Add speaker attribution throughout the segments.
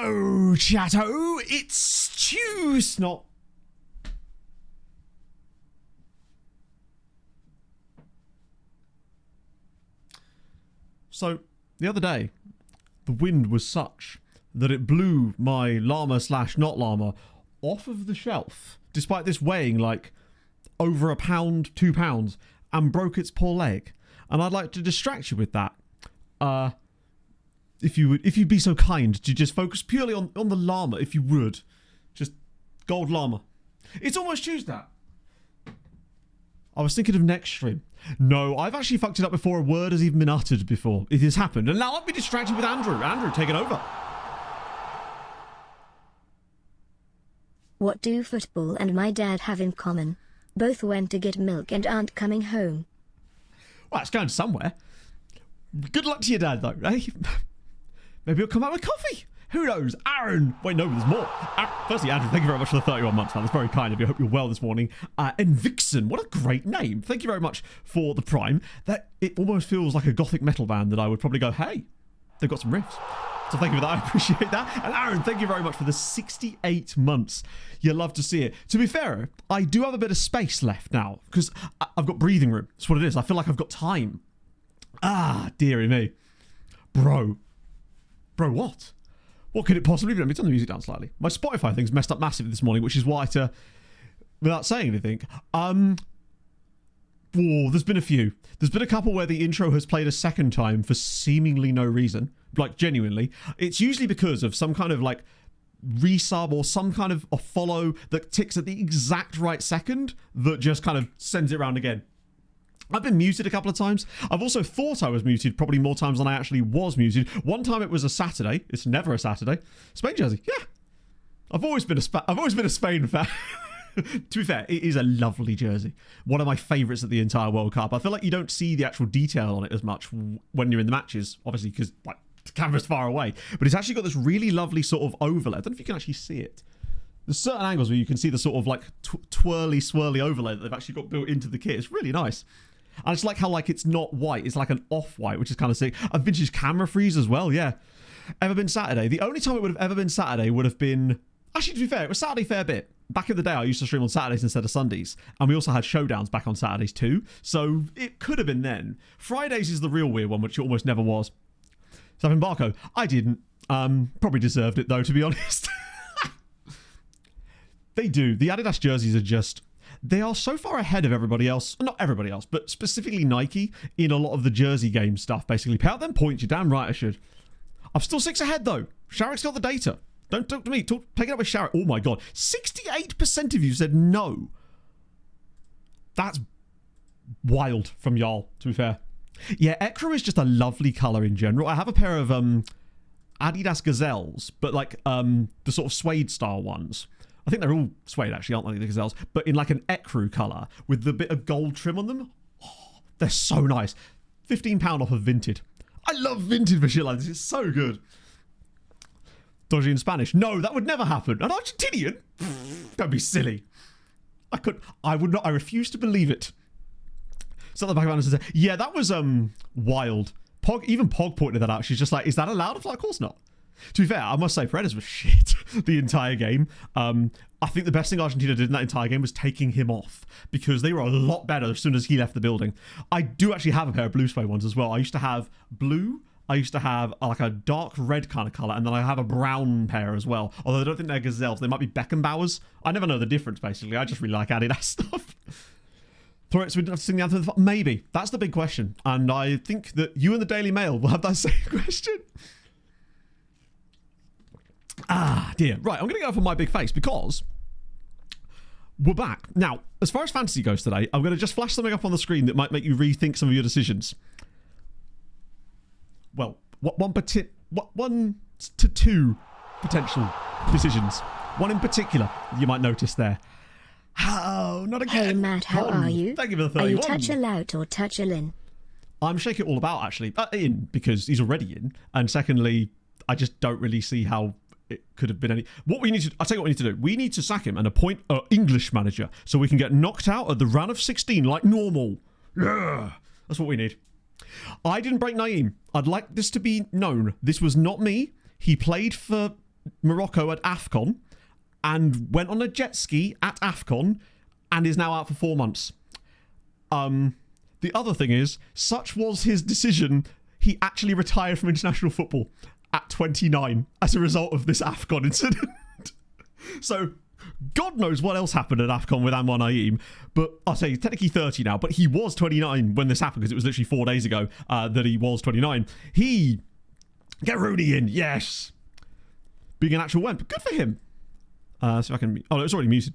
Speaker 1: Hello, chatto. It's Stew Snot. So, the other day, the wind was such that it blew my llama / not llama off of the shelf, despite this weighing like over a pound, 2 pounds, and broke its poor leg. And I'd like to distract you with that. If you'd be so kind to just focus purely on the llama, if you would. Just gold llama. It's almost Tuesday. I was thinking of next stream. No, I've actually fucked it up before a word has even been uttered before. It has happened. And now I'll be distracted with Andrew. Andrew, take it over.
Speaker 2: What do football and my dad have in common? Both went to get milk and aren't coming home.
Speaker 1: Well, it's going somewhere. Good luck to your dad, though, eh? Maybe he'll come out with coffee. Who knows? Aaron. Wait, no, there's more. Firstly, Andrew, thank you very much for the 31 months, man. That's very kind of you. I hope you're well this morning. And Vixen, what a great name. Thank you very much for the Prime. That it almost feels like a gothic metal band that I would probably go, hey, they've got some riffs. So thank you for that. I appreciate that. And Aaron, thank you very much for the 68 months. You love to see it. To be fair, I do have a bit of space left now because I've got breathing room. That's what it is. I feel like I've got time. Ah, dearie me. Bro, what? What could it possibly be? Let me turn the music down slightly. My Spotify thing's messed up massively this morning, which is why without saying anything, there's been a few. There's been a couple where the intro has played a second time for seemingly no reason. Like, genuinely. It's usually because of some kind of, like, resub or some kind of a follow that ticks at the exact right second that just kind of sends it around again. I've been muted a couple of times. I've also thought I was muted probably more times than I actually was muted. One time it was a Saturday. It's never a Saturday. Spain jersey. Yeah. I've always been a Spain fan. To be fair, it is a lovely jersey. One of my favourites at the entire World Cup. I feel like you don't see the actual detail on it as much when you're in the matches, obviously, because like the camera's far away. But it's actually got this really lovely sort of overlay. I don't know if you can actually see it. There's certain angles where you can see the sort of like twirly, swirly overlay that they've actually got built into the kit. It's really nice. And it's like how like it's not white, it's like an off-white, which is kind of sick. A vintage camera freeze as well, yeah. Ever been Saturday? The only time it would have ever been Saturday would have been... Actually, to be fair, it was Saturday fair bit. Back in the day, I used to stream on Saturdays instead of Sundays. And we also had showdowns back on Saturdays too. So it could have been then. Fridays is the real weird one, which it almost never was. Savin Barco, I didn't. Probably deserved it though, to be honest. They do. The Adidas jerseys are just... They are so far ahead of everybody else. Not everybody else, but specifically Nike in a lot of the jersey game stuff, basically. Pay out them points. You're damn right I should. I'm still 6 ahead, though. Sharek's got the data. Don't talk to me. Take it up with Sharek. Oh, my God. 68% of you said no. That's wild from y'all, to be fair. Yeah, Ecru is just a lovely colour in general. I have a pair of Adidas Gazelles, but like the sort of suede style ones. I think they're all suede, actually, aren't they, the Gazelles? But in like an ecru colour with the bit of gold trim on them. Oh, they're so nice. £15 off of Vinted. I love Vinted for shit like this. It's so good. Dodgy in Spanish. No, that would never happen. An Argentinian? Don't be silly. I would not. I refuse to believe it. So the back of says, yeah, that was wild. Even Pog pointed that out. She's just like, is that allowed? I was like, of course not. To be fair, I must say Paredes was shit the entire game. I think the best thing Argentina did in that entire game was taking him off because they were a lot better as soon as he left the building. I do actually have a pair of blue suede ones as well. I used to have blue. I used to have like a dark red kind of colour, and then I have a brown pair as well. Although I don't think they're Gazelles. They might be Beckenbauers. I never know the difference, basically. I just really like Adidas stuff. Threats, we didn't have to sing the anthem. Maybe. That's the big question. And I think that you and the Daily Mail will have that same question. Ah, dear. Right, I'm going to go for my big face because we're back. Now, as far as fantasy goes today, I'm going to just flash something up on the screen that might make you rethink some of your decisions. Well, one to two potential decisions. One in particular you might notice there. Oh, not again.
Speaker 2: Hey, Matt, how are you?
Speaker 1: Thank you for the 31.
Speaker 2: Are you touch-a out or touch-a-lin?
Speaker 1: I'm Shake It All About, actually. In, because he's already in. And secondly, I just don't really see how it could have been any... I'll tell you what we need to do. We need to sack him and appoint an English manager so we can get knocked out at the round of 16 like normal. Yeah, that's what we need. I didn't break Naeem. I'd like this to be known. This was not me. He played for Morocco at AFCON and went on a jet ski at AFCON and is now out for 4 months. The other thing is, such was his decision, he actually retired from international football at 29 as a result of this AFCON incident. So, God knows what else happened at AFCON with Anwar Naeem, but I'll say he's technically 30 now, but he was 29 when this happened because it was literally 4 days ago that he was 29. Get Rooney in, yes! Being an actual wimp. Good for him. See if I can... Oh, no, it's already muted.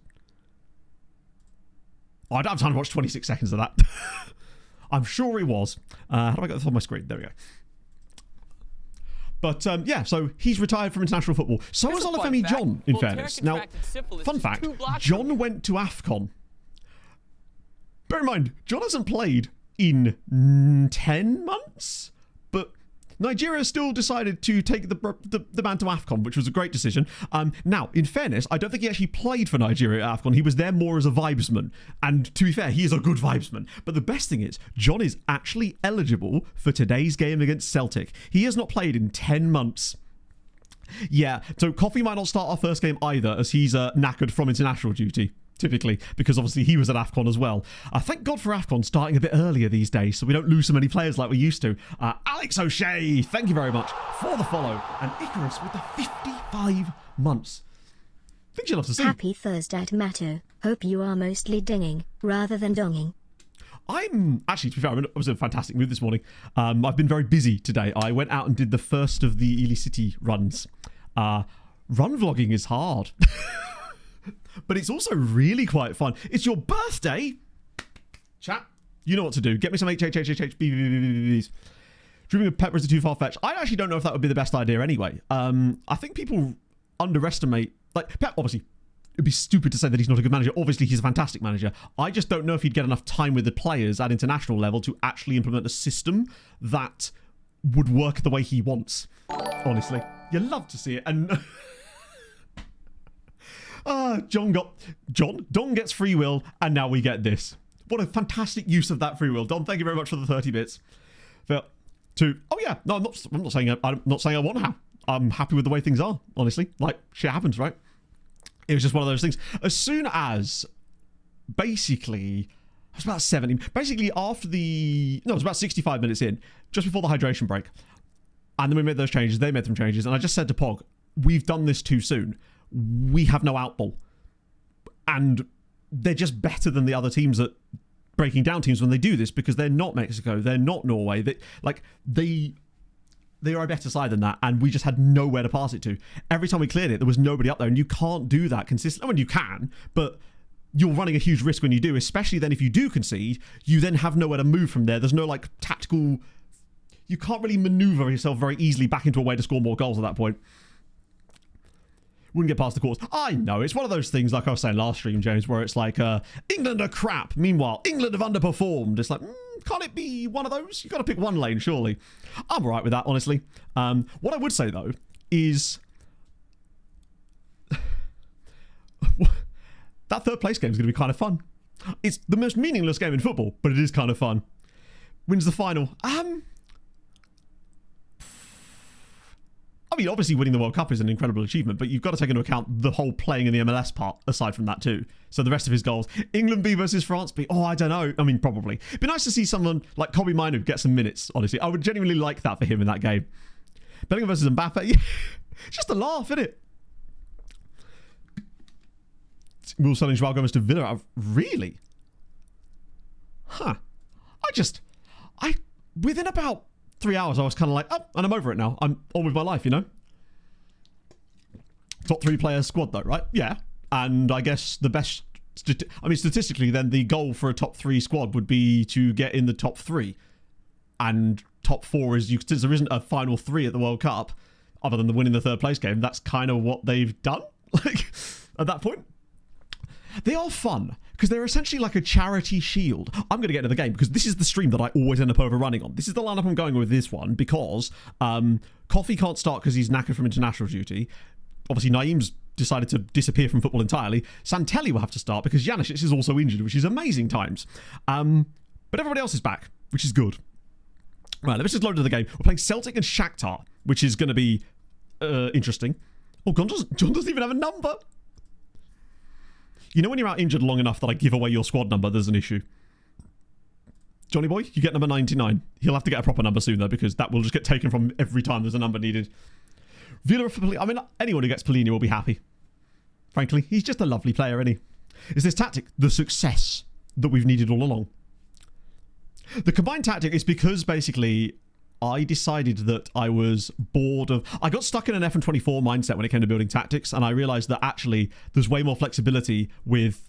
Speaker 1: Oh, I don't have time to watch 26 seconds of that. I'm sure it was. How do I get this on my screen? There we go. But, yeah, so he's retired from international football. So was Olufemi John, in fairness. Now, fun fact, John went to AFCON. Bear in mind, John hasn't played in 10 months, but Nigeria still decided to take the man to AFCON, which was a great decision. Now, in fairness, I don't think he actually played for Nigeria at AFCON. He was there more as a vibesman. And to be fair, he is a good vibesman. But the best thing is, John is actually eligible for today's game against Celtic. He has not played in 10 months. Yeah, so Coffee might not start our first game either, as he's knackered from international duty. Typically, because obviously he was at AFCON as well. Thank God for AFCON starting a bit earlier these days, so we don't lose so many players like we used to. Alex O'Shea, thank you very much for the follow. And Icarus with the 55 months. Things you love to see.
Speaker 2: Happy Thursday, Tomato. Hope you are mostly dinging, rather than donging.
Speaker 1: I'm actually, to be fair, I was in a fantastic mood this morning. I've been very busy today. I went out and did the first of the Ely City runs. Run vlogging is hard. But it's also really quite fun. It's your birthday. Chat, you know what to do. Get me some HHHHHBBBBBs. Dreaming of peppers are too far-fetched. I actually don't know if that would be the best idea anyway. I think people underestimate... Like, Pep, obviously, it'd be stupid to say that he's not a good manager. Obviously, he's a fantastic manager. I just don't know if he'd get enough time with the players at international level to actually implement a system that would work the way he wants. Honestly. You love to see it. And... Don gets free will, and now we get this. What a fantastic use of that free will. Don, thank you very much for the 30 bits. Oh yeah, no, I'm not saying I want to have. I'm happy with the way things are, honestly. Like, shit happens, right? It was just one of those things. As soon as, basically, it was about 70, basically after it was about 65 minutes in, just before the hydration break. And then we made those changes, they made some changes, and I just said to Pog, we've done this too soon. We have no outball. And they're just better than the other teams at breaking down teams when they do this, because they're not Mexico, they're not Norway. They are a better side than that, and we just had nowhere to pass it to. Every time we cleared it, there was nobody up there, and you can't do that consistently. I mean, you can, but you're running a huge risk when you do, especially then if you do concede, you then have nowhere to move from there. There's no, like, tactical... You can't really maneuver yourself very easily back into a way to score more goals at that point. Wouldn't get past the course. I know, it's one of those things, like I was saying last stream, James, where it's like, England are crap. Meanwhile, England have underperformed. It's like, can't it be one of those? You've got to pick one lane, surely. I'm all right with that, honestly. What I would say, though, is... that third place game is going to be kind of fun. It's the most meaningless game in football, but it is kind of fun. Wins the final. I mean, obviously winning the World Cup is an incredible achievement, but you've got to take into account the whole playing in the MLS part aside from that too. So the rest of his goals. England B versus France B. Oh, I don't know. I mean, probably. It'd be nice to see someone like Kobe Minu get some minutes, honestly. I would genuinely like that for him in that game. Bellingham versus Mbappe. Yeah. Just a laugh, isn't it? Will selling Joao Gomez to Villa. Really? Huh. Within about 3 hours, I was kind of like, oh, and I'm over it now. I'm on with my life, you know? Top 3 player squad, though, right? Yeah. And I guess the best... statistically, then the goal for a top 3 squad would be to get in the top 3. And top 4 is... Since there isn't a final 3 at the World Cup, other than the winning the third place game, that's kind of what they've done, like, at that point. They are fun, because they're essentially like a charity shield. I'm going to get into the game, because this is the stream that I always end up overrunning on. This is the lineup I'm going with this one, because Coffee can't start because he's knackered from international duty. Obviously, Naeem's decided to disappear from football entirely. Santelli will have to start, because Janicic is also injured, which is amazing times. But everybody else is back, which is good. Right, let's just load into the game. We're playing Celtic and Shakhtar, which is going to be interesting. Oh, John doesn't even have a number. You know when you're out injured long enough that I give away your squad number, there's an issue. Johnny boy, you get number 99. He'll have to get a proper number soon, though, because that will just get taken from every time there's a number needed. Villa for Polini. I mean, anyone who gets Polini will be happy. Frankly, he's just a lovely player, isn't he? Is this tactic the success that we've needed all along? The combined tactic is because, basically, I decided that I was bored of... I got stuck in an F24 mindset when it came to building tactics, and I realised that, actually, there's way more flexibility with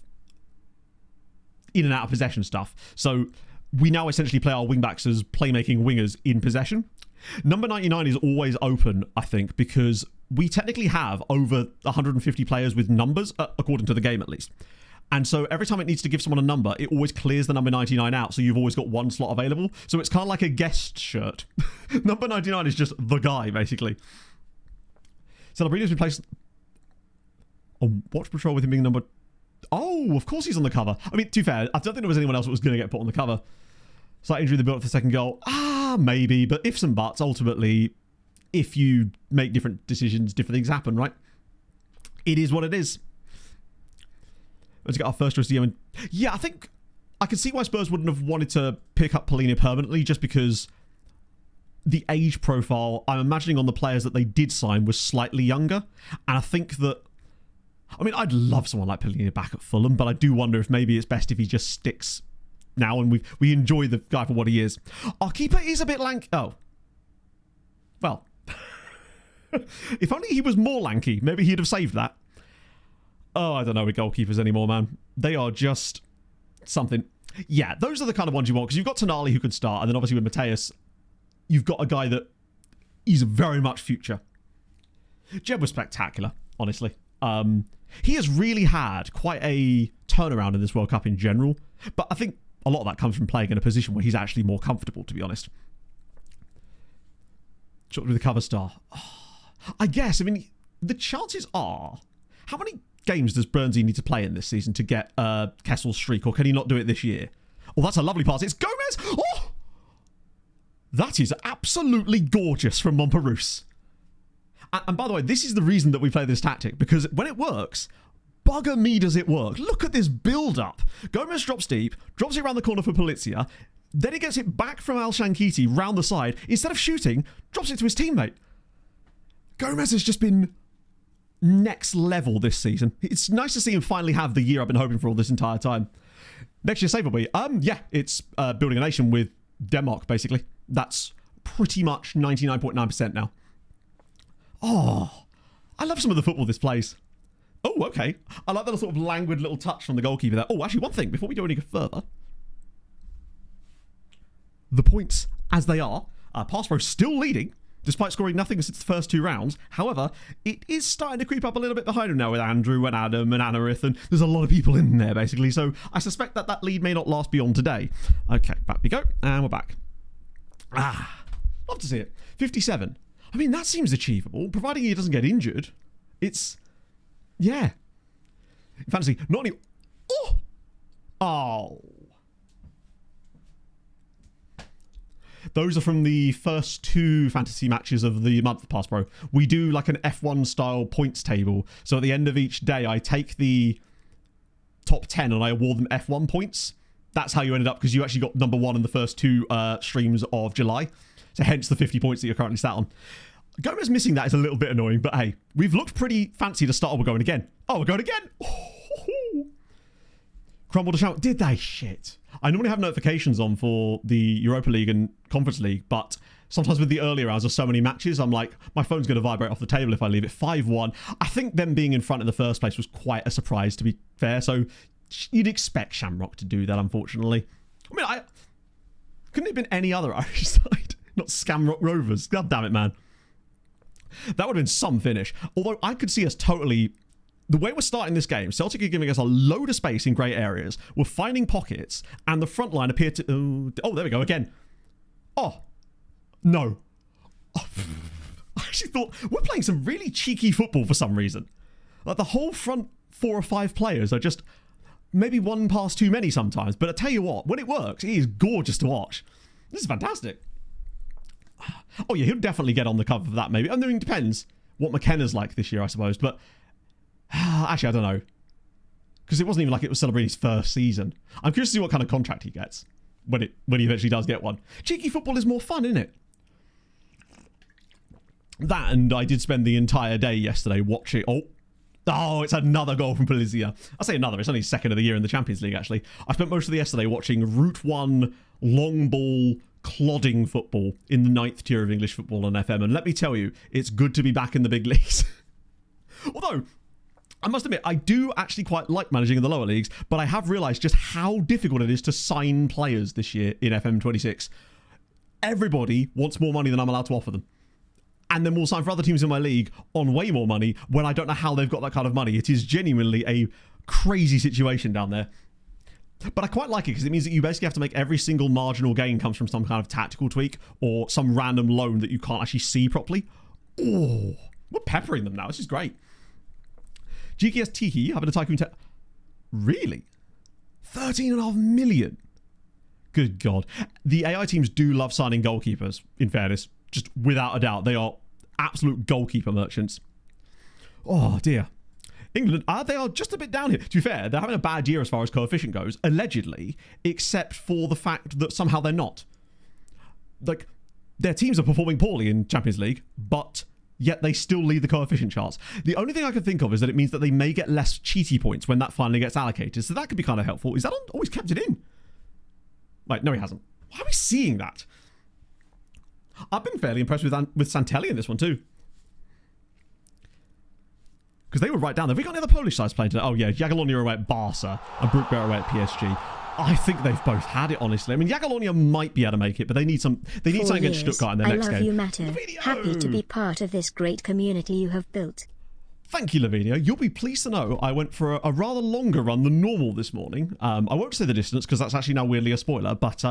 Speaker 1: in and out of possession stuff. So we now essentially play our wingbacks as playmaking wingers in possession. Number 99 is always open, I think, because we technically have over 150 players with numbers, according to the game at least. And so every time it needs to give someone a number, it always clears the number 99 out, so you've always got one slot available. So it's kind of like a guest shirt. Number 99 is just the guy, basically. So Labrino's been placed on watch patrol with him being number... Oh, of course he's on the cover. I mean, to be fair, I don't think there was anyone else that was going to get put on the cover. Slight injury in the build-up for the second goal. Maybe, but ifs and buts, ultimately, if you make different decisions, different things happen, right? It is what it is. Let's get our first choice DM. Yeah, I think I can see why Spurs wouldn't have wanted to pick up Polina permanently, just because the age profile I'm imagining on the players that they did sign was slightly younger. And I think that, I mean, I'd love someone like Polina back at Fulham, but I do wonder if maybe it's best if he just sticks now and we enjoy the guy for what he is. Our keeper is a bit lanky. Oh. Well. If only he was more lanky, maybe he'd have saved that. Oh, I don't know with goalkeepers anymore, man. They are just something. Yeah, those are the kind of ones you want, because you've got Tonali who can start, and then obviously with Mateus, you've got a guy that is very much future. Jeb was spectacular, honestly. He has really had quite a turnaround in this World Cup in general, but I think a lot of that comes from playing in a position where he's actually more comfortable, to be honest. Shot with the cover star. I guess, I mean, the chances are, how many games does Burnsy need to play in this season to get Kessel's streak, or can he not do it this year? Oh, that's a lovely pass. It's Gomez! Oh! That is absolutely gorgeous from Montparnasse. And by the way, this is the reason that we play this tactic, because when it works, bugger me does it work. Look at this build-up. Gomez drops deep, drops it around the corner for Polizia, then he gets it back from Al Shankiti round the side. Instead of shooting, drops it to his teammate. Gomez has just been next level this season. It's nice to see him finally have the year I've been hoping for all this entire time. Next year's save will be, yeah, it's building a nation with Denmark, basically. That's pretty much 99.9% now. Oh, I love some of the football this plays. Oh, okay. I like that sort of languid little touch from the goalkeeper there. Oh, actually, one thing, before we go any further. The points as they are. Pass Pro still leading, despite scoring nothing since the first two rounds. However, it is starting to creep up a little bit behind him now with Andrew and Adam and Anarith, and there's a lot of people in there, basically. So I suspect that that lead may not last beyond today. Okay, back we go, and we're back. Love to see it. 57. I mean, that seems achievable, providing he doesn't get injured. It's... yeah. Fantasy, not only... Oh! Those are from the first two fantasy matches of the month, Pass Pro. We do like an F1 style points table. So at the end of each day, I take the top 10 and I award them F1 points. That's how you ended up, because you actually got number one in the first two streams of July. So hence the 50 points that you're currently sat on. Gomez missing that is a little bit annoying, but hey, we've looked pretty fancy to start. Oh, we're going again. Oh, we're going again. Crumbled a shout. Did they? Shit. I normally have notifications on for the Europa League and Conference League, but sometimes with the earlier rounds, there's so many matches, I'm like, my phone's going to vibrate off the table if I leave it. 5-1. I think them being in front in the first place was quite a surprise, to be fair. So you'd expect Shamrock to do that, unfortunately. I mean, couldn't it have been any other Irish side? Not Scamrock Rovers. God damn it, man. That would have been some finish. Although I could see us totally... The way we're starting this game, Celtic are giving us a load of space in grey areas. We're finding pockets, and the front line appear to... Oh, there we go, again. Oh. No. Oh. I actually thought... We're playing some really cheeky football for some reason. Like, the whole front 4 or 5 players are just... Maybe one pass too many sometimes, but I tell you what, when it works, it is gorgeous to watch. This is fantastic. Oh, yeah, he'll definitely get on the cover for that, maybe. I mean, it depends. what McKenna's like this year, I suppose. But actually, I don't know. Because it wasn't even like it was celebrating his first season. I'm curious to see what kind of contract he gets when he eventually does get one. Cheeky football is more fun, isn't it? That, and I did spend the entire day yesterday watching... Oh, it's another goal from Polizia. I say another, it's only second of the year in the Champions League, actually. I spent most of the yesterday watching Route 1 long ball clodding football in the 9th tier of English football on FM, and let me tell you, it's good to be back in the big leagues. Although, I must admit, I do actually quite like managing in the lower leagues, but I have realised just how difficult it is to sign players this year in FM26. Everybody wants more money than I'm allowed to offer them. And then we'll sign for other teams in my league on way more money when I don't know how they've got that kind of money. It is genuinely a crazy situation down there. But I quite like it because it means that you basically have to make every single marginal gain comes from some kind of tactical tweak or some random loan that you can't actually see properly. Oh, we're peppering them now. This is great. GKS Tiki having a Tycoon Really? 13.5 million? Good God. The AI teams do love signing goalkeepers, in fairness. Just without a doubt. They are absolute goalkeeper merchants. Oh, dear. England, they are just a bit down here. To be fair, they're having a bad year as far as coefficient goes, allegedly, except for the fact that somehow they're not. Like, their teams are performing poorly in Champions League, but yet they still lead the coefficient charts. The only thing I can think of is that it means that they may get less cheaty points when that finally gets allocated, so that could be kind of helpful. Is that on? Oh, he's kept it in. Right, no, he hasn't. Why are we seeing that? I've been fairly impressed with Santelli in this one too. Because they were right down there. Have we got any other Polish sides playing today? Oh yeah, Jagiellonia are away at Barca and Brookbear are away at PSG. I think they've both had it, honestly. I mean, Jagiellonia might be able to make it, but they need something against Stuttgart in their next game.
Speaker 2: I love you, Matto. Happy to be part of this great community you have built.
Speaker 1: Thank you, Lavinia. You'll be pleased to know I went for a rather longer run than normal this morning. I won't say the distance because that's actually now weirdly a spoiler, but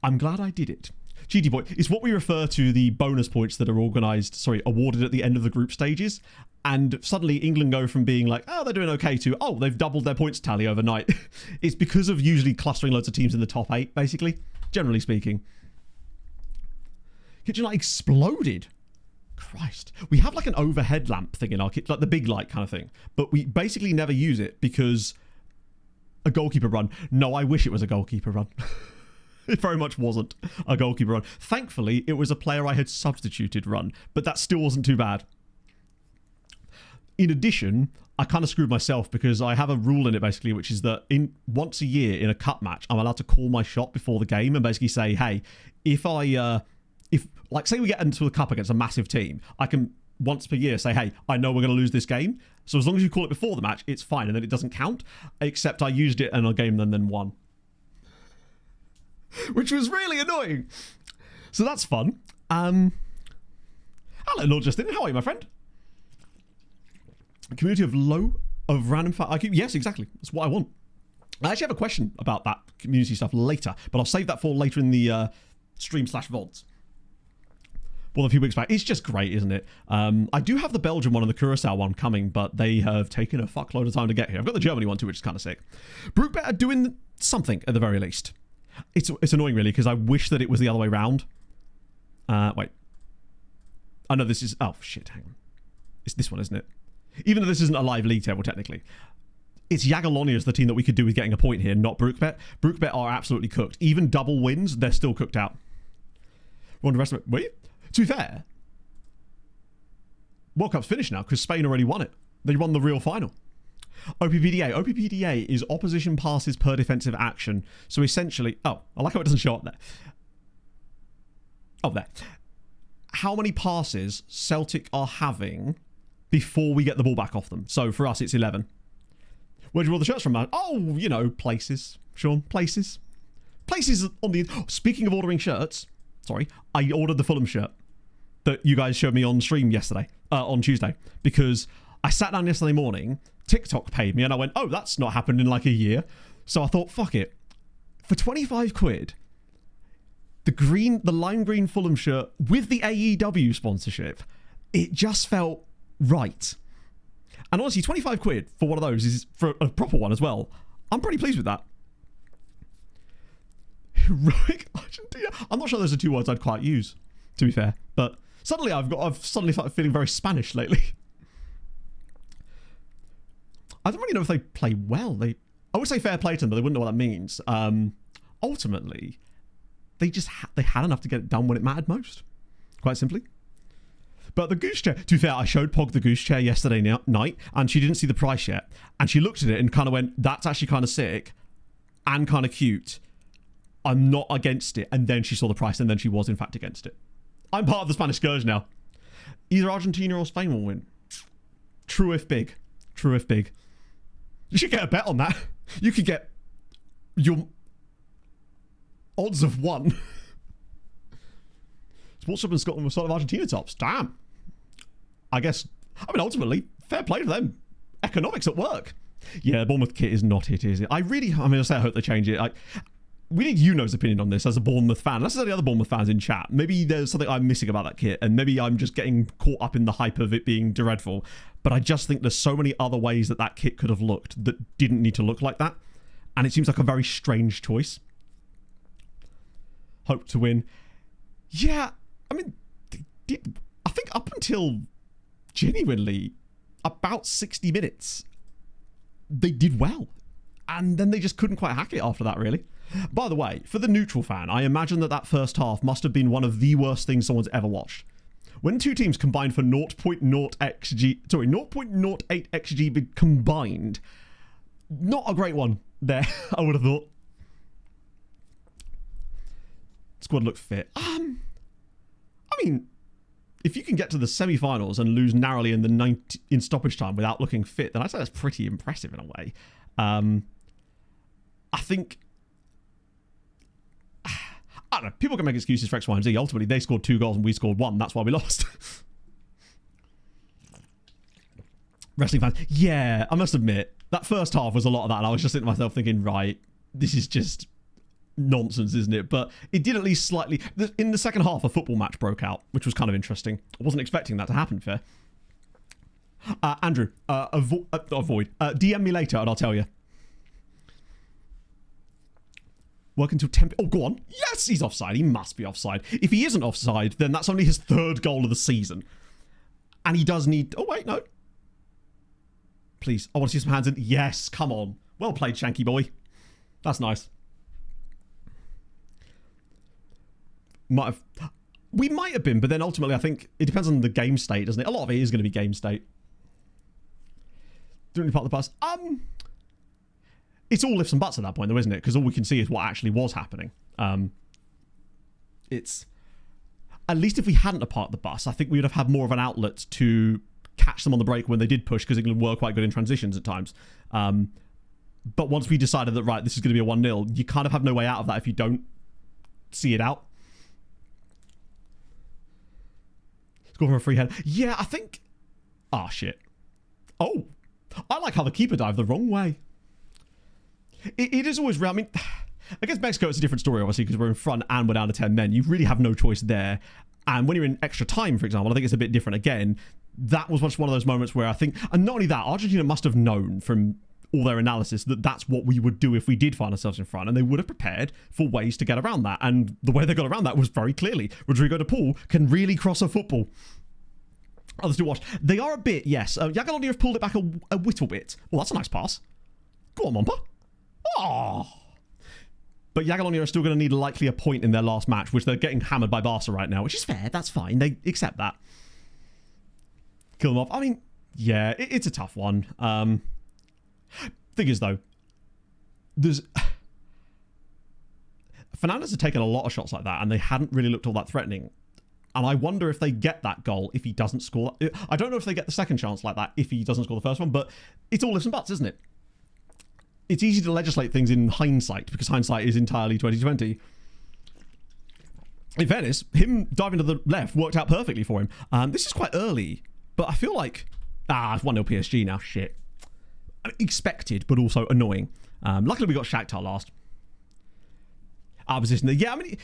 Speaker 1: I'm glad I did it. GT point is what we refer to the bonus points that are awarded at the end of the group stages. And suddenly England go from being like, oh, they're doing okay to, oh, they've doubled their points tally overnight. It's because of usually clustering loads of teams in the top 8, basically, generally speaking. Kitchen light exploded. Christ. We have like an overhead lamp thing in our kitchen, like the big light kind of thing. But we basically never use it because a goalkeeper run. No, I wish it was a goalkeeper run. It very much wasn't a goalkeeper run. Thankfully, it was a player I had substituted run, but that still wasn't too bad. In addition, I kind of screwed myself because I have a rule in it basically, which is that once a year in a cup match, I'm allowed to call my shot before the game and basically say, hey, if say we get into a cup against a massive team, I can once per year say, hey, I know we're going to lose this game. So as long as you call it before the match, it's fine. And then it doesn't count, except I used it in a game and then won. Which was really annoying. So that's fun. Hello, Lord Justin. How are you, my friend? A community of random yes, exactly. That's what I want. I actually have a question about that community stuff later, but I'll save that for later in the stream/VODs. Well, a few weeks back. It's just great, isn't it? I do have the Belgian one and the Curacao one coming, but they have taken a fuckload of time to get here. I've got the Germany one too, which is kind of sick. Brookbet are doing something at the very least. It's annoying, really, because I wish that it was the other way round. Wait. I know this is... Oh, shit, hang on. It's this one, isn't it? Even though this isn't a live league table, technically. It's Jagiellonia as the team that we could do with getting a point here, not Brookbet. Brookbet are absolutely cooked. Even double wins, they're still cooked out. We're on the rest of it. Wait. To be fair, World Cup's finished now because Spain already won it. They won the real final. OPPDA. OPPDA is opposition passes per defensive action. So essentially... Oh, I like how it doesn't show up there. Oh, there. How many passes Celtic are having before we get the ball back off them. So for us, it's 11. Where'd you order the shirts from, man? Oh, you know, places. Sean, places. Places on the... Oh, speaking of ordering shirts... Sorry. I ordered the Fulham shirt that you guys showed me on stream yesterday. On Tuesday. Because I sat down yesterday morning... TikTok paid me and I went, oh, that's not happened in like a year. So I thought, fuck it. For 25 quid, the lime green Fulham shirt with the AEW sponsorship, it just felt right. And honestly, 25 quid for one of those is for a proper one as well. I'm pretty pleased with that. Heroic Argentina. I'm not sure those are two words I'd quite use, to be fair. But Suddenly I've suddenly started feeling very Spanish lately. I don't really know if they play well. I would say fair play to them, but they wouldn't know what that means. Ultimately, they had enough to get it done when it mattered most. Quite simply. But the goose chair, to be fair, I showed Pog the goose chair yesterday night, and she didn't see the price yet. And she looked at it and kind of went, that's actually kind of sick and kind of cute. I'm not against it. And then she saw the price, and then she was, in fact, against it. I'm part of the Spanish scourge now. Either Argentina or Spain will win. True if big. True if big. You should get a bet on that. You could get your odds of 1. Sports Shop in Scotland will start with Argentina tops. Damn. I mean, ultimately, fair play to them. Economics at work. Yeah, Bournemouth kit is not it, is it? I hope they change it. We need Yuno's opinion on this as a Bournemouth fan. Let's say the other Bournemouth fans in chat. Maybe there's something I'm missing about that kit, and maybe I'm just getting caught up in the hype of it being dreadful. But I just think there's so many other ways that kit could have looked that didn't need to look like that. And it seems like a very strange choice. Hope to win. Yeah, I mean, I think up until genuinely about 60 minutes, they did well. And then they just couldn't quite hack it after that, really. By the way, for the neutral fan, I imagine that first half must have been one of the worst things someone's ever watched. When two teams combined for 0.08 XG combined, not a great one there, I would have thought. Squad looked fit. I mean, if you can get to the semi-finals and lose narrowly in stoppage time without looking fit, then I'd say that's pretty impressive in a way. I think, I don't know, people can make excuses for X, Y, and Z. Ultimately, they scored 2 goals and we scored 1. That's why we lost. Wrestling fans, yeah, I must admit, that first half was a lot of that, and I was just sitting to myself thinking, right, this is just nonsense, isn't it? But it did at least slightly. In the second half, a football match broke out, which was kind of interesting. I wasn't expecting that to happen, fair. Andrew, avoid. DM me later and I'll tell you. Working till 10. Oh, go on. Yes, he's offside. He must be offside. If he isn't offside, then that's only his 3rd goal of the season. And he does need. Oh, wait, no. Please, I want to see some hands in. Yes, come on. Well played, Shanky boy. That's nice. We might have been, but then ultimately I think it depends on the game state, doesn't it? A lot of it is going to be game state. Doing any part of the bus? It's all ifs and buts at that point, though, isn't it? Because all we can see is what actually was happening. It's at least if we hadn't parked the bus, I think we would have had more of an outlet to catch them on the break when they did push, because England were quite good in transitions at times. But once we decided that, right, this is going to be a 1-0, you kind of have no way out of that if you don't see it out. Go for a free head. Yeah, I think. Ah, shit. Oh, I like how the keeper dived the wrong way. It is always real. I mean, against Mexico, it's a different story, obviously, because we're in front and we're down to 10 men. You really have no choice there. And when you're in extra time, for example, I think it's a bit different again. That was much one of those moments where I think, and not only that, Argentina must have known from all their analysis that that's what we would do if we did find ourselves in front, and they would have prepared for ways to get around that. And the way they got around that was very clearly Rodrigo de Paul can really cross a football. Others do watch. They are a bit, yes. Yagaloni have pulled it back a little bit. Well, that's a nice pass. Go on, Mompa. Oh. But Yagaloni are still going to need likely a point in their last match, which they're getting hammered by Barca right now, which is fair. That's fine. They accept that. Kill them off. I mean, yeah, it's a tough one. Thing is, though, Fernandes had taken a lot of shots like that, and they hadn't really looked all that threatening. And I wonder if they get that goal if he doesn't score. I don't know if they get the second chance like that if he doesn't score the first one, but it's all ifs and buts, isn't it? It's easy to legislate things in hindsight, because hindsight is entirely 2020. In fairness, him diving to the left worked out perfectly for him. This is quite early, but I feel like... it's 1-0 PSG now. Shit. Expected, but also annoying. Luckily, we got Shakhtar last. Our position there. Yeah, I mean...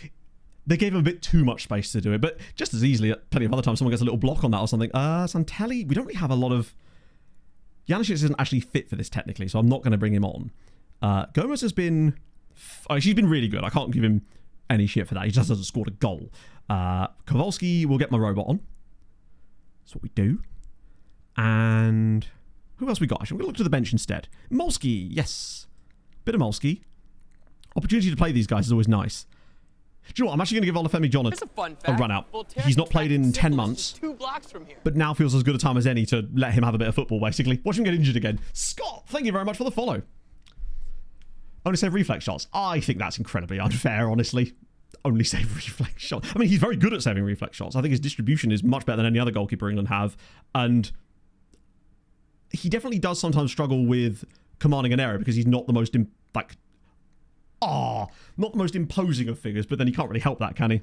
Speaker 1: They gave him a bit too much space to do it, but just as easily, plenty of other times, someone gets a little block on that or something. Santelli, we don't really have a lot of... Janicic isn't actually fit for this, technically, so I'm not going to bring him on. Gomez has been... she's been really good. I can't give him any shit for that. He just hasn't scored a goal. Kowalski will get my robot on. That's what we do. And who else we got? Actually, we're going to look to the bench instead. Molsky, yes. Bit of Molsky. Opportunity to play these guys is always nice. Do you know what? I'm actually going to give Olafemi John a run out. He's not played in 10 months,
Speaker 3: 2 blocks from here.
Speaker 1: but now feels as good a time as any to let him have a bit of football, basically. Watch him get injured again. Scott, thank you very much for the follow. Only save reflex shots. I think that's incredibly unfair, honestly. Only save reflex shots. I mean, he's very good at saving reflex shots. I think his distribution is much better than any other goalkeeper England have. And he definitely does sometimes struggle with commanding an area because he's not the most, not the most imposing of figures, but then he can't really help that, can he?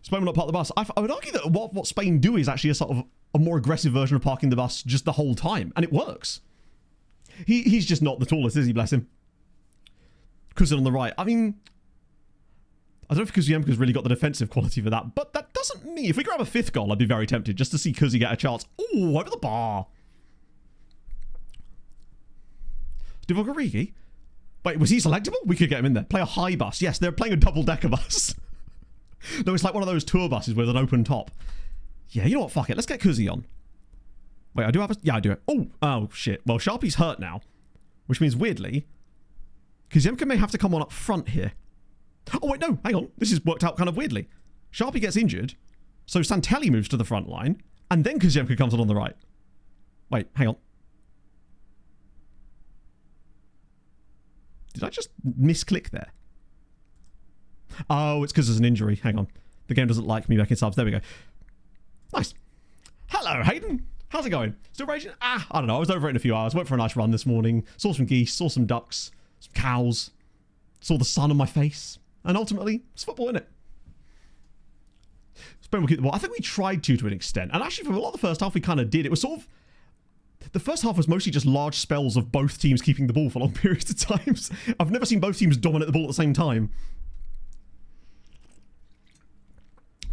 Speaker 1: Spain were not part of the bus. I would argue that what Spain do is actually a sort of a more aggressive version of parking the bus just the whole time, and it works. He's just not the tallest, is he, bless him? Cousin on the right. I mean, I don't know if Kuziemka's really got the defensive quality for that, but that doesn't mean... If we grab a 5th goal, I'd be very tempted just to see Kuzi get a chance. Ooh, over the bar. Divock Origi? Wait, was he selectable? We could get him in there. Play a high bus. Yes, they're playing a double-decker bus. No, it's like one of those tour buses with an open top. Yeah, you know what? Fuck it. Let's get Kuzi on. Wait, I do have a... Yeah, I do it. Oh, shit. Well, Sharpie's hurt now, which means, weirdly, Kuziemka may have to come on up front here. Oh, wait, no. Hang on. This has worked out kind of weirdly. Sharpie gets injured, so Santelli moves to the front line, and then Kuziemka comes on the right. Wait, hang on. Did I just misclick there? Oh, it's because there's an injury. Hang on. The game doesn't like me back in subs. There we go. Nice. Hello, Hayden. How's it going? Still raging? I don't know. I was over it in a few hours. Went for a nice run this morning. Saw some geese. Saw some ducks. Some cows. Saw the sun on my face. And ultimately, it's football, isn't it? Spain will keep the ball. I think we tried to an extent. And actually, for a lot of the first half, we kind of did. It was sort of... The first half was mostly just large spells of both teams keeping the ball for long periods of times. I've never seen both teams dominate the ball at the same time.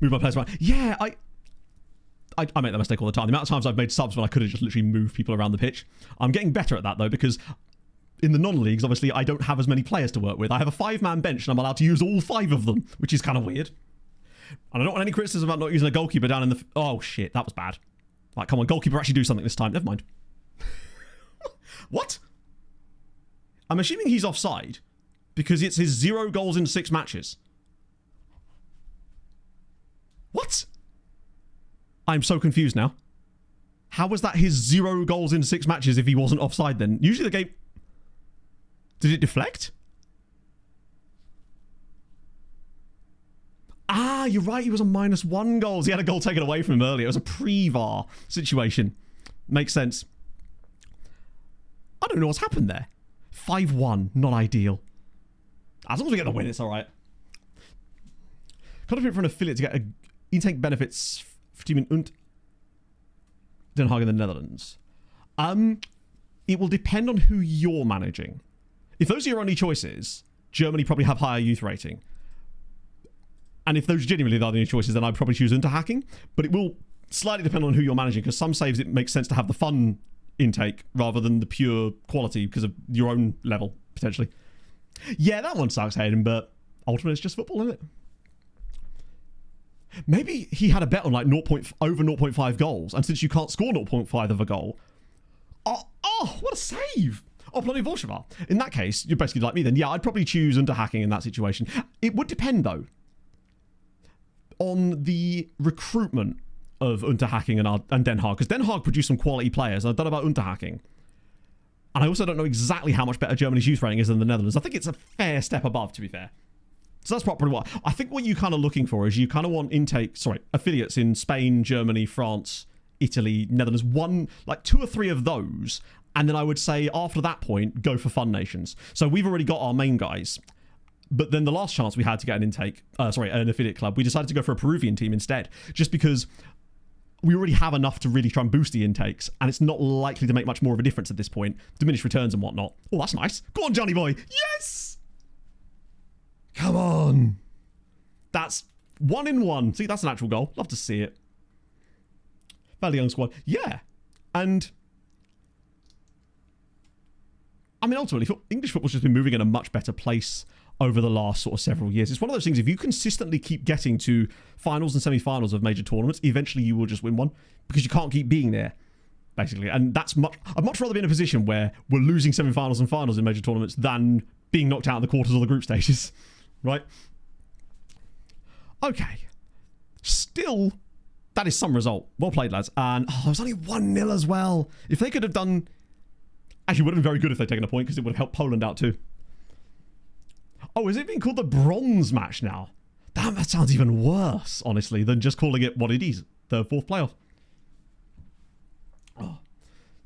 Speaker 1: Move my players around. Yeah, I make that mistake all the time. The amount of times I've made subs when I could have just literally moved people around the pitch. I'm getting better at that, though, because in the non-leagues, obviously, I don't have as many players to work with. I have a 5-man bench, and I'm allowed to use all 5 of them, which is kind of weird. And I don't want any criticism about not using a goalkeeper down in the... Oh, shit, that was bad. Like, come on, goalkeeper, actually do something this time. Never mind. What? I'm assuming he's offside because it's his 0 goals in 6 matches. What? I'm so confused now. How was that his 0 goals in 6 matches if he wasn't offside then? Usually the game... Did it deflect? Ah, you're right. He was on -1 goals. He had a goal taken away from him earlier. It was a pre-VAR situation. Makes sense. I don't know what's happened there. 5-1. Not ideal. As long as we get the win, it's all right. Contribute for an affiliate to get a intake benefits for Team und Den Haag in the Netherlands. It will depend on who you're managing. If those are your only choices, Germany probably have higher youth rating. And if those genuinely are the only choices, then I'd probably choose Unterhacking. But it will slightly depend on who you're managing, because some saves it makes sense to have the fun intake rather than the pure quality because of your own level, potentially. Yeah, that one sucks, Hayden, but ultimately it's just football, isn't it? Maybe he had a bet on like over 0.5 goals, and since you can't score 0.5 of a goal... Oh, what a save! Oh, bloody Bolsheva. In that case, you're basically like me then. Yeah, I'd probably choose Unterhacking in that situation. It would depend, though, on the recruitment of Unterhacking and Den Haag, because Den Haag produced some quality players. I don't know about Unterhacking. And I also don't know exactly how much better Germany's youth rating is than the Netherlands. I think it's a fair step above, to be fair. So that's probably what... I think what you're kind of looking for is you kind of want affiliates in Spain, Germany, France, Italy, Netherlands. 2 or 3 of those. And then I would say after that point, go for fun nations. So we've already got our main guys. But then the last chance we had to get an an affiliate club, we decided to go for a Peruvian team instead. Just because we already have enough to really try and boost the intakes, and it's not likely to make much more of a difference at this point. Diminished returns and whatnot. Oh, that's nice. Go on, Johnny boy. Yes! Come on. That's 1-in-1. See, that's an actual goal. Love to see it. Fairly young squad. Yeah. And... I mean, ultimately, English football's just been moving in a much better place over the last sort of several years. It's one of those things, if you consistently keep getting to finals and semi-finals of major tournaments, eventually you will just win one, because you can't keep being there, basically. And that's I'd much rather be in a position where we're losing semi-finals and finals in major tournaments than being knocked out in the quarters or the group stages, right? Okay. Still, that is some result. Well played, lads. And it was only 1-0 as well. If they could have done... Actually, it would have been very good if they'd taken a point, because it would have helped Poland out too. Oh, is it being called the bronze match now? Damn, that sounds even worse, honestly, than just calling it what it is. The fourth playoff. Oh.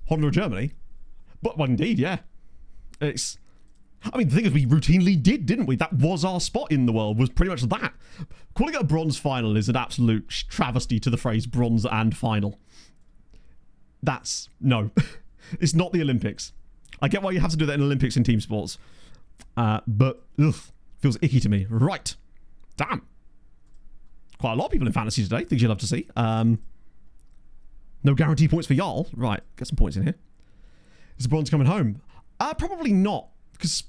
Speaker 1: Holland or Germany? But, well, indeed, yeah. It's... I mean, the thing is, we routinely did, didn't we? That was our spot in the world, was pretty much that. Calling it a bronze final is an absolute travesty to the phrase bronze and final. That's... No. It's not the Olympics. I get why you have to do that in Olympics in team sports. But, ugh, feels icky to me. Right. Damn. Quite a lot of people in fantasy today. Things you'd love to see. No guarantee points for Jarl. Right. Get some points in here. Is the bronze coming home? Probably not. Because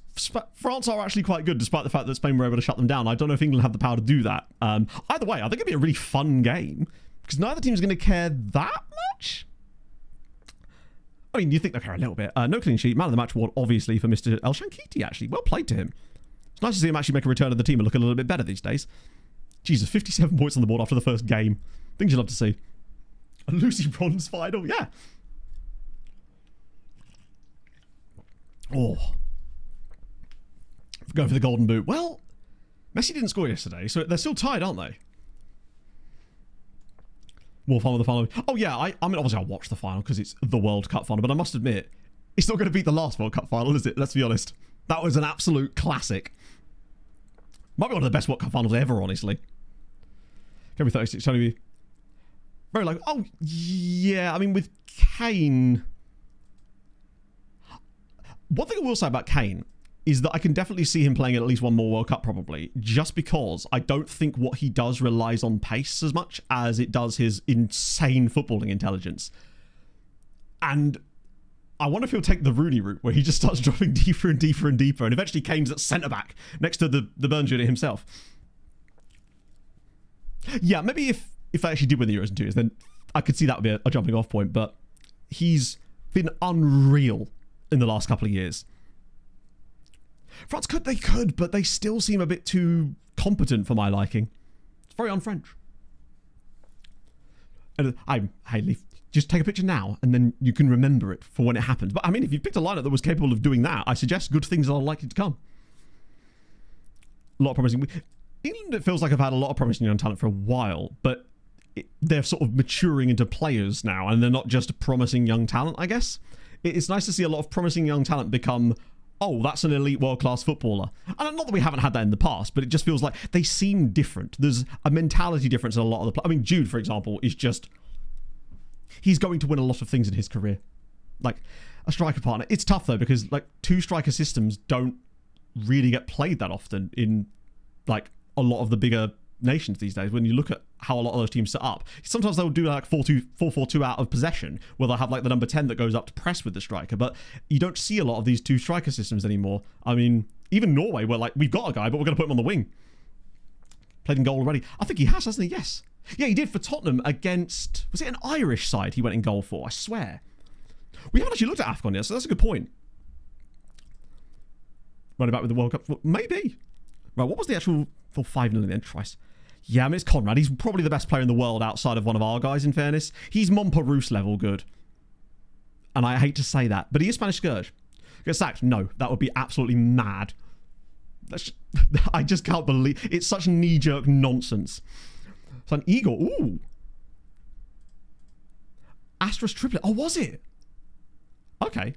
Speaker 1: France are actually quite good, despite the fact that Spain were able to shut them down. I don't know if England have the power to do that. Either way, I think it'd be a really fun game. Because neither team's going to care that much. I mean, you think they'll care a little bit. No clean sheet. Man of the match award, obviously, for Mr. El Shankiti, actually. Well played to him. It's nice to see him actually make a return to the team and look a little bit better these days. Jesus, 57 points on the board after the first game. Things you love to see. A Lucy bronze final, yeah. Oh. Going for the golden boot. Well, Messi didn't score yesterday, so they're still tied, aren't they? More fun with the final. Oh, yeah, I mean, obviously I'll watch the final because it's the World Cup final, but I must admit, it's not going to beat the last World Cup final, is it? Let's be honest. That was an absolute classic. Might be one of the best World Cup finals ever, honestly. Can be 36, only be very low. Oh, yeah, I mean, with Kane... One thing I will say about Kane is that I can definitely see him playing at least one more World Cup, probably, just because I don't think what he does relies on pace as much as it does his insane footballing intelligence. And I wonder if he'll take the Rooney route, where he just starts dropping deeper and deeper and deeper, and eventually Kane's at centre-back, next to the Burns unit himself. Yeah, maybe if I actually did win the Euros in 2 years, then I could see that would be a jumping-off point, but he's been unreal in the last couple of years. France could, but they still seem a bit too competent for my liking. It's very un-French. And hey, just take a picture now, and then you can remember it for when it happens. But I mean, if you picked a lineup that was capable of doing that, I suggest good things are likely to come. A lot of promising. England, it feels like I've had a lot of promising young talent for a while, but they're sort of maturing into players now, and they're not just promising young talent, I guess. It's nice to see a lot of promising young talent become... Oh, that's an elite world-class footballer. And not that we haven't had that in the past, but it just feels like they seem different. There's a mentality difference in a lot of the... I mean, Jude, for example, is just... He's going to win a lot of things in his career. Like, a striker partner. It's tough, though, because, like, two striker systems don't really get played that often in, like, a lot of the bigger nations these days. When you look at how a lot of those teams set up, sometimes they'll do like 4-4-2 out of possession, where they'll have like the number 10 that goes up to press with the striker, but you don't see a lot of these two striker systems anymore. I mean, even Norway, where like we've got a guy, but we're going to put him on the wing. Played in goal already. I think he has, hasn't he? Yes. Yeah, he did for Tottenham against, was it an Irish side he went in goal for? I swear. We haven't actually looked at AFCON yet, so that's a good point. Running back with the World Cup, maybe. Right, what was the actual for 5-0 in the end? Twice. Yeah, I mean, it's Conrad. He's probably the best player in the world outside of one of our guys, in fairness. He's Montparnasse level good. And I hate to say that, but he is Spanish Scourge. Get sacked? No, that would be absolutely mad. I just can't believe... It's such knee-jerk nonsense. So an Eagle. Ooh. Astros triplet. Oh, was it? Okay.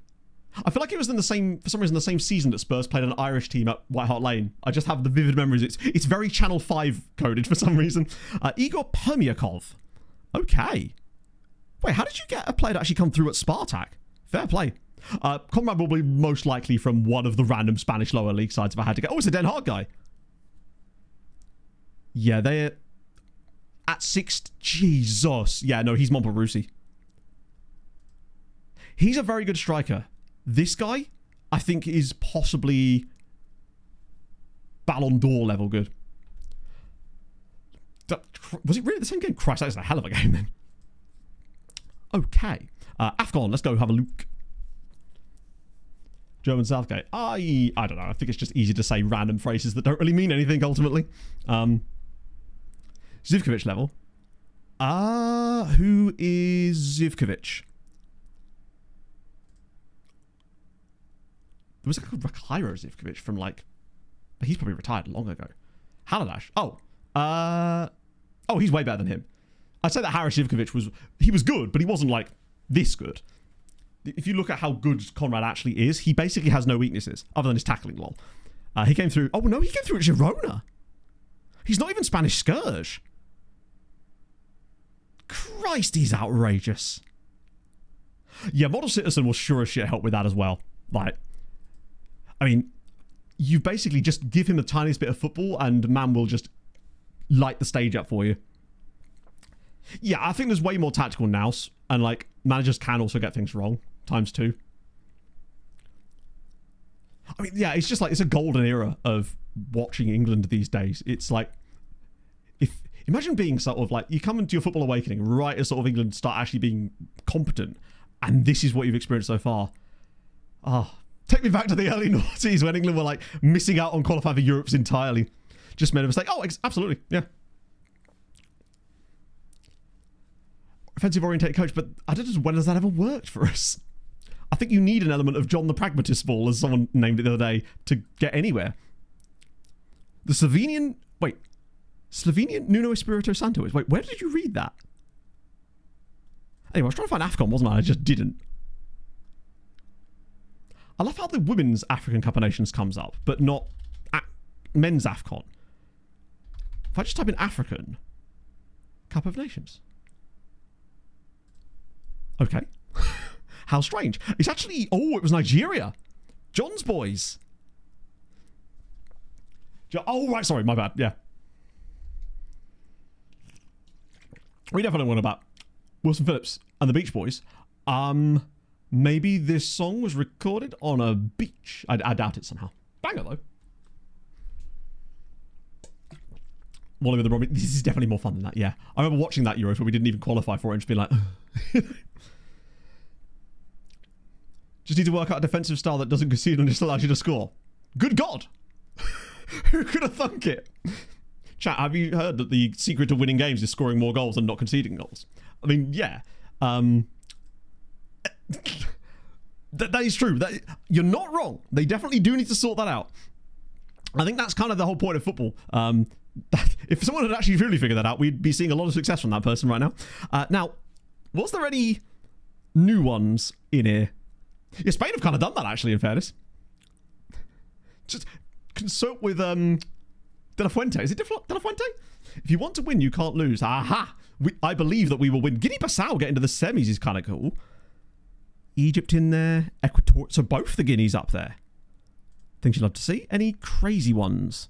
Speaker 1: I feel like it was in the same, for some reason, the same season that Spurs played an Irish team at White Hart Lane. I just have the vivid memories. It's very Channel 5 coded for some reason. Igor Permyakov. Okay. Wait, how did you get a player to actually come through at Spartak? Fair play. Conrad will be most likely from one of the random Spanish lower league sides if I had to go. Oh, it's a Den Haag guy. Yeah, they're at 6. Jesus. Yeah, no, he's Montparnasse. He's a very good striker. This guy, I think, is possibly Ballon d'Or level good. Was it really the same game? Christ, that's a hell of a game then. Okay. AFCON, let's go have a look. German Southgate. I don't know. I think it's just easy to say random phrases that don't really mean anything ultimately. Zivkovic level. Who is Zivkovic? There was a guy called Rakhyro Zivkovic from like... He's probably retired long ago. Haladash. He's way better than him. I'd say that Haris Zivkovic was good, but he wasn't like this good. If you look at how good Conrad actually is, he basically has no weaknesses other than his tackling, lol. He came through... Oh, no, he came through at Girona. He's not even Spanish Scourge. Christ, he's outrageous. Yeah, Model Citizen will sure as shit help with that as well. Like, I mean, you basically just give him the tiniest bit of football and man will just light the stage up for you. Yeah, I think there's way more tactical nous, and like managers can also get things wrong ×2. I mean, yeah, it's just like it's a golden era of watching England these days. It's like imagine being sort of like you come into your football awakening right as sort of England start actually being competent, and this is what you've experienced so far. Take me back to the early noughties when England were like missing out on qualifying for Europe's entirely. Just made a mistake. Absolutely, yeah. Offensive orientated coach, but I don't know when has that ever worked for us. I think you need an element of John the Pragmatist ball, as someone named it the other day, to get anywhere. The Slovenian Nuno Espirito Santo is. Wait, where did you read that? Anyway, I was trying to find AFCON, wasn't I? I just didn't. I love how the Women's African Cup of Nations comes up, but not Men's AFCON. If I just type in African Cup of Nations. Okay. How strange. It's actually... Oh, it was Nigeria. John's boys. Oh, right. Sorry, my bad. Yeah. We definitely went about Wilson Phillips and the Beach Boys. Maybe this song was recorded on a beach. I doubt it somehow. Banger, though. Wally with the Robbie. This is definitely more fun than that, yeah. I remember watching that Euros where we didn't even qualify for it and just being like... Just need to work out a defensive style that doesn't concede and just allows you to score. Good God! Who could have thunk it? Chat, have you heard that the secret of winning games is scoring more goals and not conceding goals? I mean, yeah. That is true. You're not wrong. They definitely do need to sort that out. I think that's kind of the whole point of football. If someone had actually really figured that out, we'd be seeing a lot of success from that person right now. Now, was there any new ones in here? Yeah, Spain have kind of done that, actually, in fairness. Just consult with De La Fuente. Is it De La Fuente? If you want to win, you can't lose. Aha! I believe that we will win. Guinea-Bissau getting to the semis is kind of cool. Egypt in there. Equatorial. So both the Guineas up there. Things you'd love to see. Any crazy ones?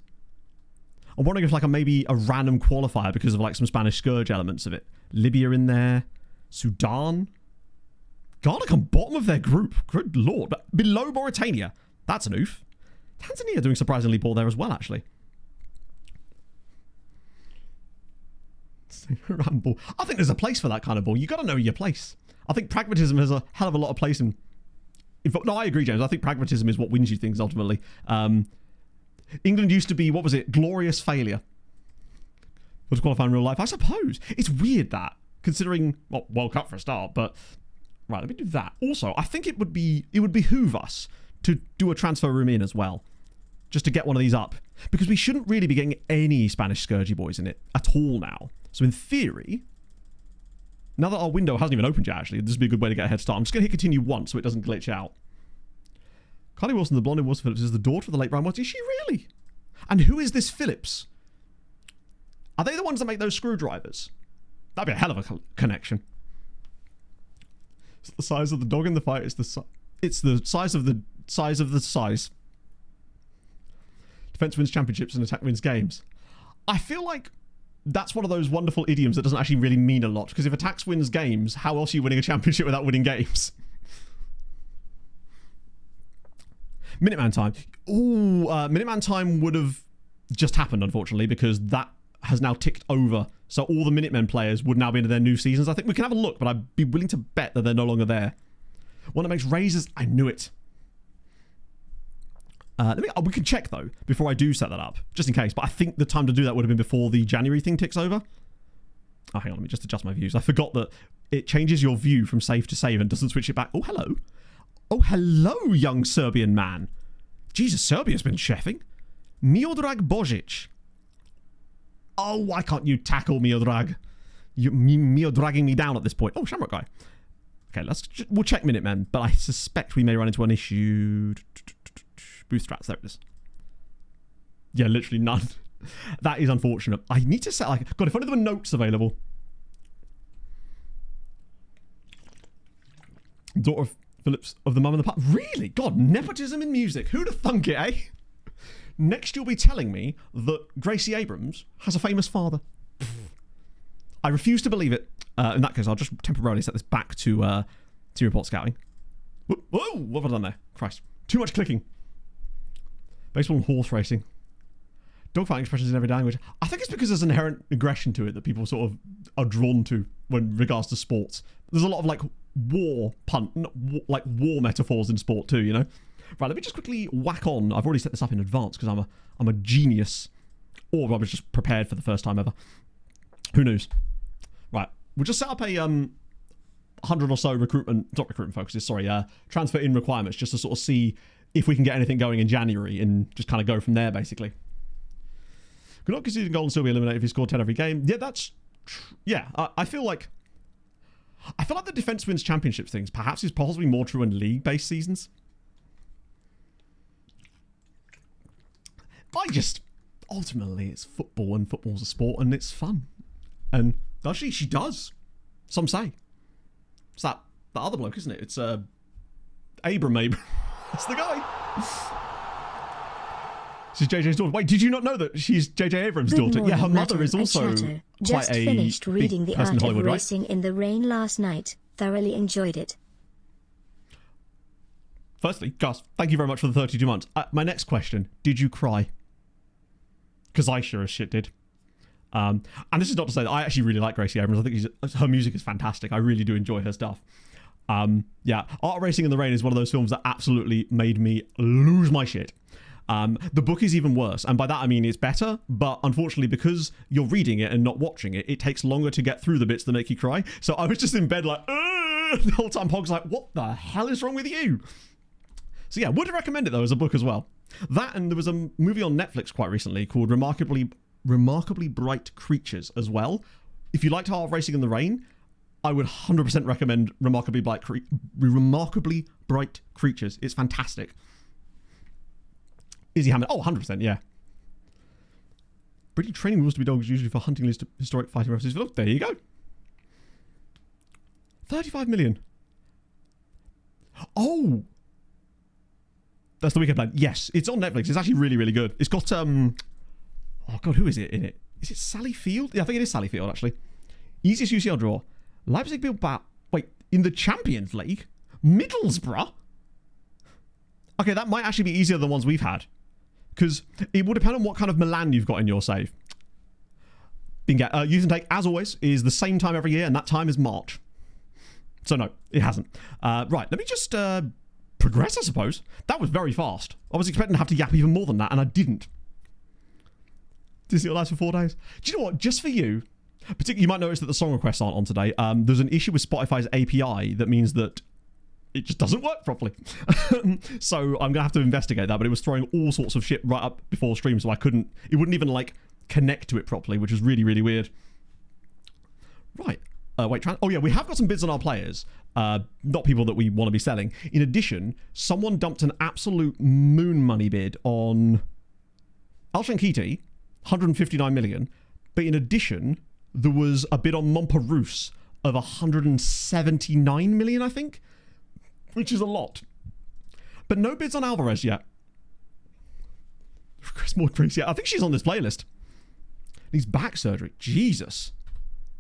Speaker 1: I'm wondering if like maybe a random qualifier because of like some Spanish Scourge elements of it. Libya in there. Sudan. Ghana come bottom of their group. Good lord. But below Mauritania. That's an oof. Tanzania doing surprisingly poor there as well, actually. Ramble. I think there's a place for that kind of ball. You got to know your place. I think pragmatism has a hell of a lot of place in... No, I agree, James. I think pragmatism is what wins you things, ultimately. England used to be, what was it? Glorious failure. Was qualifying in real life. I suppose. It's weird that, considering... Well, World Cup for a start, but... Right, let me do that. Also, I think it would behoove us to do a transfer room in as well. Just to get one of these up. Because we shouldn't really be getting any Spanish Scourgy boys in it at all now. So in theory, now that our window hasn't even opened yet, actually, this would be a good way to get a head start. I'm just going to hit continue once so it doesn't glitch out. Carly Wilson, the blonde in Wilson Phillips, is the daughter of the late Brian Watts. Is she really? And who is this Phillips? Are they the ones that make those screwdrivers? That'd be a hell of a connection. It's the size of the dog in the fight. It's the size of the size. Defense wins championships and attack wins games. I feel like that's one of those wonderful idioms that doesn't actually really mean a lot. Because if attacks wins games, how else are you winning a championship without winning games? Minuteman time. Ooh, Minuteman time would have just happened, unfortunately, because that has now ticked over. So all the Minutemen players would now be into their new seasons. I think we can have a look, but I'd be willing to bet that they're no longer there. One that makes raises, I knew it. We can check, though, before I do set that up, just in case. But I think the time to do that would have been before the January thing ticks over. Oh, hang on, let me just adjust my views. I forgot that it changes your view from save to save and doesn't switch it back. Oh, hello. Oh, hello, young Serbian man. Jesus, Serbia's been chefing. Miodrag Božić. Oh, why can't you tackle Miodrag? You're dragging me down at this point. Oh, Shamrock guy. Okay, we'll check Minutemen, but I suspect we may run into an issue. Boost strats, there it is. Yeah, literally none. That is unfortunate. I need to set, like, God, if only there were notes available. Daughter of Phillips of the Mum and the Pub. Really? God, nepotism in music. Who'd have thunk it, eh? Next, you'll be telling me that Gracie Abrams has a famous father. I refuse to believe it. In that case, I'll just temporarily set this back to team report scouting. Whoa, what have I done there? Christ. Too much clicking. Baseball and horse racing. Dogfighting expressions in every language. I think it's because there's inherent aggression to it that people sort of are drawn to when regards to sports. There's a lot of, like, war metaphors in sport too, you know? Right, let me just quickly whack on. I've already set this up in advance because I'm a genius. Or I was just prepared for the first time ever. Who knows? Right, we'll just set up a 100 or so transfer in requirements just to sort of see if we can get anything going in January and just kind of go from there, basically. Could not concede a goal and still be eliminated if he scored 10 every game. Yeah, that's... Yeah, I feel like the defense wins championships things perhaps is possibly more true in league-based seasons. Ultimately, it's football, and football's a sport, and it's fun. And does she? She does. Some say. It's that other bloke, isn't it? It's Abram. That's the guy. She's JJ's daughter. Wait, did you not know that she's JJ Abrams' daughter?
Speaker 2: Morning,
Speaker 1: yeah, her mother is also
Speaker 2: just
Speaker 1: quite a
Speaker 2: finished reading
Speaker 1: big
Speaker 2: The
Speaker 1: person
Speaker 2: Art
Speaker 1: in Hollywood,
Speaker 2: of Racing in the Rain last night. Thoroughly enjoyed it.
Speaker 1: Firstly, Gus, thank you very much for the 32 months. My next question, did you cry? Because I sure as shit did. And this is not to say that I actually really like Gracie Abrams. I think her music is fantastic. I really do enjoy her stuff. Yeah, Art of Racing in the Rain is one of those films that absolutely made me lose my shit. The book is even worse, and by that I mean it's better, but unfortunately because you're reading it and not watching it, it takes longer to get through the bits that make you cry. So I was just in bed like, the whole time. Hog's like, what the hell is wrong with you? So yeah, would recommend it though as a book as well. That, and there was a movie on Netflix quite recently called Remarkably Bright Creatures as well. If you liked Art of Racing in the Rain, I would 100% recommend Remarkably Bright Creatures. It's fantastic. Izzy Hammond. Oh, 100%, yeah. British training rules to be dogs usually for hunting list historic fighting references. Look, there you go. 35 million. Oh! That's the Weekend Plan. Yes, it's on Netflix. It's actually really, really good. It's got, oh God, who is it in it? Is it Sally Field? Yeah, I think it is Sally Field, actually. Easiest UCL draw. Leipzig Bilbao. Wait, in the Champions League? Middlesbrough? Okay, that might actually be easier than ones we've had. Because it will depend on what kind of Milan you've got in your save. Bingo. Youth intake, as always, is the same time every year, and that time is March. So no, it hasn't. Right, let me just progress, I suppose. That was very fast. I was expecting to have to yap even more than that, and I didn't. Disney Lives for 4 days. Do you know what? Just for you, particularly, you might notice that the song requests aren't on today. There's an issue with Spotify's API that means that it just doesn't work properly. So I'm going to have to investigate that, but it was throwing all sorts of shit right up before stream, so it wouldn't even, like, connect to it properly, which was really, really weird. Right. Oh yeah, we have got some bids on our players. Not people that we want to be selling. In addition, someone dumped an absolute moon money bid on Alshan Kiti, 159 million. But in addition, there was a bid on Montparnasse of 179 million, I think, which is a lot. But no bids on Alvarez yet. Request more Greece. Yeah, I think she's on this playlist. Needs back surgery. Jesus.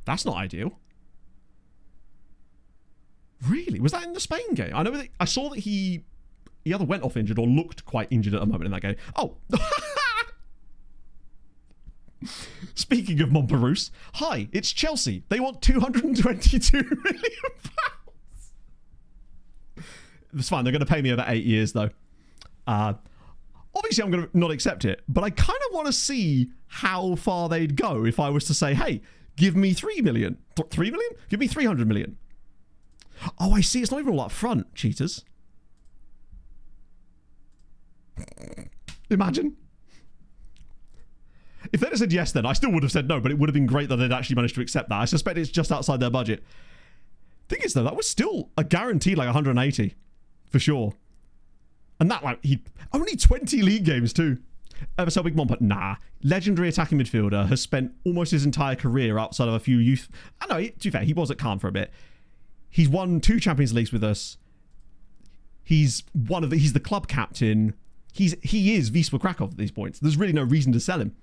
Speaker 1: That's not ideal. Really? Was that in the Spain game? I know that I saw that he either went off injured or looked quite injured at a moment in that game. Oh. Speaking of Montparnasse, hi, it's Chelsea. They want 222 million pounds. It's fine. They're going to pay me over 8 years, though. Obviously, I'm going to not accept it, but I kind of want to see how far they'd go if I was to say, hey, give me 3 million. 3 million? Give me 300 million. Oh, I see. It's not even all up front, cheaters. Imagine. If they'd have said yes, then I still would have said no, but it would have been great that they'd actually managed to accept that. I suspect it's just outside their budget. Thing is, though, that was still a guaranteed like 180 for sure. And that, like, he only 20 league games too. Ever so big mom, but nah. Legendary attacking midfielder, has spent almost his entire career outside of a few youth. I know, to be fair, he was at Caen for a bit. He's won 2 Champions Leagues with us. He's the club captain. He is Wisła Kraków at these points. There's really no reason to sell him.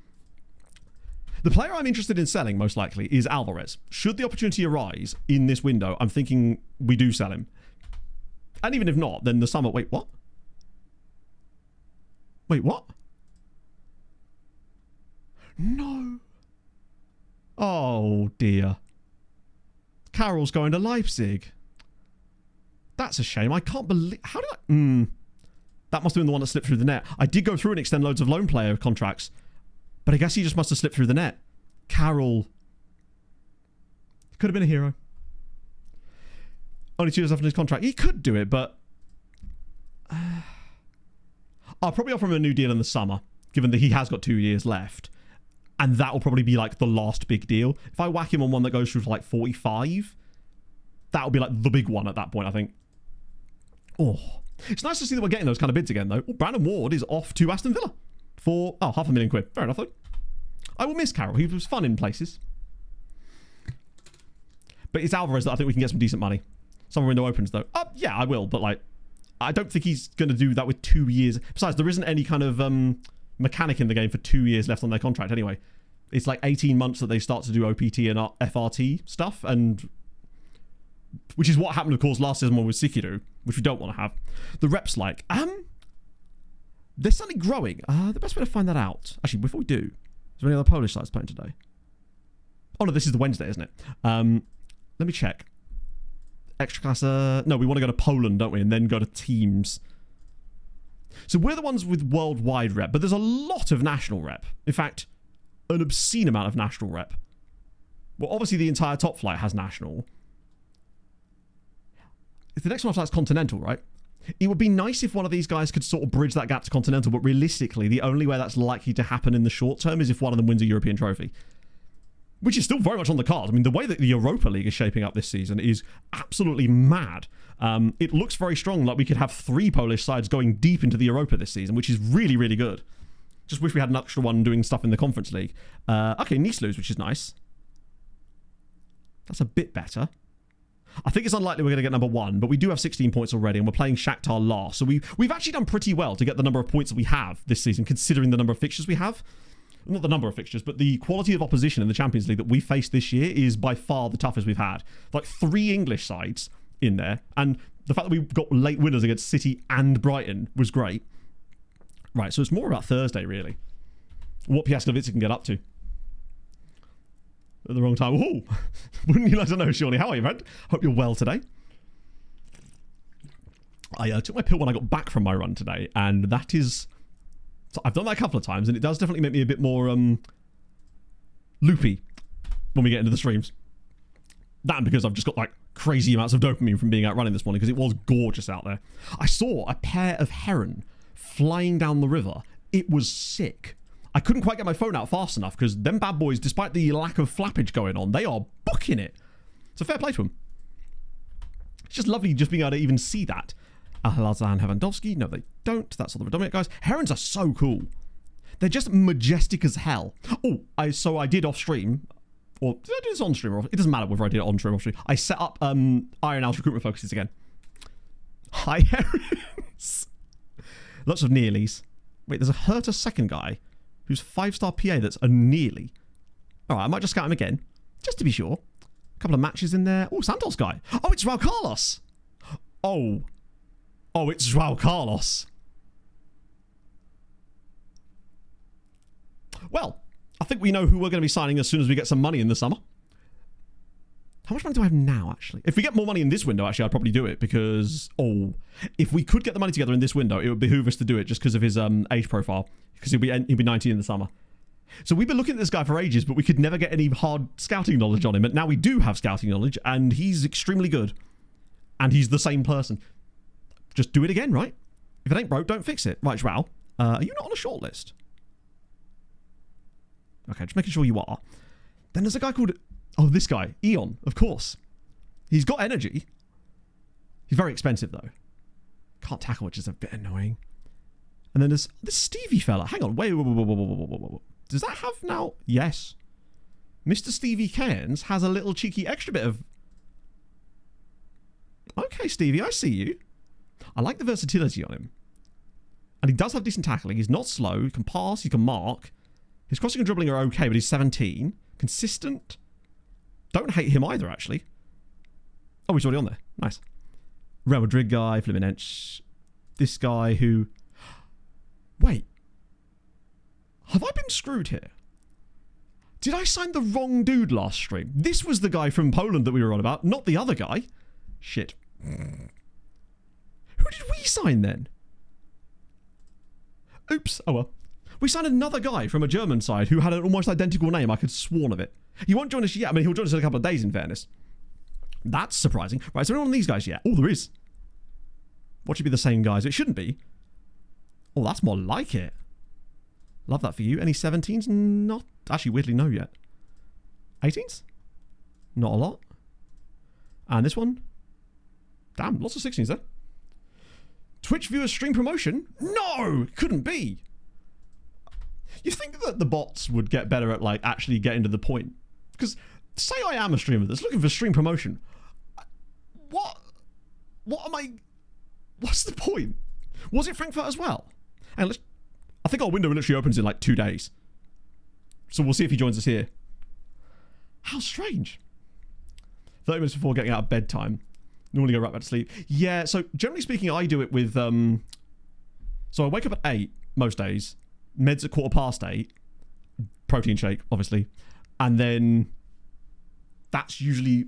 Speaker 1: The player I'm interested in selling, most likely, is Alvarez. Should the opportunity arise in this window, I'm thinking we do sell him. And even if not, then the summer... Wait, what? Wait, what? No. Oh, dear. Carroll's going to Leipzig. That's a shame. I can't believe... How did I... That must have been the one that slipped through the net. I did go through and extend loads of loan player contracts, but I guess he just must have slipped through the net. Carroll. Could have been a hero. Only 2 years left in his contract. He could do it, but... I'll probably offer him a new deal in the summer, given that he has got 2 years left. And that will probably be like the last big deal. If I whack him on one that goes through to like 45, that'll be like the big one at that point, I think. Oh, it's nice to see that we're getting those kind of bids again, though. Oh, Brandon Ward is off to Aston Villa for, £500,000. Fair enough, though. I will miss Carroll. He was fun in places. But it's Alvarez that I think we can get some decent money. Summer window opens, though. Yeah, I will, but like, I don't think he's going to do that with 2 years. Besides, there isn't any kind of mechanic in the game for 2 years left on their contract anyway. It's like 18 months that they start to do OPT and FRT stuff, and which is what happened, of course, last season with Sikiru, which we don't want to have. The reps like, they're suddenly growing. The best way to find that out, actually, before we do, is there any other Polish sides playing today? Oh no, this is the Wednesday, isn't it? Let me check. Ekstraklasa. No, we want to go to Poland, don't we? And then go to teams. So we're the ones with worldwide rep, but there's a lot of national rep. In fact, an obscene amount of national rep. Well, obviously the entire top flight has national. The next one flight's continental, right? It would be nice if one of these guys could sort of bridge that gap to continental, but realistically, the only way that's likely to happen in the short term is if one of them wins a European trophy. Which is still very much on the cards. I mean, the way that the Europa League is shaping up this season is absolutely mad. It looks very strong, like we could have 3 Polish sides going deep into the Europa this season, which is really, really good. Just wish we had an extra one doing stuff in the Conference League. Okay, Nice lose, which is nice. That's a bit better. I think it's unlikely we're going to get number 1, but we do have 16 points already, and we're playing Shakhtar last. So we've actually done pretty well to get the number of points that we have this season, considering the number of fixtures we have. Not the number of fixtures, but the quality of opposition in the Champions League that we faced this year is by far the toughest we've had. Like 3 English sides in there, and the fact that we got late winners against City and Brighton was great. Right, so it's more about Thursday, really. What Piaskowicz can get up to. At the wrong time. Ooh, wouldn't you like to know, surely? How are you, friend? Hope you're well today. I took my pill when I got back from my run today, and that is... So I've done that a couple of times, and it does definitely make me a bit more loopy when we get into the streams. That and because I've just got like crazy amounts of dopamine from being out running this morning, because it was gorgeous out there. I saw a pair of heron flying down the river. It was sick. I couldn't quite get my phone out fast enough, because them bad boys, despite the lack of flappage going on, they are booking it. It's a fair play to them. It's just lovely just being able to even see that. Alhazan Havandovsky. No, they don't. That's all the Radomiak guys. Herons are so cool. They're just majestic as hell. Oh, I did off stream, or did I do this on stream? Or off? It doesn't matter whether I did it on stream or off stream. I set up Iron Owl's recruitment focuses again. Hi, Herons. Lots of nearlies. Wait, there's a Hertha second guy who's 5-star PA that's a nearly. All right, I might just scout him again, just to be sure. A couple of matches in there. Oh, Santos guy. Oh, it's Raul Carlos. Oh, it's João Carlos. Well, I think we know who we're going to be signing as soon as we get some money in the summer. How much money do I have now, actually? If we get more money in this window, actually, I'd probably do it because, if we could get the money together in this window, it would behoove us to do it just because of his age profile, because he'll be 19 in the summer. So we've been looking at this guy for ages, but we could never get any hard scouting knowledge on him. But now we do have scouting knowledge, and he's extremely good. And he's the same person. Just do it again, right? If it ain't broke, don't fix it. Right, Joao, are you not on a short list? Okay, just making sure you are. Then there's a guy called... Oh, this guy. Eon, of course. He's got energy. He's very expensive, though. Can't tackle, which is a bit annoying. And then there's this Stevie fella. Hang on. Wait. Does that have now... Yes. Mr. Stevie Cairns has a little cheeky extra bit of... Okay, Stevie, I see you. I like the versatility on him. And he does have decent tackling. He's not slow. He can pass. He can mark. His crossing and dribbling are okay, but he's 17. Consistent. Don't hate him either, actually. Oh, he's already on there. Nice. Real Madrid guy, Fluminense. This guy who... Wait. Have I been screwed here? Did I sign the wrong dude last stream? This was the guy from Poland that we were on about, not the other guy. Shit. Who did we sign then? Oops. Oh well. We signed another guy from a German side who had an almost identical name. I could have sworn of it. He won't join us yet. I mean, he'll join us in a couple of days, in fairness. That's surprising. Right, is there anyone on these guys yet? Oh, there is. What should be the same guys? It shouldn't be. Oh, that's more like it. Love that for you. Any 17s? Not. Actually, weirdly, no yet. 18s? Not a lot. And this one? Damn, lots of 16s there. Twitch viewer stream promotion? No! Couldn't be. You think that the bots would get better at, like, actually getting to the point? Because, say I am a streamer that's looking for stream promotion. What am I... What's the point? Was it Frankfurt as well? And I think our window literally opens in, like, 2 days. So we'll see if he joins us here. How strange. 30 minutes before getting out of bedtime. Normally go right back to sleep. Yeah, so generally speaking, I do it with... So I wake up at 8 most days. Meds at 8:15. Protein shake, obviously. And then that's usually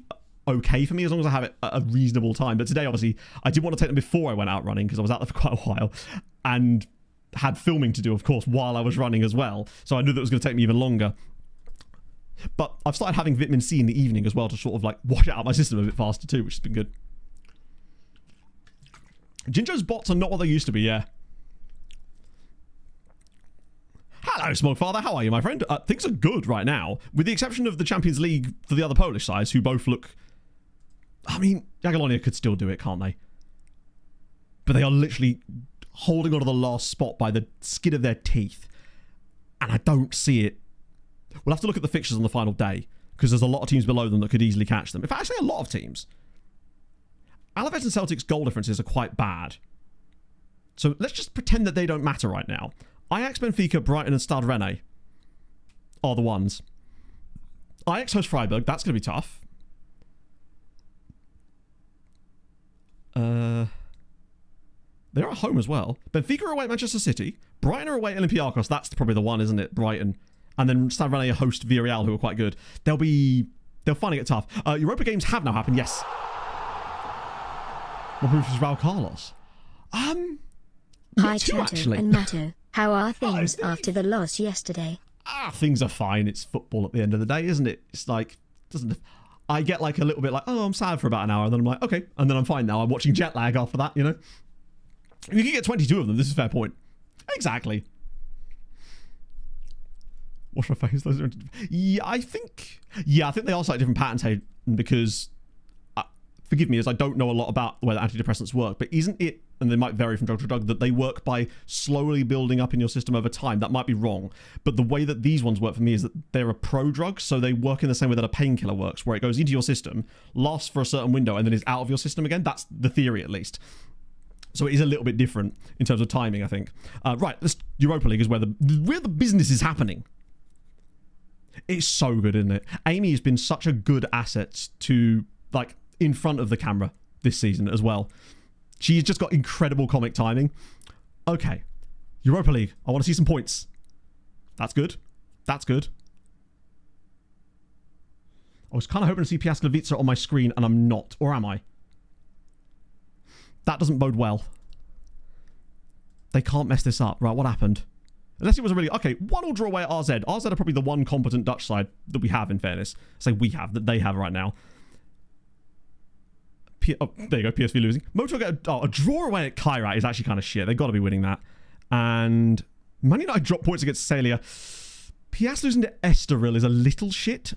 Speaker 1: okay for me as long as I have it at a reasonable time. But today, obviously, I did want to take them before I went out running because I was out there for quite a while. And had filming to do, of course, while I was running as well. So I knew that it was going to take me even longer. But I've started having vitamin C in the evening as well to sort of like wash it out my system a bit faster too, which has been good. Jinjo's bots are not what they used to be, yeah. Hello, Smogfather. How are you, my friend? Things are good right now, with the exception of the Champions League for the other Polish sides, who both look... I mean, Jagiellonia could still do it, can't they? But they are literally holding on to the last spot by the skin of their teeth. And I don't see it. We'll have to look at the fixtures on the final day, because there's a lot of teams below them that could easily catch them. In fact, actually a lot of teams. Alaves and Celtic's goal differences are quite bad. So let's just pretend that they don't matter right now. Ajax, Benfica, Brighton and Stade Rennais are the ones. Ajax hosts Freiburg. That's going to be tough. They're at home as well. Benfica are away at Manchester City. Brighton are away at Olympiacos. That's probably the one, isn't it? Brighton. And then Stade Rennais host Villarreal, who are quite good. They're finding it tough. Europa games have now happened, yes. What proof is Raul Carlos?
Speaker 2: Hi, Chato and Matto. How are things after the loss yesterday?
Speaker 1: Things are fine. It's football at the end of the day, isn't it? It's like, I get like a little bit like, oh, I'm sad for about an hour, and then I'm like, okay, and then I'm fine now. I'm watching jet lag after that, you know? You can get 22 of them. This is a fair point. Exactly. Wash my face. I think they are slightly different patterns, Hayden, because forgive me as I don't know a lot about where the antidepressants work, but isn't it, and they might vary from drug to drug, that they work by slowly building up in your system over time? That might be wrong, but the way that these ones work for me is that they're a pro-drug, so they work in the same way that a painkiller works, where it goes into your system, lasts for a certain window, and then is out of your system again. That's the theory, at least. So it is a little bit different in terms of timing, I think. Right, this Europa League is where the business is happening. It's so good, isn't it? Amy has been such a good asset to, like, in front of the camera this season as well. She's just got incredible comic timing. Okay, Europa League. I want to see some points. That's good. That's good. I was kind of hoping to see Piast on my screen, and I'm not. Or am I? That doesn't bode well. They can't mess this up. Right, what happened? Unless it was a really... Okay, 1-1 draw away at RZ. RZ are probably the one competent Dutch side that we have, in fairness. Say we have, that they have right now. Oh, there you go, PSV losing. Motor get a draw away at Kairat is actually kind of shit. They've got to be winning that. And Man United drop points against Celia. Piast losing to Estoril is a little shit.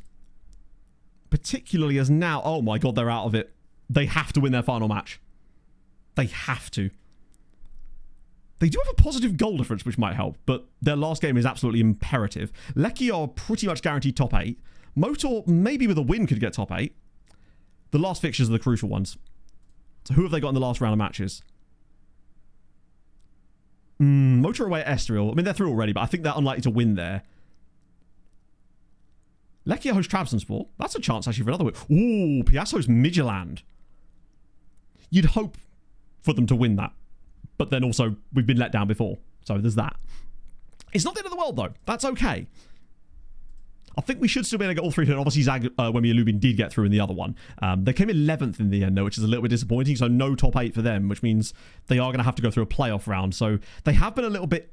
Speaker 1: Particularly as now... Oh my god, they're out of it. They have to win their final match. They have to. They do have a positive goal difference, which might help, but their last game is absolutely imperative. Lecky are pretty much guaranteed top 8. Motor, maybe with a win, could get top 8. The last fixtures are the crucial ones. So who have they got in the last round of matches? Motor away at Estoril. I mean, they're through already, but I think they're unlikely to win there. Lecky host Trabzonspor. That's a chance, actually, for another win. Ooh, Piast host Midtjylland. You'd hope for them to win that. But then also, we've been let down before. So there's that. It's not the end of the world, though. That's okay. I think we should still be able to get all 3 to. Obviously, Zag, Wemi Lubin did get through in the other one. They came 11th in the end, though, which is a little bit disappointing. So no top 8 for them, which means they are going to have to go through a playoff round. So they have been a little bit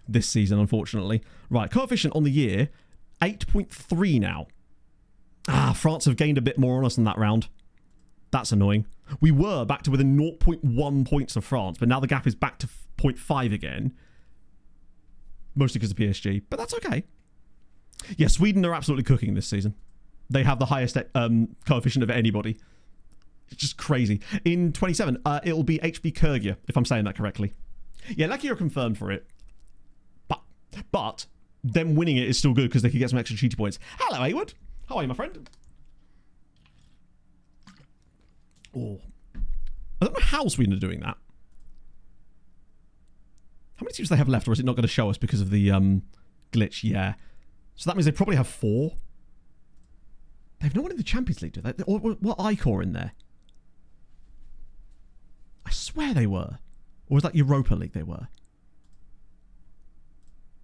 Speaker 1: this season, unfortunately. Right, coefficient on the year, 8.3 now. France have gained a bit more on us in that round. That's annoying. We were back to within 0.1 points of France, but now the gap is back to 0.5 again. Mostly because of PSG, but that's okay. Yeah, Sweden are absolutely cooking this season. They have the highest coefficient of anybody. It's just crazy. In 27, it'll be HB Kyrgyz, if I'm saying that correctly. Yeah, lucky you're confirmed for it. But them winning it is still good because they could get some extra cheaty points. Hello, Haywood. How are you, my friend? Oh. I don't know how Sweden are doing that. How many teams do they have left, or is it not going to show us because of the glitch? Yeah. So that means they probably have 4. They have no one in the Champions League, do they? Or what Icor in there? I swear they were. Or was that Europa League they were?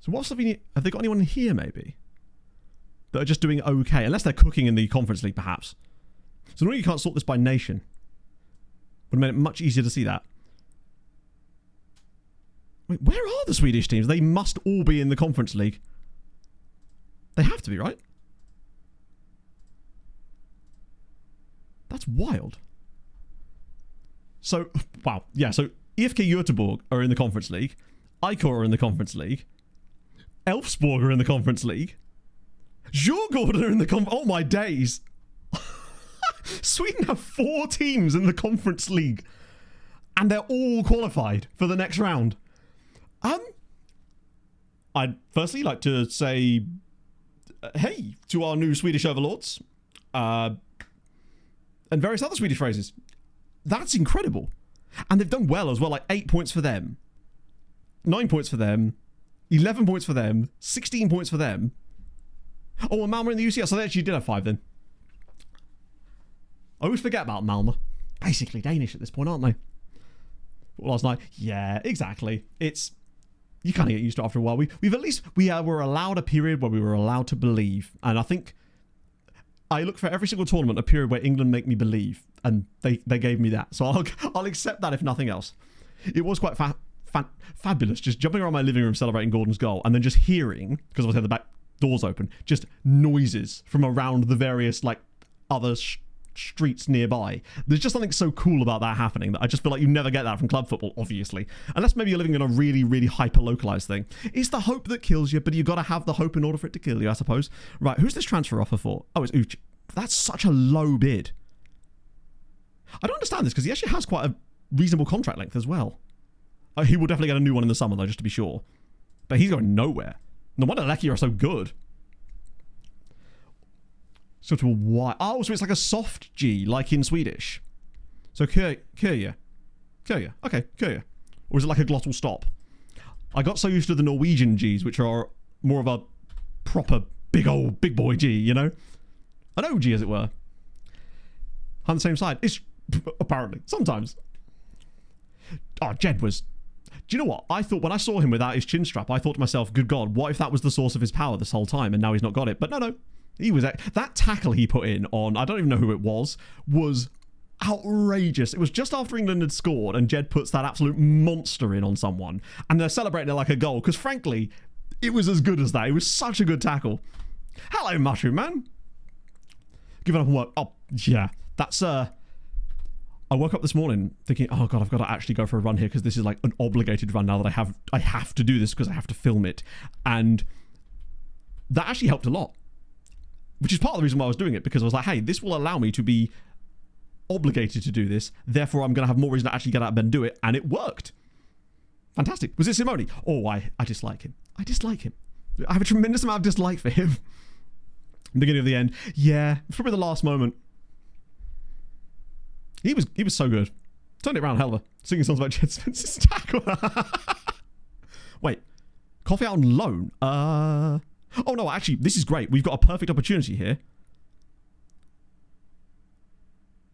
Speaker 1: So what's Slovenia? Have they got anyone in here, maybe? That are just doing okay. Unless they're cooking in the Conference League, perhaps. So normally you can't sort this by nation. Would have made it much easier to see that. Wait, where are the Swedish teams? They must all be in the Conference League. They have to be, right? That's wild. So, wow. Yeah, so IFK Göteborg are in the Conference League. Icor are in the Conference League. Elfsborg are in the Conference League. Djurgården are in the Oh, my days. Sweden have 4 teams in the Conference League. And they're all qualified for the next round. I'd firstly like to say... hey, to our new Swedish overlords. And various other Swedish phrases. That's incredible. And they've done well as well. Like 8 points for them. 9 points for them. 11 points for them. 16 points for them. Oh, and Malmö in the UCL. So they actually did have 5 then. I always forget about Malmö. Basically Danish at this point, aren't they? Well, last night. Yeah, exactly. It's... You kind of get used to it after a while. We've at least... We were allowed a period where we were allowed to believe. And I think... I look for every single tournament a period where England make me believe. And they gave me that. So I'll accept that if nothing else. It was quite fabulous. Just jumping around my living room celebrating Gordon's goal. And then just hearing, because obviously the back doors open, just noises from around the various like other streets nearby. There's just something so cool about that happening that I just feel like you never get that from club football, obviously. Unless maybe you're living in a really, really hyper-localized thing. It's the hope that kills you, but you've got to have the hope in order for it to kill you, I suppose. Right, who's this transfer offer for? Oh, it's Uch. That's such a low bid. I don't understand this because he actually has quite a reasonable contract length as well. He will definitely get a new one in the summer, though, just to be sure. But he's going nowhere. No wonder Lecky are so good. So to a Y. Oh, so it's like a soft G, like in Swedish. So Kyrgyz. Okay, Kyrgyz. Or is it like a glottal stop? I got so used to the Norwegian Gs, which are more of a proper big boy G, you know? An OG, as it were. On the same side. It's apparently. Sometimes. Oh, Jed was... Do you know what? I thought when I saw him without his chin strap, I thought to myself, good God, what if that was the source of his power this whole time and now he's not got it? But no. He was that tackle he put in on, I don't even know who it was outrageous. It was just after England had scored and Jed puts that absolute monster in on someone and they're celebrating it like a goal because frankly it was as good as that. It was such a good tackle. Hello, Mushroom Man. Giving up on work. Oh yeah, that's I woke up this morning thinking, oh god, I've got to actually go for a run here because this is like an obligated run now that I have to do this because I have to film it, and that actually helped a lot, which is part of the reason why I was doing it, because I was like, hey, this will allow me to be obligated to do this, therefore I'm going to have more reason to actually get out of bed and do it, and it worked. Fantastic. Was it Simone? Oh, I dislike him. I have a tremendous amount of dislike for him. Beginning of the end. Yeah, it's probably the last moment. He was so good. Turned it around, hell of a singing songs about Jed Spence's tackle. Wait, coffee out on loan? Oh no, actually, this is great. We've got a perfect opportunity here.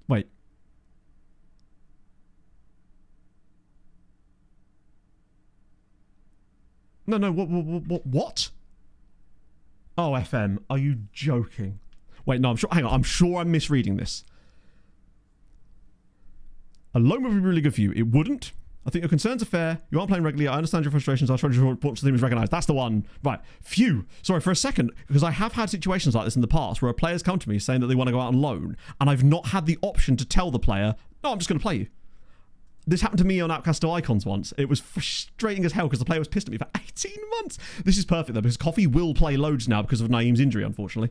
Speaker 1: Wait. No, what? Oh, FM, are you joking? Wait, no, I'm sure I'm misreading this. A loan would be really good for you. It wouldn't. I think your concerns are fair. You aren't playing regularly. I understand your frustrations. I try to report to the team is recognised. That's the one. Right. Phew. Sorry for a second, because I have had situations like this in the past where a player's come to me saying that they want to go out on loan, and I've not had the option to tell the player, no, I'm just going to play you. This happened to me on Outcast to Icons once. It was frustrating as hell because the player was pissed at me for 18 months. This is perfect though, because Coffee will play loads now because of Naeem's injury, unfortunately.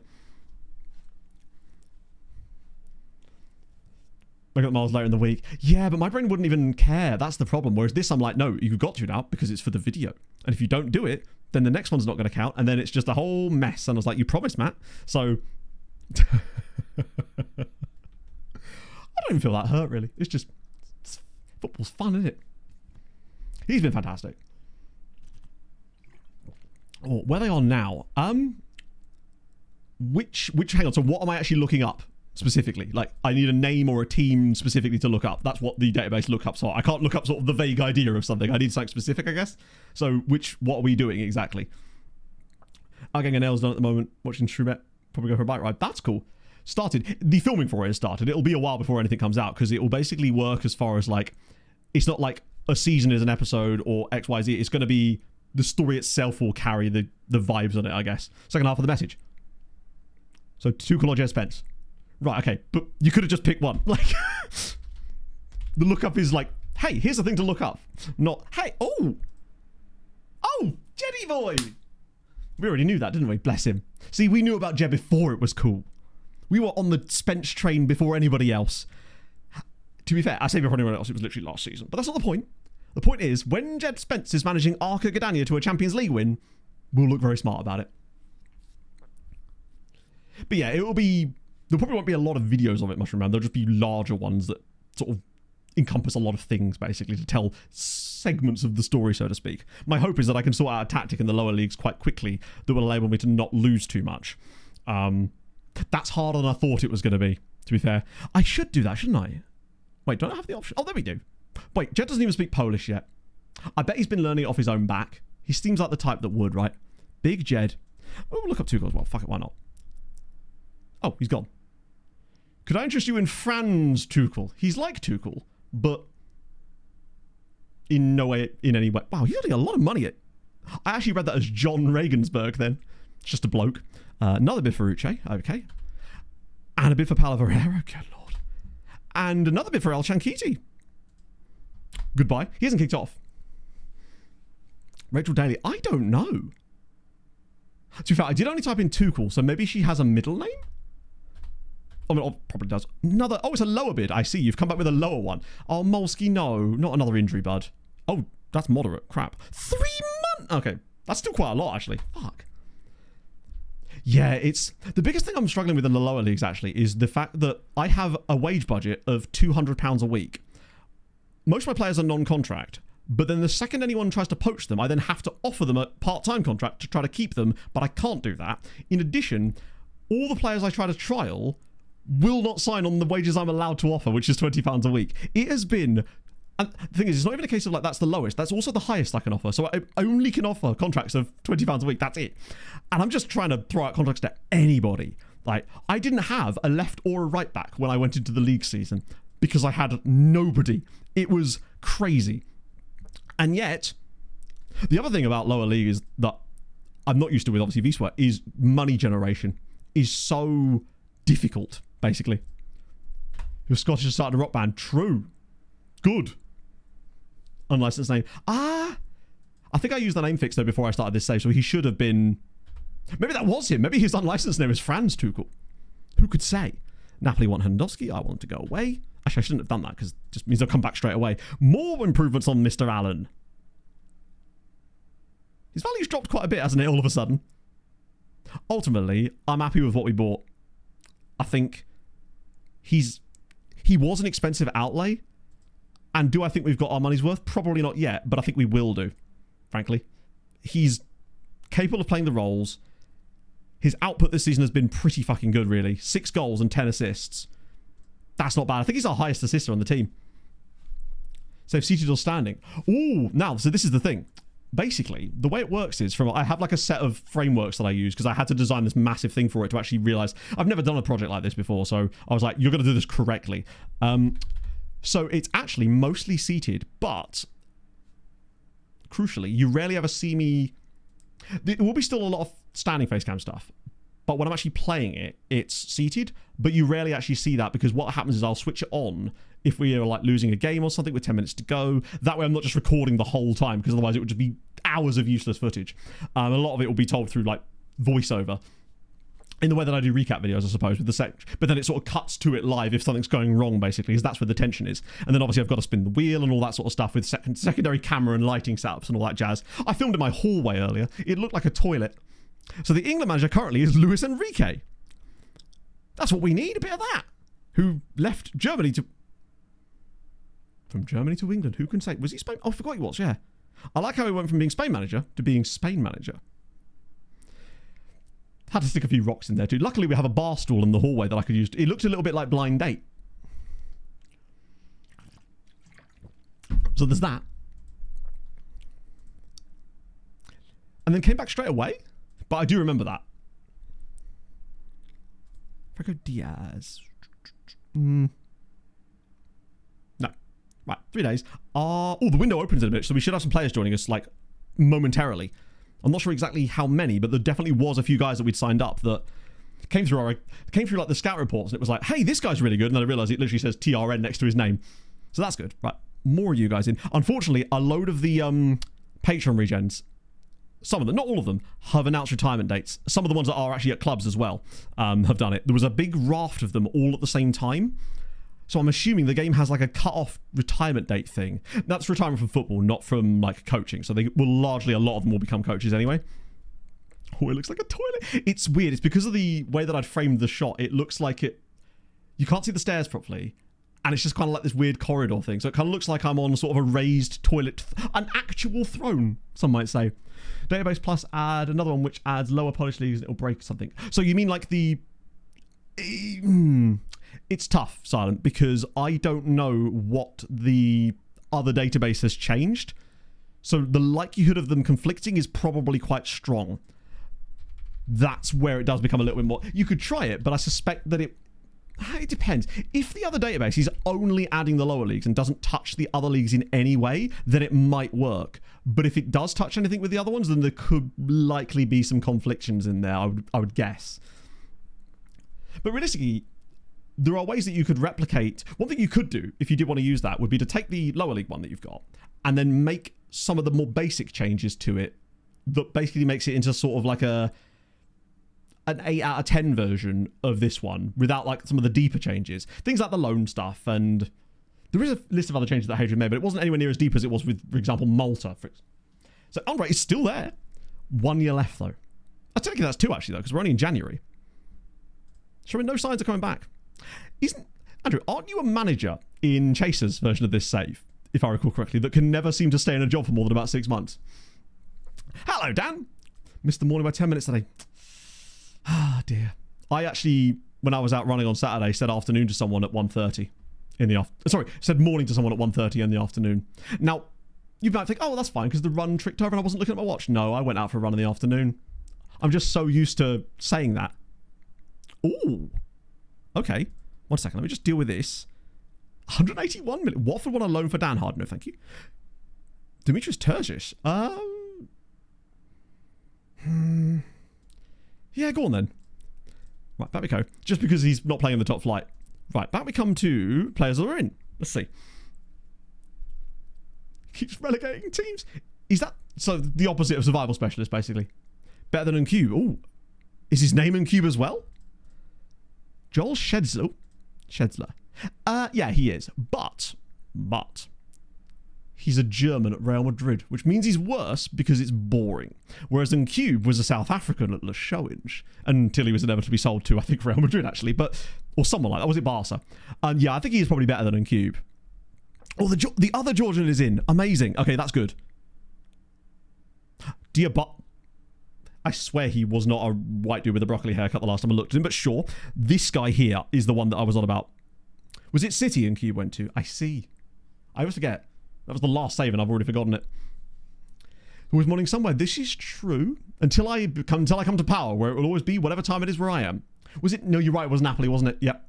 Speaker 1: I got Miles later in the week. Yeah, but my brain wouldn't even care. That's the problem. Whereas this, I'm like, no, you've got to now because it's for the video. And if you don't do it, then the next one's not going to count. And then it's just a whole mess. And I was like, you promised, Matt. So I don't even feel that hurt, really. It's football's fun, isn't it? He's been fantastic. Oh, where they are now? Which hang on, so what am I actually looking up specifically? Like, I need a name or a team specifically to look up. That's what the database lookups are. I can't look up sort of the vague idea of something. I need something specific, I guess. So what are we doing exactly? I'm getting a nails done at the moment, watching Shrubet probably go for a bike ride. That's cool. Started. The filming for it has started. It'll be a while before anything comes out because it will basically work as far as like, it's not like a season is an episode or XYZ. It's going to be the story itself will carry the vibes on it, I guess. Second half of the message. So Tuchel or Jed Spence. Right, okay, but you could have just picked one. Like, the lookup is like, hey, here's the thing to look up. Not, hey, oh, Jeddy boy. We already knew that, didn't we? Bless him. See, we knew about Jed before it was cool. We were on the Spence train before anybody else. To be fair, I say before anyone else, it was literally last season. But that's not the point. The point is, when Jed Spence is managing Arca Gdania to a Champions League win, we'll look very smart about it. But yeah, it will be... There probably won't be a lot of videos of it, Mushroom Man. There'll just be larger ones that sort of encompass a lot of things, basically, to tell segments of the story, so to speak. My hope is that I can sort out a tactic in the lower leagues quite quickly that will enable me to not lose too much. That's harder than I thought it was going to be, to be fair. I should do that, shouldn't I? Wait, don't I have the option? Oh, there we do. Wait, Jed doesn't even speak Polish yet. I bet he's been learning it off his own back. He seems like the type that would, right? Big Jed. Oh, we'll look up Tuchel as well. Fuck it, why not? Oh, he's gone. Could I interest you in Franz Tuchel? He's like Tuchel, but in no way, in any way. Wow, he's getting a lot of money. I actually read that as John Regensburg then. It's just a bloke. Another bid for Uche, okay. And a bid for Palavarera, good lord. And another bid for El Shankiti. Goodbye. He hasn't kicked off. Rachel Daly, I don't know. To be fair, I did only type in Tuchel, so maybe she has a middle name? I mean, probably does. Another, oh, it's a lower bid. I see. You've come back with a lower one. Oh, Molsky, no. Not another injury, bud. Oh, that's moderate. Crap. 3 months? Okay. That's still quite a lot, actually. Fuck. Yeah, it's... The biggest thing I'm struggling with in the lower leagues, actually, is the fact that I have a wage budget of £200 a week. Most of my players are non-contract, but then the second anyone tries to poach them, I then have to offer them a part-time contract to try to keep them, but I can't do that. In addition, all the players I try to trial will not sign on the wages I'm allowed to offer, which is £20 a week. It has been And the thing is, it's not even a case of like that's the lowest. That's also the highest I can offer. So I only can offer contracts of £20 a week. That's it. And I'm just trying to throw out contracts to anybody. Like, I didn't have a left or a right back when I went into the league season because I had nobody. It was crazy. And yet, the other thing about lower league is that I'm not used to with obviously Wisła is money generation is so difficult, basically. Your Scottish has started a rock band. True. Good. Unlicensed name. I think I used the name fix though before I started this save, so he should have been... Maybe that was him. Maybe his unlicensed name is Franz Tuchel. Who could say? Napoli want Hendowski. I want him to go away. Actually, I shouldn't have done that because it just means I'll come back straight away. More improvements on Mr. Allen. His value's dropped quite a bit, hasn't it, all of a sudden? Ultimately, I'm happy with what we bought. I think he was an expensive outlay. And do I think we've got our money's worth? Probably not yet, but I think we will do, frankly. He's capable of playing the roles. His output this season has been pretty fucking good, really. 6 goals and 10 assists. That's not bad. I think he's our highest assister on the team. So seated or standing. Ooh, now, so this is the thing. Basically, the way it works is I have like a set of frameworks that I use because I had to design this massive thing for it to actually realize I've never done a project like this before. So I was like, you're going to do this correctly. So it's actually mostly seated, but crucially, you rarely ever see me... There will be still a lot of standing face cam stuff, but when I'm actually playing it, it's seated, but you rarely actually see that because what happens is I'll switch it on if we are like losing a game or something with 10 minutes to go. That way I'm not just recording the whole time because otherwise it would just be hours of useless footage. A lot of it will be told through like voiceover in the way that I do recap videos, I suppose, with the but then it sort of cuts to it live if something's going wrong, basically, because that's where the tension is. And then obviously I've got to spin the wheel and all that sort of stuff with secondary camera and lighting setups and all that jazz. I filmed in my hallway earlier. It looked like a toilet. So the England manager currently is Luis Enrique. That's what we need, a bit of that. Who left Germany to... From Germany to England, who can say? Was he Spain? Oh, I forgot he was, yeah. I like how he went from being Spain manager to being Spain manager. Had to stick a few rocks in there too. Luckily, we have a bar stool in the hallway that I could use. It looked a little bit like Blind Date. So there's that. And then came back straight away. But I do remember that. Franco Diaz. No. Right, 3 days. Oh, the window opens in a bit, so we should have some players joining us, like, momentarily. I'm not sure exactly how many, but there definitely was a few guys that we'd signed up that came through like the scout reports, and it was like, hey, this guy's really good, and then I realized it literally says TRN next to his name. So that's good. Right, more of you guys in. Unfortunately, a load of the Patreon regens, some of them, not all of them, have announced retirement dates. Some of the ones that are actually at clubs as well have done it. There was a big raft of them all at the same time. So I'm assuming the game has like a cut-off retirement date thing. That's retirement from football, not from like coaching. So they will largely, a lot of them will become coaches anyway. Oh, it looks like a toilet. It's weird. It's because of the way that I'd framed the shot. It looks like it... You can't see the stairs properly. And it's just kind of like this weird corridor thing. So it kind of looks like I'm on sort of a raised toilet. An actual throne, some might say. Database plus add another one which adds lower polish leagues and it'll break something. So you mean like the... It's tough, Silent, because I don't know what the other database has changed. So the likelihood of them conflicting is probably quite strong. That's where it does become a little bit more... You could try it, but I suspect that it depends. If the other database is only adding the lower leagues and doesn't touch the other leagues in any way, then it might work. But if it does touch anything with the other ones, then there could likely be some conflictions in there, I would guess. But realistically... There are ways that you could replicate... One thing you could do, if you did want to use that, would be to take the lower league one that you've got and then make some of the more basic changes to it that basically makes it into sort of like an 8 out of 10 version of this one without like some of the deeper changes. Things like the loan stuff, and there is a list of other changes that Hadrian made, but it wasn't anywhere near as deep as it was with, for example, Malta. So Andre is still there. 1 year left, though. I think that's 2, actually, though, because we're only in January. Showing no signs of coming back. Andrew, aren't you a manager in Chaser's version of this save, if I recall correctly, that can never seem to stay in a job for more than about 6 months? Hello, Dan. Missed the morning by 10 minutes today. Ah, dear. I actually, when I was out running on Saturday, said afternoon to someone at 1:30. in the sorry, said morning to someone at 1:30 in the afternoon. Now, you might think, oh, well, that's fine because the run tricked over and I wasn't looking at my watch. No, I went out for a run in the afternoon. I'm just so used to saying that. Ooh. Okay. 1 second. Let me just deal with this. 181 million. Watford want a loan for Dan Hard. No, thank you. Dimitris Terzic. Yeah, go on then. Right, back we go. Just because he's not playing in the top flight. Right, back we come to players that are in. Let's see. Keeps relegating teams. Is that so? The opposite of survival specialist, basically. Better than Uncube. Ooh, is his name Uncube as well? Joel Schedzler. Yeah, he is. But he's a German at Real Madrid, which means he's worse because it's boring. Whereas Uncube was a South African at Le Showinge until he was inevitably sold to, I think, Real Madrid actually, or someone like that. Was it Barca? Yeah, I think he is probably better than Uncube. Oh, the other Georgian is in. Amazing. Okay, that's good. I swear he was not a white dude with a broccoli haircut the last time I looked at him, but sure. This guy here is the one that I was on about. Was it City Uncube went to? I see. I always forget. That was the last save and I've already forgotten it. Always morning somewhere. This is true. Until I come to power, where it will always be whatever time it is where I am. Was it? No, you're right. It was Napoli, wasn't it? Yep.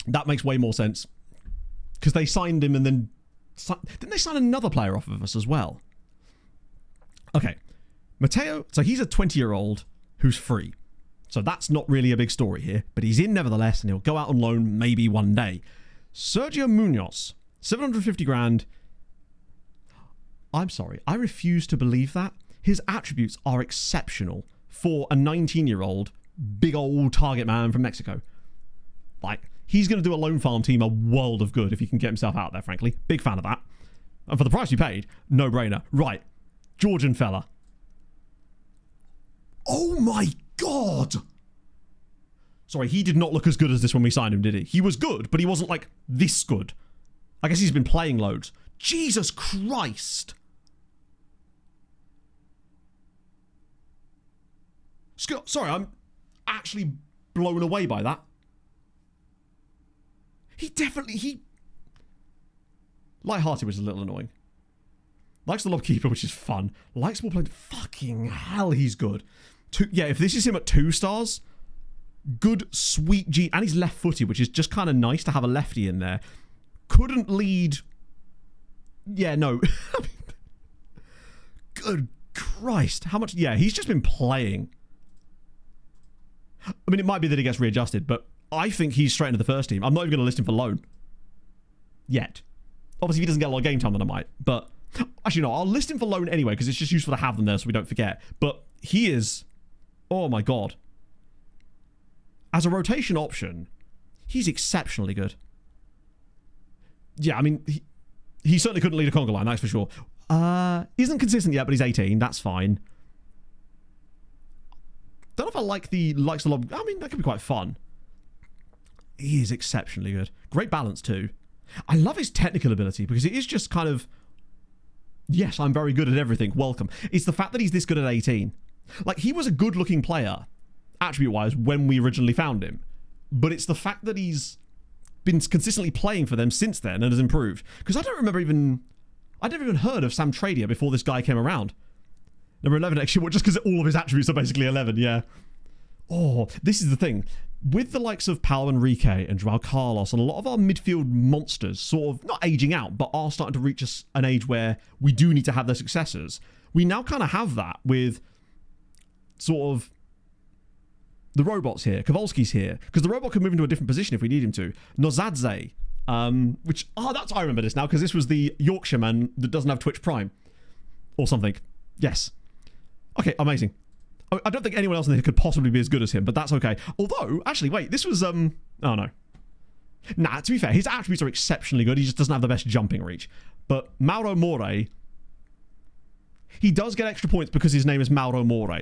Speaker 1: That makes way more sense. Because they signed him and then... Didn't they sign another player off of us as well? Okay. Matteo... So he's a 20-year-old who's free. So that's not really a big story here. But he's in nevertheless and he'll go out on loan maybe one day. Sergio Munoz. 750 grand. I'm sorry. I refuse to believe that. His attributes are exceptional for a 19-year-old big old target man from Mexico. Like... He's going to do a loan farm team a world of good if he can get himself out there, frankly. Big fan of that. And for the price you paid, no-brainer. Right. Georgian fella. Oh my God! Sorry, he did not look as good as this when we signed him, did he? He was good, but he wasn't, like, this good. I guess he's been playing loads. Jesus Christ! Sorry, I'm actually blown away by that. Lighthearted, which is a little annoying. Likes the lob keeper, which is fun. Likes ball playing. Fucking hell, he's good. Yeah, if this is him at 2 stars, good, sweet G. And he's left-footed, which is just kind of nice to have a lefty in there. Couldn't lead... Yeah, no. Good Christ. How much... Yeah, he's just been playing. I mean, it might be that he gets readjusted, but... I think he's straight into the first team. I'm not even going to list him for loan. Yet. Obviously, if he doesn't get a lot of game time, then I might. But, actually, no, I'll list him for loan anyway, because it's just useful to have them there so we don't forget. But he is... Oh, my God. As a rotation option, he's exceptionally good. Yeah, I mean, he certainly couldn't lead a conga line, that's for sure. Isn't consistent yet, but he's 18. That's fine. Don't know if I like the likes of lob. I mean, that could be quite fun. He is exceptionally good. Great balance too. I love his technical ability because it is just kind of, yes, I'm very good at everything. Welcome. It's the fact that he's this good at 18. Like, he was a good-looking player, attribute-wise, when we originally found him. But it's the fact that he's been consistently playing for them since then and has improved. Because I don't remember even... I'd never even heard of Sam Tradia before this guy came around. Number 11, actually, well, just because all of his attributes are basically 11, yeah. Oh, this is the thing. With the likes of Paulo Enrique and Joao Carlos and a lot of our midfield monsters sort of not aging out, but are starting to reach an age where we do need to have their successors, we now kind of have that with sort of the robots here. Kowalski's here, because the robot can move into a different position if we need him to. Nozadze, I remember this now, because this was the Yorkshireman that doesn't have Twitch Prime. Or something. Yes. Okay, amazing. I don't think anyone else in here could possibly be as good as him, but that's okay. Although, actually, wait, this was, oh no. Nah, to be fair, his attributes are exceptionally good. He just doesn't have the best jumping reach. But Mauro More, he does get extra points because his name is Mauro More.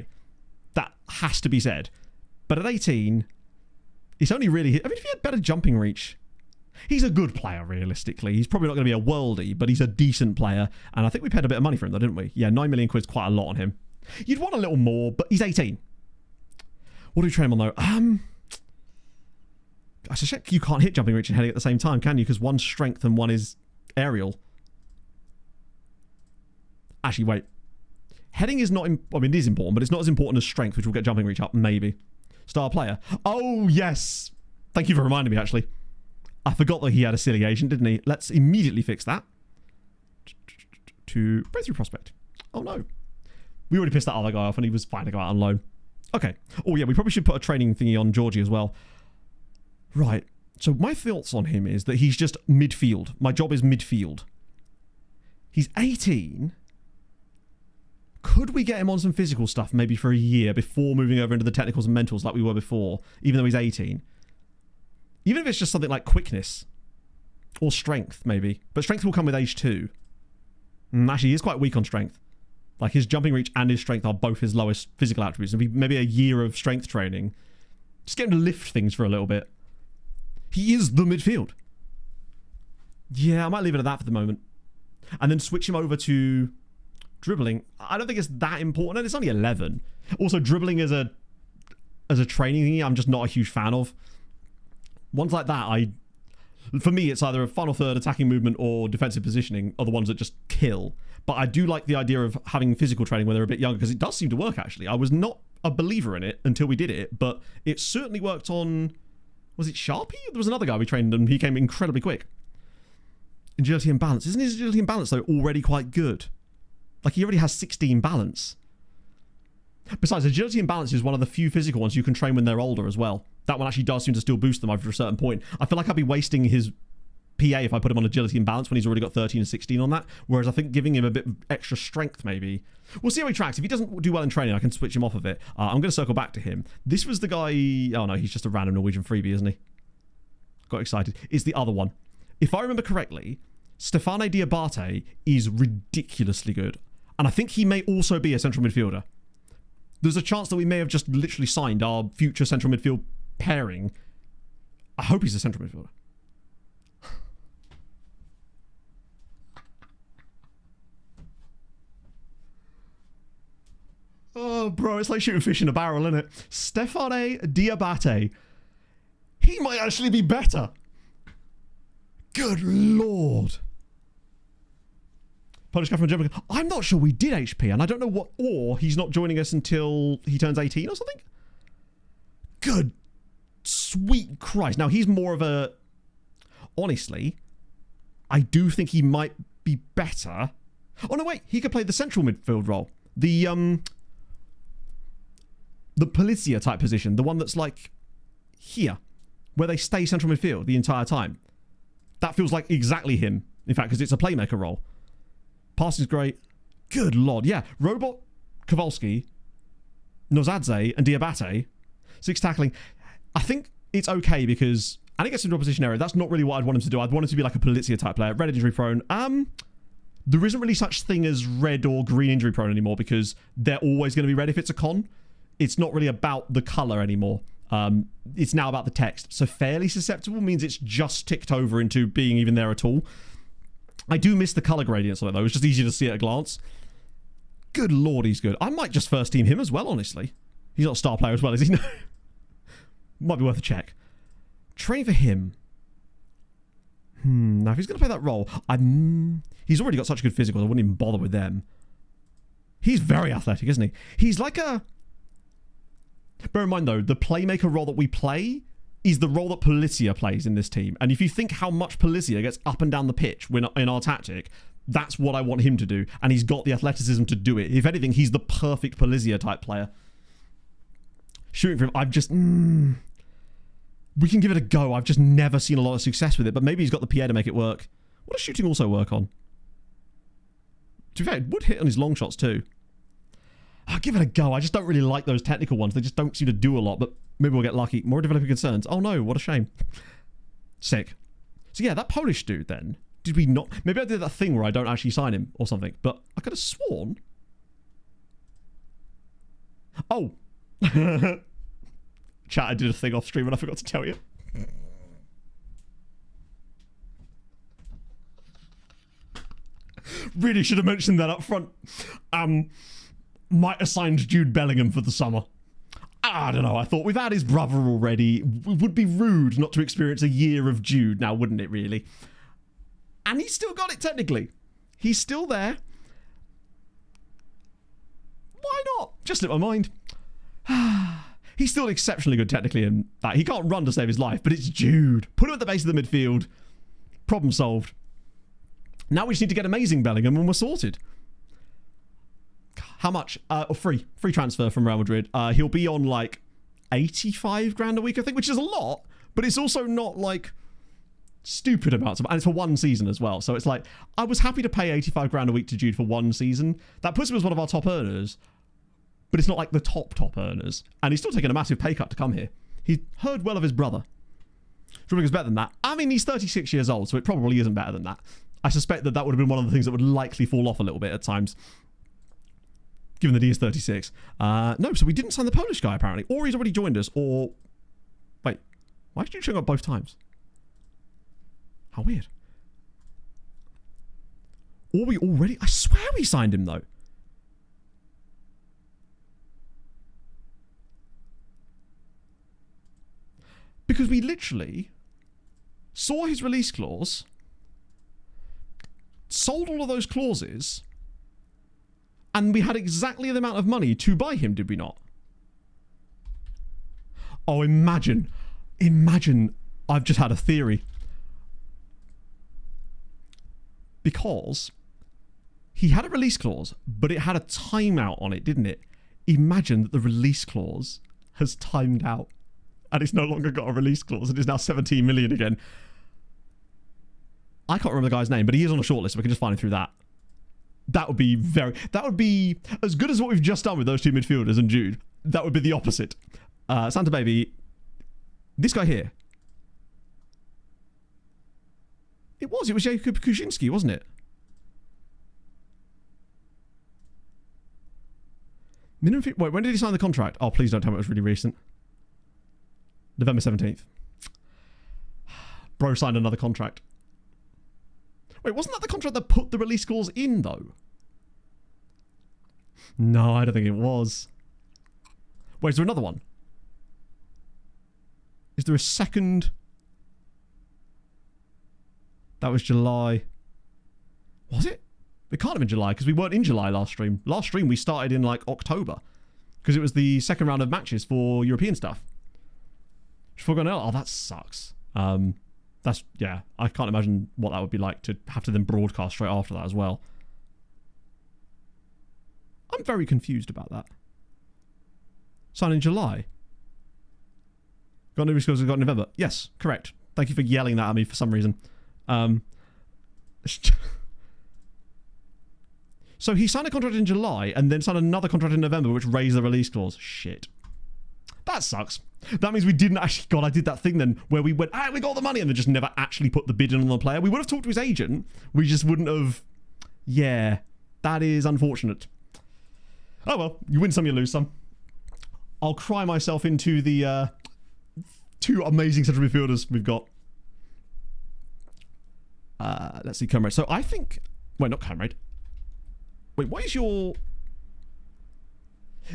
Speaker 1: That has to be said. But at 18, it's only really, I mean, if he had better jumping reach, he's a good player, realistically. He's probably not going to be a worldie, but he's a decent player. And I think we paid a bit of money for him, though, didn't we? Yeah, 9 million quid's quite a lot on him. You'd want a little more, but he's 18. What do we train him on, though? I suspect you can't hit jumping reach and heading at the same time, can you? Because one's strength and one is aerial. Actually, wait. Heading is not... I mean, it is important, but it's not as important as strength, which will get jumping reach up, maybe. Star player. Oh, yes. Thank you for reminding me, actually. I forgot that he had a silly agent, didn't he? Let's immediately fix that. To breakthrough prospect. Oh, no. We already pissed that other guy off, and he was fine to go out on loan. Okay. Oh, yeah, we probably should put a training thingy on Georgie as well. Right. So my thoughts on him is that he's just midfield. My job is midfield. He's 18. Could we get him on some physical stuff maybe for a year before moving over into the technicals and mentals like we were before, even though he's 18? Even if it's just something like quickness or strength, maybe. But strength will come with age too. Actually, he is quite weak on strength. Like, his jumping reach and his strength are both his lowest physical attributes. Maybe a year of strength training. Just get him to lift things for a little bit. He is the midfield. Yeah, I might leave it at that for the moment. And then switch him over to dribbling. I don't think it's that important, and it's only 11. Also, dribbling as a training thingy, I'm just not a huge fan of. Ones like that, for me, it's either a final third, attacking movement, or defensive positioning are the ones that just kill. But I do like the idea of having physical training when they're a bit younger, because it does seem to work, actually. I was not a believer in it until we did it, but it certainly worked on... Was it Sharpie? There was another guy we trained and he came incredibly quick. Agility and balance. Isn't his agility and balance, though, already quite good? Like, he already has 16 balance. Besides, agility and balance is one of the few physical ones you can train when they're older as well. That one actually does seem to still boost them after a certain point. I feel like I'd be wasting his PA if I put him on agility and balance when he's already got 13 and 16 on that. Whereas I think giving him a bit of extra strength, maybe. We'll see how he tracks. If he doesn't do well in training, I can switch him off of it. I'm going to circle back to him. This was the guy... Oh, no, he's just a random Norwegian freebie, isn't he? Got excited. It's the other one. If I remember correctly, Stefane Diabate is ridiculously good. And I think he may also be a central midfielder. There's a chance that we may have just literally signed our future central midfield pairing. I hope he's a central midfielder. Oh, bro, it's like shooting fish in a barrel, isn't it? Stefane Diabate. He might actually be better. Good lord. Polish guy from Germany. I'm not sure we did HP, and I don't know what... Or he's not joining us until he turns 18 or something? Good sweet Christ. Now, he's more of a... Honestly, I do think he might be better. Oh, no, wait. He could play the central midfield role. The Polizia type position. The one that's like here, where they stay central midfield the entire time. That feels like exactly him, in fact, because it's a playmaker role. Passing's great. Good lord, yeah. Robot, Kowalski, Nozadze, and Diabate. 6 tackling. I think it's okay because... And it gets into a position area. That's not really what I'd want him to do. I'd want him to be like a Polizia type player. Red injury prone. There isn't really such thing as red or green injury prone anymore because they're always going to be red if it's a con. It's not really about the colour anymore. It's now about the text. So fairly susceptible means it's just ticked over into being even there at all. I do miss the colour gradients on it, though. It's just easier to see at a glance. Good lord, he's good. I might just first team him as well, honestly. He's not a star player as well, is he? No. Might be worth a check. Train for him. Now, if he's going to play that role, he's already got such good physicals, I wouldn't even bother with them. He's very athletic, isn't he? He's like a... Bear in mind, though, the playmaker role that we play is the role that Polizia plays in this team. And if you think how much Polizia gets up and down the pitch in our tactic, that's what I want him to do. And he's got the athleticism to do it. If anything, he's the perfect Polizia type player. Shooting for him, I've just... We can give it a go. I've just never seen a lot of success with it. But maybe he's got the PA to make it work. What does shooting also work on? To be fair, it would hit on his long shots too. I'll give it a go. I just don't really like those technical ones. They just don't seem to do a lot, but maybe we'll get lucky. More developing concerns. Oh no, what a shame. Sick. So yeah, that Polish dude then, did we not... Maybe I did that thing where I don't actually sign him or something, but I could have sworn... Oh. Chat, I did a thing off stream and I forgot to tell you. Really should have mentioned that up front. Might have signed Jude Bellingham for the summer. I don't know. I thought we've had his brother already. It would be rude not to experience a year of Jude now, wouldn't it, really? And he's still got it, technically. He's still there. Why not? Just slipped my mind. He's still exceptionally good, technically, in that. He can't run to save his life, but it's Jude. Put him at the base of the midfield. Problem solved. Now we just need to get Amazing Bellingham and we're sorted. How much? Free transfer from Real Madrid. He'll be on like 85 grand a week, I think, which is a lot, but it's also not like stupid amounts of, and it's for one season as well. So it's like, I was happy to pay 85 grand a week to Jude for one season. That puts him as one of our top earners, but it's not like the top earners. And he's still taking a massive pay cut to come here. He heard well of his brother. Dribbling's better than that. I mean, he's 36 years old, so it probably isn't better than that. I suspect that would have been one of the things that would likely fall off a little bit at times, given that he is 36. No, so we didn't sign the Polish guy, apparently. Or he's already joined us, or... Wait, why did you show up both times? How weird. Or we already... I swear we signed him, though. Because we literally saw his release clause, sold all of those clauses, and we had exactly the amount of money to buy him, did we not? Oh, imagine, I've just had a theory. Because he had a release clause, but it had a timeout on it, didn't it? Imagine that the release clause has timed out and it's no longer got a release clause and is now 17 million again. I can't remember the guy's name, but he is on a shortlist, so we can just find him through that. That would be as good as what we've just done with those two midfielders and Jude. That would be the opposite. Santa Baby, this guy here. It was Jakub Kuczynski, wasn't it? Wait, when did he sign the contract? Oh, please don't tell me it was really recent. November 17th. Bro signed another contract. Wait, wasn't that the contract that put the release clause in, though? No, I don't think it was. Wait, is there another one? Is there a second? That was July. Was it? It can't have been July, because we weren't in July last stream. Last stream, we started in, like, October. Because it was the second round of matches for European stuff. Oh, that sucks. Yeah, I can't imagine what that would be like to have to then broadcast straight after that as well. I'm very confused about that. Signed in July. Got new scores we got in November. Yes, correct. Thank you for yelling that at me for some reason. So he signed a contract in July and then signed another contract in November which raised the release clause. Shit. That sucks. That means we didn't actually... God, I did that thing then where we went, we got the money, and then just never actually put the bid in on the player. We would have talked to his agent. We just wouldn't have... Yeah, that is unfortunate. Oh well, you win some, you lose some. I'll cry myself into the two amazing central midfielders we've got. Let's see, Comrade. So I think... Wait, not Comrade. Wait, what is your...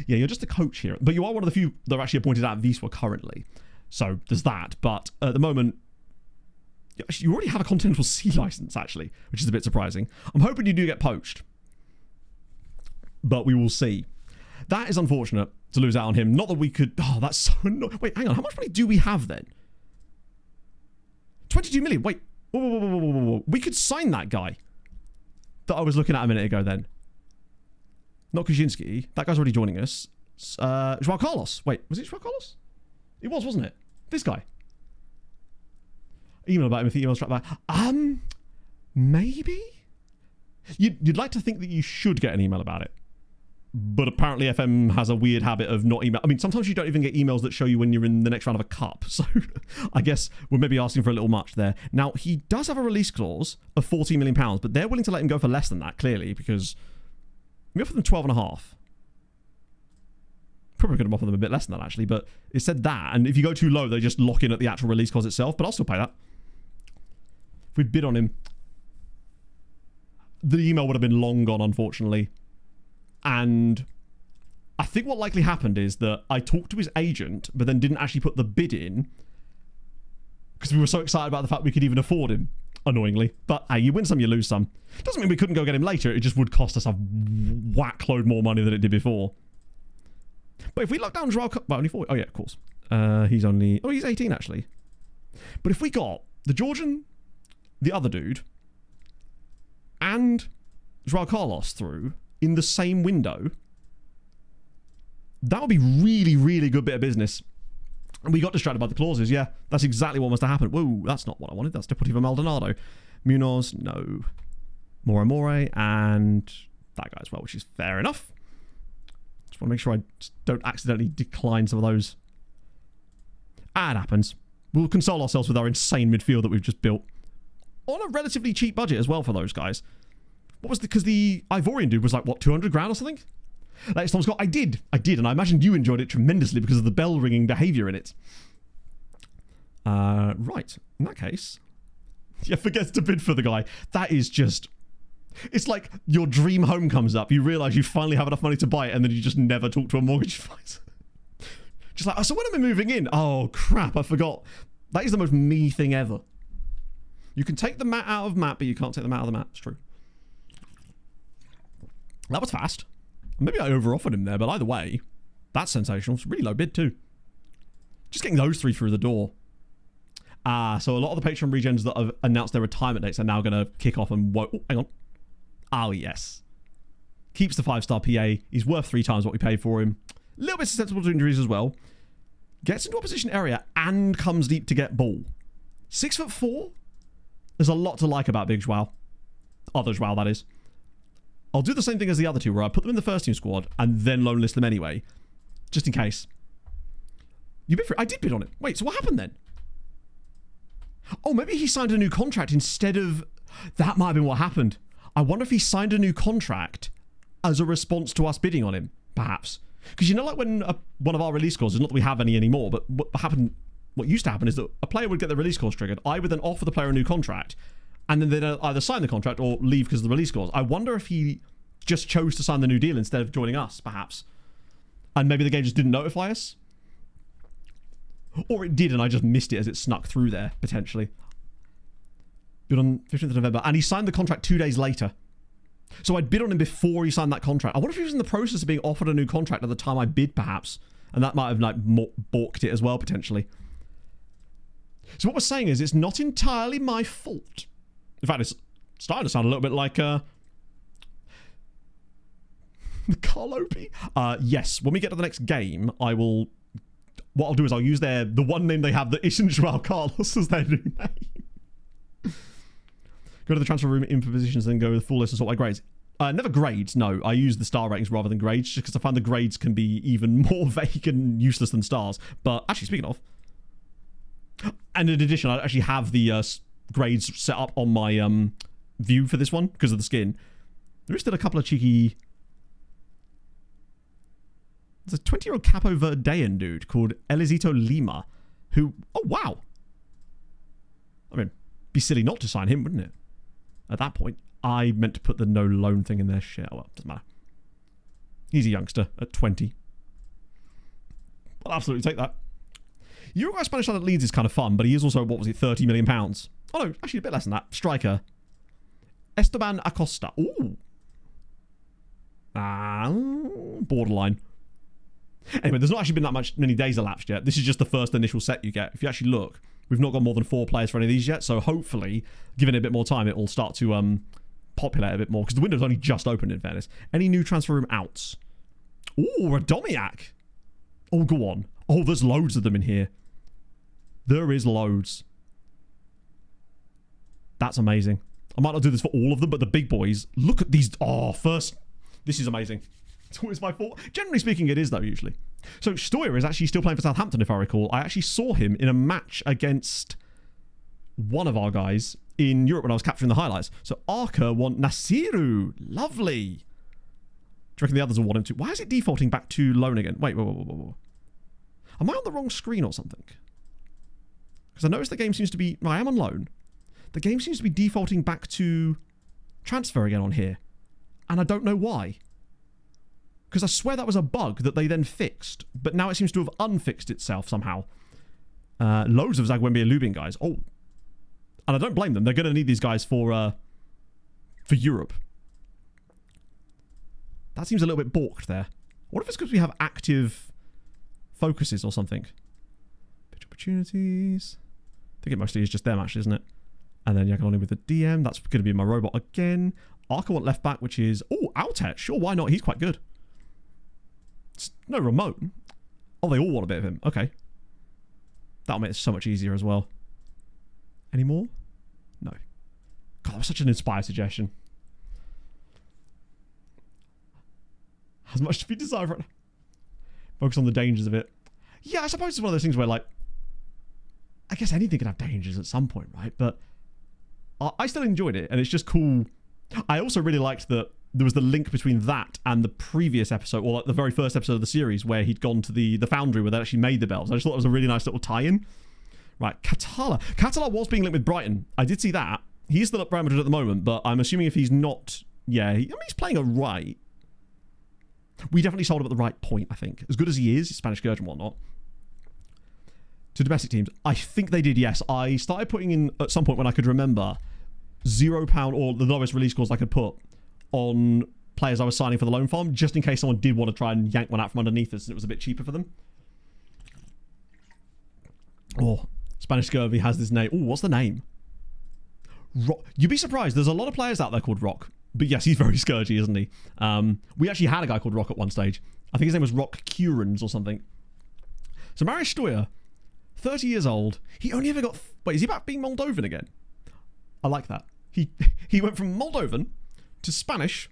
Speaker 1: Yeah, you're just a coach here. But you are one of the few that are actually appointed out of Wisła currently. So there's that. But at the moment, you already have a Continental C license, actually, which is a bit surprising. I'm hoping you do get poached. But we will see. That is unfortunate to lose out on him. Not that we could... Oh, that's so annoying. Wait, hang on. How much money do we have then? 22 million. Wait. Whoa. We could sign that guy that I was looking at a minute ago then. Not Kuczynski. That guy's already joining us. João Carlos. Wait, was it João Carlos? It was, wasn't it? This guy. Email about him if the email's tracked back. Maybe? You'd like to think that you should get an email about it. But apparently FM has a weird habit of not email. I mean, sometimes you don't even get emails that show you when you're in the next round of a cup. So I guess we're maybe asking for a little much there. Now, he does have a release clause of £14 million, but they're willing to let him go for less than that, clearly, because... We offered them 12.5. Probably could have offered them a bit less than that, actually, but it said that, and if you go too low, they just lock in at the actual release clause itself, but I'll still pay that. If we'd bid on him, the email would have been long gone, unfortunately. And I think what likely happened is that I talked to his agent, but then didn't actually put the bid in because we were so excited about the fact we could even afford him, annoyingly. But hey, you win some, you lose some. Doesn't mean we couldn't go get him later. It just would cost us a whack load more money than it did before. But if we lock down Joao... Well, only 40. Oh, yeah, of course. He's only... Oh, he's 18, actually. But if we got the Georgian, the other dude, and Joao Carlos through in the same window, that would be really, really good bit of business. And we got distracted by the clauses, yeah. That's exactly what must have happened. Whoa, that's not what I wanted. That's Deportivo Maldonado. Munoz, no. More, and that guy as well, which is fair enough. Just want to make sure I don't accidentally decline some of those. It happens. We'll console ourselves with our insane midfield that we've just built. On a relatively cheap budget as well for those guys. What was because the Ivorian dude was like, what, 200 grand or something? Like Tom Scott, I did, and I imagined you enjoyed it tremendously because of the bell ringing behaviour in it. Right, in that case, yeah, forgets to bid for the guy. That is just, it's like your dream home comes up, you realise you finally have enough money to buy it, and then you just never talk to a mortgage advisor. Just like, oh, so when am I moving in? Oh crap, I forgot. That is the most me thing ever. You can take the mat out of mat, but you can't take the mat out of the mat. It's true. That was fast. Maybe I over-offered him there, but either way, that's sensational. It's a really low bid too. Just getting those three through the door. So a lot of the Patreon regens that have announced their retirement dates are now going to kick off and... Oh, hang on. Oh, yes. Keeps the 5-star PA. He's worth 3 times what we paid for him. A little bit susceptible to injuries as well. Gets into opposition area and comes deep to get ball. 6'4". There's a lot to like about Big Joao. Other Joao, that is. I'll do the same thing as the other two, where I put them in the first team squad and then loan list them anyway. Just in case. You bid for it? I did bid on it. Wait, so what happened then? Oh, maybe he signed a new contract instead of... That might have been what happened. I wonder if he signed a new contract as a response to us bidding on him, perhaps. Because you know, like when one of our release clauses, not that we have any anymore, but what used to happen is that a player would get the release clause triggered. I would then offer the player a new contract, and then they'd either sign the contract or leave because of the release clause. I wonder if he just chose to sign the new deal instead of joining us, perhaps. And maybe the game just didn't notify us. Or it did and I just missed it as it snuck through there, potentially. Bid on 15th of November. And he signed the contract 2 days later. So I'd bid on him before he signed that contract. I wonder if he was in the process of being offered a new contract at the time I bid, perhaps. And that might have like balked it as well, potentially. So what we're saying is it's not entirely my fault. In fact, it's starting to sound a little bit like Carlopi. Yes, when we get to the next game, I will... What I'll do is I'll use the one name they have that isn't Joao Carlos as their new name. Go to the transfer room, info positions, then go to the full list and sort by grades. Never grades, no. I use the star ratings rather than grades, just because I find the grades can be even more vague and useless than stars. But actually, speaking of... And in addition, I actually have the grades set up on my view for this one, because of the skin. There is still a couple of cheeky... There's a 20-year-old Capo Verdean dude called Elisito Lima, who... Oh, wow. I mean, be silly not to sign him, wouldn't it? At that point, I meant to put the no loan thing in there. Shit, oh well, doesn't matter. He's a youngster at 20. I'll absolutely take that. Uruguay Spanish side that leads is kind of fun, but he is also, what was it, £30 million? Oh no, actually a bit less than that. Striker. Esteban Acosta. Ooh. Borderline. Anyway, there's not actually been that many days elapsed yet. This is just the first initial set you get. If you actually look, we've not got more than 4 players for any of these yet, so hopefully, given it a bit more time, it will start to populate a bit more, because the window's only just opened, in fairness. Any new transfer room outs? Ooh, Radomiak. Oh, go on. Oh, there's loads of them in here. There is loads. That's amazing. I might not do this for all of them, but the big boys, look at these. Oh, first, this is amazing. It's always my fault. Generally speaking, it is, though, usually. So, Stoyer is actually still playing for Southampton, if I recall. I actually saw him in a match against one of our guys in Europe when I was capturing the highlights. So, Arca want Nasiru. Lovely. Do you reckon the others will want him to? Why is it defaulting back to loan again? Wait, whoa. Am I on the wrong screen or something? Because I noticed the game seems to be... I am on loan. The game seems to be defaulting back to transfer again on here. And I don't know why. Because I swear that was a bug that they then fixed, but now it seems to have unfixed itself somehow. Loads of Zagwembe and Lubin guys. Oh, and I don't blame them. They're going to need these guys for Europe. That seems a little bit balked there. What if it's because we have active focuses or something? Pitch opportunities. I think it mostly is just them, actually, isn't it? And then Yagaloni with the DM. That's going to be my robot again. Arca want left back, which is... Oh, Altet. Sure, why not? He's quite good. It's no remote. Oh, they all want a bit of him. Okay. That'll make it so much easier as well. Any more? No. God, that was such an inspired suggestion. Has much to be desired right now. Focus on the dangers of it. Yeah, I suppose it's one of those things where, like, I guess anything can have dangers at some point, right? But I still enjoyed it, and it's just cool. I also really liked that there was the link between that and the previous episode, or like the very first episode of the series, where he'd gone to the foundry where they actually made the bells. I just thought it was a really nice little tie-in. Right, Katala. Katala was being linked with Brighton. I did see that. He's still at Real Madrid at the moment, but I'm assuming if he's not... Yeah, I mean, he's playing alright. We definitely sold him at the right point, I think. As good as he is, he's Spanish Scourge and whatnot. To domestic teams, I think they did, yes. I started putting in, at some point when I could remember, £0 or the lowest release scores I could put on players I was signing for the loan farm, just in case someone did want to try and yank one out from underneath us and it was a bit cheaper for them. Oh, Spanish Scurvy has this name. Oh, what's the name? Rock. You'd be surprised. There's a lot of players out there called Rock. But yes, he's very scourgy, isn't he? We actually had a guy called Rock at one stage. I think his name was Rock Curans or something. So Marius Stoyer, 30 years old. He only ever got... Wait, is he back being Moldovan again? I like that. He went from Moldovan to Spanish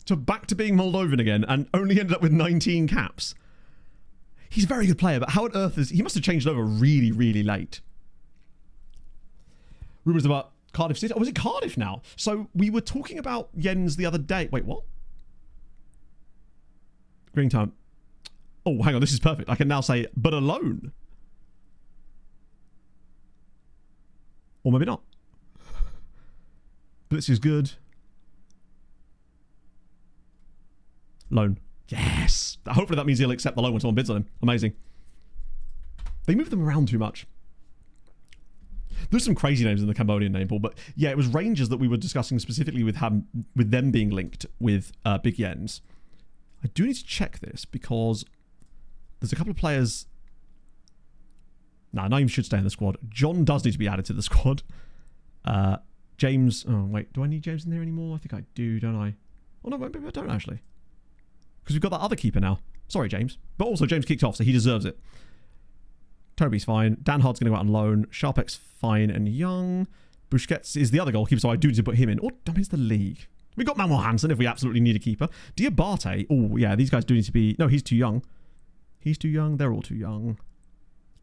Speaker 1: to back to being Moldovan again and only ended up with 19 caps. He's a very good player, but how on earth is... He must have changed over really, really late. Rumours about Cardiff City. Oh, was it Cardiff now? So we were talking about Jens the other day. Wait, what? Green time. Oh, hang on. This is perfect. I can now say, but alone. Or maybe not. Blitz is good. Loan. Yes. Hopefully that means he'll accept the loan when someone bids on him. Amazing. They move them around too much. There's some crazy names in the Cambodian name pool, but yeah, it was Rangers that we were discussing specifically with them being linked with Big Jens. I do need to check this because there's a couple of players... Nah, Naeem should stay in the squad. John does need to be added to the squad. James... Oh, wait. Do I need James in there anymore? I think I do, don't I? Oh, no, maybe I don't actually. Because we've got that other keeper now. Sorry, James. But also, James kicked off, so he deserves it. Toby's fine. Dan Hard's going to go out on loan. Sharpek's fine and young. Busquets is the other goalkeeper, so I do need to put him in. Or Dummy's the league. We've got Manuel Hansen if we absolutely need a keeper. Diabate. Oh, yeah, these guys do need to be... No, he's too young. He's too young. They're all too young.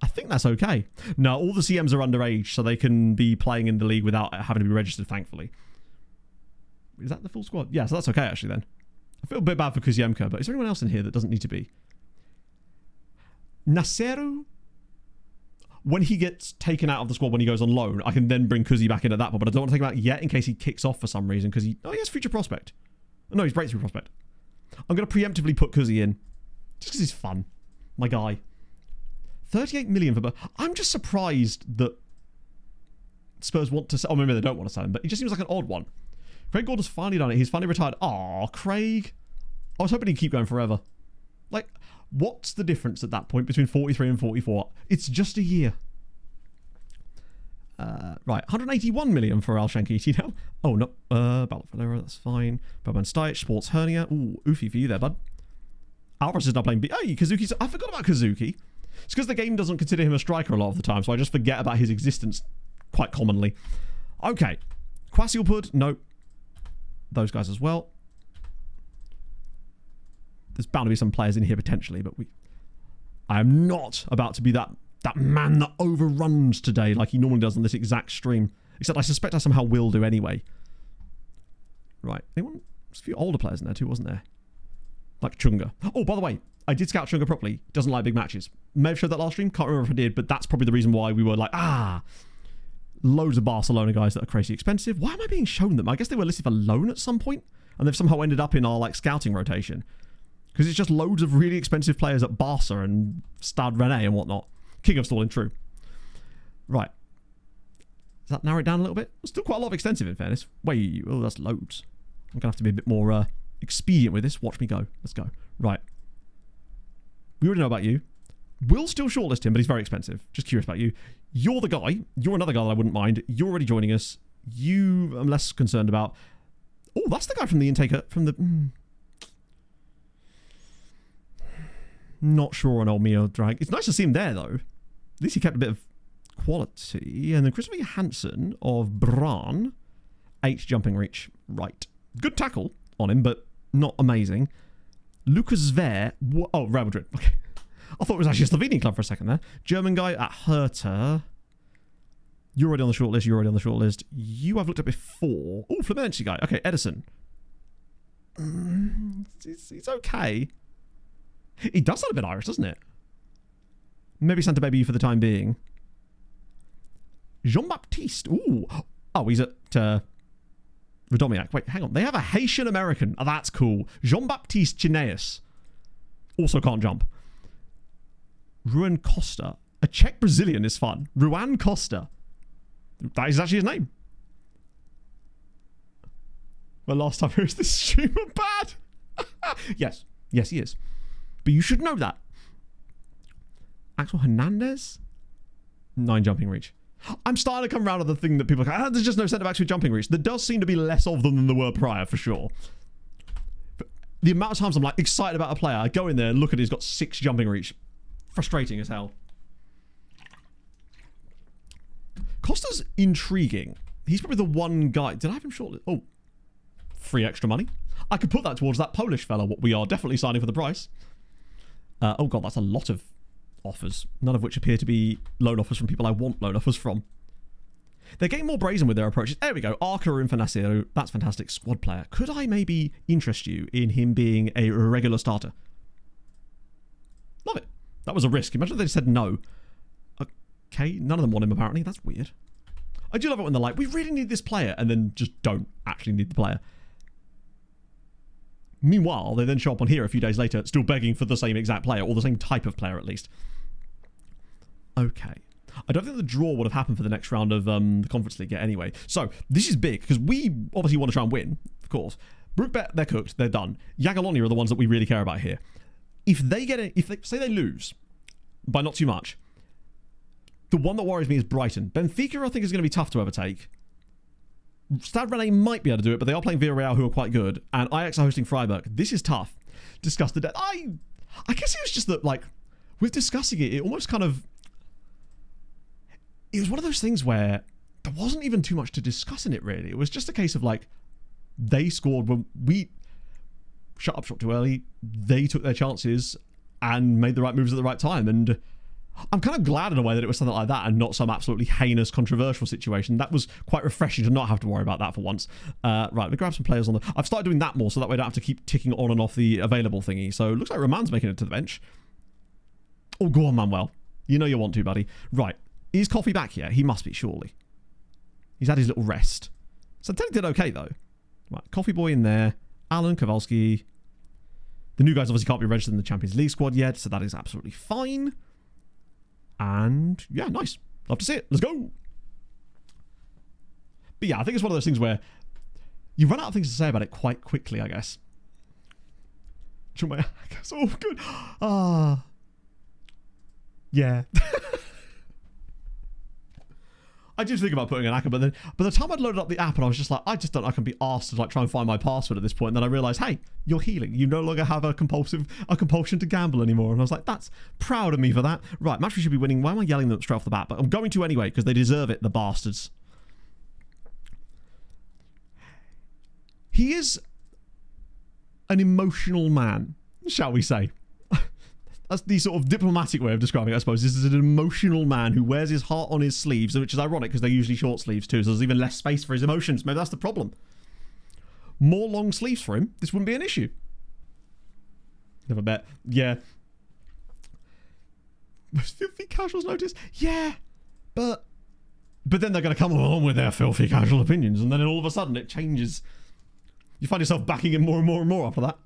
Speaker 1: I think that's okay. No, all the CMs are underage, so they can be playing in the league without having to be registered, thankfully. Is that the full squad? Yeah, so that's okay, actually, then. I feel a bit bad for Kuziemka, but is there anyone else in here that doesn't need to be? Naseru? When he gets taken out of the squad when he goes on loan, I can then bring Kuzi back in at that point, but I don't want to take him out yet in case he kicks off for some reason, because he... Oh, he has future prospect. No, he's breakthrough prospect. I'm going to preemptively put Kuzi in, just because he's fun. My guy. 38 million for... I'm just surprised that Spurs want to... Oh, maybe they don't want to sell him, but he just seems like an odd one. Craig Gordon's finally done it. He's finally retired. Aw, Craig. I was hoping he'd keep going forever. Like, what's the difference at that point between 43 and 44? It's just a year. Right, 181 million for Al Shankiti now. Oh, no. Ballot Valera, that's fine. Boban Stiach, sports hernia. Ooh, oofy for you there, bud. Alvarez is now playing... Oh, Kazuki's... I forgot about Kazuki. It's because the game doesn't consider him a striker a lot of the time, so I just forget about his existence quite commonly. Okay. Kwasiopud, no. Those guys as well. There's bound to be some players in here potentially, but I am not about to be that man that overruns today like he normally does on this exact stream. Except I suspect I somehow will do anyway. Right. Anyone? There's a few older players in there too, wasn't there? Like Chunga. Oh, by the way, I did scout Chunga properly. Doesn't like big matches. May have showed that last stream. Can't remember if I did, but that's probably the reason why we were like, loads of Barcelona guys that are crazy expensive. Why am I being shown them? I guess they were listed for loan at some point, and they've somehow ended up in our like scouting rotation. Because it's just loads of really expensive players at Barca and Stade Rennais and whatnot. King of stalling, true. Right. Does that narrow it down a little bit? Still quite a lot of extensive, in fairness. Wait, oh, that's loads. I'm going to have to be a bit more expedient with this. Watch me go. Let's go. Right. We already know about you. We'll still shortlist him, but he's very expensive. Just curious about you. You're the guy. You're another guy that I wouldn't mind. You're already joining us. You I'm less concerned about. Oh, that's the guy from the intaker. From the... Not sure on old Mio Drag. It's nice to see him there, though. At least he kept a bit of quality. And then Christopher Hansen of Bran. 8 jumping reach. Right. Good tackle on him, but not amazing. Lucas Zver. Oh, Real Madrid. Okay. I thought it was actually a Slovenian club for a second there. German guy at Hertha. You're already on the shortlist. You're already on the shortlist. You I've looked at before. Oh, Fluminense guy. Okay, Edison. He's okay. He does sound a bit Irish, doesn't it? Maybe Santa Baby for the time being. Jean-Baptiste. Ooh. Oh, he's at Radomiak. Wait, hang on. They have a Haitian American. Oh, that's cool. Jean-Baptiste Chineas. Also can't jump. Ruan Costa. A Czech Brazilian is fun. Ruan Costa. That is actually his name. Well, last time heard this streamer bad. Yes. Yes, he is. But you should know that. Axel Hernandez? 9 jumping reach. I'm starting to come around to the thing that people are like, there's just no centre-backs with jumping reach. There does seem to be less of them than there were prior, for sure. But the amount of times I'm like excited about a player, I go in there and look at it, he's got 6 jumping reach. Frustrating as hell. Costa's intriguing. He's probably the one guy. Did I have him shortly? Oh, free extra money. I could put that towards that Polish fella, what we are definitely signing for the price. Oh god, that's a lot of offers. None of which appear to be loan offers from people I want loan offers from. They're getting more brazen with their approaches. There we go. Arca Infanacio. That's fantastic. Squad player. Could I maybe interest you in him being a regular starter? Love it. That was a risk. Imagine if they said no. Okay, none of them want him apparently. That's weird. I do love it when they're like, we really need this player, and then just don't actually need the player. Meanwhile, they then show up on here a few days later, still begging for the same exact player, or the same type of player at least. Okay. I don't think the draw would have happened for the next round of the Conference League yet anyway. So, this is big, because we obviously want to try and win, of course. Brookbet, they're cooked, they're done. Jagiellony are the ones that we really care about here. If they get it, if they say they lose by not too much, the one that worries me is Brighton. Benfica, I think, is going to be tough to overtake. Stade Rennais might be able to do it, but they are playing Villarreal, who are quite good, and Ajax are hosting Freiburg. This is tough. Discuss the depth. I guess it was just that, like, with discussing it, it almost kind of... It was one of those things where there wasn't even too much to discuss in it, really. It was just a case of, like, they scored when we... Shut up shop too early. They took their chances and made the right moves at the right time, and... I'm kind of glad in a way that it was something like that and not some absolutely heinous, controversial situation. That was quite refreshing to not have to worry about that for once. Right, let me grab some players on the... I've started doing that more so that way I don't have to keep ticking on and off the available thingy. So it looks like Roman's making it to the bench. Oh, go on, Manuel. You know you want to, buddy. Right, is Coffee back yet? He must be, surely. He's had his little rest. Santelli did okay, though. Right, Coffee Boy in there. Alan, Kowalski. The new guys obviously can't be registered in the Champions League squad yet, so that is absolutely fine. And yeah, nice. Love to see it. Let's go. But yeah, I think it's one of those things where you run out of things to say about it quite quickly, I guess. Oh, good. Ah. Yeah. I did think about putting an app, but then by the time I'd loaded up the app and I was just like, I can be asked to like try and find my password at this point. And then I realized, hey, you're healing. You no longer have a compulsion to gamble anymore. And I was like, that's proud of me for that. Right, match we should be winning. Why am I yelling them straight off the bat? But I'm going to anyway because they deserve it, the bastards. He is an emotional man, shall we say. That's the sort of diplomatic way of describing it, I suppose. This is an emotional man who wears his heart on his sleeves, which is ironic because they're usually short sleeves too, so there's even less space for his emotions. Maybe that's the problem. More long sleeves for him, this wouldn't be an issue. Never bet. Yeah. Filthy casuals notice? Yeah. But then they're going to come along with their filthy casual opinions, and then all of a sudden it changes. You find yourself backing him more and more and more after that.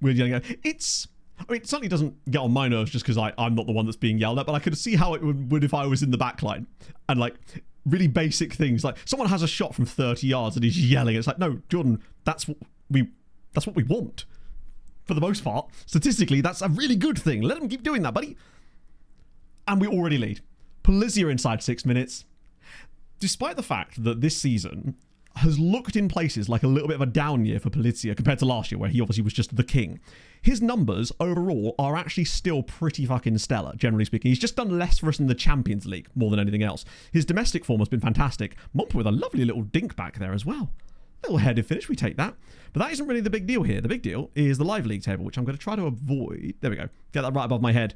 Speaker 1: weird yelling at. It certainly doesn't get on my nerves just because I'm not the one that's being yelled at, but I could see how it would if I was in the back line. And like really basic things, like someone has a shot from 30 yards and he's yelling. It's like, no, Jordan, that's what we want. For the most part, statistically, that's a really good thing. Let them keep doing that, buddy. And we already lead. Polizia inside 6 minutes. Despite the fact that this season has looked in places like a little bit of a down year for Polizia compared to last year, where he obviously was just the king, his numbers overall are actually still pretty fucking stellar, generally speaking. He's just done less for us in the Champions League more than anything else. His domestic form has been fantastic. Mompa with a lovely little dink back there as well. Little headed finish, we take that. But that isn't really the big deal here. The big deal is the live league table, which I'm going to try to avoid. There we go. Get that right above my head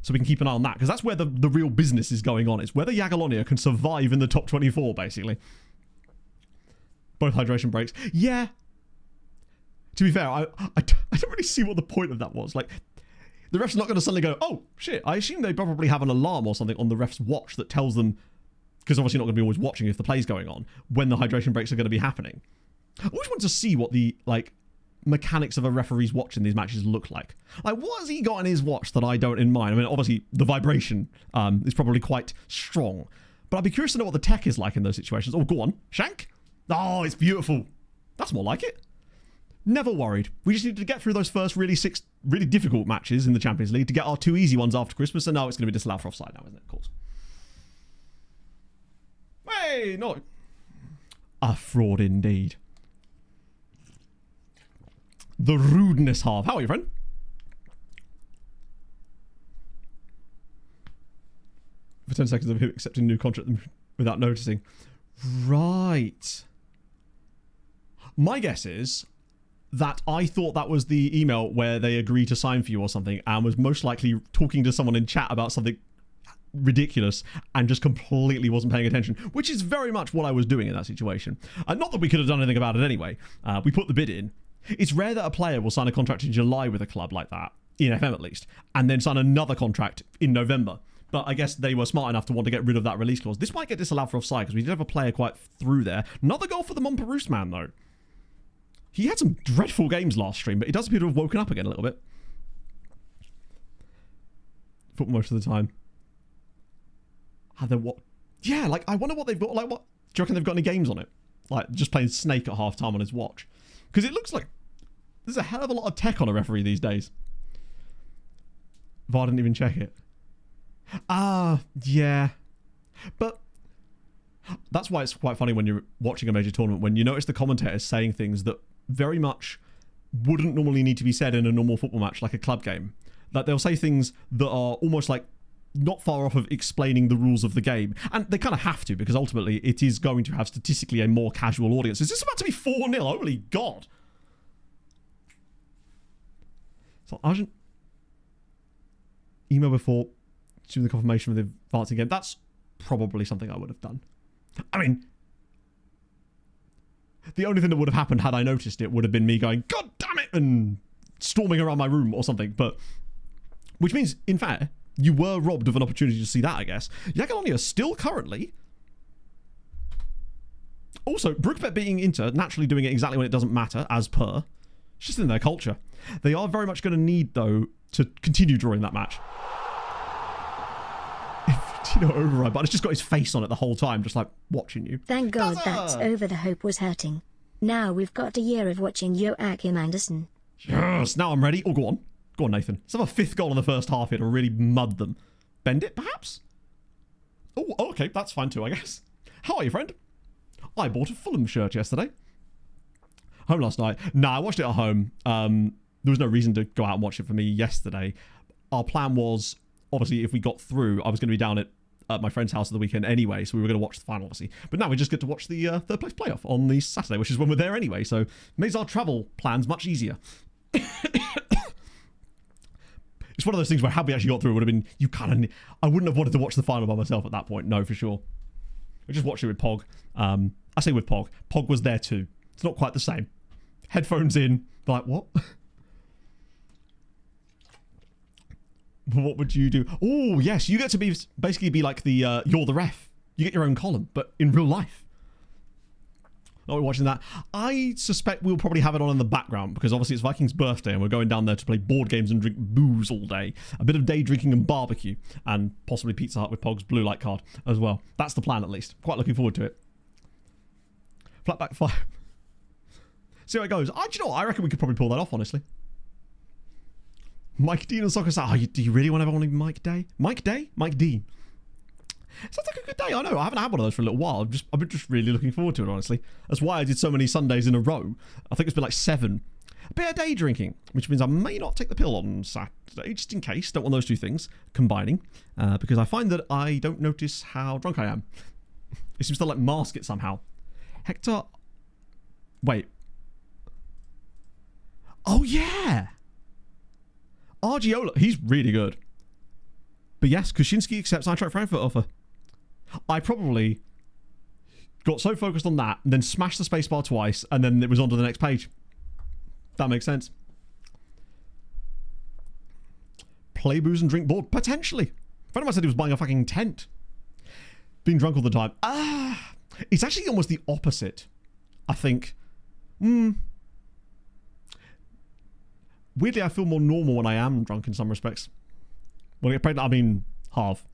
Speaker 1: so we can keep an eye on that, because that's where the real business is going on. It's whether Jagiellonia can survive in the top 24, basically. Both hydration breaks. Yeah. To be fair, I don't really see what the point of that was. Like, the ref's not going to suddenly go, oh, shit. I assume they probably have an alarm or something on the ref's watch that tells them, because obviously not going to be always watching if the play's going on, when the hydration breaks are going to be happening. I always want to see what the, like, mechanics of a referee's watch in these matches look like. Like, what has he got in his watch that I don't in mine? I mean, obviously, the vibration is probably quite strong. But I'd be curious to know what the tech is like in those situations. Oh, go on. Shank? Oh, it's beautiful. That's more like it. Never worried. We just need to get through those first really difficult matches in the Champions League to get our 2 easy ones after Christmas, and now it's going to be disallowed for offside now, isn't it? Of course. Hey, no. A fraud indeed. The rudeness half. How are you, friend? For 10 seconds of him accepting a new contract without noticing. Right. My guess is that I thought that was the email where they agree to sign for you or something, and was most likely talking to someone in chat about something ridiculous and just completely wasn't paying attention, which is very much what I was doing in that situation. Not that we could have done anything about it anyway. We put the bid in. It's rare that a player will sign a contract in July with a club like that, in FM at least, and then sign another contract in November. But I guess they were smart enough to want to get rid of that release clause. This might get disallowed for offside because we did have a player quite through there. Another goal for the Montparoust man, though. He had some dreadful games last stream, but he does appear to have woken up again a little bit. Football most of the time. What? Yeah, like, I wonder what they've got. Like, what? Do you reckon they've got any games on it? Like, just playing Snake at half time on his watch. Because it looks like there's a hell of a lot of tech on a referee these days. VAR didn't even check it. Yeah. But that's why it's quite funny when you're watching a major tournament, when you notice the commentators saying things that very much wouldn't normally need to be said in a normal football match, like a club game. Like, they'll say things that are almost like not far off of explaining the rules of the game. And they kind of have to, because ultimately it is going to have statistically a more casual audience. Is this about to be 4-0? Holy God. So Argent email before doing the confirmation of the advancing game. That's probably something I would have done. I mean, the only thing that would have happened had I noticed it would have been me going, God damn it, and storming around my room or something. But, which means, in fact, you were robbed of an opportunity to see that, I guess. Jagiellonia still currently. Also, Brookbet beating Inter, naturally doing it exactly when it doesn't matter, as per. It's just in their culture. They are very much going to need, though, to continue drawing that match. Override, but it's just got his face on it the whole time, just like watching you.
Speaker 2: Thank God that's over. The hope was hurting. Now we've got a year of watching Joachim Andersen.
Speaker 1: Yes, now I'm ready. Oh, go on. Go on, Nathan. Let's have a 5th goal in the first half here to really mud them. Bend it, perhaps? Oh, okay, that's fine too, I guess. How are you, friend? I bought a Fulham shirt yesterday. Home last night. Nah, I watched it at home. There was no reason to go out and watch it for me yesterday. Our plan was, obviously, if we got through, I was going to be down at my friend's house at the weekend anyway, so we were going to watch the final, obviously. But now we just get to watch the third place playoff on the Saturday, which is when we're there anyway, so makes our travel plans much easier. It's one of those things where had we actually got through, it would have been, I wouldn't have wanted to watch the final by myself at that point, no, for sure. We just watched it with Pog. I say with Pog. Pog was there too. It's not quite the same. Headphones in, like, what? What would you do? Oh, yes, you get to basically be like the, you're the ref. You get your own column, but in real life. Not watching that. I suspect we'll probably have it on in the background because obviously it's Viking's birthday and we're going down there to play board games and drink booze all day. A bit of day drinking and barbecue and possibly Pizza Hut with Pog's blue light card as well. That's the plan at least. Quite looking forward to it. Flatback 5. See how it goes. Do you know what? I reckon we could probably pull that off, honestly. Mike Dean and Soccer Sat. Do you really want to have one Mike Day? Mike Day? Mike Dean. Sounds like a good day. I know. I haven't had one of those for a little while. I've been just really looking forward to it, honestly. That's why I did so many Sundays in a row. I think it's been like 7. A bit of day drinking, which means I may not take the pill on Saturday, just in case. Don't want those two things combining, because I find that I don't notice how drunk I am. It seems to like mask it somehow. Hector. Wait. Oh, yeah. Argiola. He's really good. But yes, Kuczynski accepts Eintracht Frankfurt offer. I probably got so focused on that, and then smashed the spacebar twice, and then it was on to the next page. That makes sense. Play booze and drink board? Potentially. A friend of mine said he was buying a fucking tent. Being drunk all the time. It's actually almost the opposite, I think. Weirdly, I feel more normal when I am drunk in some respects. When I get pregnant, I mean, half.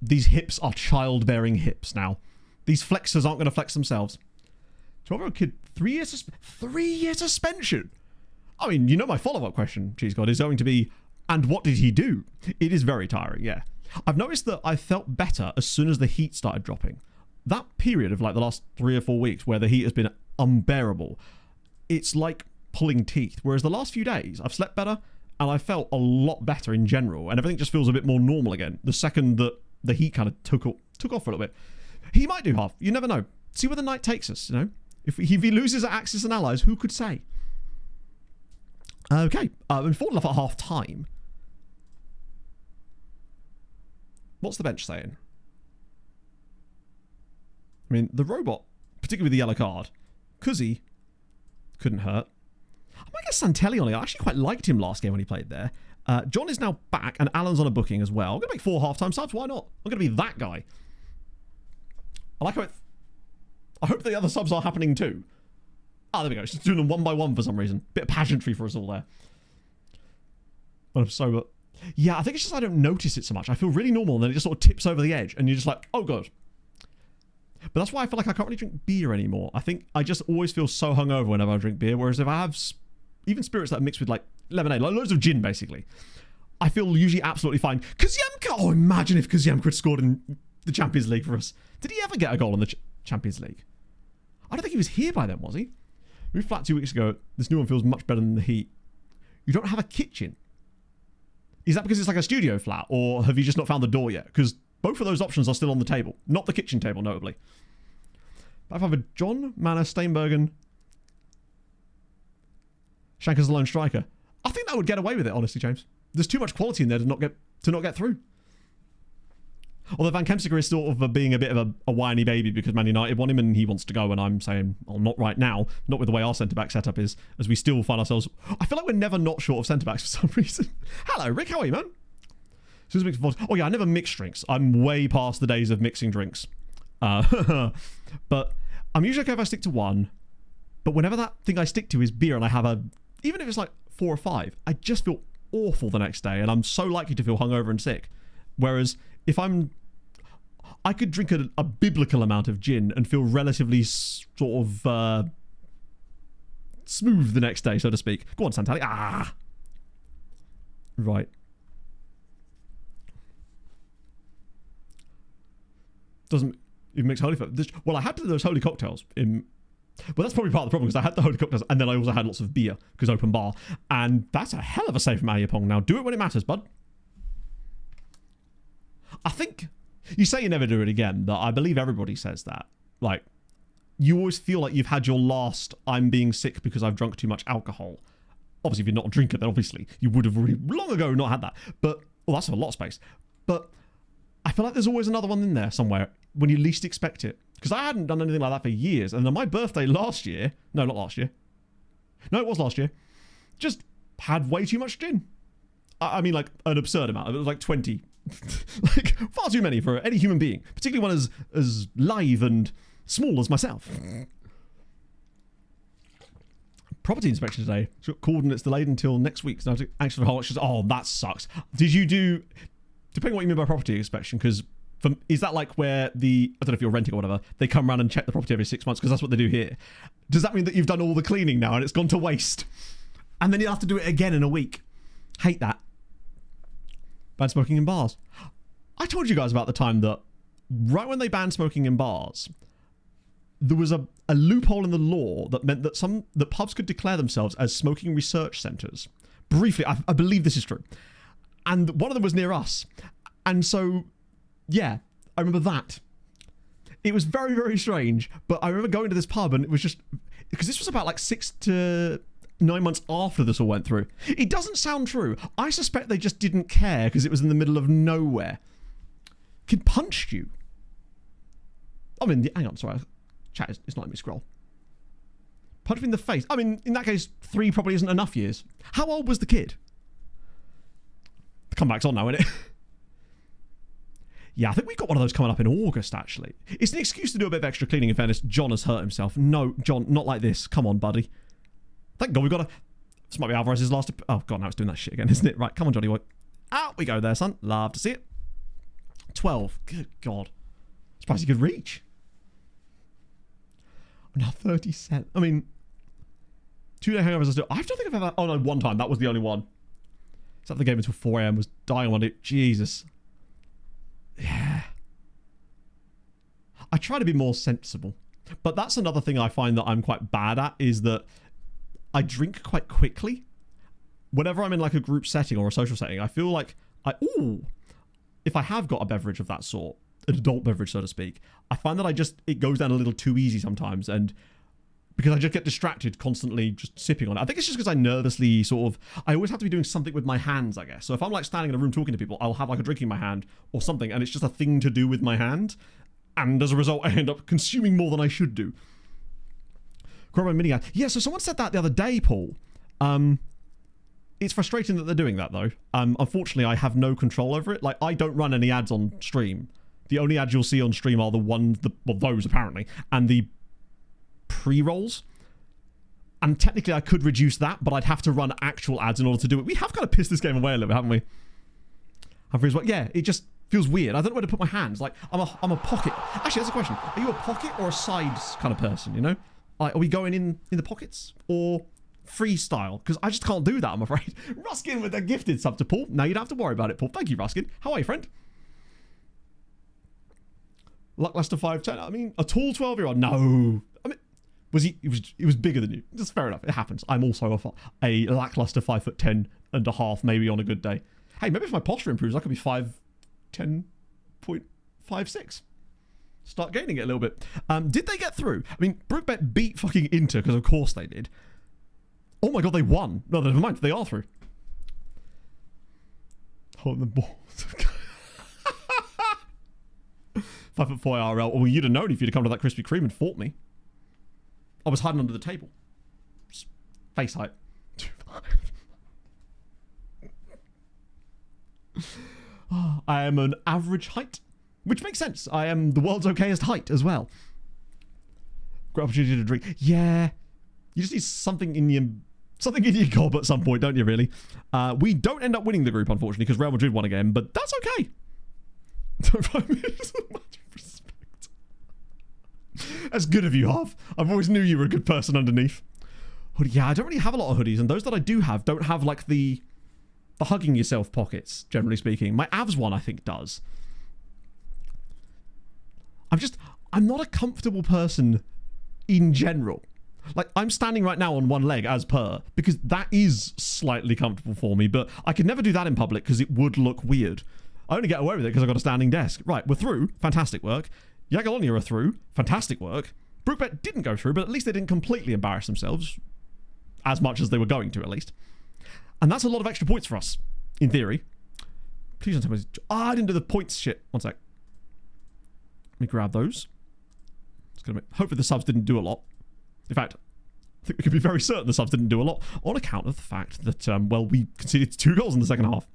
Speaker 1: These hips are childbearing hips now. These flexors aren't going to flex themselves. 12-year-old kid, 3 years 3-year suspension. I mean, you know my follow-up question, Cheese God, is going to be, and what did he do? It is very tiring, yeah. I've noticed that I felt better as soon as the heat started dropping. That period of like the last 3 or 4 weeks where the heat has been unbearable, it's like pulling teeth. Whereas the last few days, I've slept better and I felt a lot better in general, and everything just feels a bit more normal again. The second that the heat kind of took off for a little bit. He might do half. You never know. See where the night takes us, you know? If he loses at Axis and Allies, who could say? Okay. In 4-0 at half time. What's the bench saying? I mean, the robot, particularly with the yellow card, Cuzzy couldn't hurt. I might get Santelli on it. I actually quite liked him last game when he played there. John is now back, and Alan's on a booking as well. I'm going to make 4 half-time subs. Why not? I'm going to be that guy. I like how I hope the other subs are happening too. There we go. Just doing them one by one for some reason. Bit of pageantry for us all there. But I'm sober. Yeah, I think it's just I don't notice it so much. I feel really normal, and then it just sort of tips over the edge, and you're just like, oh, God. But that's why I feel like I can't really drink beer anymore. I think I just always feel so hungover whenever I drink beer, whereas if I have even spirits that are mixed with, like, lemonade, like loads of gin, basically, I feel usually absolutely fine. Kuzemka! Oh, imagine if Kuzemka had scored in the Champions League for us. Did he ever get a goal in the Champions League? I don't think he was here by then, was he? Moved flat 2 weeks ago. This new one feels much better than the heat. You don't have a kitchen. Is that because it's like a studio flat, or have you just not found the door yet? Because both of those options are still on the table. Not the kitchen table, notably. But I've either John, Manor, Steinbergen, Shanker's the lone striker. I think that would get away with it, honestly, James. There's too much quality in there to not get through. Although Van Kemsiker is sort of being a bit of a whiny baby because Man United want him and he wants to go, and I'm saying, well, not right now. Not with the way our centre-back setup is, as we still find ourselves... I feel like we're never not short of centre-backs for some reason. Hello, Rick. How are you, man? Oh, yeah, I never mix drinks. I'm way past the days of mixing drinks. But I'm usually okay if I stick to one. But whenever that thing I stick to is beer and I have even if it's like 4 or 5, I just feel awful the next day, and I'm so likely to feel hungover and sick. Whereas if I could drink a biblical amount of gin and feel relatively sort of smooth the next day, so to speak. Go on, Santali. Right. Doesn't even mix holy... Well, I had those holy cocktails in... Well, that's probably part of the problem, because I had the holy cocktails and then I also had lots of beer, because open bar. And that's a hell of a save from Ayapong now. Do it when it matters, bud. I think... You say you never do it again, but I believe everybody says that. Like, you always feel like you've had your last I'm being sick because I've drunk too much alcohol. Obviously, if you're not a drinker, then obviously you would have really long ago not had that. But, well, that's a lot of space. But I feel like there's always another one in there somewhere when you least expect it. Because I hadn't done anything like that for years. And on my birthday last year... No, not last year. No, it was last year. Just had way too much gin. I mean, like, an absurd amount. It was like 20. Like, far too many for any human being. Particularly one as live and small as myself. Property inspection today. It's got coordinates delayed until next week. So actually, oh, that sucks. Did you do, depending on what you mean by property inspection, because is that like where I don't know if you're renting or whatever, they come around and check the property every 6 months, because that's what they do here. Does that mean that you've done all the cleaning now and it's gone to waste? And then you'll have to do it again in a week. Hate that. Ban smoking in bars. I told you guys about the time that right when they banned smoking in bars, there was a loophole in the law that meant that pubs could declare themselves as smoking research centres. Briefly, I believe this is true. And one of them was near us. And so, yeah, I remember that. It was very, very strange. But I remember going to this pub and it was just... Because this was about like 6 to 9 months after this all went through. It doesn't sound true. I suspect they just didn't care because it was in the middle of nowhere. Kid punched you. I mean, hang on, sorry. Chat, it's not letting me scroll. Punch me in the face. I mean, in that case, 3 probably isn't enough years. How old was the kid? The comeback's on now, isn't it? Yeah, I think we've got one of those coming up in August, actually. It's an excuse to do a bit of extra cleaning, in fairness. John has hurt himself. No, John, not like this. Come on, buddy. Thank God we've got a... This might be Alvarez's last... Oh, God, now it's doing that shit again, isn't it? Right, come on, Johnny. Out we go there, son. Love to see it. 12. Good God. Surprised he could reach. Now 30 cents. I mean, 2-day hangovers are still... I don't think I've ever... Oh, no, one time. That was the only one. Sat the game until 4 a.m. Was dying one day. Jesus. Yeah. I try to be more sensible. But that's another thing I find that I'm quite bad at, is that I drink quite quickly. Whenever I'm in like a group setting or a social setting, I feel like if I have got a beverage of that sort, an adult beverage, so to speak, I find that it goes down a little too easy sometimes, and because I just get distracted constantly just sipping on it. I think it's just because I nervously I always have to be doing something with my hands, I guess. So if I'm like standing in a room talking to people, I'll have like a drink in my hand or something, and it's just a thing to do with my hand, and as a result, I end up consuming more than I should do. Yeah, so someone said that the other day, Paul. It's frustrating that they're doing that, though. Unfortunately, I have no control over it. Like, I don't run any ads on stream. The only ads you'll see on stream are the ones, well, those apparently, and the pre-rolls. And technically, I could reduce that, but I'd have to run actual ads in order to do it. We have kind of pissed this game away a little bit, haven't we? Yeah, it just feels weird. I don't know where to put my hands. Like, I'm a pocket. Actually, that's a question. Are you a pocket or a sides kind of person, you know? Like, are we going in the pockets or freestyle? Because I just can't do that, I'm afraid. Ruskin with a gifted sub to Paul. Now you don't have to worry about it, Paul. Thank you, Ruskin. How are you, friend? Luckluster 5'10". I mean, a tall 12-year-old. No. I mean, he was bigger than you. Just fair enough. It happens. I'm also a lackluster 5'10.5", maybe on a good day. Hey, maybe if my posture improves, I could be 5'10.56". Start gaining it a little bit. Did they get through? I mean, Brookbet beat fucking Inter, because of course they did. Oh my God, they won. No, never mind. They are through. Hold the ball. 5'4" IRL. Well, you'd have known if you'd have come to that Krispy Kreme and fought me. I was hiding under the table. Face height. 2'5". I am an average height, which makes sense. I am the world's okayest height as well. Great opportunity to drink. Yeah, you just need something in your gob at some point, don't you? Really? We don't end up winning the group, unfortunately, because Real Madrid won again. But that's okay. Don't find me so much respect. That's good of you, Harv. I've always knew you were a good person underneath. Hoodie. Yeah, I don't really have a lot of hoodies, and those that I do have don't have like the hugging yourself pockets, generally speaking. My Avs one, I think, does. I'm not a comfortable person in general. Like, I'm standing right now on one leg as per, because that is slightly comfortable for me, but I could never do that in public because it would look weird. I only get away with it because I've got a standing desk. Right, we're through. Fantastic work. Jagiellonia are through. Fantastic work. Brookbet didn't go through, but at least they didn't completely embarrass themselves. As much as they were going to, at least. And that's a lot of extra points for us, in theory. Please don't tell me... I didn't do the points shit. One sec. Let me grab those. Hopefully the subs didn't do a lot. In fact, I think we can be very certain the subs didn't do a lot on account of the fact that, well, we conceded 2 goals in the second half.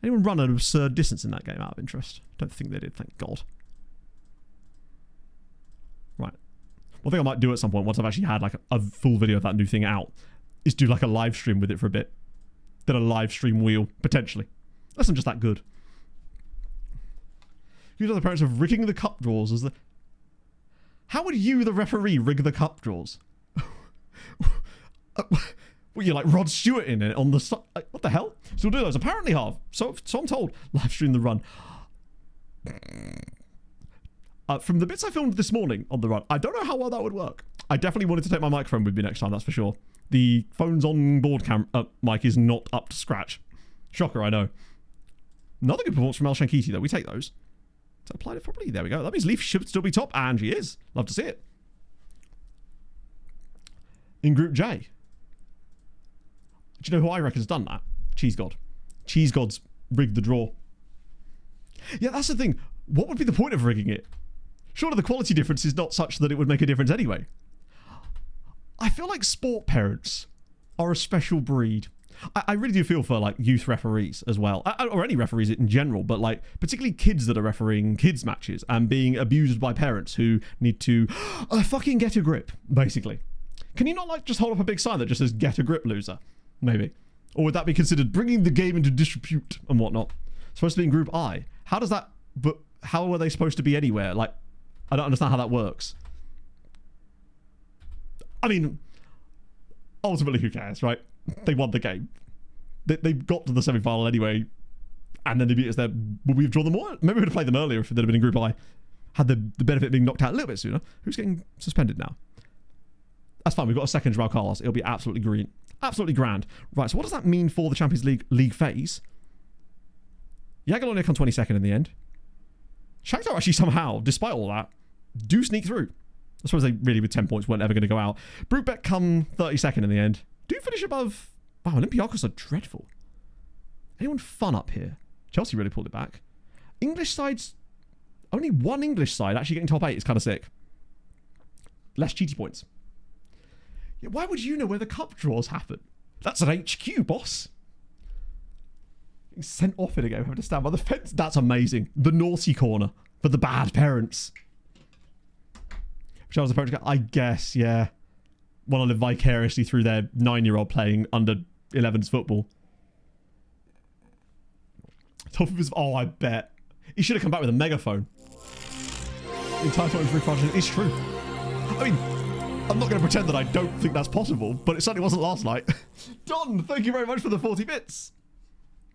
Speaker 1: Anyone run an absurd distance in that game out of interest? Don't think they did, thank God. Right. One thing I might do at some point, once I've actually had like a full video of that new thing out, is do like a live stream with it for a bit. Then a live stream wheel, potentially. That's not just that good. You know the parents of rigging the cup draws as the... How would you, the referee, rig the cup draws? Well, you're like Rod Stewart in it on the side. What the hell? Still do those? Apparently have. So I'm told. Live stream the run. From the bits I filmed this morning on the run, I don't know how well that would work. I definitely wanted to take my microphone with me next time, that's for sure. The phone's on board mic is not up to scratch. Shocker, I know. Another good performance from El Shankiti, though. We take those. So applied it properly. There we go. That means Leaf should still be top, and she is. Love to see it. In Group J. Do you know who I reckon has done that? Cheese God. Cheese God's rigged the draw. Yeah, that's the thing. What would be the point of rigging it? Surely the quality difference is not such that it would make a difference anyway. I feel like sport parents are a special breed. I really do feel for like youth referees as well, or any referees in general, but like particularly kids that are refereeing kids matches and being abused by parents who need to fucking get a grip, basically. Can you not like just hold up a big sign that just says "get a grip, loser"? Maybe. Or would that be considered bringing the game into disrepute and whatnot? Supposed to be in Group I. How does that... But how are they supposed to be anywhere? Like, I don't understand how that works. I mean, ultimately, who cares, right? They won the game. They got to the semi-final anyway, and then they beat us there. Would we have drawn them more? Maybe we would have played them earlier if they'd have been in Group I. Had the benefit of being knocked out a little bit sooner. Who's getting suspended now? That's fine. We've got a second Joao Carlos. It'll be absolutely green. Absolutely grand. Right, so what does that mean for the Champions League phase? Jagiellonia come 22nd in the end. Shakhtar actually somehow, despite all that, do sneak through. I suppose they really, with 10 points, weren't ever going to go out. Brookbeck come 32nd in the end. Do finish above... Wow, Olympiacos are dreadful. Anyone fun up here? Chelsea really pulled it back. English sides... Only one English side actually getting top 8 is kind of sick. Less cheaty points. Yeah, why would you know where the cup draws happen? That's an HQ, boss. Getting sent off in a game, having to stand by the fence. That's amazing. The naughty corner for the bad parents. Charles, the parents, I guess, yeah. Want to live vicariously through their 9-year-old playing under 11s football. Top of his... Oh, I bet. He should have come back with a megaphone. The entire time refreshing. It's true. I mean... I'm not going to pretend that I don't think that's possible, but it certainly wasn't last night. Don, thank you very much for the 40 bits.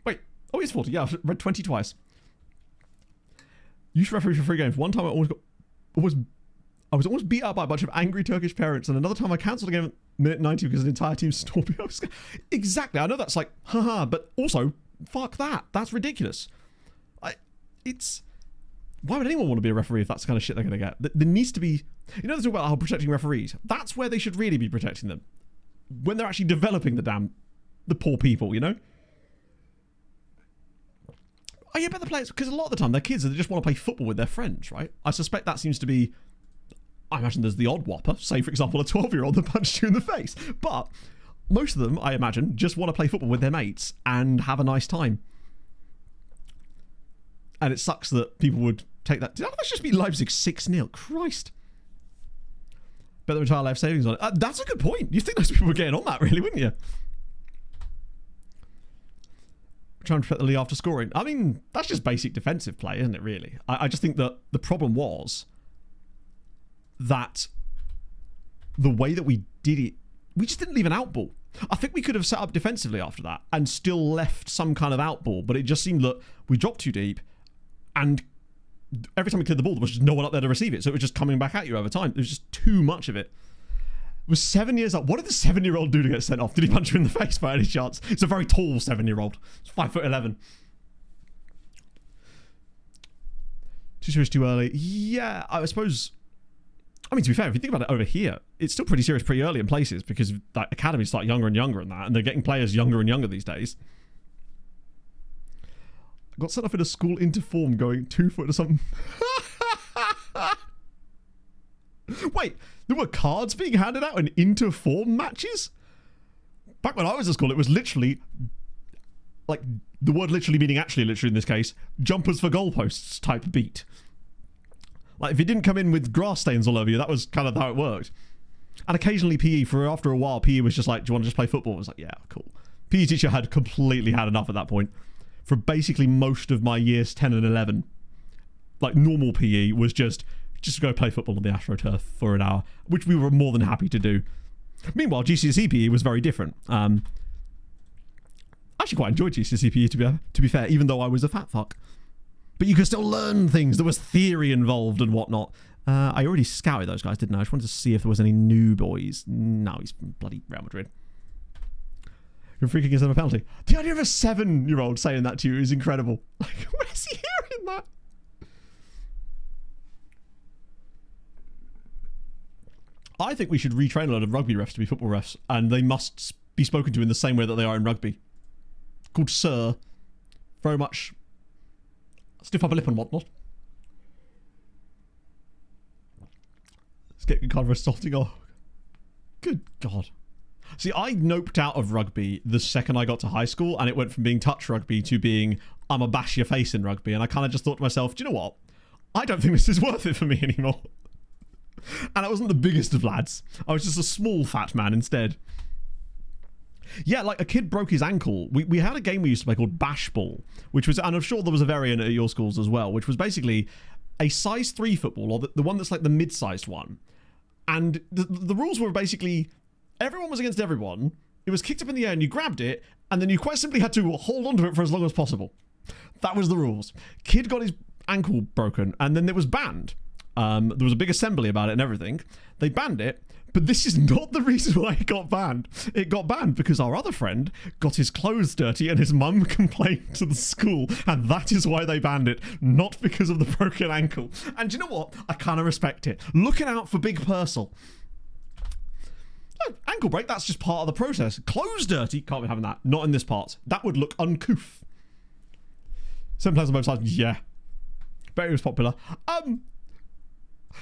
Speaker 1: Wait, oh, it's 40. Yeah, I've read 20 twice. Youth referee for free games. One time I was almost beat out by a bunch of angry Turkish parents, and another time I cancelled a game at minute 90 because an entire team stormed me. Exactly. I know that's like, haha, but also, fuck that. That's ridiculous. Why would anyone want to be a referee if that's the kind of shit they're going to get? There needs to be... You know, they talk about how protecting referees. That's where they should really be protecting them. When they're actually developing the poor people, you know? Oh, yeah, but the players... Because a lot of the time, they're kids and they just want to play football with their friends, right? I suspect that seems to be... I imagine there's the odd whopper. Say, for example, a 12-year-old that punched you in the face. But most of them, I imagine, just want to play football with their mates and have a nice time. And it sucks that people would take that... Did that just beat Leipzig 6-0? Christ. Bet their entire life savings on it. That's a good point. You'd think those people were getting on that, really, wouldn't you? Trying to protect the lead after scoring. I mean, that's just basic defensive play, isn't it, really? I just think that the problem was that the way that we did it, we just didn't leave an out ball. I think we could have set up defensively after that and still left some kind of out ball, but it just seemed that we dropped too deep and every time we cleared the ball, there was just no one up there to receive it. So it was just coming back at you over time. There was just too much of it. It was 7 years up. What did the 7-year-old do to get sent off? Did he punch you in the face by any chance? It's a very tall 7-year-old. It's 5'11". Too serious too early. Yeah, I suppose... I mean, to be fair, if you think about it over here, it's still pretty serious pretty early in places because like, academies start younger and younger and that, and they're getting players younger and younger these days. I got sent off in a school into form going 2 foot or something. Wait, there were cards being handed out in interform matches? Back when I was at school, it was literally, like, the word literally meaning actually literally in this case, jumpers for goalposts type beat. Like, if it didn't come in with grass stains all over you, that was kind of how it worked. And occasionally PE, after a while, PE was just like, do you want to just play football? I was like, yeah, cool. PE teacher had completely had enough at that point. For basically most of my years 10 and 11, like, normal PE was just go play football on the AstroTurf for an hour, which we were more than happy to do. Meanwhile, GCSE PE was very different. I actually quite enjoyed GCSE PE, to be fair, even though I was a fat fuck. But you could still learn things. There was theory involved and whatnot. I already scouted those guys, didn't I? I just wanted to see if there was any new boys. No, he's from bloody Real Madrid. You're free kick instead of a penalty. The idea of a 7-year-old saying that to you is incredible. Like, where's he hearing that? I think we should retrain a lot of rugby refs to be football refs, and they must be spoken to in the same way that they are in rugby. Called Sir. Very much stiff upper lip and whatnot. Let's get a card for assaulting. Oh, good God. See, I noped out of rugby the second I got to high school, and it went from being touch rugby to being I'm a bash your face in rugby, and I kind of just thought to myself, do you know what? I don't think this is worth it for me anymore. And I wasn't the biggest of lads. I was just a small fat man instead. Yeah, like a kid broke his ankle. We had a game we used to play called Bash Ball, which was, and I'm sure there was a variant at your schools as well, which was basically a size 3 football, or the one that's like the mid-sized one. And the rules were basically everyone was against everyone. It was kicked up in the air and you grabbed it, and then you quite simply had to hold onto it for as long as possible. That was the rules. Kid got his ankle broken, and then it was banned. There was a big assembly about it and everything. They banned it, but this is not the reason why it got banned. It got banned because our other friend got his clothes dirty and his mum complained to the school, and that is why they banned it, not because of the broken ankle. And do you know what? I kind of respect it. Looking out for Big Purcell. Oh, ankle break, that's just part of the process. Clothes dirty, can't be having that. Not in this part. That would look uncouth. 7 players on both sides, yeah. Bet it was popular.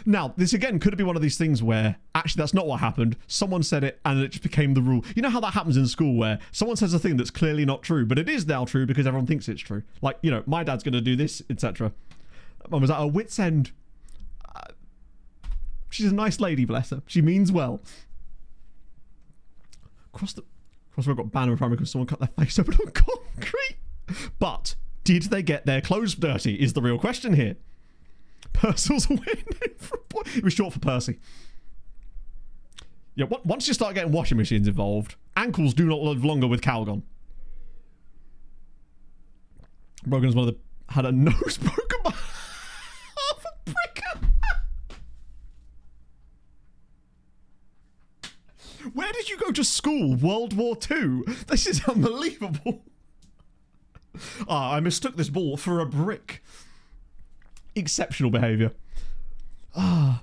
Speaker 1: Now, this again could be one of these things where actually that's not what happened. Someone said it and it just became the rule. You know how that happens in school where someone says a thing that's clearly not true, but it is now true because everyone thinks it's true. Like, you know, my dad's going to do this, etc. Mum was at her wit's end. She's a nice lady, bless her. She means well. Cross the road got banned in primary because someone cut their face open on concrete. But did they get their clothes dirty is the real question here. Purcell's a weird name for a boy. It was short for Percy. Yeah, once you start getting washing machines involved, ankles do not live longer with Calgon. Brogan's mother had a nose broken by half a pricker. Where did you go to school? World War II? This is unbelievable. I mistook this ball for a brick. Exceptional behaviour. I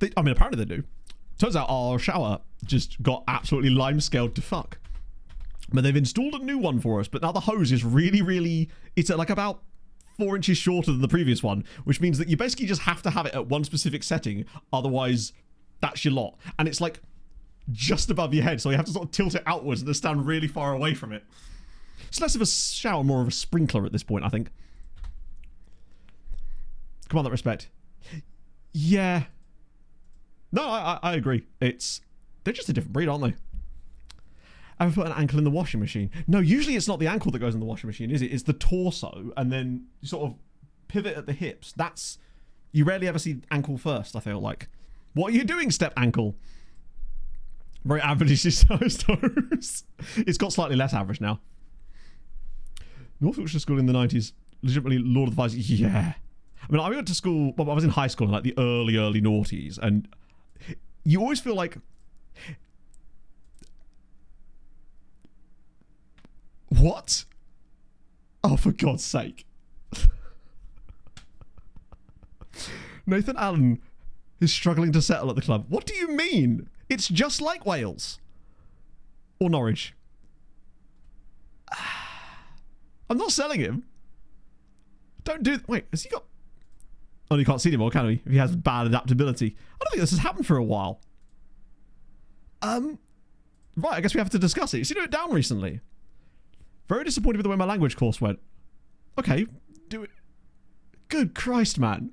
Speaker 1: mean, apparently they do. Turns out our shower just got absolutely lime-scaled to fuck. But they've installed a new one for us, but now the hose is really... It's like about 4 inches shorter than the previous one, which means that you basically just have to have it at one specific setting, otherwise that's your lot. And it's like just above your head, so you have to sort of tilt it outwards and then stand really far away from it. It's less of a shower, more of a sprinkler at this point, I think. Come on, that respect. Yeah. No, I agree. They're just a different breed, aren't they? Ever put an ankle in the washing machine? No, usually it's not the ankle that goes in the washing machine, is it? It's the torso, and then you sort of pivot at the hips. You rarely ever see ankle first, I feel like. What are you doing, step ankle? Very averagely sized toes. It's got slightly less average now. North Yorkshire School in the 90s. Legitimately Lord of the Flies. Yeah. I mean, I went to school, well, I was in high school in like the early noughties, and you always feel like... What? Oh, for God's sake. Nathan Allen is struggling to settle at the club. What do you mean? It's just like Wales. Or Norwich. I'm not selling him. Don't do... Wait, has he got... Oh, you can't see him anymore, can he? If he has bad adaptability. I don't think this has happened for a while. Right, I guess we have to discuss it. You see it down recently. Very disappointed with the way my language course went. Okay, do it. Good Christ, man.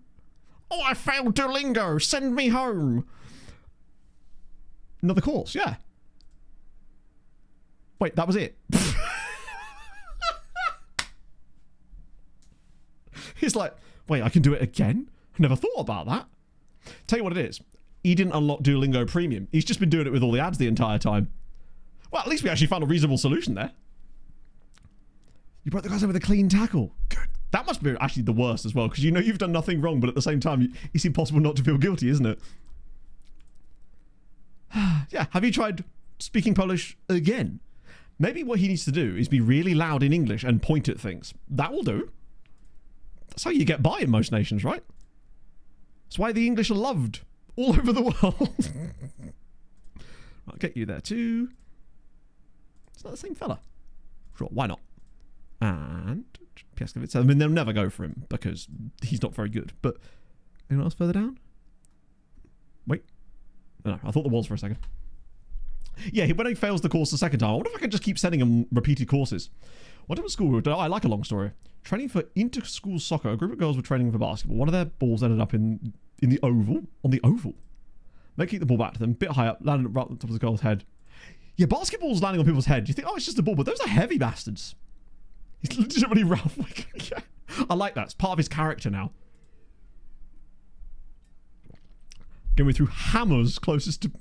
Speaker 1: Oh, I failed Duolingo. Send me home. Another course, yeah. Wait, that was it. He's like, wait, I can do it again? I never thought about that. Tell you what it is. He didn't unlock Duolingo Premium. He's just been doing it with all the ads the entire time. Well, at least we actually found a reasonable solution there. You brought the guys over with a clean tackle. Good. That must be actually the worst as well, because you know you've done nothing wrong, but at the same time, it's impossible not to feel guilty, isn't it? Yeah, have you tried speaking Polish again? Maybe what he needs to do is be really loud in English and point at things. That will do. That's how you get by in most nations, right? That's why the English are loved all over the world. I'll get you there too. Is that the same fella? Sure, why not? And Piaskowicz. I mean, they'll never go for him because he's not very good. But anyone else further down? Wait. No, I thought there was for a second. Yeah, when he fails the course the second time, I wonder if I can just keep sending him repeated courses. What type of school? Oh, I like a long story. Training for inter-school soccer. A group of girls were training for basketball. One of their balls ended up in the oval. On the oval. They kicked the ball back to them, bit high up, landed right on top of the girl's head. Yeah, basketball's landing on people's head. You think, oh, it's just a ball, but those are heavy bastards. He's legitimately Ralph. Yeah. I like that. It's part of his character now. Going through hammers closest to...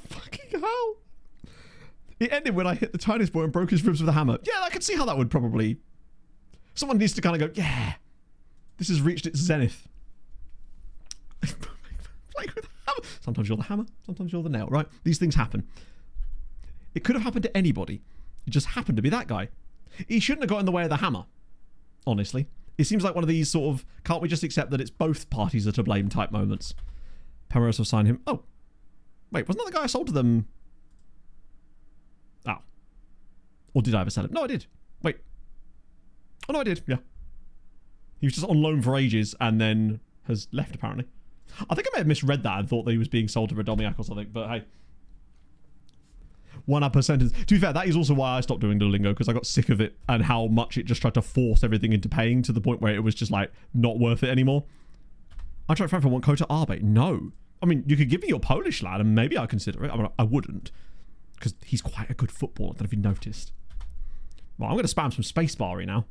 Speaker 1: Fucking hell. It ended when I hit the tiniest boy and broke his ribs with a hammer. Yeah, I can see how that would probably... Someone needs to kind of go, yeah, this has reached its zenith. Playing with a hammer. Sometimes you're the hammer, sometimes you're the nail, right? These things happen. It could have happened to anybody. It just happened to be that guy. He shouldn't have got in the way of the hammer, honestly. It seems like one of these sort of, can't we just accept that it's both parties are to blame type moments. Penrose will sign him. Oh. Wait, wasn't that the guy I sold to them? Oh. Or did I ever sell him? No, I did. Wait. Oh, no, I did. Yeah. He was just on loan for ages and then has left, apparently. I think I may have misread that and thought that he was being sold to Radomiak or something, but hey. 1 upper sentence. To be fair, that is also why I stopped doing Duolingo, because I got sick of it and how much it just tried to force everything into paying to the point where it was just like not worth it anymore. I tried Frankfurt, want Kota Arbe. No. I mean, you could give me your Polish lad and maybe I'd consider it. I mean, I wouldn't, because he's quite a good footballer. I don't know if you noticed. Well, I'm going to spam some spacebar now.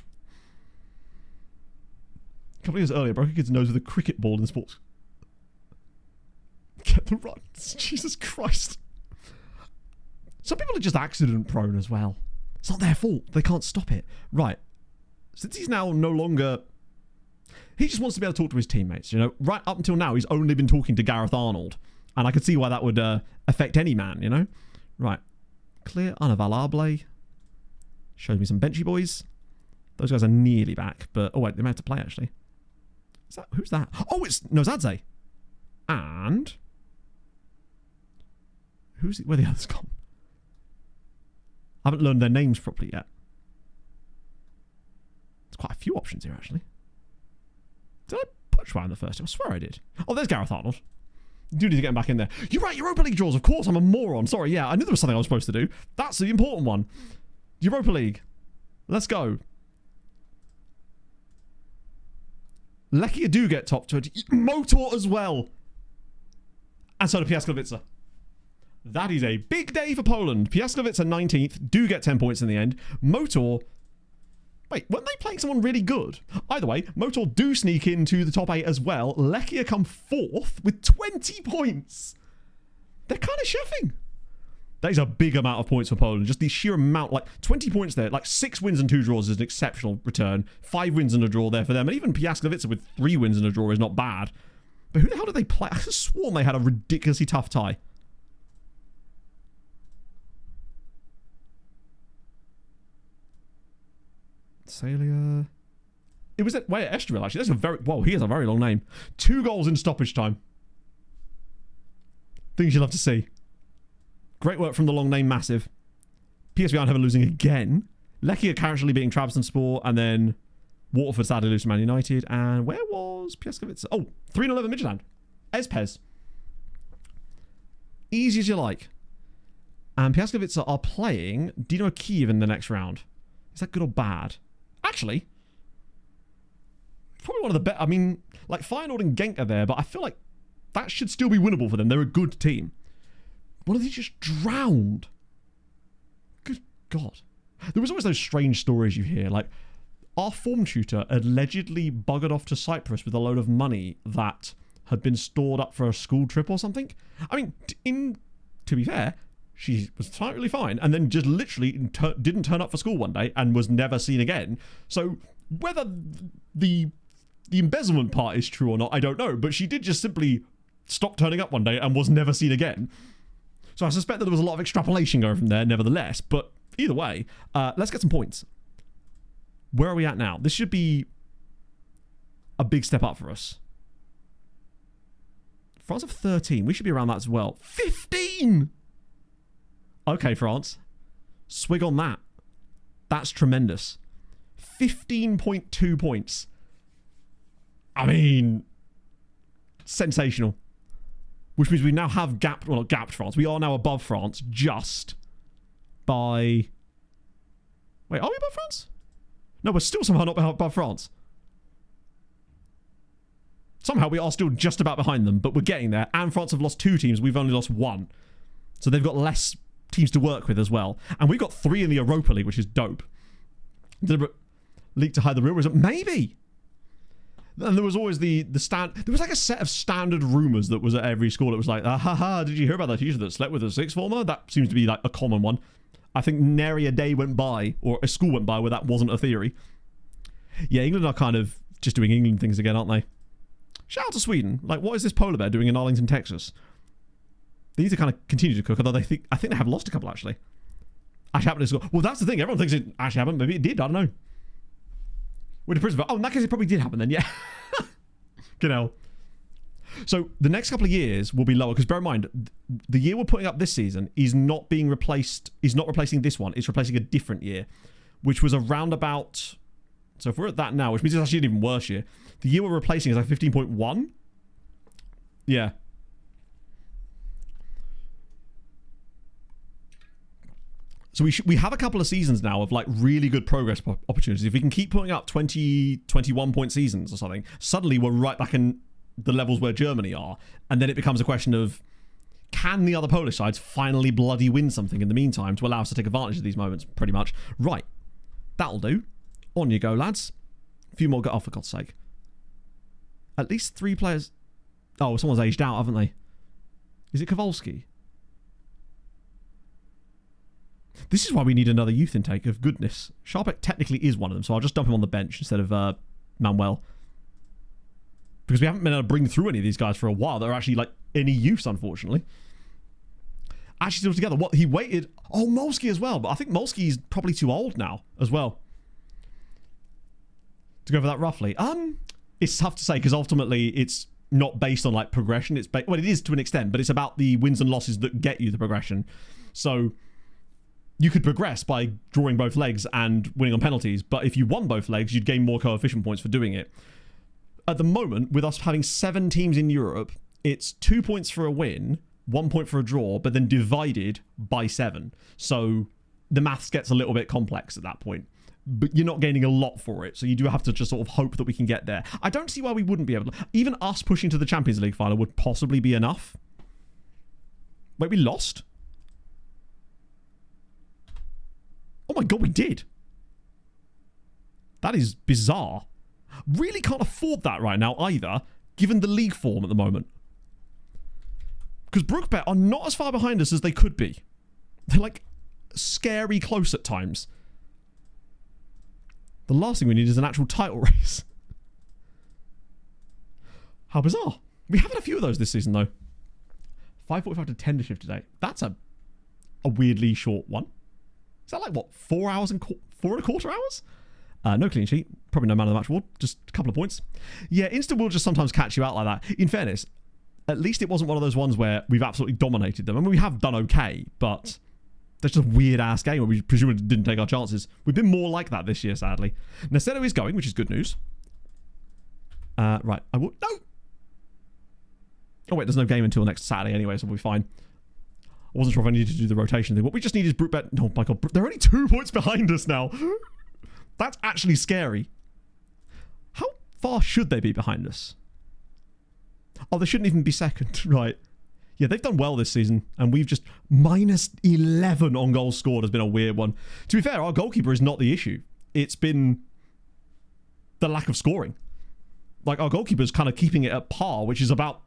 Speaker 1: A couple of years earlier, broke a kid's nose with a cricket ball in sports. Get the runs. Jesus Christ. Some people are just accident prone as well. It's not their fault. They can't stop it. Right. Since he's now no longer... He just wants to be able to talk to his teammates, you know? Right up until now, he's only been talking to Gareth Arnold. And I could see why that would affect any man, you know? Right. Clear unavailable. Shows me some benchy boys. Those guys are nearly back, but... Oh, wait, they might have to play, actually. Is that... Who's that? Oh, it's Nozadze. And... Who's... Where the others gone? I haven't learned their names properly yet. There's quite a few options here, actually. Did I put Schwab in the first time? I swear I did. Oh, there's Gareth Arnold. You do need to get him back in there. You're right, Europa League draws. Of course, I'm a moron. Sorry, yeah, I knew there was something I was supposed to do. That's the important one. Europa League. Let's go. Lechia do get top 20. Motor as well. And so do Piaskowicz. That is a big day for Poland. Piaskowicz 19th, do get 10 points in the end. Motor... Wait, weren't they playing someone really good? Either way, Motor do sneak into the top 8 as well. Lechia come 4th with 20 points. They're kind of chefing. That is a big amount of points for Poland. Just the sheer amount, like 20 points there. Like 6 wins and 2 draws is an exceptional return. 5 wins and a draw there for them. And even Piaskowicz with 3 wins and a draw is not bad. But who the hell did they play? I could have sworn they had a ridiculously tough tie. Salia. It was at Estoril, actually. That's a very... Whoa, he has a very long name. 2 goals in stoppage time. Things you'll have to see. Great work from the long name Massive. PSV Eindhoven losing again. Lechia casually beating Trabzonspor, and then Waterford sadly losing Man United. And where was Piaskowicz? Oh, 3-0 over Midtjylland. Espes. Easy as you like. And Piaskowicz are playing Dino Kiev in the next round. Is that good or bad? Actually, probably one of the better. I mean, like Feyenoord and Genk are there, but I feel like that should still be winnable for them. They're a good team. What are they just drowned? Good God. There was always those strange stories you hear, like our form tutor allegedly buggered off to Cyprus with a load of money that had been stored up for a school trip or something. I mean, to be fair, she was totally fine and then just literally didn't turn up for school one day and was never seen again. So whether the embezzlement part is true or not, I don't know, but she did just simply stop turning up one day and was never seen again. So I suspect that there was a lot of extrapolation going from there nevertheless, but either way, let's get some points. Where are we at now? This should be a big step up for us. France have 13. We should be around that as well. 15! Okay, France. Swig on that. That's tremendous. 15.2 points. I mean, sensational. Which means we now have gapped, well, not gapped France. We are now above France just by... Wait, are we above France? No, we're still somehow not above France. Somehow we are still just about behind them, but we're getting there. And France have lost 2 teams. We've only lost 1. So they've got less teams to work with as well. And we've got 3 in the Europa League, which is dope. Deliberate leak to hide the real result. Maybe. And there was always the stand. There was like a set of standard rumours that was at every school. It was like, did you hear about that teacher that slept with a sixth former? That seems to be like a common one. I think nary a day went by, or a school went by, where that wasn't a theory. Yeah, England are kind of just doing England things again, aren't they? Shout out to Sweden. Like, what is this polar bear doing in Arlington, Texas? They need to kind of continue to cook, although I think they have lost a couple, actually. Actually happened to score. Well, that's the thing. Everyone thinks it actually happened. Maybe it did. I don't know. With the principle. Oh, in that case, it probably did happen then, yeah. Good hell. So the next couple of years will be lower, because bear in mind, the year we're putting up this season is not being replaced, is not replacing this one. It's replacing a different year, which was around about... So if we're at that now, which means it's actually an even worse year, the year we're replacing is like 15.1. Yeah. So we have a couple of seasons now of like really good progress opportunities. If we can keep putting up 20, 21 point seasons or something, suddenly we're right back in the levels where Germany are. And then it becomes a question of, can the other Polish sides finally bloody win something in the meantime to allow us to take advantage of these moments, pretty much. Right. That'll do. On you go, lads. A few more, oh, for God's sake. At least 3 players. Oh, someone's aged out, haven't they? Is it Kowalski? This is why we need another youth intake of goodness. Sharpek technically is one of them, so I'll just dump him on the bench instead of Manuel. Because we haven't been able to bring through any of these guys for a while that are actually like any use, unfortunately. Actually still together. What, he waited... Oh, Molsky as well, but I think Molsky's probably too old now as well. To go for that roughly. It's tough to say because ultimately it's not based on like progression. It's well, it is to an extent, but it's about the wins and losses that get you the progression. So you could progress by drawing both legs and winning on penalties, but if you won both legs, you'd gain more coefficient points for doing it. At the moment, with us having 7 teams in Europe, it's 2 points for a win, 1 point for a draw, but then divided by 7. So the maths gets a little bit complex at that point. But you're not gaining a lot for it, so you do have to just sort of hope that we can get there. I don't see why we wouldn't be able to. Even us pushing to the Champions League final would possibly be enough. Wait, we lost? Oh my God, we did. That is bizarre. Really can't afford that right now either, given the league form at the moment. Because Brookbet are not as far behind us as they could be. They're like scary close at times. The last thing we need is an actual title race. How bizarre. We have had a few of those this season, though. 5:45 to 10 to shift today. That's a weirdly short one. Is that like, what, 4 hours and 4.25 hours? No clean sheet. Probably no man of the match award. Just a couple of points. Yeah, Insta will just sometimes catch you out like that. In fairness, at least it wasn't one of those ones where we've absolutely dominated them. I mean, we have done okay, but... That's just a weird-ass game where we presumably didn't take our chances. We've been more like that this year, sadly. Nacedo is going, which is good news. Right, I will... No! Oh, wait, there's no game until next Saturday anyway, so we'll be fine. I wasn't sure if I needed to do the rotation thing. What we just need is Brookbet... Oh, my God. They're only 2 points behind us now. That's actually scary. How far should they be behind us? Oh, they shouldn't even be second. Right. Yeah, they've done well this season, and we've just minus 11 on goals scored has been a weird one. To be fair, our goalkeeper is not the issue. It's been the lack of scoring. Like, our goalkeeper's kind of keeping it at par, which is about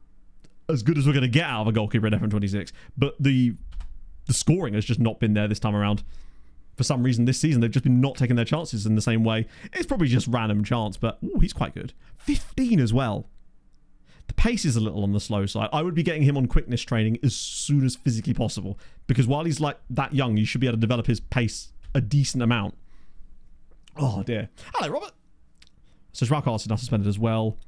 Speaker 1: as good as we're going to get out of a goalkeeper in FM26. But the scoring has just not been there this time around. For some reason this season, they've just been not taking their chances in the same way. It's probably just random chance, but ooh, he's quite good. 15 as well. The pace is a little on the slow side. I would be getting him on quickness training as soon as physically possible, because while he's like that young, you should be able to develop his pace a decent amount. Oh dear. Hello, Robert. So Schwarzkopf is now suspended as well.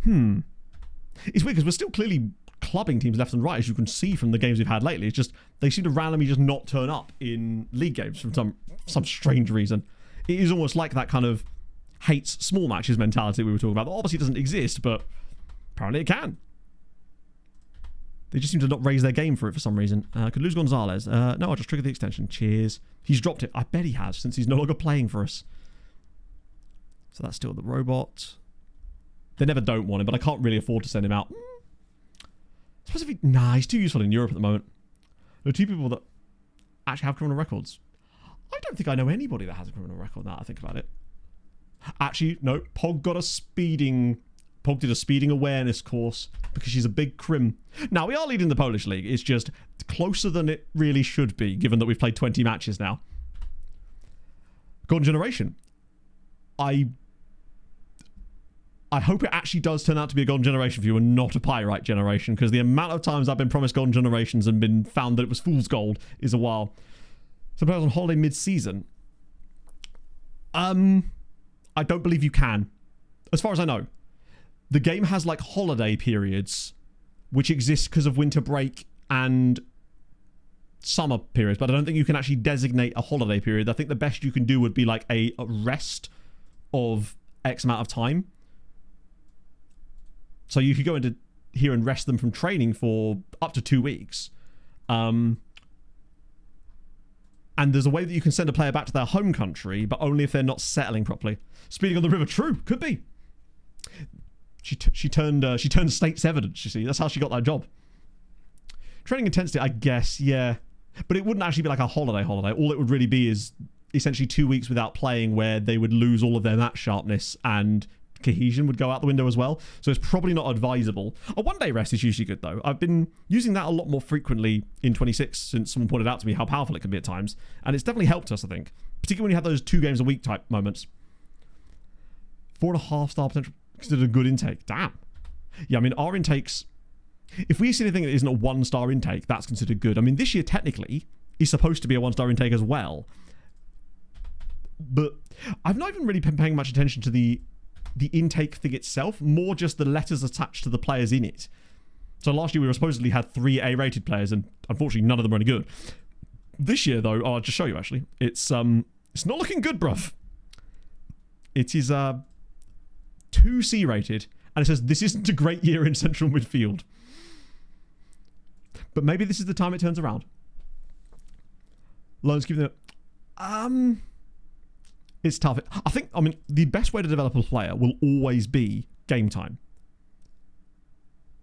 Speaker 1: It's weird because we're still clearly clubbing teams left and right, as you can see from the games we've had lately. It's just they seem to randomly just not turn up in league games for some strange reason. It is almost like that kind of hates small matches mentality we were talking about. That obviously doesn't exist, but apparently it can. They just seem to not raise their game for it for some reason. Could lose Gonzalez. No, I'll just trigger the extension. Cheers. He's dropped it. I bet he has, since he's no longer playing for us. So that's still the robot. They never don't want him, but I can't really afford to send him out. Nah, he's too useful in Europe at the moment. There are two people that actually have criminal records. I don't think I know anybody that has a criminal record now I think about it. Actually, no. Pog did a speeding awareness course because she's a big crim. Now, we are leading the Polish league. It's just closer than it really should be, given that we've played 20 matches now. Golden Generation. I hope it actually does turn out to be a Golden Generation for you and not a Pyrite Generation, because the amount of times I've been promised Golden Generations and been found that it was Fool's Gold is a while. So players on holiday mid-season. I don't believe you can. As far as I know. The game has like holiday periods, which exist because of winter break and summer periods, but I don't think you can actually designate a holiday period. I think the best you can do would be like a rest of X amount of time. So you could go into here and rest them from training for up to 2 weeks. And there's a way that you can send a player back to their home country, but only if they're not settling properly. Speeding on the river, true, could be. She turned state's evidence, you see. That's how she got that job. Training intensity, I guess, yeah. But it wouldn't actually be like a holiday. All it would really be is essentially 2 weeks without playing, where they would lose all of their match sharpness and cohesion would go out the window as well. So it's probably not advisable. A one-day rest is usually good, though. I've been using that a lot more frequently in 26 since someone pointed out to me how powerful it can be at times. And it's definitely helped us, I think. Particularly when you have those 2 games a week type moments. 4.5 star potential. Considered a good intake. Damn. Yeah, I mean, our intakes, if we see anything that isn't a 1-star intake, that's considered good. I mean, this year technically is supposed to be a 1-star intake as well, but I've not even really been paying much attention to the intake thing itself, more just the letters attached to the players in it. So last year we supposedly had 3 A-rated players, and unfortunately none of them were any good. This year though, I'll just show you actually, it's not looking good, bruv. It is 2 C-rated, and it says this isn't a great year in central midfield. But maybe this is the time it turns around. Loans giving it. It's tough. I mean, the best way to develop a player will always be game time.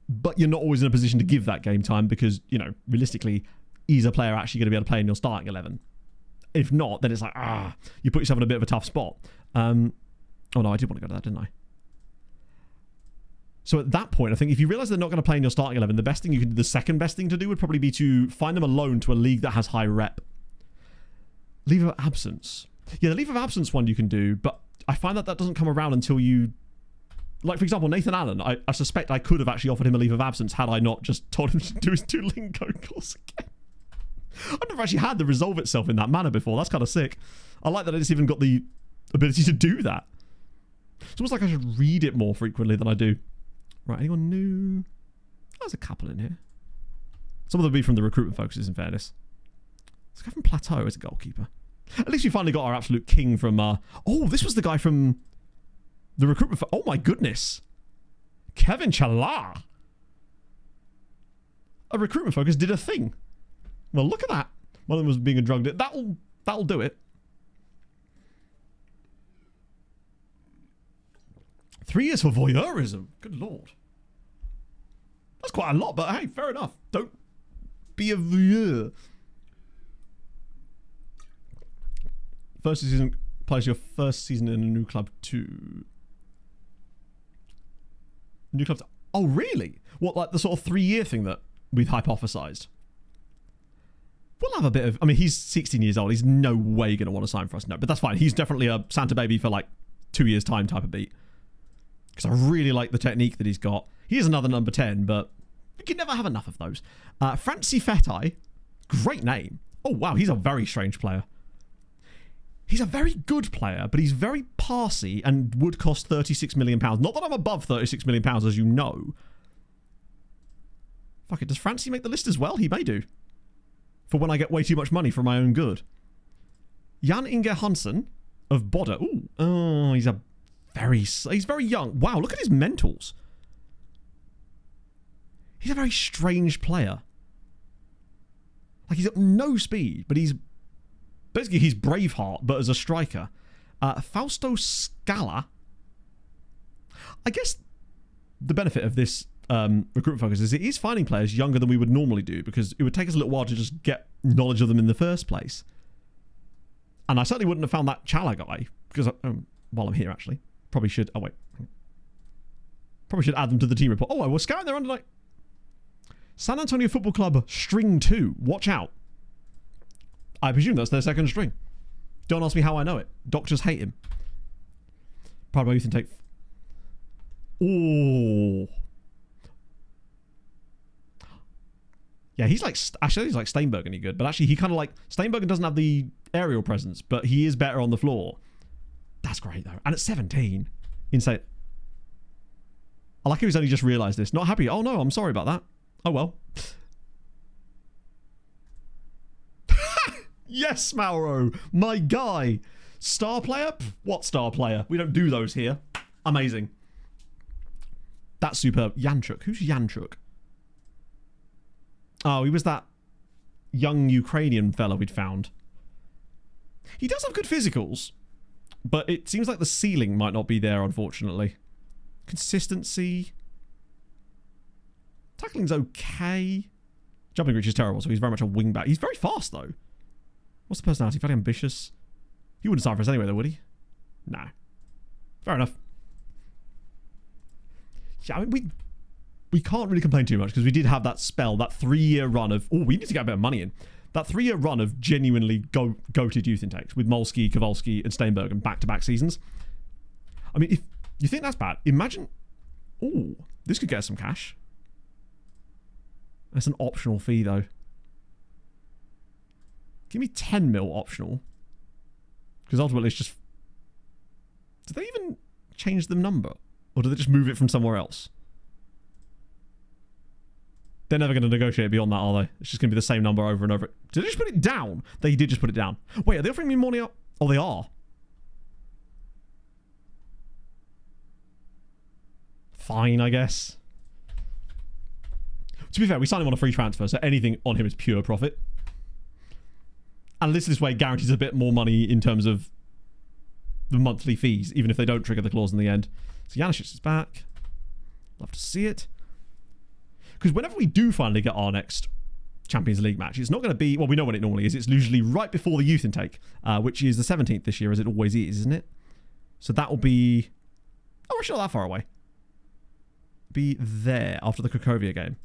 Speaker 1: But you're not always in a position to give that game time because, you know, realistically, is a player actually going to be able to play in your starting 11? If not, then it's like, you put yourself in a bit of a tough spot. Oh no, I did want to go to that, didn't I? So at that point, I think if you realise they're not going to play in your starting 11, the best thing you can do, the second best thing to do would probably be to find them a loan to a league that has high rep. Leave of absence. Yeah, the leave of absence one you can do, but I find that doesn't come around until you... Like, for example, Nathan Allen, I suspect I could have actually offered him a leave of absence had I not just told him to do his 2 lingo calls again. I've never actually had the resolve itself in that manner before. That's kind of sick. I like that it's even got the ability to do that. It's almost like I should read it more frequently than I do. Right, anyone new? There's a couple in here. Some of them will be from the recruitment focuses, in fairness. Let's go from Plateau as a goalkeeper. At least we finally got our absolute king from... oh, this was the guy from the recruitment... Oh, my goodness. Kevin Chala. A recruitment focus did a thing. Well, look at that. One of them was being a drug dealer. That'll do it. 3 years for voyeurism. Good lord. That's quite a lot, but hey, fair enough. Don't be a voyeur. First season plays your first season in a new club too. New clubs. Oh, really? What, like the sort of 3-year thing that we've hypothesized? We'll have a bit of... I mean, he's 16 years old. He's no way going to want to sign for us. No, but that's fine. He's definitely a Santa baby for like 2 years' time type of beat. Because I really like the technique that he's got. He is another number 10, but you can never have enough of those. Franci Fetai. Great name. Oh, wow. He's a very strange player. He's a very good player, but he's very passy and would cost £36 million. Not that I'm above £36 million, as you know. Fuck it. Does Francie make the list as well? He may do. For when I get way too much money for my own good. Jan Inge Hansen of Bodø. Ooh. Oh, he's very young. Wow, look at his mentals. He's a very strange player. Like, he's got no speed, but he's... Basically, he's Braveheart, but as a striker. Fausto Scala. I guess the benefit of this recruitment focus is it is finding players younger than we would normally do, because it would take us a little while to just get knowledge of them in the first place. And I certainly wouldn't have found that Chala guy, because while I'm here, actually, probably should... Oh, wait. Probably should add them to the team report. Oh, I was scouting their under... San Antonio Football Club String 2. Watch out. I presume that's their second string. Don't ask me how I know it. Doctors hate him. Pride by Youth Intake. Oh. Yeah, he's like... Actually, he's like Steinbergen good. But actually, he kind of like... Steinbergen doesn't have the aerial presence, but he is better on the floor. That's great, though. And at 17. Insane. I like how he's only just realised this. Not happy. Oh, no, I'm sorry about that. Oh, well. Yes, Mauro. My guy. Star player? What star player? We don't do those here. Amazing. That's superb. Yanchuk. Who's Yanchuk? Oh, he was that young Ukrainian fella we'd found. He does have good physicals, but it seems like the ceiling might not be there, unfortunately. Consistency. Tackling's okay. Jumping reach is terrible, so he's very much a wing-back. He's very fast, though. What's the personality? Very ambitious. He wouldn't sign for us anyway, though, would he? No. Fair enough. Yeah, I mean, we can't really complain too much, because we did have that spell, that 3-year run of... Oh, we need to get a bit of money in. That 3-year run of genuinely goated youth intakes with Molsky, Kowalski, and Steinbergen back-to-back seasons. I mean, if you think that's bad, imagine... Oh, this could get us some cash. That's an optional fee, though. Give me 10 mil optional. Because ultimately it's just... Did they even change the number? Or did they just move it from somewhere else? They're never going to negotiate beyond that, are they? It's just going to be the same number over and over. Did they just put it down? They did just put it down. Wait, are they offering me money up? Oh, they are. Fine, I guess. To be fair, we signed him on a free transfer, so anything on him is pure profit. And this way guarantees a bit more money in terms of the monthly fees, even if they don't trigger the clause in the end. So Janicic is back. Love to see it. Because whenever we do finally get our next Champions League match, it's not going to be... Well, we know when it normally is. It's usually right before the youth intake, which is the 17th this year, as it always is, isn't it? So that will be... Oh, we're not that far away. Be there after the Cracovia game.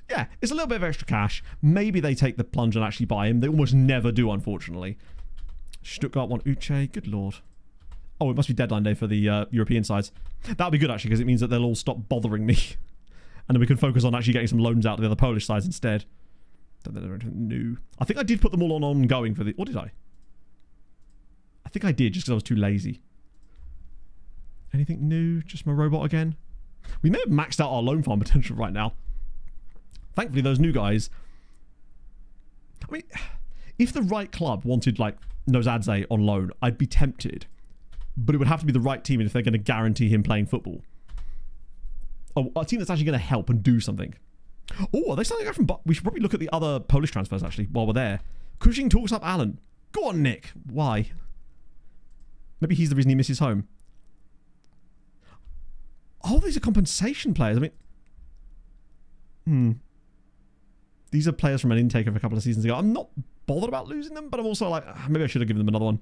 Speaker 1: Yeah, it's a little bit of extra cash. Maybe they take the plunge and actually buy him. They almost never do, unfortunately. Stuttgart want Uche. Good lord. Oh, it must be deadline day for the European sides. That'll be good, actually, because it means that they'll all stop bothering me. And then we can focus on actually getting some loans out to the other Polish sides instead. Don't think there's anything new. I think I did put them all on ongoing for the... What did I? I think I did, just because I was too lazy. Anything new? Just my robot again? We may have maxed out our loan farm potential right now. Thankfully, those new guys... I mean, if the right club wanted, like, Nozadze on loan, I'd be tempted. But it would have to be the right team if they're going to guarantee him playing football. Oh, a team that's actually going to help and do something. Oh, are they starting to go from... We should probably look at the other Polish transfers, actually, while we're there. Cushing talks up Alan. Go on, Nick. Why? Maybe he's the reason he misses home. Oh, these are compensation players. I mean, these are players from an intake of a couple of seasons ago. I'm not bothered about losing them, but I'm also like, maybe I should have given them another one.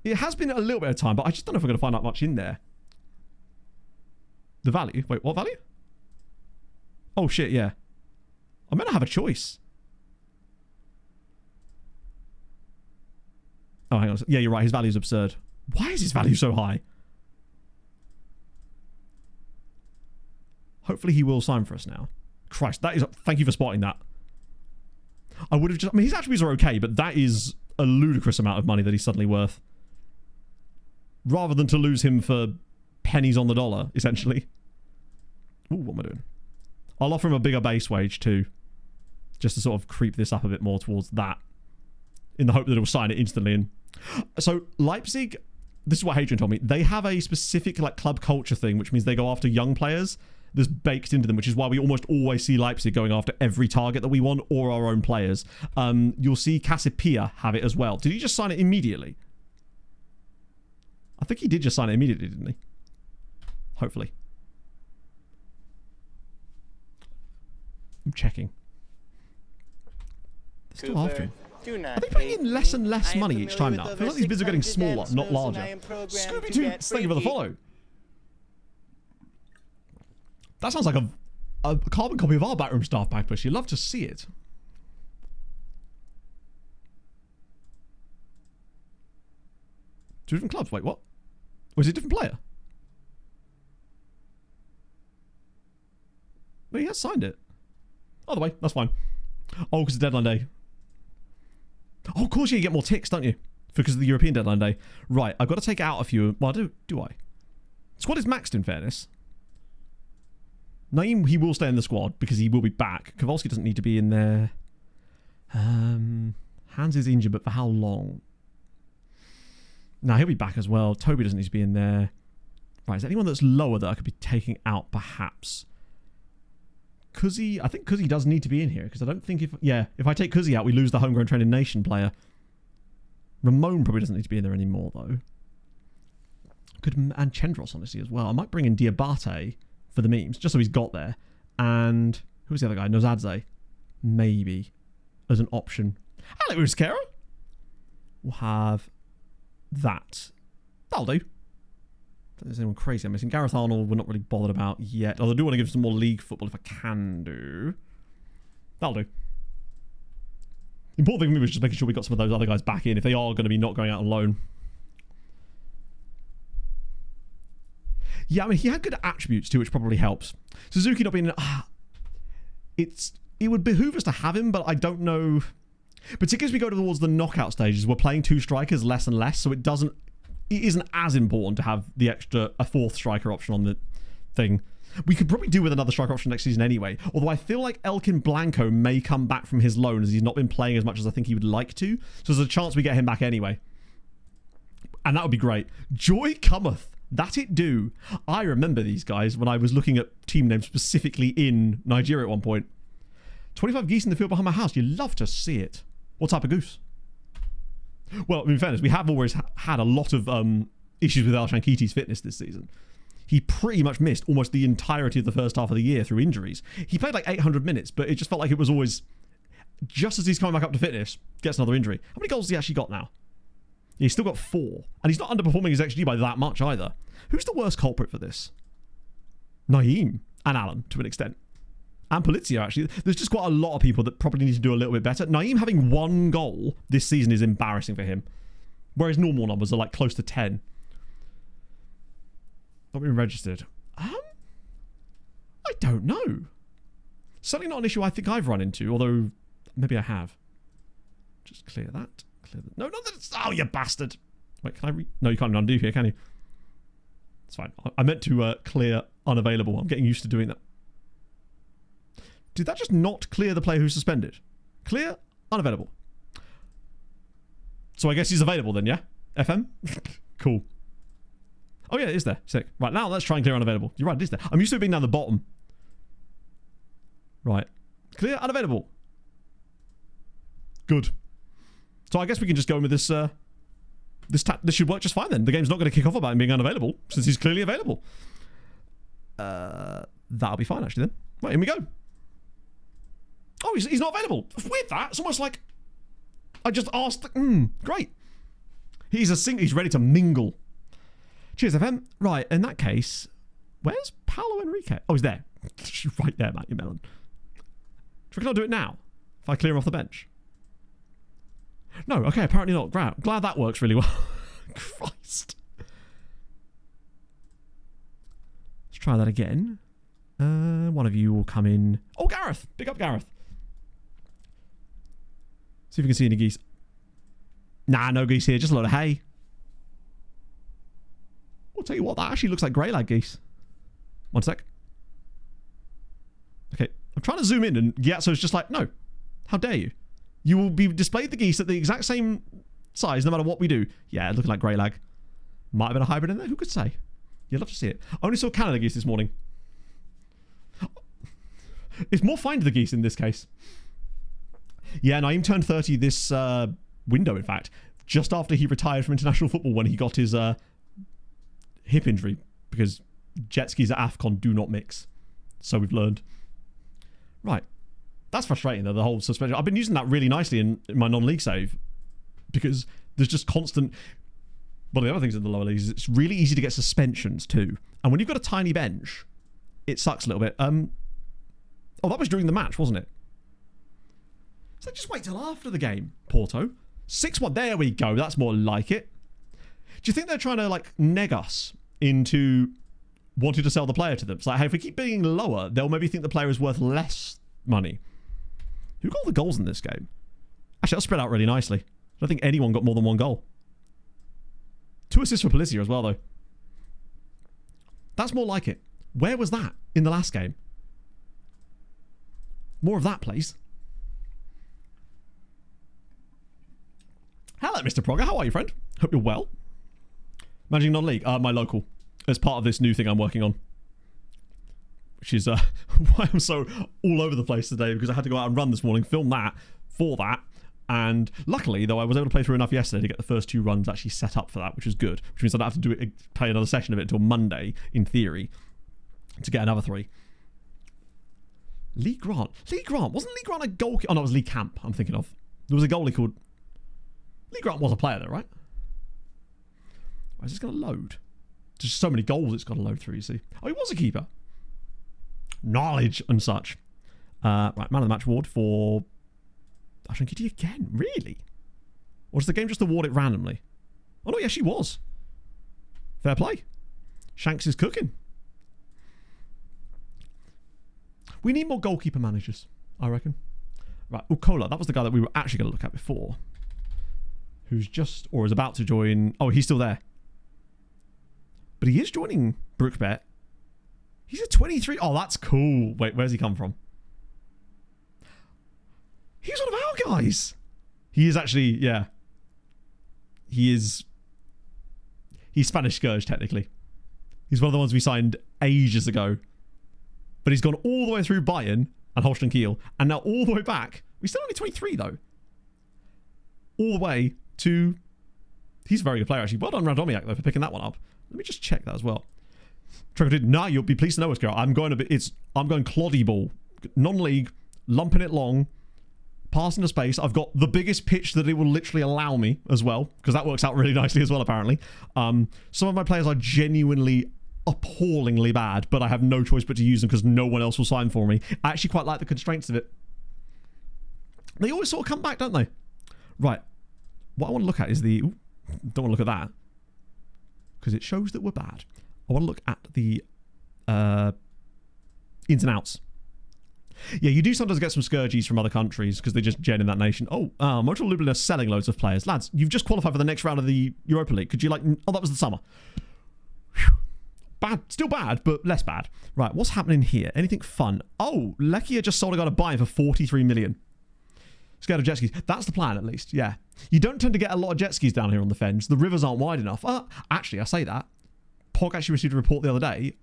Speaker 1: It has been a little bit of time, but I just don't know if we're going to find out much in there. The value? Wait, what value? Oh, shit, yeah. I'm going to have a choice. Oh, hang on. Yeah, you're right. His value is absurd. Why is his value so high? Hopefully he will sign for us now. Christ, that is... Thank you for spotting that. I would have just... I mean, his attributes are okay, but that is a ludicrous amount of money that he's suddenly worth. Rather than to lose him for pennies on the dollar, essentially. Ooh, what am I doing? I'll offer him a bigger base wage too. Just to sort of creep this up a bit more towards that. In the hope that it will sign it instantly. And so, Leipzig... This is what Hadrian told me. They have a specific like club culture thing, which means they go after young players. That's baked into them, which is why we almost always see Leipzig going after every target that we want or our own players. You'll see Cassiopeia have it as well. Did he just sign it immediately? I think he did just sign it immediately, didn't he? Hopefully. I'm checking. They're still after him. Are they putting in less and less money each time now? I feel like these bids are getting smaller, not larger. Scooby-Doo, thank you for the follow. That sounds like a carbon copy of our backroom staff back push. You'd love to see it. Two different clubs. Wait, what? Was it a different player? Well, he has signed it. Either way, that's fine. Oh, because it's deadline day. Oh, of course you get more ticks, don't you? Because of the European deadline day. Right, I've got to take out a few. Well, do I? Squad is maxed, in fairness. Naeem, he will stay in the squad because he will be back. Kowalski doesn't need to be in there. Hans is injured, but for how long? No, he'll be back as well. Toby doesn't need to be in there. Right, is there anyone that's lower that I could be taking out, perhaps? Kuzi, I think Kuzi does need to be in here because I don't think if I take Kuzi out, we lose the homegrown training nation player. Ramon probably doesn't need to be in there anymore, though. And Chendros, honestly, as well. I might bring in Diabate for the memes, just so he's got there. And who's the other guy? Nozadze. Maybe. As an option. Alec Rusquera. We'll have that. That'll do. There's anyone crazy I'm missing. Gareth Arnold we're not really bothered about yet. Although I do want to give some more league football if I can do. That'll do. The important thing for me was just making sure we got some of those other guys back in if they are going to be not going out on loan. Yeah, I mean, he had good attributes too, which probably helps. Suzuki not being... it would behoove us to have him, but I don't know... Particularly as we go towards the knockout stages, we're playing two strikers less and less, so it isn't as important to have a fourth striker option on the thing. We could probably do with another striker option next season anyway, although I feel like Elkin Blanco may come back from his loan as he's not been playing as much as I think he would like to, so there's a chance we get him back anyway. And that would be great. Joy cometh. That it do. I remember these guys when I was looking at team names specifically in Nigeria at one point. 25 geese in the field behind my house. You love to see it. What type of goose? Well, in fairness, we have always had a lot of issues with Al Shankiti's fitness this season. He pretty much missed almost the entirety of the first half of the year through injuries. He played like 800 minutes, but it just felt like it was always... Just as he's coming back up to fitness, gets another injury. How many goals has he actually got now? He's still got 4. And he's not underperforming his XG by that much either. Who's the worst culprit for this? Naeem and Alan, to an extent. And Polizio, actually. There's just quite a lot of people that probably need to do a little bit better. Naeem having 1 goal this season is embarrassing for him. Whereas normal numbers are like close to 10. Not been registered. I don't know. Certainly not an issue I think I've run into, although maybe I have. Just clear that. No, not that it's... Oh, you bastard. Wait, can I No, you can't undo here, can you? It's fine. I meant to clear unavailable. I'm getting used to doing that. Did that just not clear the player who's suspended? Clear unavailable. So I guess he's available then, yeah? FM? Cool. Oh, yeah, it is there. Sick. Right, now let's try and clear unavailable. You're right, it is there. I'm used to it being down the bottom. Right. Clear unavailable. Good. So I guess we can just go in with this. This should work just fine then. The game's not going to kick off about him being unavailable since he's clearly available. That'll be fine, actually, then. Right, here we go. Oh, he's not available. With that, it's almost like I just asked. Great. He's ready to mingle. Cheers, FM. Right, in that case, where's Paolo Enrique? Oh, he's there. Right there, Matt, you melon. Do you reckon I'll do it now? If I clear him off the bench? No, okay, apparently not. Glad that works really well. Christ. Let's try that again. One of you will come in. Oh, Gareth. Big up, Gareth. See if we can see any geese. Nah, no geese here. Just a load of hay. I'll tell you what, that actually looks like grey lag geese. One sec. Okay, I'm trying to zoom in and Gyatso's just like, no. How dare you? You will be displayed the geese at the exact same size no matter what we do. Yeah, looking like grey lag. Might have been a hybrid in there. Who could say? You'd love to see it. I only saw Canada geese this morning. It's more find the geese in this case. Yeah, Naeem turned 30 this window, in fact, just after he retired from international football when he got his hip injury, because jet skis at AFCON do not mix. So we've learned. Right. That's frustrating, though, the whole suspension. I've been using that really nicely in my non-league save because there's just constant... One of the other things in the lower leagues is it's really easy to get suspensions, too. And when you've got a tiny bench, it sucks a little bit. Oh, that was during the match, wasn't it? So just wait till after the game, Porto. 6-1. There we go. That's more like it. Do you think they're trying to, like, neg us into wanting to sell the player to them? It's like, hey, if we keep being lower, they'll maybe think the player is worth less money. Who got all the goals in this game? Actually, that spread out really nicely. I don't think anyone got more than one goal. 2 assists for Policia as well, though. That's more like it. Where was that in the last game? More of that, please. Hello, Mr. Progger. How are you, friend? Hope you're well. Managing non-league. My local. As part of this new thing I'm working on. Which is why I'm so all over the place today, because I had to go out and run this morning, film that, for that. And luckily, though, I was able to play through enough yesterday to get the first 2 runs actually set up for that, which is good. Which means I don't have to play another session of it until Monday, in theory, to get another 3. Lee Grant. Lee Grant. Wasn't Lee Grant a goalkeeper? Oh, no, it was Lee Camp I'm thinking of. There was a goalie called... Lee Grant was a player, though, right? Why is this going to load? There's so many goals it's got to load through, you see. Oh, he was a keeper. Knowledge and such. Right, man of the match award for... Ashton Kitty again? Really? Or does the game just award it randomly? Oh, no, yeah, she was. Fair play. Shanks is cooking. We need more goalkeeper managers, I reckon. Right, Ukola, that was the guy that we were actually going to look at before. Who's just, or is about to join... Oh, he's still there. But he is joining Brookbet. He's a 23. Oh, that's cool. Wait, where's he come from? He's one of our guys. He is actually, yeah. He's Spanish Scourge, technically. He's one of the ones we signed ages ago. But he's gone all the way through Bayern and Holstein Kiel, and now all the way back. We're still only 23, though. All the way to... He's a very good player, actually. Well done, Radomiak, though, for picking that one up. Let me just check that as well. Nah, you'll be pleased to know, Oscar. I'm going cloddy ball. Non-league, lumping it long, passing the space. I've got the biggest pitch that it will literally allow me as well, because that works out really nicely as well, apparently. Some of my players are genuinely appallingly bad, but I have no choice but to use them because no one else will sign for me. I actually quite like the constraints of it. They always sort of come back, don't they? Right. What I want to look at is the... Ooh, don't want to look at that, because it shows that we're bad. I want to look at the ins and outs. Yeah, you do sometimes get some Scourgies from other countries because they just gen in that nation. Oh, Montreal Lublin are selling loads of players. Lads, you've just qualified for the next round of the Europa League. Could you like... Oh, that was the summer. Whew. Bad. Still bad, but less bad. Right, what's happening here? Anything fun? Oh, Lekia just sold a guy to buy him for 43 million. Scared of jet skis. That's the plan, at least. Yeah. You don't tend to get a lot of jet skis down here on the fens. The rivers aren't wide enough. Actually, I say that. Pog actually received a report the other day.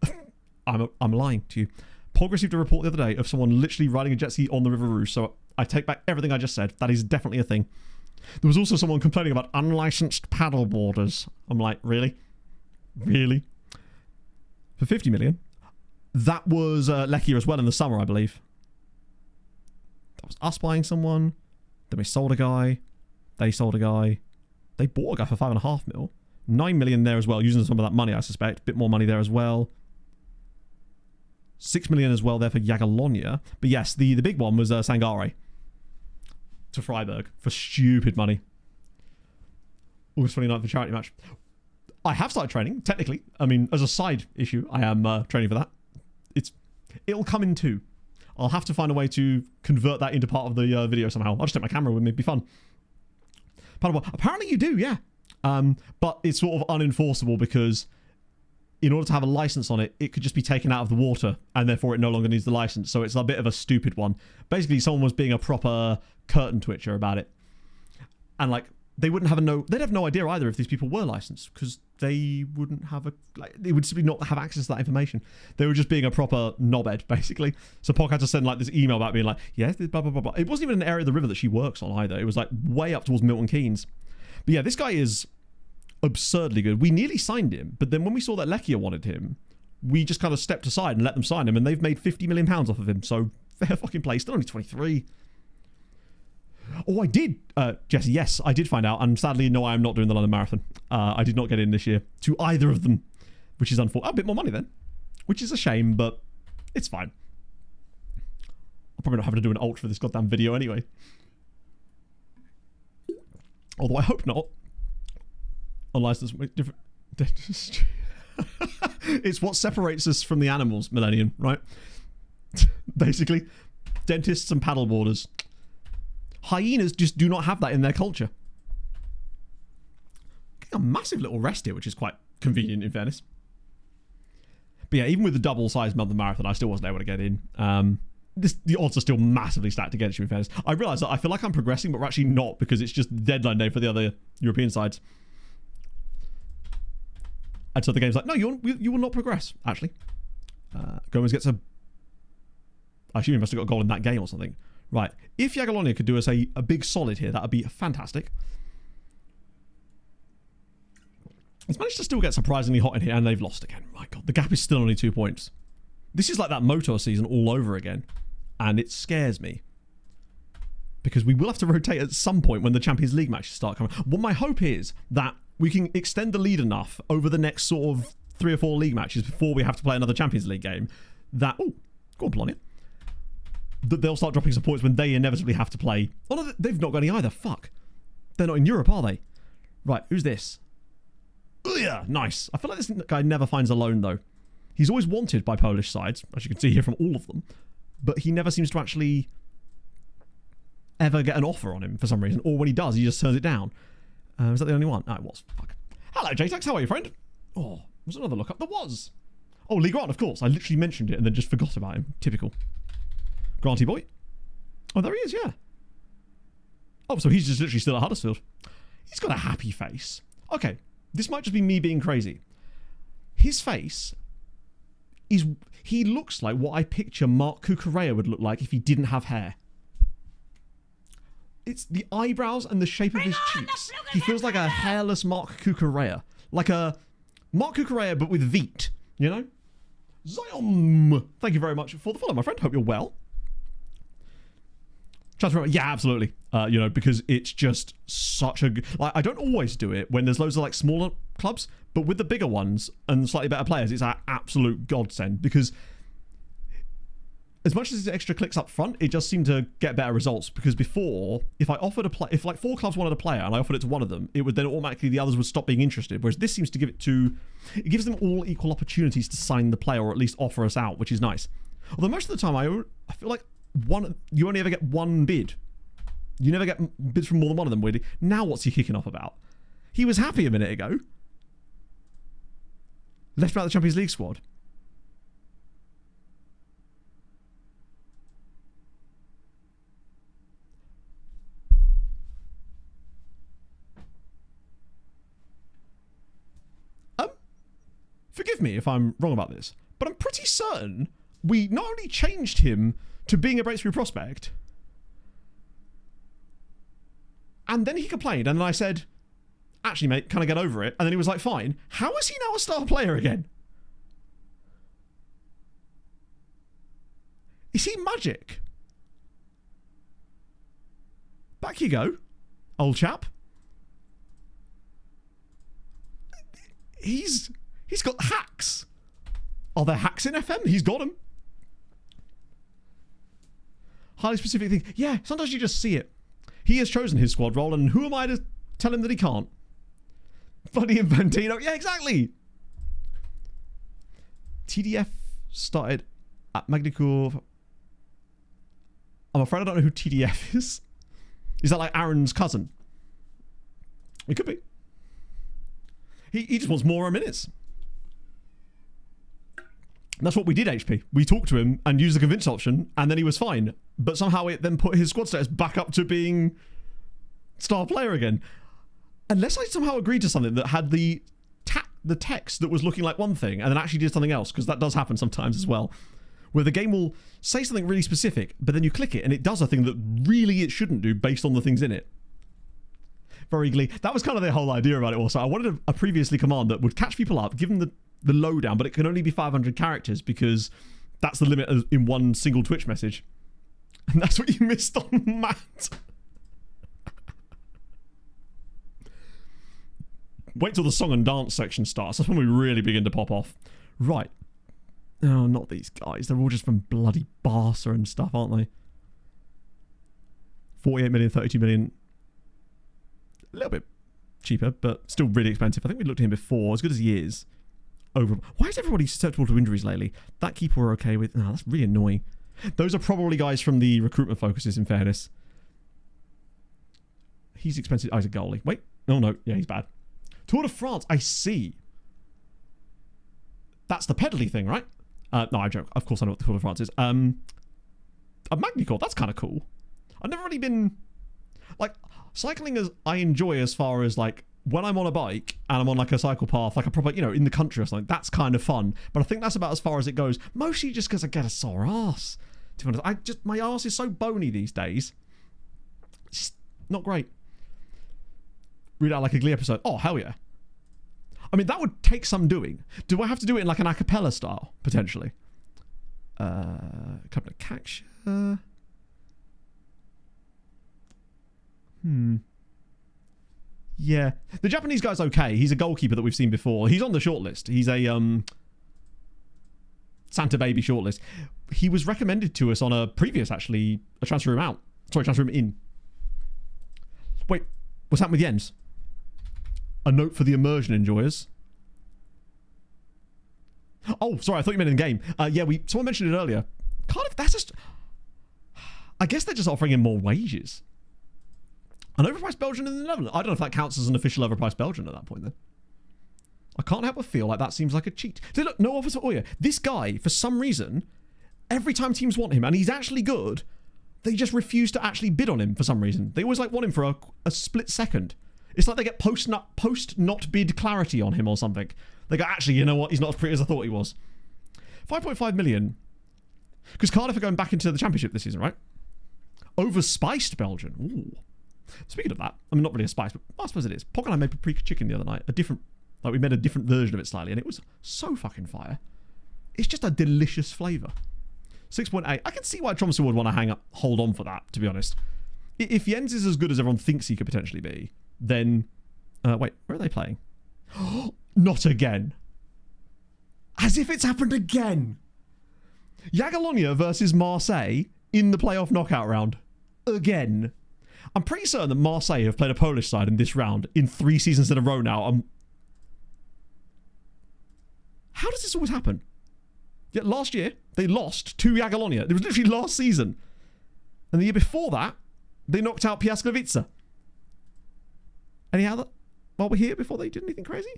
Speaker 1: I'm lying to you. Pog received a report the other day of someone literally riding a jet ski on the River Rouge. So I take back everything I just said. That is definitely a thing. There was also someone complaining about unlicensed paddle boarders. I'm like, really? Really? For 50 million? That was Lekia as well in the summer, I believe. That was us buying someone. Then we sold a guy. They sold a guy. They bought a guy for 5.5 mil. 9 million there as well, using some of that money, I suspect. Bit more money there as well. 6 million as well there for Jagiellonia. But yes, the big one was Sangare to Freiburg for stupid money. August 29th, the charity match. I have started training, technically. I mean, as a side issue, I am training for that. It'll come in two. I'll have to find a way to convert that into part of the video somehow. I'll just take my camera with me, it'd be fun. Apparently you do, yeah. But it's sort of unenforceable because in order to have a license on it, it could just be taken out of the water and therefore it no longer needs the license. So it's a bit of a stupid one. Basically, someone was being a proper curtain twitcher about it. And like, they'd have no idea either if these people were licensed because they wouldn't have they would simply not have access to that information. They were just being a proper knobhead, basically. So Pog had to send like this email about being like, yes, blah, blah, blah, blah. It wasn't even an area of the river that she works on either. It was like way up towards Milton Keynes. But yeah, this guy is absurdly good. We nearly signed him, but then when we saw that Lekia wanted him, we just kind of stepped aside and let them sign him, and they've made £50 million off of him. So fair fucking play. Still only 23. Oh, I did, Jesse, yes, I did find out, and sadly, no, I am not doing the London Marathon. I did not get in this year to either of them, which is unfortunate. A bit more money then, which is a shame, but it's fine. I'll probably not have to do an ultra for this goddamn video anyway. Although I hope not. Unlicensed different dentist. It's what separates us from the animals, Millennium, right? Basically, dentists and paddleboarders. Hyenas just do not have that in their culture. Getting a massive little rest here, which is quite convenient in fairness. But yeah, even with the double-sized London Marathon, I still wasn't able to get in. The odds are still massively stacked against you in fairness. I realise that I feel like I'm progressing, but we're actually not because it's just deadline day for the other European sides. And so the game's like, no, you will not progress, actually. Gomez gets I assume he must have got a goal in that game or something. Right. If Jagiellonia could do us a big solid here, that would be fantastic. He's managed to still get surprisingly hot in here, and they've lost again. My God, the gap is still only 2 points. This is like that Motor season all over again, and it scares me. Because we will have to rotate at some point when the Champions League matches start coming. Well, my hope is that we can extend the lead enough over the next sort of 3 or 4 league matches before we have to play another Champions League game that... Oh, go on, Polonia. That they'll start dropping some points when they inevitably have to play. Oh, no, they've not got any either. Fuck. They're not in Europe, are they? Right, who's this? Oh, yeah, nice. I feel like this guy never finds a loan, though. He's always wanted by Polish sides, as you can see here from all of them. But he never seems to actually ever get an offer on him for some reason. Or when he does, he just turns it down. Was that the only one? No, it was. Fuck. Hello, JTax. How are you, friend? Oh, was another lookup? There was. Oh, Lee Grant, of course. I literally mentioned it and then just forgot about him. Typical. Granty boy. Oh, there he is, yeah. Oh, so he's just literally still at Huddersfield. He's got a happy face. Okay, this might just be me being crazy. His face is... He looks like what I picture Mark Cucurella would look like if he didn't have hair. It's the eyebrows and the shape of his cheeks. He feels like a hairless Mark Cucurella. Like a Mark Cucurella, but with Veet, you know? Zion! Thank you very much for the follow, my friend. Hope you're well. Yeah, absolutely. You know, because it's just such a... Like, I don't always do it when there's loads of, like, smaller clubs, but with the bigger ones and slightly better players, it's an absolute godsend because as much as it's extra clicks up front, it just seemed to get better results because before, if I offered a play... If, like, 4 clubs wanted a player and I offered it to one of them, it would then automatically... The others would stop being interested, whereas this seems to give it to... It gives them all equal opportunities to sign the player or at least offer us out, which is nice. Although most of the time, I feel like you only ever get one bid. You never get bids from more than one of them, weirdly. Now what's he kicking off about? He was happy a minute ago. Left him out of the Champions League squad. Forgive me if I'm wrong about this, but I'm pretty certain we not only changed him to being a breakthrough prospect, and then he complained, and then I said, actually, mate, can I get over it? And then he was like, fine. How is he now a star player again? Is he magic? Back you go, old chap. He's got hacks. Are there hacks in FM? He's got them. Highly specific thing. Yeah, sometimes you just see it. He has chosen his squad role, and who am I to tell him that he can't? Bloody Infantino. Yeah, exactly. TDF started at Magnicore. I'm afraid I don't know who TDF is. Is that like Aaron's cousin? It could be. He just wants more minutes. And that's what we did, HP. We talked to him and used the convince option, and then he was fine. But somehow it then put his squad status back up to being star player again. Unless I somehow agreed to something that had the text that was looking like one thing and then actually did something else, because that does happen sometimes as well, where the game will say something really specific, but then you click it and it does a thing that really it shouldn't do based on the things in it. Very glee. That was kind of the whole idea about it also. I wanted a previously command that would catch people up, give them the lowdown, but it can only be 500 characters because that's the limit in one single Twitch message. And that's what you missed on Matt. Wait till the song and dance section starts. That's when we really begin to pop off. Right. Oh, not these guys. They're all just from bloody Barca and stuff, aren't they? 48 million, 32 million. A little bit cheaper, but still really expensive. I think we looked at him before. As good as he is. Why is everybody susceptible to injuries lately? That keeper we're okay with. No, that's really annoying. Those are probably guys from the recruitment focuses, in fairness. He's expensive. Oh, he's a goalie. Wait. Oh, no. Yeah, he's bad. Tour de France. I see. That's the pedally thing, right? No, I joke. Of course I know what the Tour de France is. A Magnicore. That's kind of cool. I've never really been... Like, cycling as I enjoy as far as, like, when I'm on a bike and I'm on like a cycle path, like a proper, you know, in the country or something, that's kind of fun. But I think that's about as far as it goes. Mostly just because I get a sore ass. To be honest, my ass is so bony these days. It's just not great. Read out like a Glee episode. Oh, hell yeah. I mean, that would take some doing. Do I have to do it in like an a cappella style, potentially? Couple of Kaksha. Yeah. The Japanese guy's okay. He's a goalkeeper that we've seen before. He's on the shortlist. He's a Santa Baby shortlist. He was recommended to us on a previous, actually, a transfer room out. Sorry, transfer room in. Wait, what's happened with Jens? A note for the immersion enjoyers. Oh, sorry, I thought you meant in game. Yeah, someone mentioned it earlier. Cardiff, that's just... I guess they're just offering him more wages. An overpriced Belgian in the Netherlands. I don't know if that counts as an official overpriced Belgian at that point then. I can't help but feel like that seems like a cheat. So look, no offers for Oya. This guy, for some reason, every time teams want him, and he's actually good, they just refuse to actually bid on him for some reason. They always like want him for a split second. It's like they get post not bid clarity on him or something. They go, actually, you know what? He's not as pretty as I thought he was. 5.5 million. Because Cardiff are going back into the Championship this season, right? Overspiced Belgian. Ooh. Speaking of that, I mean, not really a spice, but I suppose it is. Pog and I made paprika chicken the other night. We made a different version of it slightly, and it was so fucking fire. It's just a delicious flavour. 6.8. I can see why Tromsø would want to hold on for that, to be honest. If Jens is as good as everyone thinks he could potentially be, then... wait, where are they playing? Not again. As if it's happened again. Jagiellonia versus Marseille in the playoff knockout round. Again. I'm pretty certain that Marseille have played a Polish side in this round in 3 seasons in a row now. How does this always happen? Yeah, last year, they lost to Jagiellonia. It was literally last season. And the year before that, they knocked out Piaskowicza. Anyhow, while we're here, before they did anything crazy?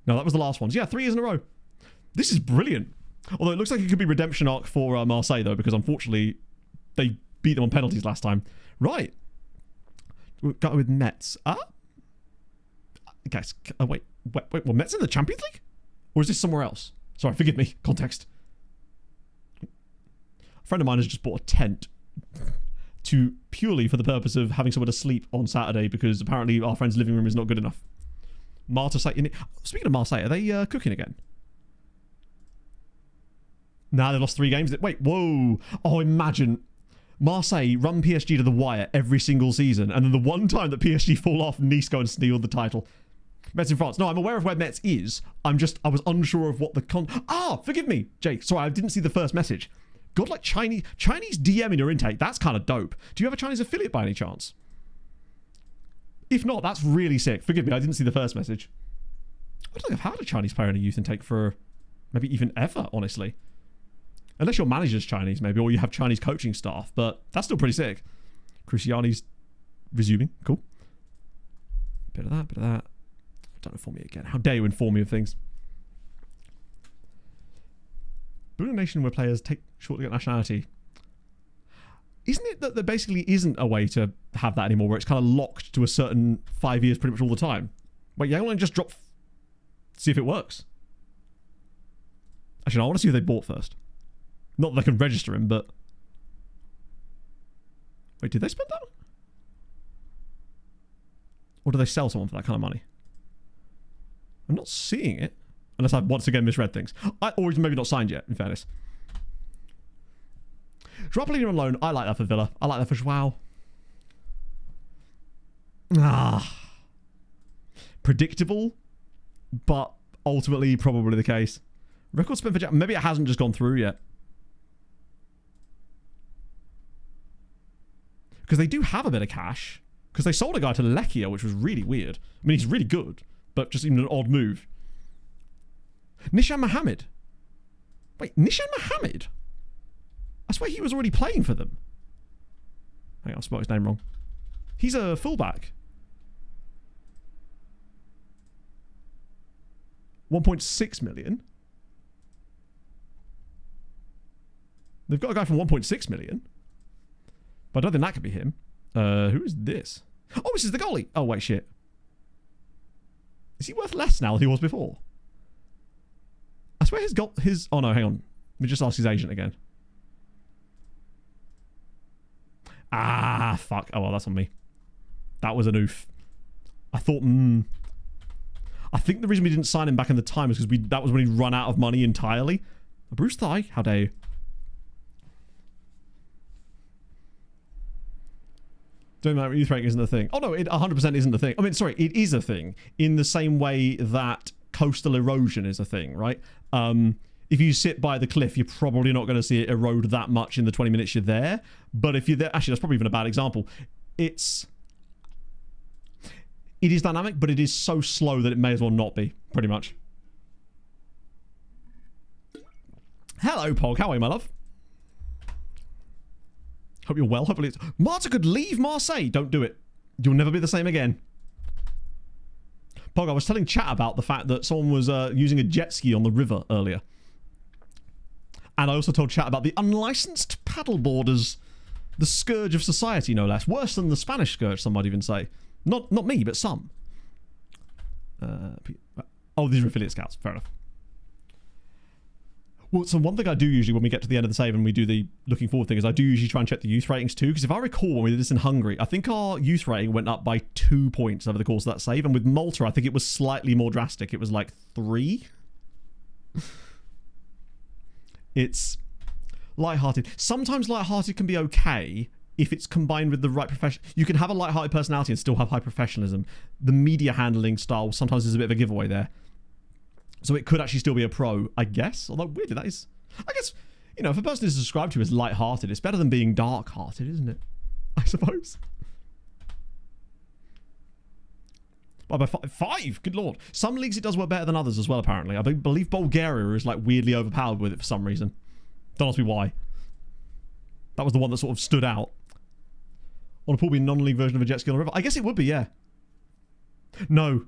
Speaker 1: No, that was the last one. So yeah, 3 years in a row. This is brilliant. Although it looks like it could be redemption arc for Marseille, though, because unfortunately, they beat them on penalties last time. Right. We've got with Metz. Guys, wait, well, Metz in the Champions League? Or is this somewhere else? Sorry, forgive me. Context. A friend of mine has just bought a tent purely for the purpose of having somewhere to sleep on Saturday because apparently our friend's living room is not good enough. Marseille. Speaking of Marseille, are they cooking again? Nah, they lost 3 games. Wait, whoa. Oh, imagine Marseille run PSG to the wire every single season, and then the one time that PSG fall off, Nice go and steal the title. Metz in France. No, I'm aware of where Metz is. I was unsure of what the forgive me, Jake. Sorry, I didn't see the first message. God, like Chinese DM in your intake. That's kind of dope. Do you have a Chinese affiliate by any chance? If not, that's really sick. Forgive me, I didn't see the first message. I don't think I've had a Chinese player in a youth intake for maybe even ever, honestly. Unless your manager's Chinese, maybe, or you have Chinese coaching staff, but that's still pretty sick. Cristiani's resuming. Cool. Bit of that, bit of that. Don't inform me again. How dare you inform me of things? Building a nation where players take short to get nationality. Isn't it that there basically isn't a way to have that anymore, where it's kind of locked to a certain 5 years pretty much all the time? Wait, yeah, I want to just drop... See if it works. Actually, no, I want to see who they bought first. Not that they can register him, but... Wait, did they spend that? Or do they sell someone for that kind of money? I'm not seeing it. Unless I've once again misread things. Or maybe not signed yet, in fairness. Dropping on loan. I like that for Villa. I like that for Joao. Predictable, but ultimately probably the case. Record spent for Jack. Maybe it hasn't just gone through yet. Because they do have a bit of cash. Because they sold a guy to Lechia, which was really weird. I mean, he's really good, but just even an odd move. Nishan Mohammed. Wait, Nishan Mohammed? I swear he was already playing for them. Hang on, I spelled his name wrong. He's a fullback. 1.6 million. They've got a guy from 1.6 million. But I don't think that could be him. Who is this? Oh, this is the goalie. Oh, wait, shit. Is he worth less now than he was before? I swear his... Oh, no, hang on. Let me just ask his agent again. Ah, fuck. Oh, well, that's on me. That was an oof. I thought... I think the reason we didn't sign him back in the time is because that was when he'd run out of money entirely. A bruised thigh? How dare you? Don't matter, youth ranking isn't a thing. Oh, no, it 100% isn't a thing. I mean, sorry, it is a thing in the same way that coastal erosion is a thing, right? If you sit by the cliff, you're probably not going to see it erode that much in the 20 minutes you're there. But if you're there... Actually, that's probably even a bad example. It is dynamic, but it is so slow that it may as well not be, pretty much. Hello, Pog. How are you, my love? Hope you're well. Hopefully it's... Marta could leave Marseille. Don't do it. You'll never be the same again. Pog, I was telling chat about the fact that someone was using a jet ski on the river earlier. And I also told chat about the unlicensed paddleboarders. The scourge of society, no less. Worse than the Spanish scourge, some might even say. Not me, but some. Oh, these are affiliate scouts. Fair enough. Well, so one thing I do usually when we get to the end of the save and we do the looking forward thing is I do usually try and check the youth ratings too. Because if I recall when we did this in Hungary, I think our youth rating went up by 2 points over the course of that save. And with Malta, I think it was slightly more drastic. It was like 3. It's lighthearted. Sometimes lighthearted can be okay if it's combined with the right profession. You can have a lighthearted personality and still have high professionalism. The media handling style sometimes is a bit of a giveaway there. So it could actually still be a pro, I guess. Although, weirdly, that is... I guess, you know, if a person is described to you as light-hearted, it's better than being dark-hearted, isn't it? I suppose. Well, by 5? Good lord. Some leagues it does work better than others as well, apparently. I believe Bulgaria is, like, weirdly overpowered with it for some reason. Don't ask me why. That was the one that sort of stood out. Want a pool be a non-league version of a jet ski on the river? I guess it would be, yeah. No.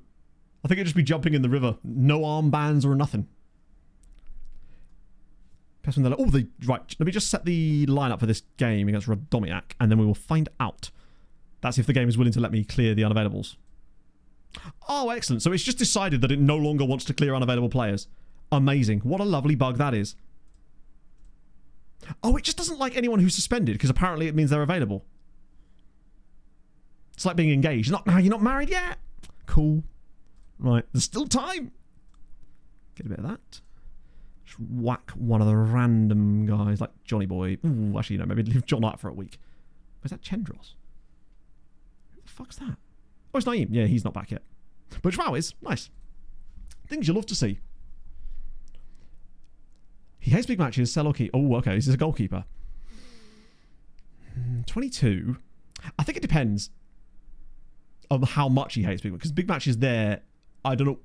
Speaker 1: I think it'd just be jumping in the river. No armbands or nothing. Oh, right. Let me just set the lineup for this game against Radomiak, and then we will find out. That's if the game is willing to let me clear the unavailables. Oh, excellent. So it's just decided that it no longer wants to clear unavailable players. Amazing. What a lovely bug that is. Oh, it just doesn't like anyone who's suspended, because apparently it means they're available. It's like being engaged. You're not married yet? Cool. Right, there's still time. Get a bit of that. Just whack one of the random guys like Johnny Boy. Ooh, actually, no, maybe leave John out for a week. Is that Chendros? Who the fuck's that? Oh, it's Naeem. Yeah, he's not back yet. But Joao is. Nice. Things you love to see. He hates big matches, sell or keep. Oh, okay. Is this a goalkeeper? 22. I think it depends on how much he hates big matches. Because big matches there, I don't know.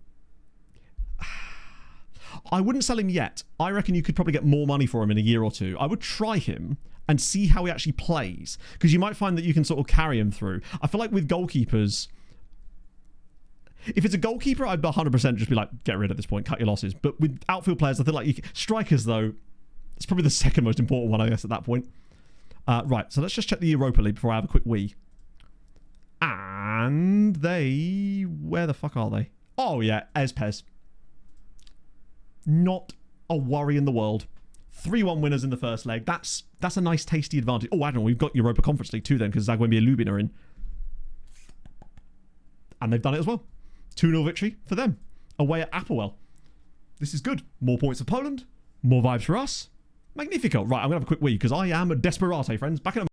Speaker 1: I wouldn't sell him yet. I reckon you could probably get more money for him in a year or two. I would try him and see how he actually plays. Because you might find that you can sort of carry him through. I feel like with goalkeepers, if it's a goalkeeper, I'd 100% just be like, get rid at this point, cut your losses. But with outfield players, I feel like strikers, though, it's probably the second most important one, I guess, at that point. Right, so let's just check the Europa League before I have a quick wee. And they... Where the fuck are they? Oh, yeah, Espes. Not a worry in the world. 3-1 winners in the first leg. That's a nice, tasty advantage. Oh, I don't know, we've got Europa Conference League too then, because Zagłębie Lubin are in. And they've done it as well. 2-0 victory for them. Away at Applewell. This is good. More points for Poland. More vibes for us. Magnifico. Right, I'm going to have a quick wee because I am a desperate, friends. Back in a...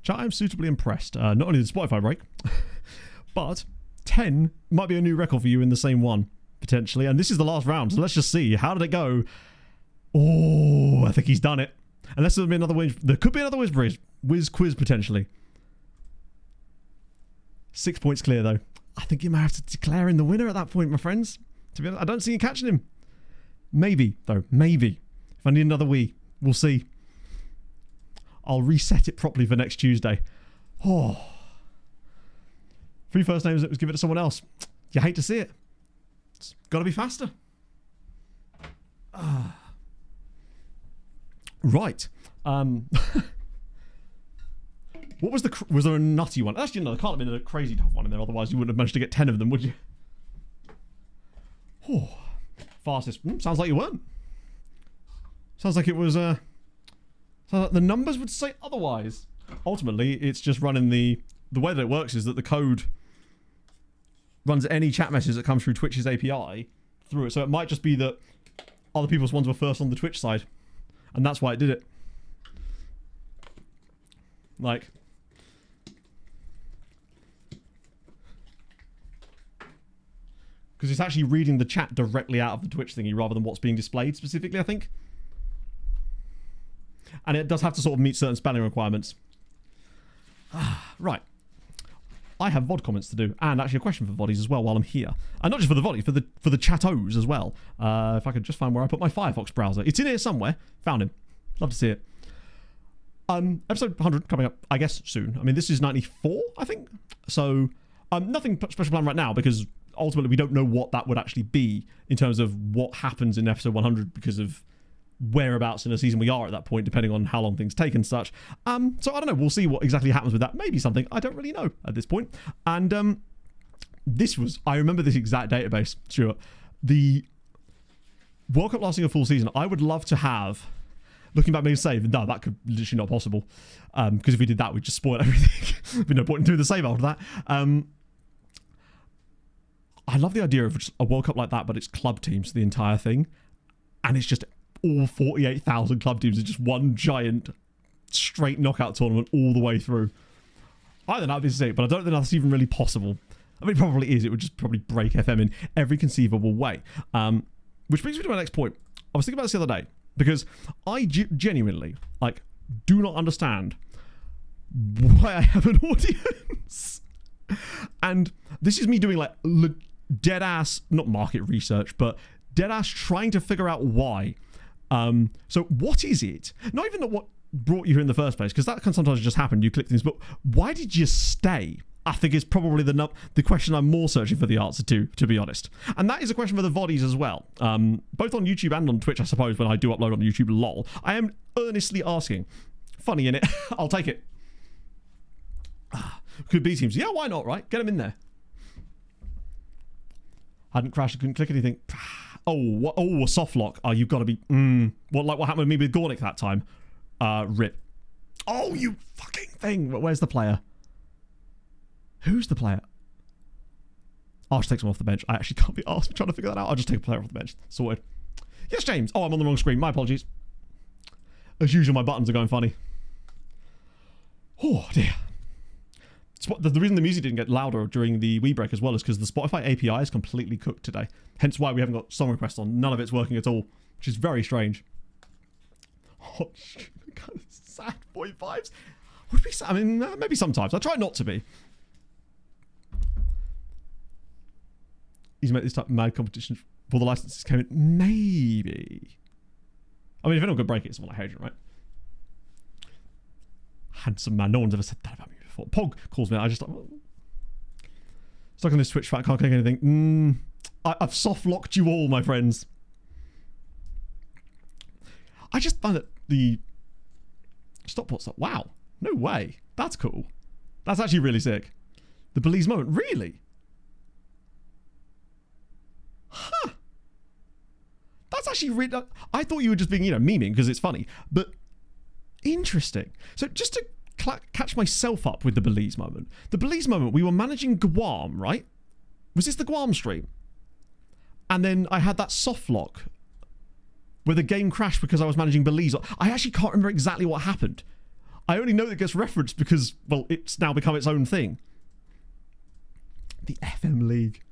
Speaker 1: Chat, I'm suitably impressed. Not only the Spotify break, but 10 might be a new record for you in the same one, potentially. And this is the last round, so let's just see. How did it go? Oh, I think he's done it. Unless there'll be another whiz. There could be another whiz quiz, potentially. 6 points clear, though. I think you might have to declare him the winner at that point, my friends. To be honest, I don't see you catching him. Maybe, though. Maybe. If I need another wee, we'll see. I'll reset it properly for next Tuesday. Oh. 3 first names, let's give it to someone else. You hate to see it. It's got to be faster. Right. What was was there a nutty one? Actually, no, there can't have been a crazy tough one in there. Otherwise, you wouldn't have managed to get 10 of them, would you? Oh. Fastest. Sounds like you weren't. Sounds like it was... So the numbers would say otherwise. Ultimately, it's just running the way that it works is that the code runs any chat message that comes through Twitch's API through it. So it might just be that other people's ones were first on the Twitch side. And that's why it did it. Like... because it's actually reading the chat directly out of the Twitch thingy rather than what's being displayed specifically, I think. And it does have to sort of meet certain spelling requirements. Right. I have VOD comments to do, and actually a question for VODies as well while I'm here. And not just for the VODies, for the chatos as well. If I could just find where I put my Firefox browser. It's in here somewhere. Found him. Love to see it. Episode 100 coming up, I guess, soon. I mean, this is 94, I think. So, nothing special planned right now because ultimately we don't know what that would actually be in terms of what happens in episode 100 because of whereabouts in the season we are at that point, depending on how long things take and such. So I don't know. We'll see what exactly happens with that. Maybe something. I don't really know at this point. And this was... I remember this exact database, Stuart. The World Cup lasting a full season, I would love to have... Looking back, maybe save. No, that could literally not possible. Because if we did that, we'd just spoil everything. There'd be no point in doing the save after that. I love the idea of just a World Cup like that, but it's club teams, the entire thing. And it's just all 48,000 club teams. It's just one giant straight knockout tournament all the way through. I think that'd be sick, but I don't think that's even really possible. I mean, it probably is. It would just probably break FM in every conceivable way. Which brings me to my next point. I was thinking about this the other day, because I genuinely, like, do not understand why I have an audience. And this is me doing, like, dead-ass, not market research, but dead-ass trying to figure out why. So what is it? Not even what brought you here in the first place, because that can sometimes just happen. You click things, but why did you stay? I think is probably the question I'm more searching for the answer to be honest. And that is a question for the VODies as well. Both on YouTube and on Twitch, I suppose, when I do upload on YouTube, lol. I am earnestly asking. Funny, innit? I'll take it. Could be teams. Yeah, why not, right? Get them in there. Hadn't crashed, couldn't click anything. Oh, a soft lock. Oh, you've got to be... like what happened with me with Gornick that time. Rip. Oh, you fucking thing. Where's the player? Who's the player? I'll just take someone off the bench. I actually can't be asked for trying to figure that out. I'll just take a player off the bench. Sorted. Yes, James. Oh, I'm on the wrong screen. My apologies. As usual, my buttons are going funny. Oh, dear. The reason the music didn't get louder during the wee break as well is because the Spotify API is completely cooked today. Hence why we haven't got song requests on. None of it's working at all, which is very strange. Oh, kind of sad boy vibes. Would be sad. I mean, maybe sometimes. I try not to be. He's made this type of mad competition for the licenses came in. Maybe. I mean, if anyone could break it, it's someone like Hadrian, right? Handsome man. No one's ever said that about me before. Pog calls me. I just... stuck on this Twitch fight. Can't click anything. I've soft locked you all, my friends. I just find that the stopwatch... Wow. No way. That's cool. That's actually really sick. The Belize moment. Really? Huh. That's actually really... I thought you were just being, memeing because it's funny. But interesting. So just to catch myself up with the Belize moment. The Belize moment, we were managing Guam, right? Was this the Guam stream? And then I had that soft lock where the game crashed because I was managing Belize. I actually can't remember exactly what happened. I only know that it gets referenced because, well, it's now become its own thing. The FM League.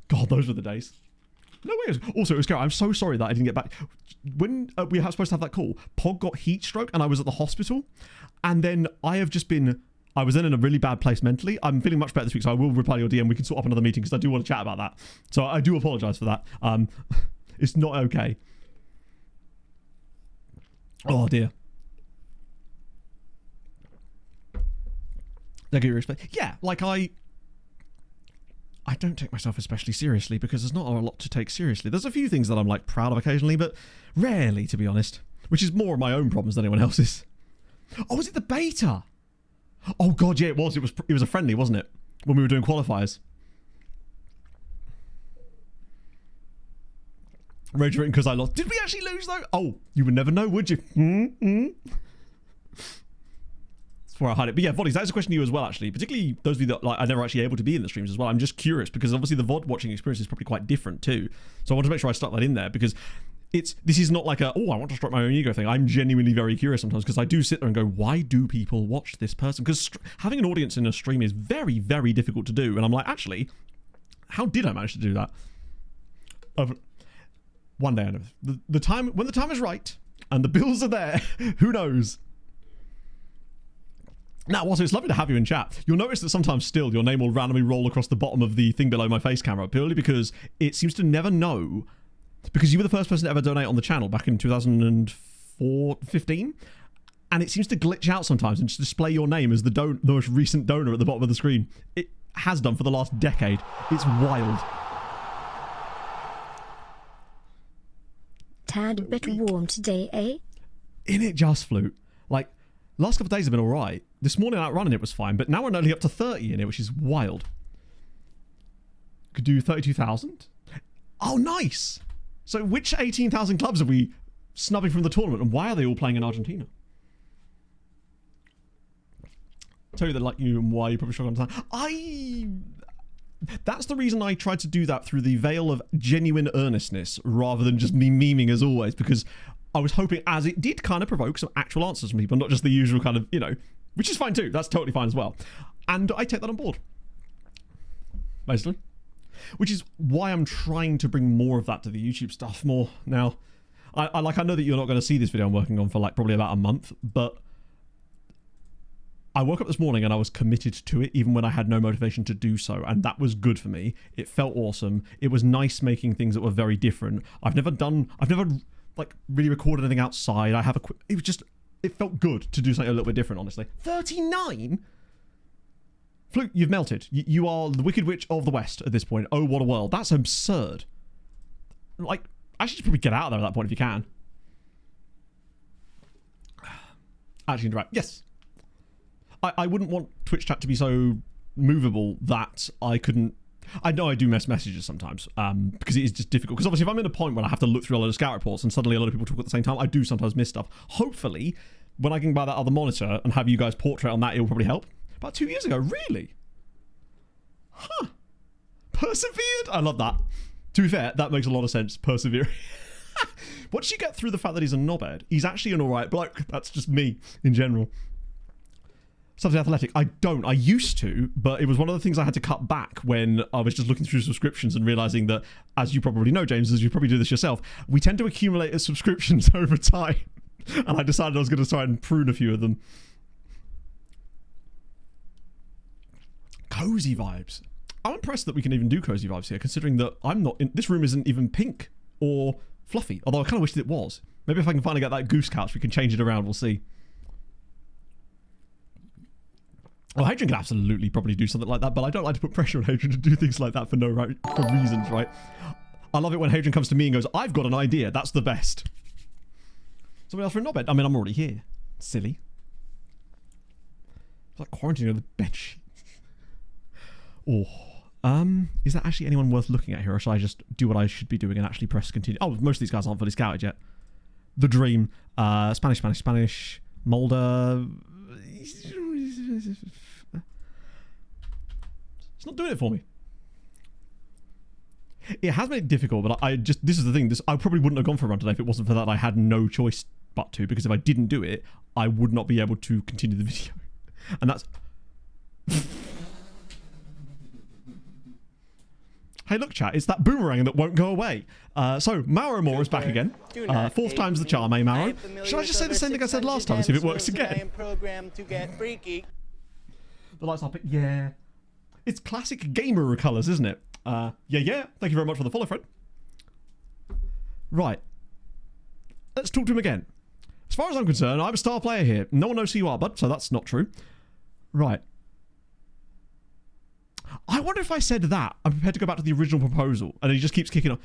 Speaker 1: God, those were the days. No way. Also, it was scary. I'm so sorry that I didn't get back. When we were supposed to have that call, Pog got heat stroke and I was at the hospital. And then I was then in a really bad place mentally. I'm feeling much better this week, so I will reply to your DM. We can sort up another meeting because I do want to chat about that. So I do apologise for that. It's not okay. Oh, dear. Did I get your respect? Yeah, like I don't take myself especially seriously because there's not a lot to take seriously. There's a few things that I'm like proud of occasionally, but rarely, to be honest. Which is more of my own problems than anyone else's. Oh, was it the beta? Oh god, yeah, it was. It was a friendly, wasn't it? When we were doing qualifiers. Rage written because I lost. Did we actually lose though? Oh, you would never know, would you? before I hide it. But yeah, VODs, that is a question to you as well, actually. Particularly those of you that like are never actually able to be in the streams as well. I'm just curious because obviously the VOD watching experience is probably quite different too. So I want to make sure I stuck that in there because this is not like I want to stroke my own ego thing. I'm genuinely very curious sometimes because I do sit there and go, why do people watch this person? Because having an audience in a stream is very, very difficult to do. And I'm like, actually, how did I manage to do that? One day I know. The time when the time is right and the bills are there, who knows? Now, also, it's lovely to have you in chat. You'll notice that sometimes still your name will randomly roll across the bottom of the thing below my face camera, purely because it seems to never know. Because you were the first person to ever donate on the channel back in 2015, and it seems to glitch out sometimes and just display your name as the most recent donor at the bottom of the screen. It has done for the last decade. It's wild.
Speaker 2: Tad bit warm today, eh?
Speaker 1: In it just flute. Like, last couple of days have been alright. This morning outrunning it was fine, but now we're only up to 30 in it, which is wild. Could do 32,000. Oh, nice! So which 18,000 clubs are we snubbing from the tournament, and why are they all playing in Argentina? Tell you that like you and why you probably struggle to understand. That's the reason I tried to do that through the veil of genuine earnestness rather than just me memeing as always, because I was hoping, as it did kind of provoke some actual answers from people, not just the usual kind of, which is fine too. That's totally fine as well. And I take that on board. Basically. Which is why I'm trying to bring more of that to the YouTube stuff more now. I know that you're not going to see this video I'm working on for like probably about a month, but I woke up this morning and I was committed to it even when I had no motivation to do so, and that was good for me. It felt awesome. It was nice making things that were very different. I've never like really recorded anything outside. It felt good to do something a little bit different, honestly. 39? Flute, you've melted. You are the Wicked Witch of the West at this point. Oh, what a world. That's absurd. Like, I should probably get out of there at that point if you can. Actually interact. Yes. I wouldn't want Twitch chat to be so movable that I couldn't... I know I do miss messages sometimes, because it is just difficult. Because obviously if I'm in a point where I have to look through a lot of scout reports and suddenly a lot of people talk at the same time, I do sometimes miss stuff. Hopefully, when I can buy that other monitor and have you guys portrait on that, it will probably help. About 2 years ago, really? Huh. Persevered? I love that. To be fair, that makes a lot of sense, persevering. Once you get through the fact that he's a knobhead, he's actually an alright bloke. That's just me, in general. Something athletic. I don't. I used to, but it was one of the things I had to cut back when I was just looking through subscriptions and realizing that, as you probably know, James, as you probably do this yourself, we tend to accumulate as subscriptions over time. And I decided I was going to try and prune a few of them. Cozy vibes. I'm impressed that we can even do cozy vibes here, considering that this room isn't even pink or fluffy, although I kind of wish it was. Maybe if I can finally get that goose couch, we can change it around, we'll see. Oh, Hadrian can absolutely probably do something like that, but I don't like to put pressure on Hadrian to do things like that for reasons, right? I love it when Hadrian comes to me and goes, I've got an idea, that's the best. Somebody else for a knobhead? I mean, I'm already here. Silly. It's like quarantining of the bed sheets. Oh, is there actually anyone worth looking at here, or should I just do what I should be doing and actually press continue? Oh, most of these guys aren't fully scouted yet. The Dream, Spanish, Mulder. It's not doing it for me. It has made it difficult, but this is the thing. I probably wouldn't have gone for a run today if it wasn't for that I had no choice but to, because if I didn't do it, I would not be able to continue the video. And that's... Hey, look, chat, it's that boomerang that won't go away. So, Mauro Moore is back again. Fourth time's the charm, eh, Mauro? Should I just say the same thing I said last time and see if it works again? The lights are... Yeah. It's classic gamer colours, isn't it? Yeah. Thank you very much for the follow, friend. Right. Let's talk to him again. As far as I'm concerned, I'm a star player here. No one knows who you are, bud, so that's not true. Right. I wonder if I said that, I'm prepared to go back to the original proposal, and he just keeps kicking off.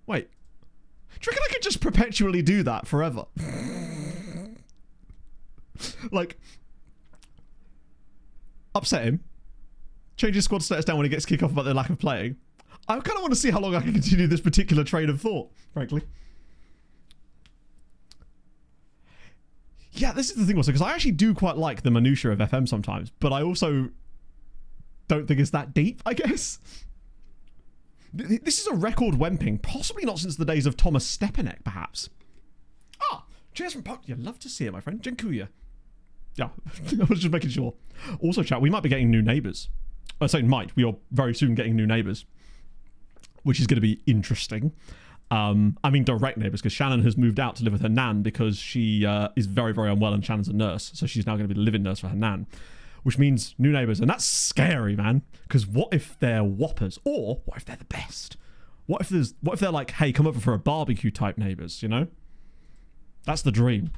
Speaker 1: Wait. Do you reckon I could just perpetually do that forever? Like, upset him, change his squad status down when he gets kicked off about their lack of playing. I kind of want to see how long I can continue this particular train of thought, frankly. Yeah, this is the thing also, because I actually do quite like the minutiae of FM sometimes, but I also don't think it's that deep, I guess. This is a record Wemping, possibly not since the days of Thomas Stepanek, perhaps. Ah, cheers from Puck. You love to see it, my friend. Dziękuję. Yeah, I was just making sure. Also, chat, we might be getting new neighbours. I say might. We are very soon getting new neighbours, which is going to be interesting. I mean direct neighbours, because Shannon has moved out to live with her nan because she is very, very unwell and Shannon's a nurse. So she's now going to be the living nurse for her nan, which means new neighbours. And that's scary, man, because what if they're whoppers? Or what if they're the best? What if they're like, hey, come over for a barbecue type neighbours, you know? That's the dream,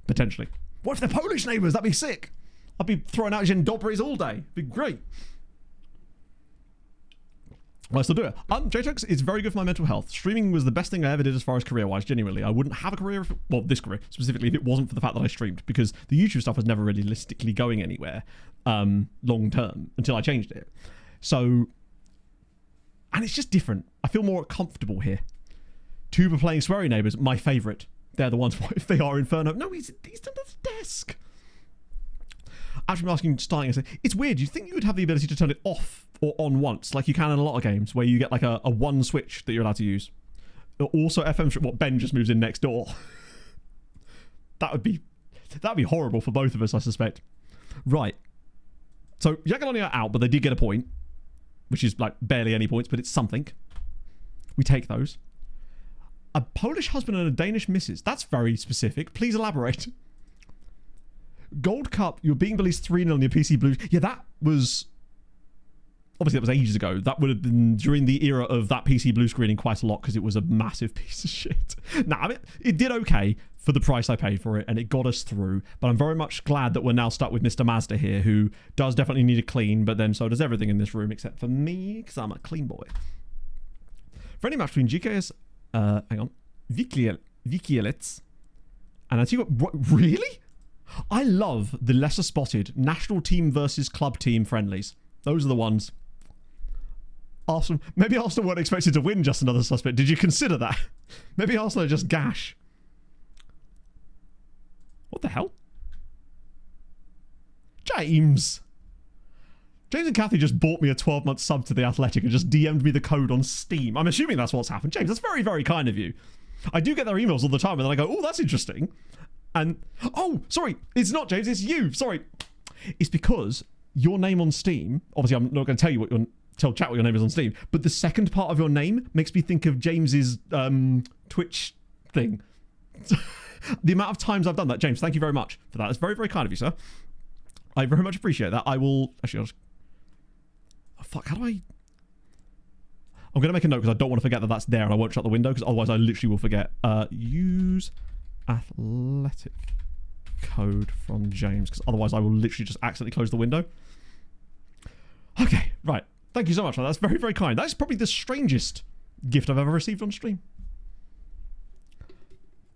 Speaker 1: potentially. What if they're Polish neighbours? That'd be sick. I'd be throwing out dzień dobry's all day. It'd be great. I still do it. JTux is very good for my mental health. Streaming was the best thing I ever did as far as career-wise, genuinely. I wouldn't have a career, well, this career specifically, if it wasn't for the fact that I streamed, because the YouTube stuff was never realistically going anywhere long-term until I changed it. So, and it's just different. I feel more comfortable here. Tuba playing sweary neighbours, my favourite. They're the ones, what if they are Inferno? No, he's under the desk. Actually, I'm asking, starting, I say, it's weird. You think you would have the ability to turn it off or on once, like you can in a lot of games, where you get like a one switch that you're allowed to use. Also, FM, what, Ben just moves in next door. That'd be horrible for both of us, I suspect. Right. So, Jagiellonian are out, but they did get a point, which is like barely any points, but it's something. We take those. A Polish husband and a Danish missus. That's very specific. Please elaborate. Gold Cup, you're being released 3-0 in your PC Blues. Yeah, that was... Obviously, that was ages ago. That would have been during the era of that PC Blue screening quite a lot because it was a massive piece of shit. Nah, I mean, it did okay for the price I paid for it and it got us through. But I'm very much glad that we're now stuck with Mr. Mazda here, who does definitely need a clean, but then so does everything in this room except for me because I'm a clean boy. Friendly match between GKS, hang on, Wikielec and Antigua. Really? I love the lesser spotted national team versus club team friendlies. Those are the ones. Arsenal, maybe Arsenal weren't expected to win, just another suspect. Did you consider that? Maybe Arsenal are just gash. What the hell? James and Kathy just bought me a 12-month sub to The Athletic and just DM'd me the code on Steam. I'm assuming that's what's happened. James, that's very, very kind of you. I do get their emails all the time and then I go, oh, that's interesting. And, oh, sorry, it's not James, it's you. Sorry. It's because your name on Steam, obviously I'm not going to tell you tell chat what your name is on Steam, but the second part of your name makes me think of James's Twitch thing. The amount of times I've done that, James, thank you very much for that. That's very, very kind of you, sir. I very much appreciate that. I will, actually, I'll just, oh, fuck, how do I, I'm going to make a note because I don't want to forget that that's there and I won't shut the window because otherwise I literally will forget. Use Athletic code from James because otherwise I will literally just accidentally close the window. Okay, right. Thank you so much for that. That's very, very kind. That's probably the strangest gift I've ever received on stream.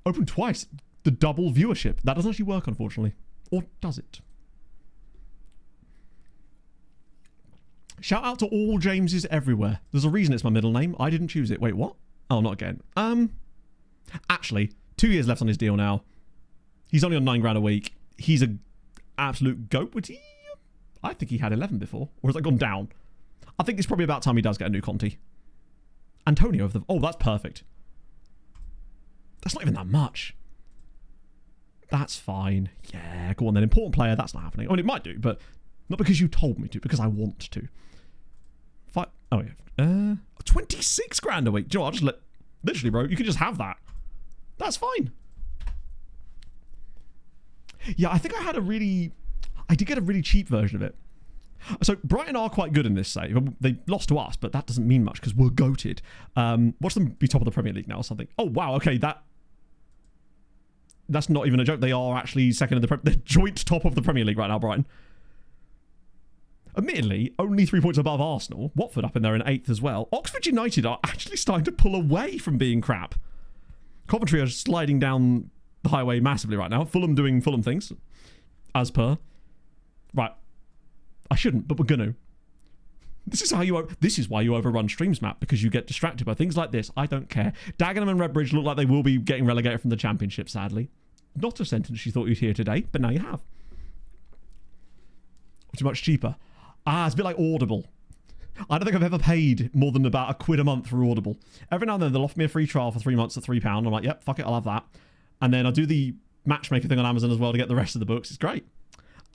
Speaker 1: Open twice. The double viewership. That doesn't actually work, unfortunately. Or does it? Shout out to all Jameses everywhere. There's a reason it's my middle name. I didn't choose it. Wait, what? Oh, not again. Actually, 2 years left on his deal now. He's only on $9 a week. He's an absolute goat. Would he? I think he had 11 before. Or has that gone down? I think it's probably about time he does get a new Conti. Antonio of the... Oh, that's perfect. That's not even that much. That's fine. Yeah, go on then. Important player, that's not happening. I mean, it might do, but not because you told me to, because I want to. Oh, yeah. 26 grand a week. Do you know what? I'll just let... Literally, bro, you can just have that. That's fine. Yeah, I think I did get a really cheap version of it. So Brighton are quite good in this save. They lost to us, but that doesn't mean much because we're goated. Watch them be top of the Premier League now or something. Oh, wow. Okay, that's not even a joke. They are actually second in the joint top of the Premier League right now, Brighton. Admittedly, only 3 points above Arsenal. Watford up in there in 8th as well. Oxford United are actually starting to pull away from being crap. Coventry are sliding down the highway massively right now. Fulham doing Fulham things, as per. Right. I shouldn't, but we're gonna. This is why you overrun streams, Matt, because you get distracted by things like this. I don't care. Dagenham and Redbridge look like they will be getting relegated from the Championship, sadly. not a sentence you thought you'd hear today, but now you have. Too much cheaper. It's a bit like Audible. I don't think I've ever paid more than about £1 a month for Audible. Every now and then they'll offer me a free trial for 3 months at £3. I'm like, yep, fuck it, I'll have that. And then I'll do the matchmaker thing on Amazon as well to get the rest of the books. It's great.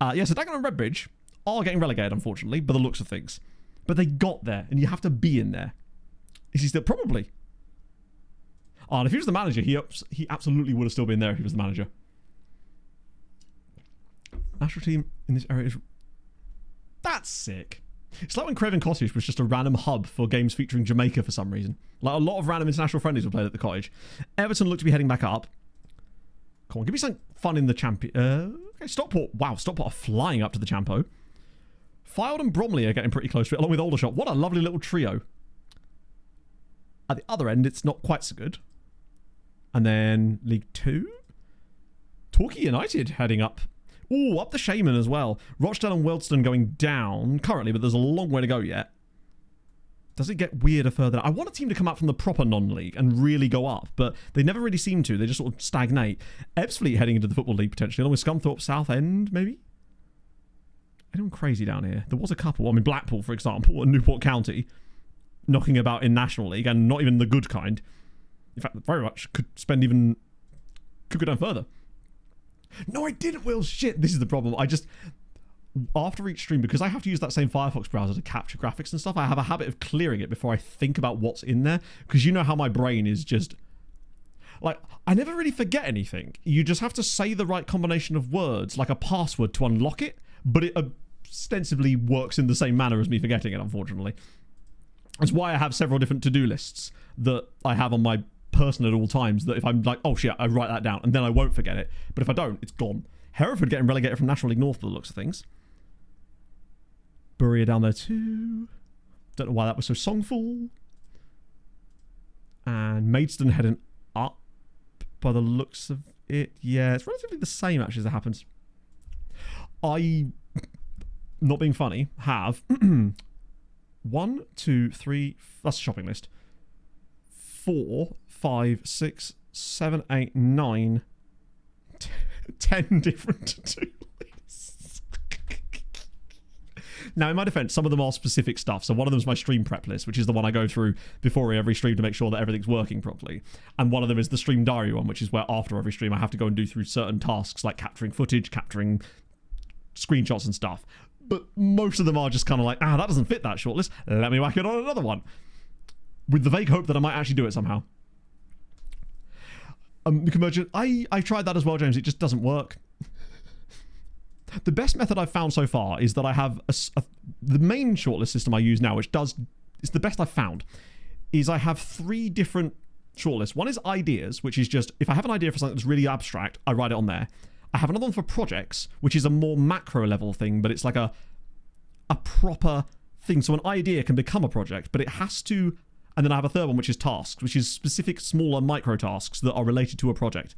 Speaker 1: So Dagenham and Redbridge are getting relegated, unfortunately, by the looks of things. But they got there, and you have to be in there. Is he still? Probably. And if he was the manager, he absolutely would have still been there if he was the manager. National team in this area is... That's sick. It's like when Craven Cottage was just a random hub for games featuring Jamaica for some reason. Like, a lot of random international friendlies were played at the cottage. Everton look to be heading back up. Come on, give me something fun in the champion... okay, Stockport. Wow, Stockport are flying up to the Champo. Fylde and Bromley are getting pretty close to it, along with Aldershot. What a lovely little trio. At the other end, it's not quite so good. And then League 2? Torquay United heading up. Ooh, up the Shaman as well. Rochdale and Wealdstone going down currently, but there's a long way to go yet. Does it get weirder further? I want a team to come out from the proper non-league and really go up, but they never really seem to. They just sort of stagnate. Ebbsfleet heading into the Football League potentially, along with Scunthorpe, Southend, maybe? Anyone crazy down here? There was a couple. I mean, Blackpool, for example, and Newport County knocking about in National League, and not even the good kind. In fact, very much could go down further. No, I didn't, Will. Shit, this is the problem. After each stream, because I have to use that same Firefox browser to capture graphics and stuff, I have a habit of clearing it before I think about what's in there. Because you know how my brain is just... Like, I never really forget anything. You just have to say the right combination of words, like a password, to unlock it. But it ostensibly works in the same manner as me forgetting it, unfortunately. That's why I have several different to-do lists that I have on my person at all times, that if I'm like, oh shit, I write that down, and then I won't forget it. But if I don't, it's gone. Hereford getting relegated from National League North by the looks of things. Bury are down there too. Don't know why that was so songful. And Maidstone heading up by the looks of it. Yeah, it's relatively the same actually as it happens. I, not being funny, have 1, 2, 3, that's a shopping list. 4, 5, 6, 7, 8, 9, 10 different to-do lists. Now, in my defense, some of them are specific stuff. So one of them is my stream prep list, which is the one I go through before every stream to make sure that everything's working properly. And one of them is the stream diary one, which is where after every stream I have to go and do through certain tasks like capturing footage, capturing screenshots and stuff. But most of them are just kind of like, that doesn't fit that shortlist. Let me whack it on another one. With the vague hope that I might actually do it somehow. You can merge it. I tried that as well, James. It just doesn't work. The best method I've found so far is that I have the main shortlist system I use now, which it's the best I've found, is I have 3 different shortlists. One is ideas, which is just, if I have an idea for something that's really abstract, I write it on there. I have another one for projects, which is a more macro level thing, but it's like a proper thing. So an idea can become a project, but it has to... And then I have a third one, which is tasks, which is specific smaller micro tasks that are related to a project.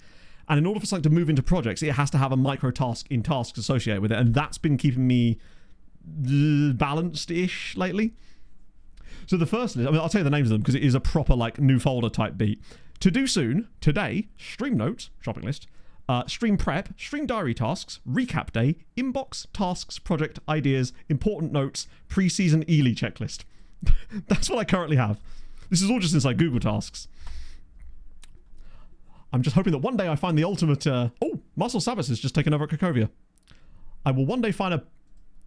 Speaker 1: And in order for something to move into projects, it has to have a micro task in tasks associated with it. And that's been keeping me balanced-ish lately. So the first list, I'll tell you the names of them because it is a proper like new folder type beat. To do soon, today, stream notes, shopping list, stream prep, stream diary tasks, recap day, inbox, tasks, project, ideas, important notes, pre-season Ely checklist. That's what I currently have. This is all just inside Google Tasks. I'm just hoping that one day I find the ultimate... Marcel Sabbats has just taken over at Cracovia. I will one day find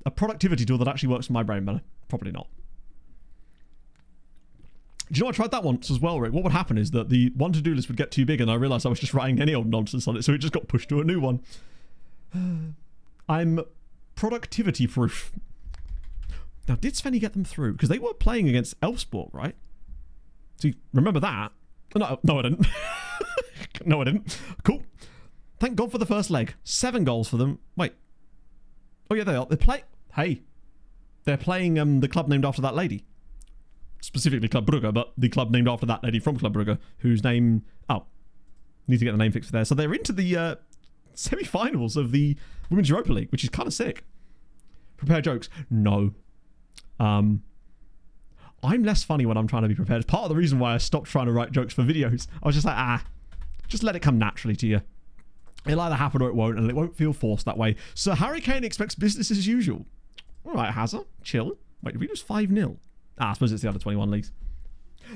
Speaker 1: a productivity tool that actually works for my brain, but probably not. Do you know I tried that once as well, Rick? What would happen is that the one to-do list would get too big and I realised I was just writing any old nonsense on it, so it just got pushed to a new one. I'm productivity proof. Now, did Svenny get them through? Because they were playing against Elfsborg, right? So you remember that? No, I didn't. No, I didn't. Cool. Thank God for the first leg. 7 goals for them. Wait. Oh, yeah, they are. They're playing the club named after that lady. Specifically Club Brugge, but the club named after that lady from Club Brugge, whose name... Oh, need to get the name fixed for there. So they're into the semi-finals of the Women's Europa League, which is kind of sick. Prepare jokes. No. I'm less funny when I'm trying to be prepared. It's part of the reason why I stopped trying to write jokes for videos. I was just like, just let it come naturally to you. It'll either happen or it won't, and it won't feel forced that way. So Harry Kane expects business as usual. All right, Hazard, chill. Wait, did we lose 5-0? I suppose it's the under 21 leagues.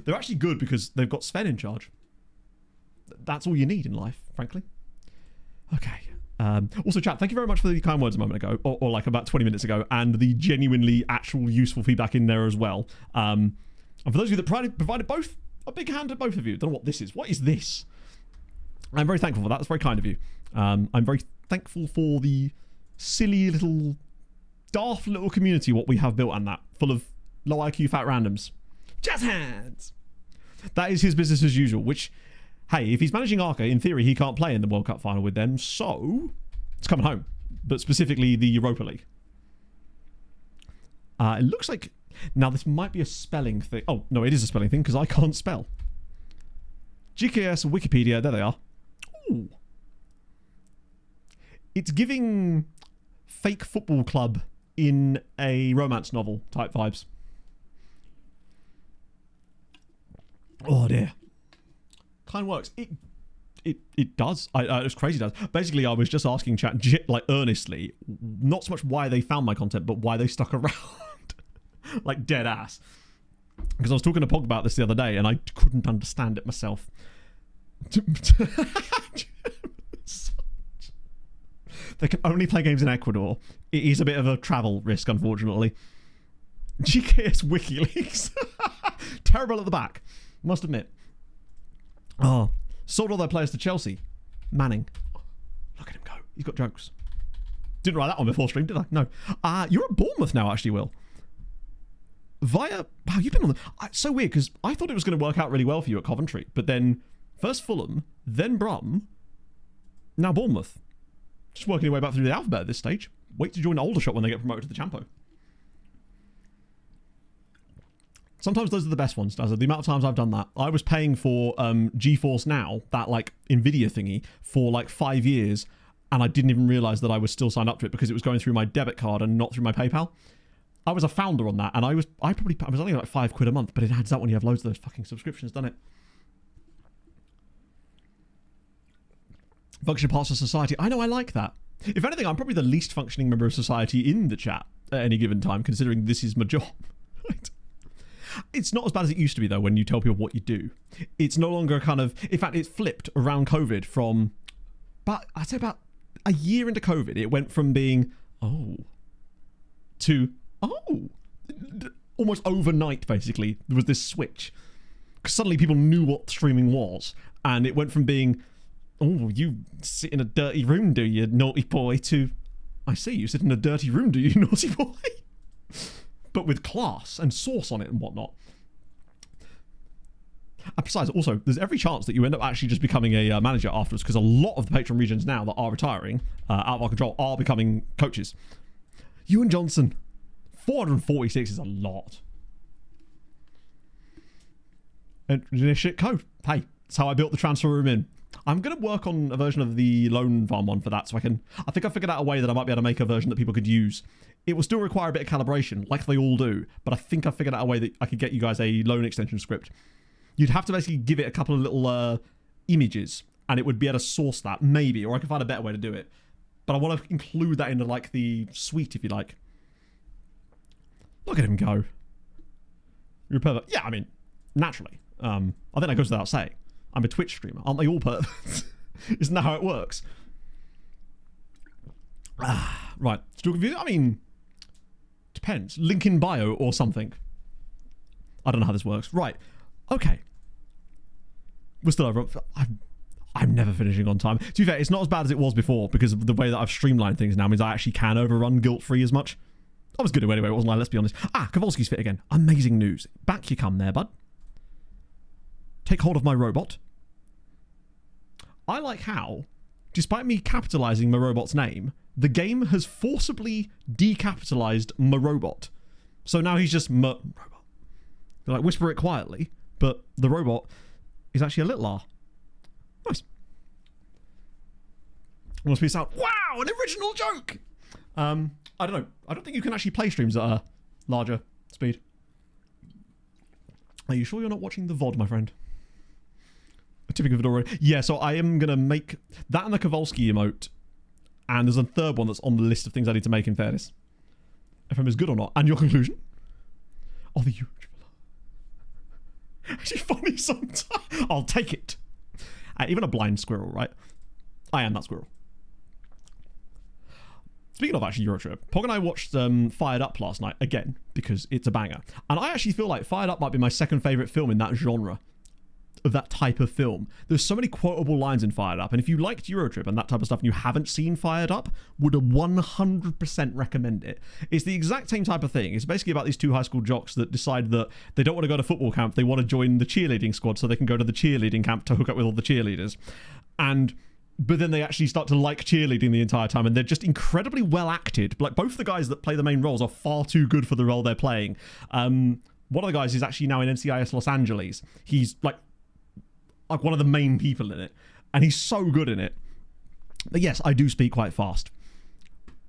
Speaker 1: They're actually good because they've got Sven in charge. That's all you need in life, frankly. Okay. Also, chat, thank you very much for the kind words a moment ago, or like about 20 minutes ago, and the genuinely actual useful feedback in there as well. And for those of you that provided both, a big hand to both of you. Don't know what this is. What is this? I'm very thankful for that. That's very kind of you. I'm very thankful for the silly little, daft little community what we have built on that, full of low IQ fat randoms. Jazz hands! That is his business as usual, which, hey, if he's managing Arca, in theory he can't play in the World Cup final with them, so it's coming home. But specifically the Europa League. It looks like... Now, this might be a spelling thing. Oh, no, it is a spelling thing, because I can't spell. GKS Wikipedia, there they are. Ooh. It's giving fake football club in a romance novel type vibes. Oh dear. Kind of works. It does. It's crazy. It does. Basically, I was just asking chat like earnestly, not so much why they found my content, but why they stuck around, like dead ass. Because I was talking to Pog about this the other day, and I couldn't understand it myself. They can only play games in Ecuador. It is a bit of a travel risk, unfortunately. GKS WikiLeaks. Terrible at the back. Must admit. Oh. Sold all their players to Chelsea. Manning. Look at him go. He's got jokes. Didn't write that one before stream, did I? No. You're at Bournemouth now, actually, Will. Wow, you've been on the... It's so weird, because I thought it was going to work out really well for you at Coventry. But then, first Fulham, then Brum, now Bournemouth. Just working your way back through the alphabet at this stage. Wait to join Aldershot when they get promoted to the Champo. Sometimes those are the best ones, Dazza. The amount of times I've done that. I was paying for GeForce Now, that like Nvidia thingy, for like 5 years, and I didn't even realise that I was still signed up to it because it was going through my debit card and not through my PayPal. I was a founder on that, and I was only like £5 a month, but it adds up when you have loads of those fucking subscriptions, doesn't it? Function parts of society. I know, I like that. If anything, I'm probably the least functioning member of society in the chat at any given time, considering this is my job. Right? It's not as bad as it used to be, though, when you tell people what you do. It's no longer kind of... In fact, it's flipped around COVID from... I'd say about a year into COVID, it went from being, oh, to, oh. Almost overnight, basically, there was this switch. Because suddenly people knew what streaming was. And it went from being, oh, you sit in a dirty room, do you, naughty boy, to, I see, you sit in a dirty room, do you, naughty boy? But with class and sauce on it and whatnot. And besides, also, there's every chance that you end up actually just becoming a manager afterwards, because a lot of the patron regions now that are retiring, out of our control, are becoming coaches. Ewan Johnson, 446 is a lot. Shit code. Hey, that's how I built the transfer room in. I'm going to work on a version of the loan farm one for that, so I think I figured out a way that I might be able to make a version that people could use. It will still require a bit of calibration, like they all do, but I think I figured out a way that I could get you guys a loan extension script. You'd have to basically give it a couple of little images, and it would be able to source that, maybe, or I could find a better way to do it. But I want to include that into, like, the suite, if you like. Look at him go. You're a pervert. Yeah, I mean, naturally. I think that goes without saying. I'm a Twitch streamer. Aren't they all perverts? Isn't that how it works? Right. Still confused? I mean, depends. Link in bio or something. I don't know how this works. Right. Okay. We're still over. I'm never finishing on time. To be fair, it's not as bad as it was before because of the way that I've streamlined things now means I actually can overrun guilt-free as much. I was good anyway, wasn't I? Let's be honest. Kowalski's fit again. Amazing news. Back you come there, bud. Take hold of my robot. I like how, despite me capitalizing my robot's name, the game has forcibly decapitalized my robot. So now he's just robot. They like whisper it quietly, but the robot is actually a little R. Nice. Must be sound. Wow, an original joke. I don't know. I don't think you can actually play streams at a larger speed. Are you sure you're not watching the VOD, my friend? tipping of it already. Yeah, so I am going to make that and the Kowalski emote. And there's a third one that's on the list of things I need to make in fairness. If I'm as good or not. And your conclusion? Oh, the Euro Trip. Actually funny sometimes. I'll take it. Even a blind squirrel, right? I am that squirrel. Speaking of actually Eurotrip, Pog and I watched Fired Up last night, again, because it's a banger. And I actually feel like Fired Up might be my second favourite film in that genre, of that type of film. There's so many quotable lines in Fired Up, and if you liked Eurotrip and that type of stuff and you haven't seen Fired Up, would 100% recommend it. It's the exact same type of thing. It's basically about these two high school jocks that decide that they don't want to go to football camp, they want to join the cheerleading squad so they can go to the cheerleading camp to hook up with all the cheerleaders. But then they actually start to like cheerleading the entire time, and they're just incredibly well acted. Like, both the guys that play the main roles are far too good for the role they're playing. One of the guys is actually now in NCIS Los Angeles. He's like one of the main people in it, and he's so good in it. But yes, I do speak quite fast.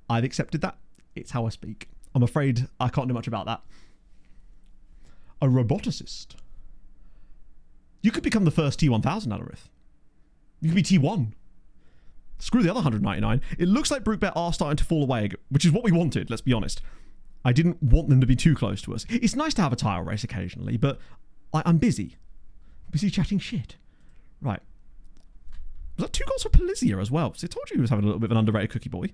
Speaker 1: I've accepted that. It's how I speak. I'm afraid I can't do much about that. A roboticist. You could become the first T1000, Alarith. You could be T1. Screw the other 199. It looks like Brookbet are starting to fall away, which is what we wanted, let's be honest. I didn't want them to be too close to us. It's nice to have a tile race occasionally, but I'm busy. Busy chatting shit. Right. Was that 2 goals for Polizia as well? So I told you he was having a little bit of an underrated cookie boy.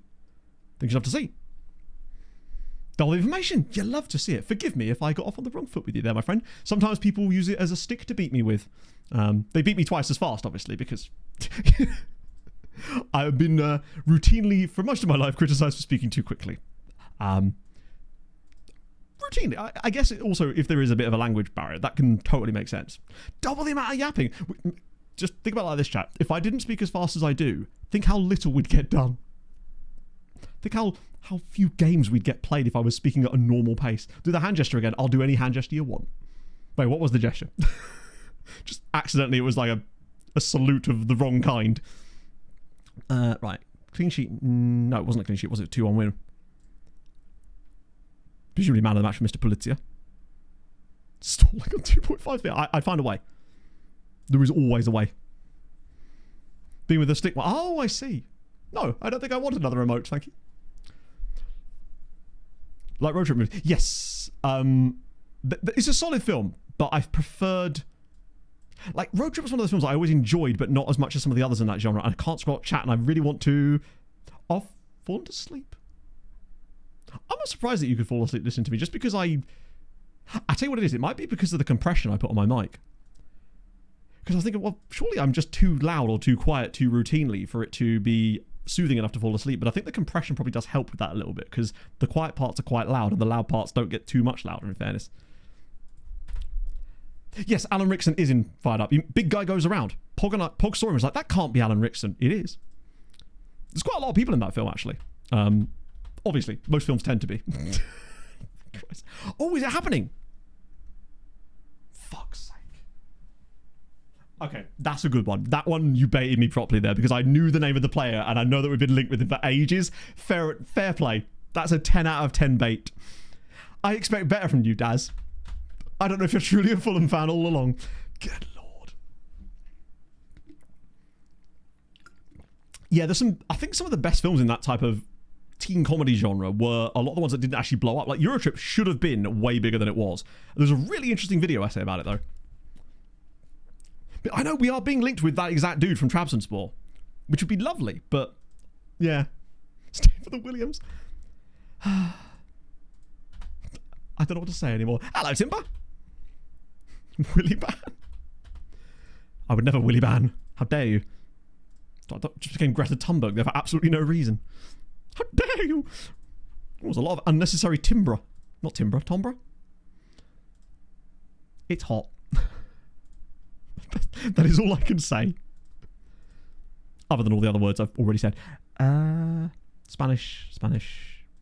Speaker 1: Things you love to see. Dull information. You love to see it. Forgive me if I got off on the wrong foot with you there, my friend. Sometimes people use it as a stick to beat me with. They beat me twice as fast, obviously, because I've been routinely, for most of my life, criticised for speaking too quickly. Routinely. I guess it also, if there is a bit of a language barrier, that can totally make sense. Double the amount of yapping. Just think about it like this, chat. If I didn't speak as fast as I do, think how little we'd get done. Think how few games we'd get played if I was speaking at a normal pace. Do the hand gesture again. I'll do any hand gesture you want. Wait, what was the gesture? Just accidentally, it was like a salute of the wrong kind. Right. Clean sheet. No, it wasn't a clean sheet. Was it a 2-1 win? Presumably man of the match for Mr. Polizia. Stalling on 2.5 feet. I'd find a way. There is always a way. Being with a stick. Oh, I see. No, I don't think I want another remote. Thank you. Like Road Trip movies. Yes. It's a solid film, but I've preferred... Like, Road Trip was one of those films I always enjoyed, but not as much as some of the others in that genre. And I can't scroll chat, and I really want to... fall into sleep. I'm not surprised that you could fall asleep listening to me, just because I tell you what it is. It might be because of the compression I put on my mic. Because I was thinking, well, surely I'm just too loud or too quiet too routinely for it to be soothing enough to fall asleep. But I think the compression probably does help with that a little bit, because the quiet parts are quite loud and the loud parts don't get too much louder, in fairness. Yes, Alan Rickson is in Fired Up. Big guy goes around. Pog saw him and was like, that can't be Alan Rickson. It is. There's quite a lot of people in that film, actually. Obviously, most films tend to be. Oh, is it happening? Fuck's sake. Okay, that's a good one. That one, you baited me properly there, because I knew the name of the player and I know that we've been linked with him for ages. Fair play. That's a 10 out of 10 bait. I expect better from you, Daz. I don't know if you're truly a Fulham fan all along. Good lord. Yeah, I think some of the best films in that type of teen comedy genre were a lot of the ones that didn't actually blow up. Like, Eurotrip should have been way bigger than it was. There's a really interesting video essay about it, though. But I know we are being linked with that exact dude from Trabzonspor, which would be lovely, but yeah. Stay for the Williams. I don't know what to say anymore. Hello, Timber. Willy ban. I would never Willy ban. How dare you? I just became Greta Thunberg there for absolutely no reason. How dare you? There was a lot of unnecessary timbre. Not timbre, timbre. It's hot. That is all I can say. Other than all the other words I've already said. Spanish,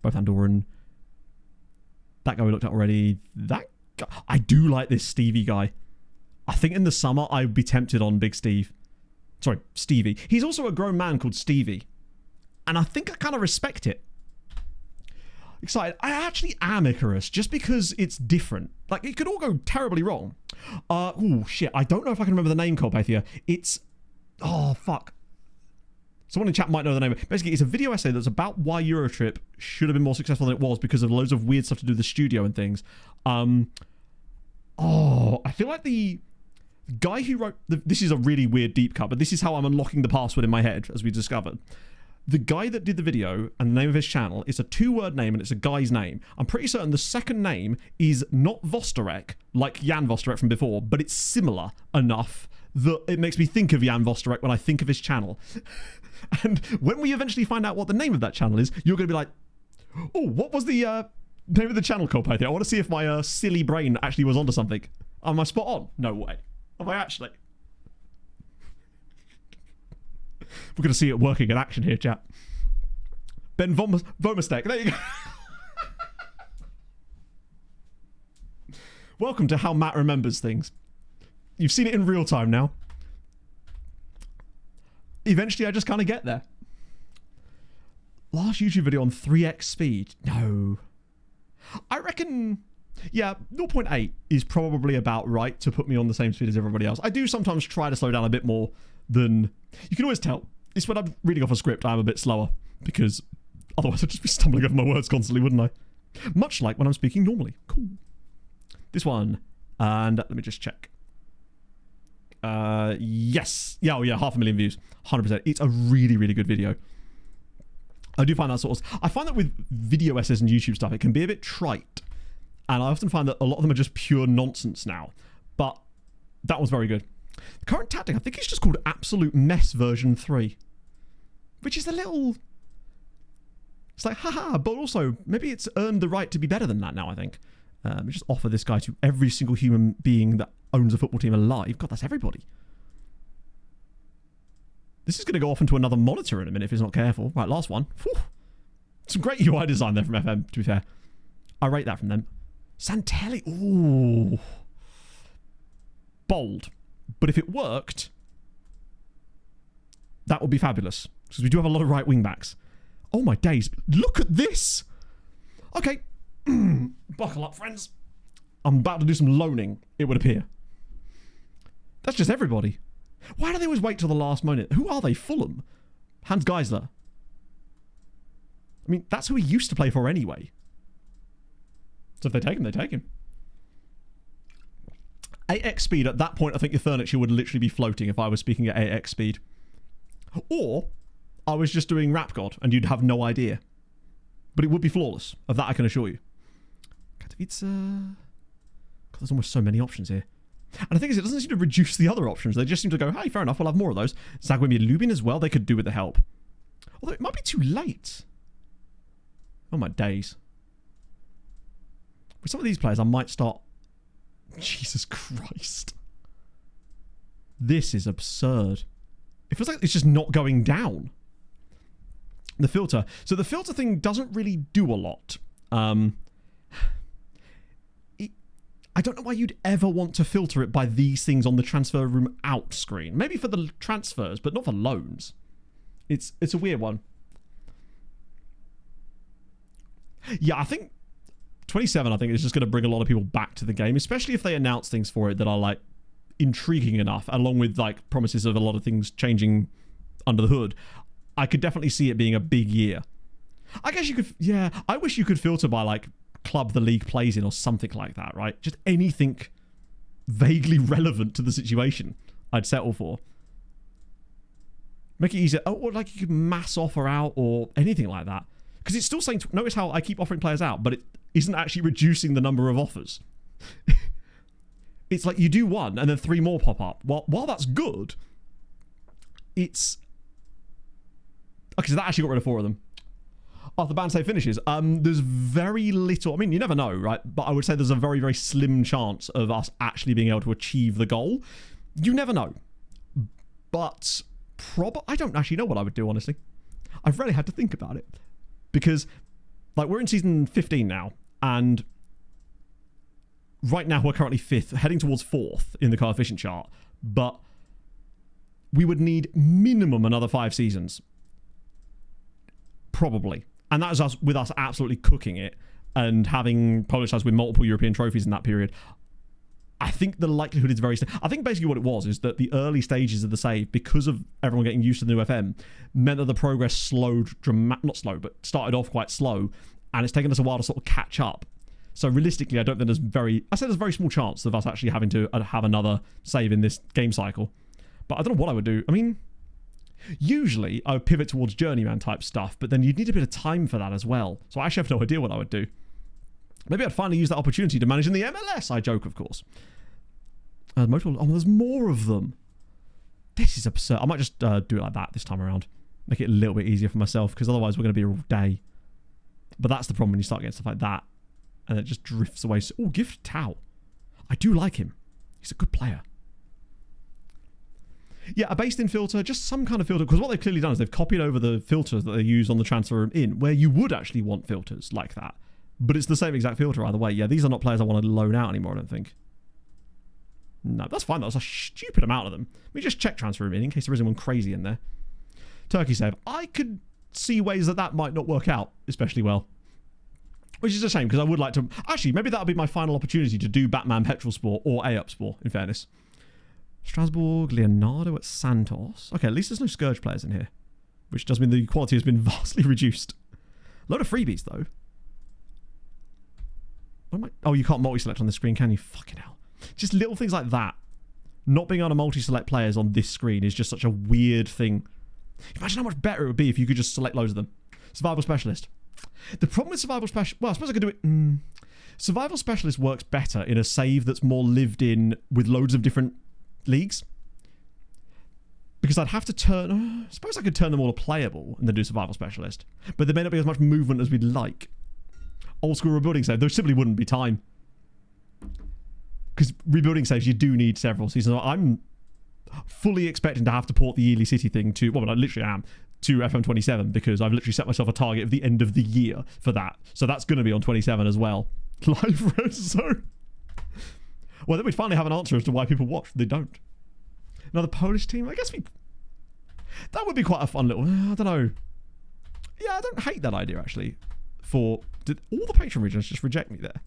Speaker 1: both Andorran. That guy we looked at already. That guy. I do like this Stevie guy. I think in the summer I'd be tempted on Big Steve. Sorry, Stevie. He's also a grown man called Stevie. And I think I kind of respect it. Excited. I actually am Icarus, just because it's different. Like, it could all go terribly wrong. Oh, shit. I don't know if I can remember the name, Carpathia. It's... Oh, fuck. Someone in chat might know the name. Basically, it's a video essay that's about why Eurotrip should have been more successful than it was because of loads of weird stuff to do with the studio and things. I feel like the guy who wrote... This is a really weird deep cut, but this is how I'm unlocking the password in my head, as we discovered. The guy that did the video and the name of his channel is a 2-word name and it's a guy's name. I'm pretty certain the second name is not Vosterek, like Jan Vosterek from before, but it's similar enough that it makes me think of Jan Vosterek when I think of his channel. And when we eventually find out what the name of that channel is, you're going to be like, oh, what was the name of the channel called, Patty? I want to see if my silly brain actually was onto something. Am I spot on? No way. Am I actually? We're going to see it working in action here, chat. Ben Vomastec. There you go. Welcome to how Matt remembers things. You've seen it in real time now. Eventually, I just kind of get there. Last YouTube video on 3x speed. No. I reckon... Yeah, 0.8 is probably about right to put me on the same speed as everybody else. I do sometimes try to slow down a bit more than... You can always tell. It's when I'm reading off a script, I'm a bit slower. Because otherwise I'd just be stumbling over my words constantly, wouldn't I? Much like when I'm speaking normally. Cool. This one. And let me just check. Yes. Yeah, oh yeah, 500,000 views. 100%. It's a really, really good video. I do find that sort of... I find that with video essays and YouTube stuff, it can be a bit trite. And I often find that a lot of them are just pure nonsense now. But that was very good. The current tactic, I think it's just called Absolute Mess version 3. Which is a little... It's like, haha, but also, maybe it's earned the right to be better than that now, I think. We just offer this guy to every single human being that owns a football team alive. God, that's everybody. This is going to go off into another monitor in a minute if it's not careful. Right, last one. Whew. Some great UI design there from FM, to be fair. I rate that from them. Santelli. Ooh. Bold. But if it worked, that would be fabulous. Because we do have a lot of right wing backs. Oh my days. Look at this. Okay. Buckle up, friends. I'm about to do some loaning, it would appear. That's just everybody. Why do they always wait till the last moment? Who are they? Fulham? Hans Geisler. I mean, that's who he used to play for anyway. So if they take him, they take him. 8x speed, at that point, I think your furniture would literally be floating if I was speaking at 8x speed. Or I was just doing Rap God and you'd have no idea. But it would be flawless. Of that, I can assure you. Katowice. God, there's almost so many options here. And the thing is, it doesn't seem to reduce the other options. They just seem to go, hey, fair enough, we'll have more of those. Zagłębie Lubin as well, they could do with the help. Although it might be too late. Oh my days. With some of these players, I might start... Jesus Christ. This is absurd. It feels like it's just not going down. The filter. So the filter thing doesn't really do a lot. I don't know why you'd ever want to filter it by these things on the transfer room out screen. Maybe for the transfers, but not for loans. It's a weird one. Yeah, I think 27, I think, is just going to bring a lot of people back to the game, especially if they announce things for it that are, like, intriguing enough, along with, like, promises of a lot of things changing under the hood. I could definitely see it being a big year. I guess you could... Yeah, I wish you could filter by, like, club the league plays in or something like that, right? Just anything vaguely relevant to the situation I'd settle for. Make it easier. Oh, or like you could mass offer out or anything like that. Because it's still saying... Notice how I keep offering players out, but it isn't actually reducing the number of offers. It's like you do one and then 3 more pop up. While that's good, it's... Okay, so that actually got rid of 4 of them. Oh, the band save finishes. There's very little... I mean, you never know, right? But I would say there's a very, very slim chance of us actually being able to achieve the goal. You never know. But I don't actually know what I would do, honestly. I've really had to think about it. Because, like, we're in season 15 now. And right now we're currently 5th, heading towards 4th in the coefficient chart. But we would need minimum another 5 seasons. Probably. And that is us with us absolutely cooking it and having Polish sides with multiple European trophies in that period. I think the likelihood is very... I think basically what it was is that the early stages of the save, because of everyone getting used to the new FM, meant that the progress slowed not slow, but started off quite slow, and it's taken us a while to sort of catch up. So realistically, I don't think there's a very small chance of us actually having to have another save in this game cycle. But I don't know what I would do. I mean, usually I would pivot towards journeyman type stuff, but then you'd need a bit of time for that as well. So I actually have no idea what I would do. Maybe I'd finally use that opportunity to manage in the MLS. I joke, of course. There's more of them. This is absurd. I might just do it like that this time around. Make it a little bit easier for myself, because otherwise we're going to be here all day. But that's the problem when you start getting stuff like that. And it just drifts away. Oh, Gift Tao. I do like him. He's a good player. Yeah, a based-in filter, just some kind of filter. Because what they've clearly done is they've copied over the filters that they use on the transfer room in, where you would actually want filters like that. But it's the same exact filter either way. Yeah, these are not players I want to loan out anymore, I don't think. No, that's fine. That was a stupid amount of them. Let me just check transfer room in case there is anyone crazy in there. Turkey save. I could see ways that might not work out especially well. Which is a shame, because I would like to... Actually, maybe that'll be my final opportunity to do Batman Petrol Sport or A-Up Sport, in fairness. Strasbourg, Leonardo at Santos. Okay, at least there's no Scourge players in here. Which does mean the quality has been vastly reduced. Load of freebies, though. What am I... Oh, you can't multi-select on the screen, can you? Fucking hell. Just little things like that. Not being able to multi-select players on this screen is just such a weird thing. Imagine how much better it would be if you could just select loads of them. Survival Specialist. The problem with Survival Specialist... Well, I suppose I could do it... Survival Specialist works better in a save that's more lived in with loads of different leagues. Because I'd have to turn... I suppose I could turn them all to playable and then do Survival Specialist. But there may not be as much movement as we'd like. Old school rebuilding save. There simply wouldn't be time. Because rebuilding saves, you do need several seasons. I'm fully expecting to have to port the Ely City thing to... Well, I literally am. To FM27, because I've literally set myself a target of the end of the year for that. So that's going to be on 27 as well. Live red zone. Well, then we'd finally have an answer as to why people watch. They don't. Another Polish team? I guess we... That would be quite a fun little... I don't know. Yeah, I don't hate that idea, actually. Did all the Patreon regions just reject me there?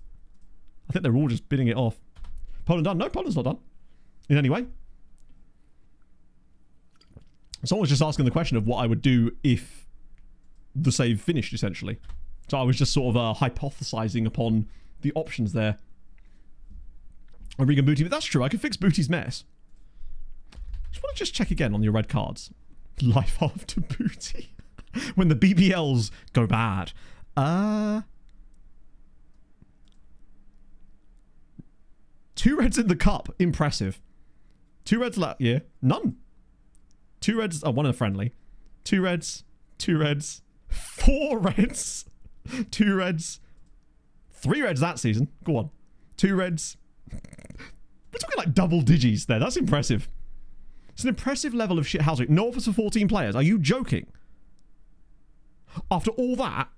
Speaker 1: I think they're all just bidding it off. Poland done? No, Poland's not done. In any way. Someone was just asking the question of what I would do if the save finished, essentially. So I was just sort of hypothesizing upon the options there. Regan Booty, but that's true. I could fix Booty's mess. Just want to just check again on your red cards. Life after Booty. When the BBLs go bad. 2 reds in the cup. Impressive. 2 reds last year. None. 2 reds, one in a friendly. 2 reds, 2 reds, 4 reds, 2 reds, 3 reds that season. Go on. 2 reds. We're talking like double digits there. That's impressive. It's an impressive level of shithousery. No offers for 14 players. Are you joking? After all that,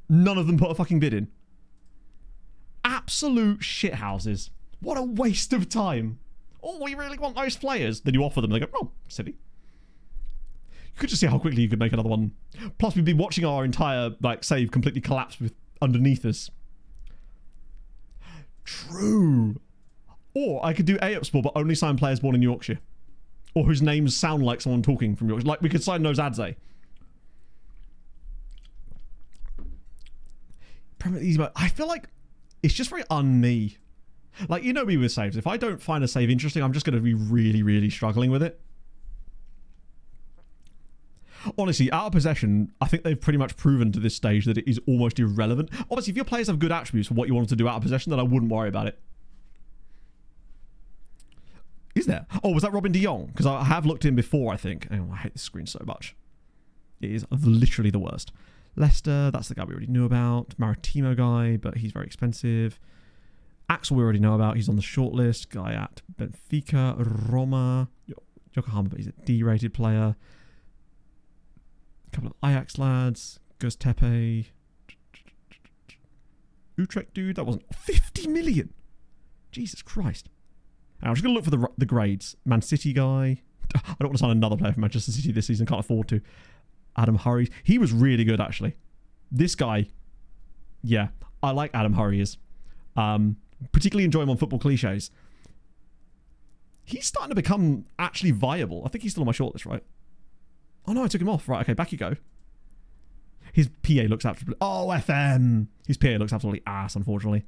Speaker 1: none of them put a fucking bid in. Absolute shithouses. What a waste of time. Oh, we really want those players. Then you offer them. They go, oh, silly. You could just see how quickly you could make another one. Plus, we'd be watching our entire save completely collapse with underneath us. True. Or I could do A-Up Sport, but only sign players born in Yorkshire. Or whose names sound like someone talking from Yorkshire. Like, we could sign Nozadze. I feel like it's just very un-me. Like, you know me with saves. If I don't find a save interesting, I'm just going to be really, really struggling with it. Honestly, out of possession, I think they've pretty much proven to this stage that it is almost irrelevant. Obviously, if your players have good attributes for what you want them to do out of possession, then I wouldn't worry about it. Is there? Oh, was that Robin de Jong? Because I have looked in before, I think. Oh, I hate this screen so much. It is literally the worst. Leicester, that's the guy we already knew about. Maritimo guy, but he's very expensive. Axel we already know about. He's on the shortlist. Guy at Benfica. Roma. Yokohama, but he's a D-rated player. A couple of Ajax lads. Göztepe. Utrecht dude. That wasn't... 50 million! Jesus Christ. I'm just going to look for the grades. Man City guy. I don't want to sign another player for Manchester City this season. Can't afford to. Adam Hurry. He was really good, actually. This guy... Yeah. I like Adam Hurry is. particularly enjoy him on football cliches. He's starting to become actually viable. I think he's still on my shortlist, right? Oh no, I took him off. Right, okay, back you go. His PA looks absolutely... Oh, FM! His PA looks absolutely ass, unfortunately.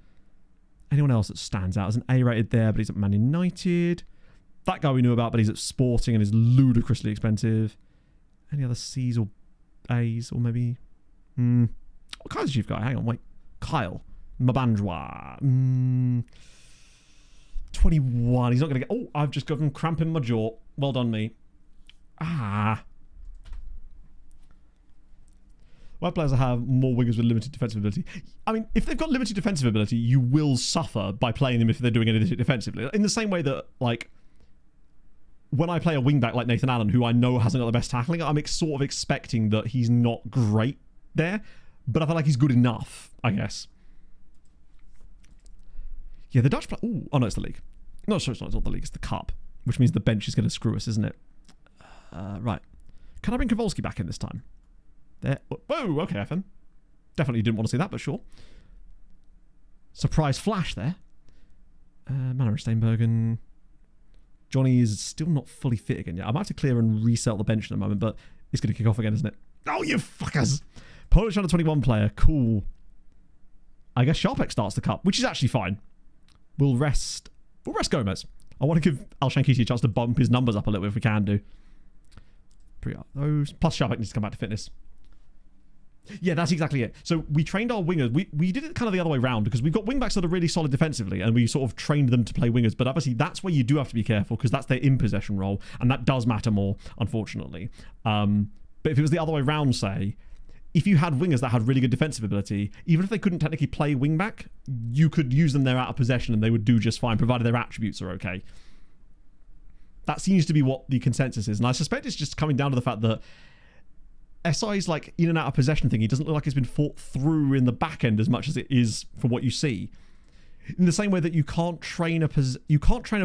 Speaker 1: Anyone else that stands out as an A-rated there, but he's at Man United. That guy we knew about, but he's at Sporting and is ludicrously expensive. Any other C's or A's, or maybe... What Kyle's chief guy? Hang on, wait. Kyle. Mabanjwa. 21. He's not going to get... Oh, I've just got him cramping my jaw. Well done, me. Why players have more wingers with limited defensive ability? I mean, if they've got limited defensive ability, you will suffer by playing them if they're doing anything defensively. In the same way that, like, when I play a wingback like Nathan Allen, who I know hasn't got the best tackling, I'm sort of expecting that he's not great there, but I feel like he's good enough, I guess. Yeah, the Dutch play... Ooh, oh no, it's the league. No, sorry, it's not the league, it's the cup, which means the bench is going to screw us, isn't it? Right. Can I bring Kowalski back in this time? There. Whoa, okay, FM. Definitely didn't want to see that, but sure. Surprise flash there. Manor and Steinbergen. Johnny is still not fully fit again yet. I might have to clear and reset the bench in a moment, but it's going to kick off again, isn't it? Oh, you fuckers! Polish under 21 player. Cool. I guess Sharpek starts the cup, which is actually fine. We'll rest Gomez. I want to give Al Shankiti a chance to bump his numbers up a little bit if we can do. Pre-up those. Plus Sharpek needs to come back to fitness. Yeah, that's exactly it. So we trained our wingers. We did it kind of the other way around because we've got wingbacks that are really solid defensively and we sort of trained them to play wingers. But obviously that's where you do have to be careful because that's their in-possession role and that does matter more, unfortunately. But if it was the other way around, say, if you had wingers that had really good defensive ability, even if they couldn't technically play wingback, you could use them there out of possession and they would do just fine, provided their attributes are okay. That seems to be what the consensus is. And I suspect it's just coming down to the fact that SI's like in and out of possession thing, he doesn't look like it's been thought through in the back end as much as it is from what you see. In the same way that you can't train a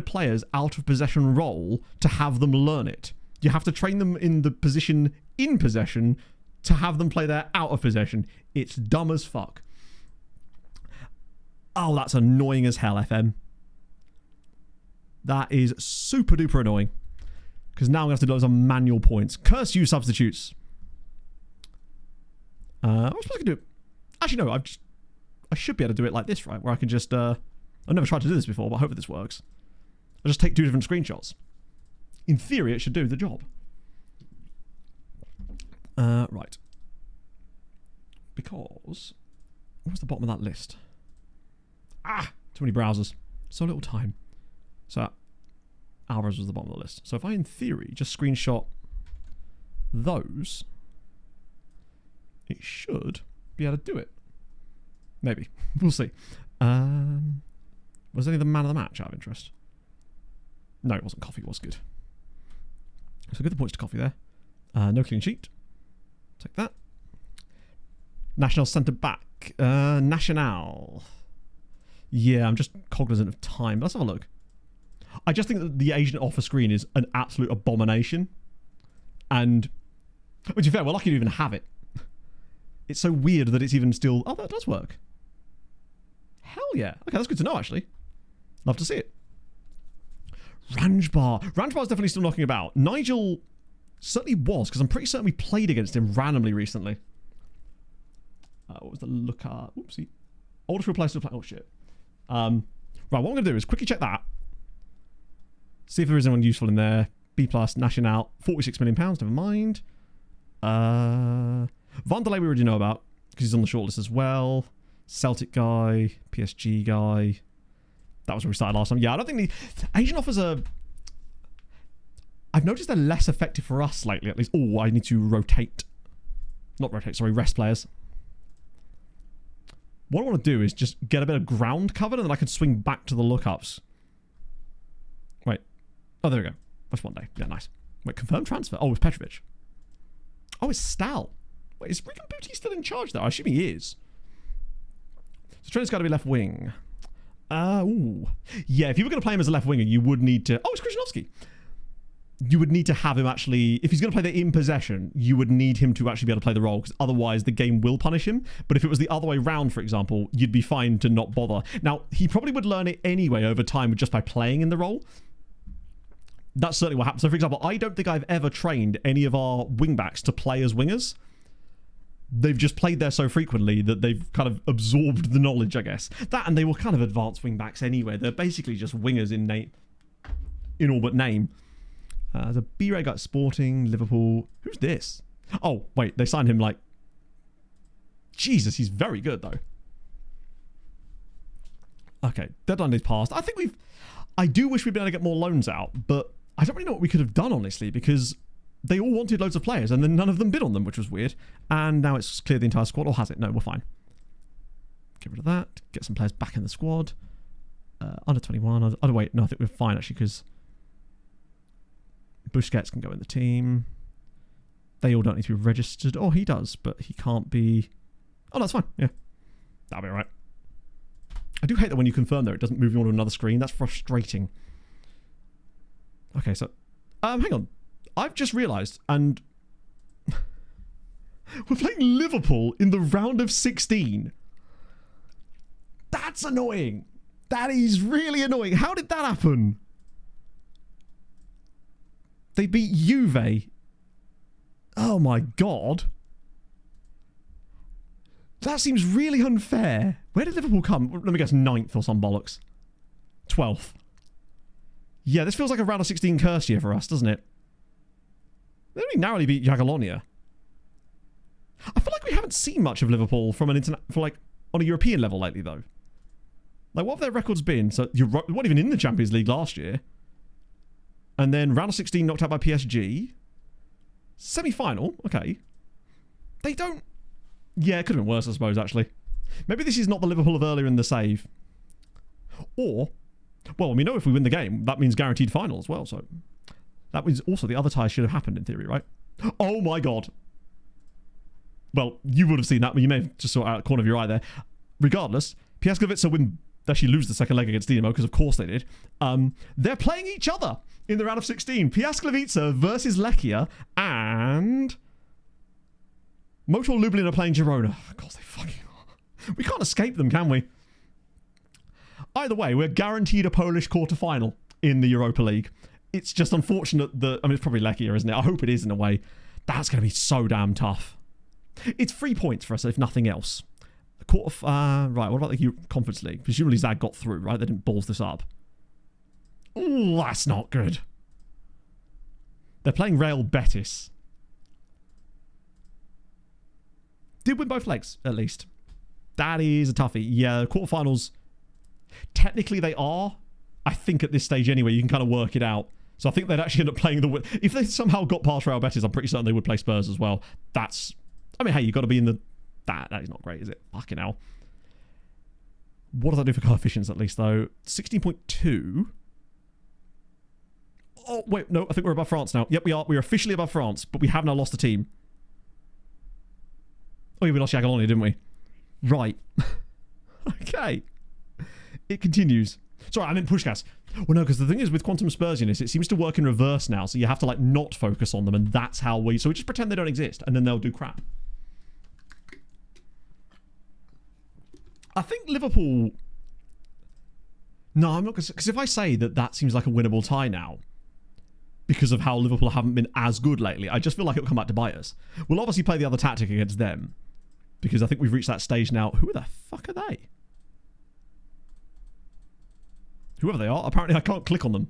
Speaker 1: player's out of possession role to have them learn it. You have to train them in the position in possession to have them play their out of possession. It's dumb as fuck. Oh, that's annoying as hell, FM. That is super duper annoying. Because now I'm going to have to do some manual points. Curse you, substitutes. What was I supposed to do? Actually, no, I should be able to do it like this, right? Where I can just... I've never tried to do this before, but I hope this works. I'll just take two different screenshots. In theory, it should do the job. Right. Because... What was the bottom of that list? Too many browsers. So little time. So, Alvarez was the bottom of the list. So if I, in theory, just screenshot those... It should be able to do it. Maybe. We'll see. Was any of the man of the match out of interest? No, it wasn't Coffee. It was good. So give the points to Coffee there. No clean sheet. Take that. National centre back. National. Yeah, I'm just cognizant of time. Let's have a look. I just think that the agent offer screen is an absolute abomination. And, to be fair, we're lucky to even have it. It's so weird that it's even still... Oh, that does work. Hell yeah. Okay, that's good to know, actually. Love to see it. Ranjbar. Ranjbar's definitely still knocking about. Nigel certainly was, because I'm pretty certain we played against him randomly recently. What was the looker? Oopsie. Older field player still playing. Oh, shit. Right, what I'm going to do is quickly check that. See if there is anyone useful in there. B+, National, £46 million, never mind. Vanderlei we already know about, because he's on the shortlist as well. Celtic guy, PSG guy. That was where we started last time. Yeah, I don't think the agent offers are... I've noticed they're less effective for us lately, at least. Oh, I need to rotate. Not rotate, sorry, rest players. What I want to do is just get a bit of ground covered, and then I can swing back to the lookups. Wait. Oh, there we go. That's one day. Yeah, nice. Wait, confirmed transfer? Oh, it's Petrovic. Oh, it's Stal. Wait, is Rigan Booty still in charge, though? I assume he is. So Trent's got to be left wing. Ooh. Yeah, if you were going to play him as a left winger, you would need to... Oh, it's Krzyzanowski. you would need to have him actually, if he's going to play the in possession, you would need him to actually be able to play the role, because otherwise the game will punish him. But if it was the other way round, for example, you'd be fine to not bother. Now, he probably would learn it anyway over time just by playing in the role. That's certainly what happens. So, for example, I don't think I've ever trained any of our wingbacks to play as wingers. They've just played there so frequently that they've kind of absorbed the knowledge, I guess. That, and they were kind of advanced wingbacks anyway. They're basically just wingers in all but name. There's a B-Ray guy at Sporting, Liverpool. Who's this? Oh, wait, they signed him like... Jesus, he's very good, though. Okay, deadline is passed. I do wish we'd been able to get more loans out, but I don't really know what we could have done, honestly, because they all wanted loads of players, and then none of them bid on them, which was weird. And now it's cleared the entire squad, or has it? No, we're fine. Get rid of that. Get some players back in the squad. Under 21. Oh, wait, no, I think we're fine, actually, because... Busquets can go in the team. They all don't need to be registered. Oh, he does, but he can't be... Oh, that's fine. Yeah. That'll be all right. I do hate that when you confirm there, it doesn't move you on to another screen. That's frustrating. Okay, so... hang on. I've just realised, and... we're playing Liverpool in the round of 16. That's annoying. That is really annoying. How did that happen? They beat Juve. Oh my god. That seems really unfair. Where did Liverpool come? Let me guess, 9th or some bollocks. 12th. Yeah, this feels like a round of 16 curse year for us, doesn't it? They only narrowly beat Jagiellonia. I feel like we haven't seen much of Liverpool from on a European level lately, though. Like, what have their records been? So, you weren't even in the Champions League last year. And then round of 16 knocked out by PSG. Semi-final, okay. They don't... Yeah, it could have been worse, I suppose, actually. Maybe this is not the Liverpool of earlier in the save. Or, well, we know if we win the game, that means guaranteed final as well, so... That means also the other tie should have happened in theory, right? Oh my god. Well, you would have seen that, but you may have just saw it out of the corner of your eye there. Regardless, Piaskowicz actually lose the second leg against Dinamo, because of course they did. They're playing each other in the round of 16. Piaskowicz versus Lechia, and Motor Lublin are playing Girona. Of course they fucking are. We can't escape them, can we? Either way, we're guaranteed a Polish quarter-final in the Europa League. It's just unfortunate that... I mean, it's probably Lechia, isn't it? I hope it is in a way. That's going to be so damn tough. It's 3 points for us, if nothing else. Right, what about the Conference League? Presumably Zag got through, right? They didn't balls this up. Ooh, that's not good. They're playing Real Betis. Did win both legs, at least. That is a toughie. Yeah, quarterfinals. Technically they are. I think at this stage anyway, you can kind of work it out. So I think they'd actually end up playing the... If they somehow got past Real Betis, I'm pretty certain they would play Spurs as well. That's... I mean, hey, you've got to be in the... That is not great, is it? Fucking hell. What does that do for coefficients, at least, though? 16.2. Oh, wait, no, I think we're above France now. Yep, we are. We're officially above France, but we have now lost a team. Oh, yeah, we lost Jagiellonia, didn't we? Right. Okay. It continues. Sorry, I meant Puskás. Well, no, because the thing is, with Quantum Spursiness, it seems to work in reverse now, so you have to, like, not focus on them, and that's how we... So we just pretend they don't exist, and then they'll do crap. I think Liverpool... No, I'm not going to... Because if I say that that seems like a winnable tie now, because of how Liverpool haven't been as good lately, I just feel like it'll come back to bite us. We'll obviously play the other tactic against them, because I think we've reached that stage now. Who the fuck are they? Whoever they are, apparently I can't click on them.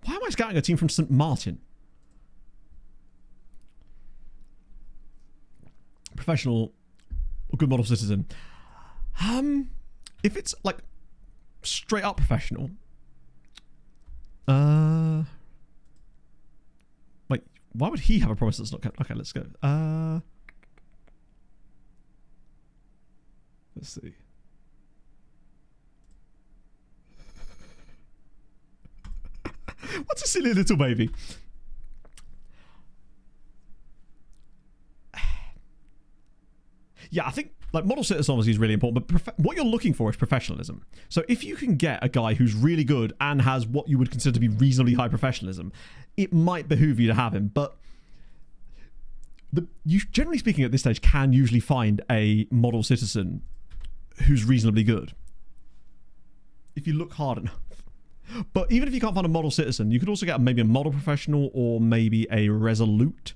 Speaker 1: Why am I scouting a team from St. Martin? Professional or good model citizen. If it's like straight up professional. Wait, why would he have a promise that's not kept? Okay, let's go. Let's see. What's a silly little baby? Yeah, I think like model citizen obviously is really important, but what you're looking for is professionalism. So if you can get a guy who's really good and has what you would consider to be reasonably high professionalism, it might behoove you to have him. But you, generally speaking, at this stage, can usually find a model citizen who's reasonably good if you look hard enough. But even if you can't find a model citizen, you could also get maybe a model professional or maybe a resolute.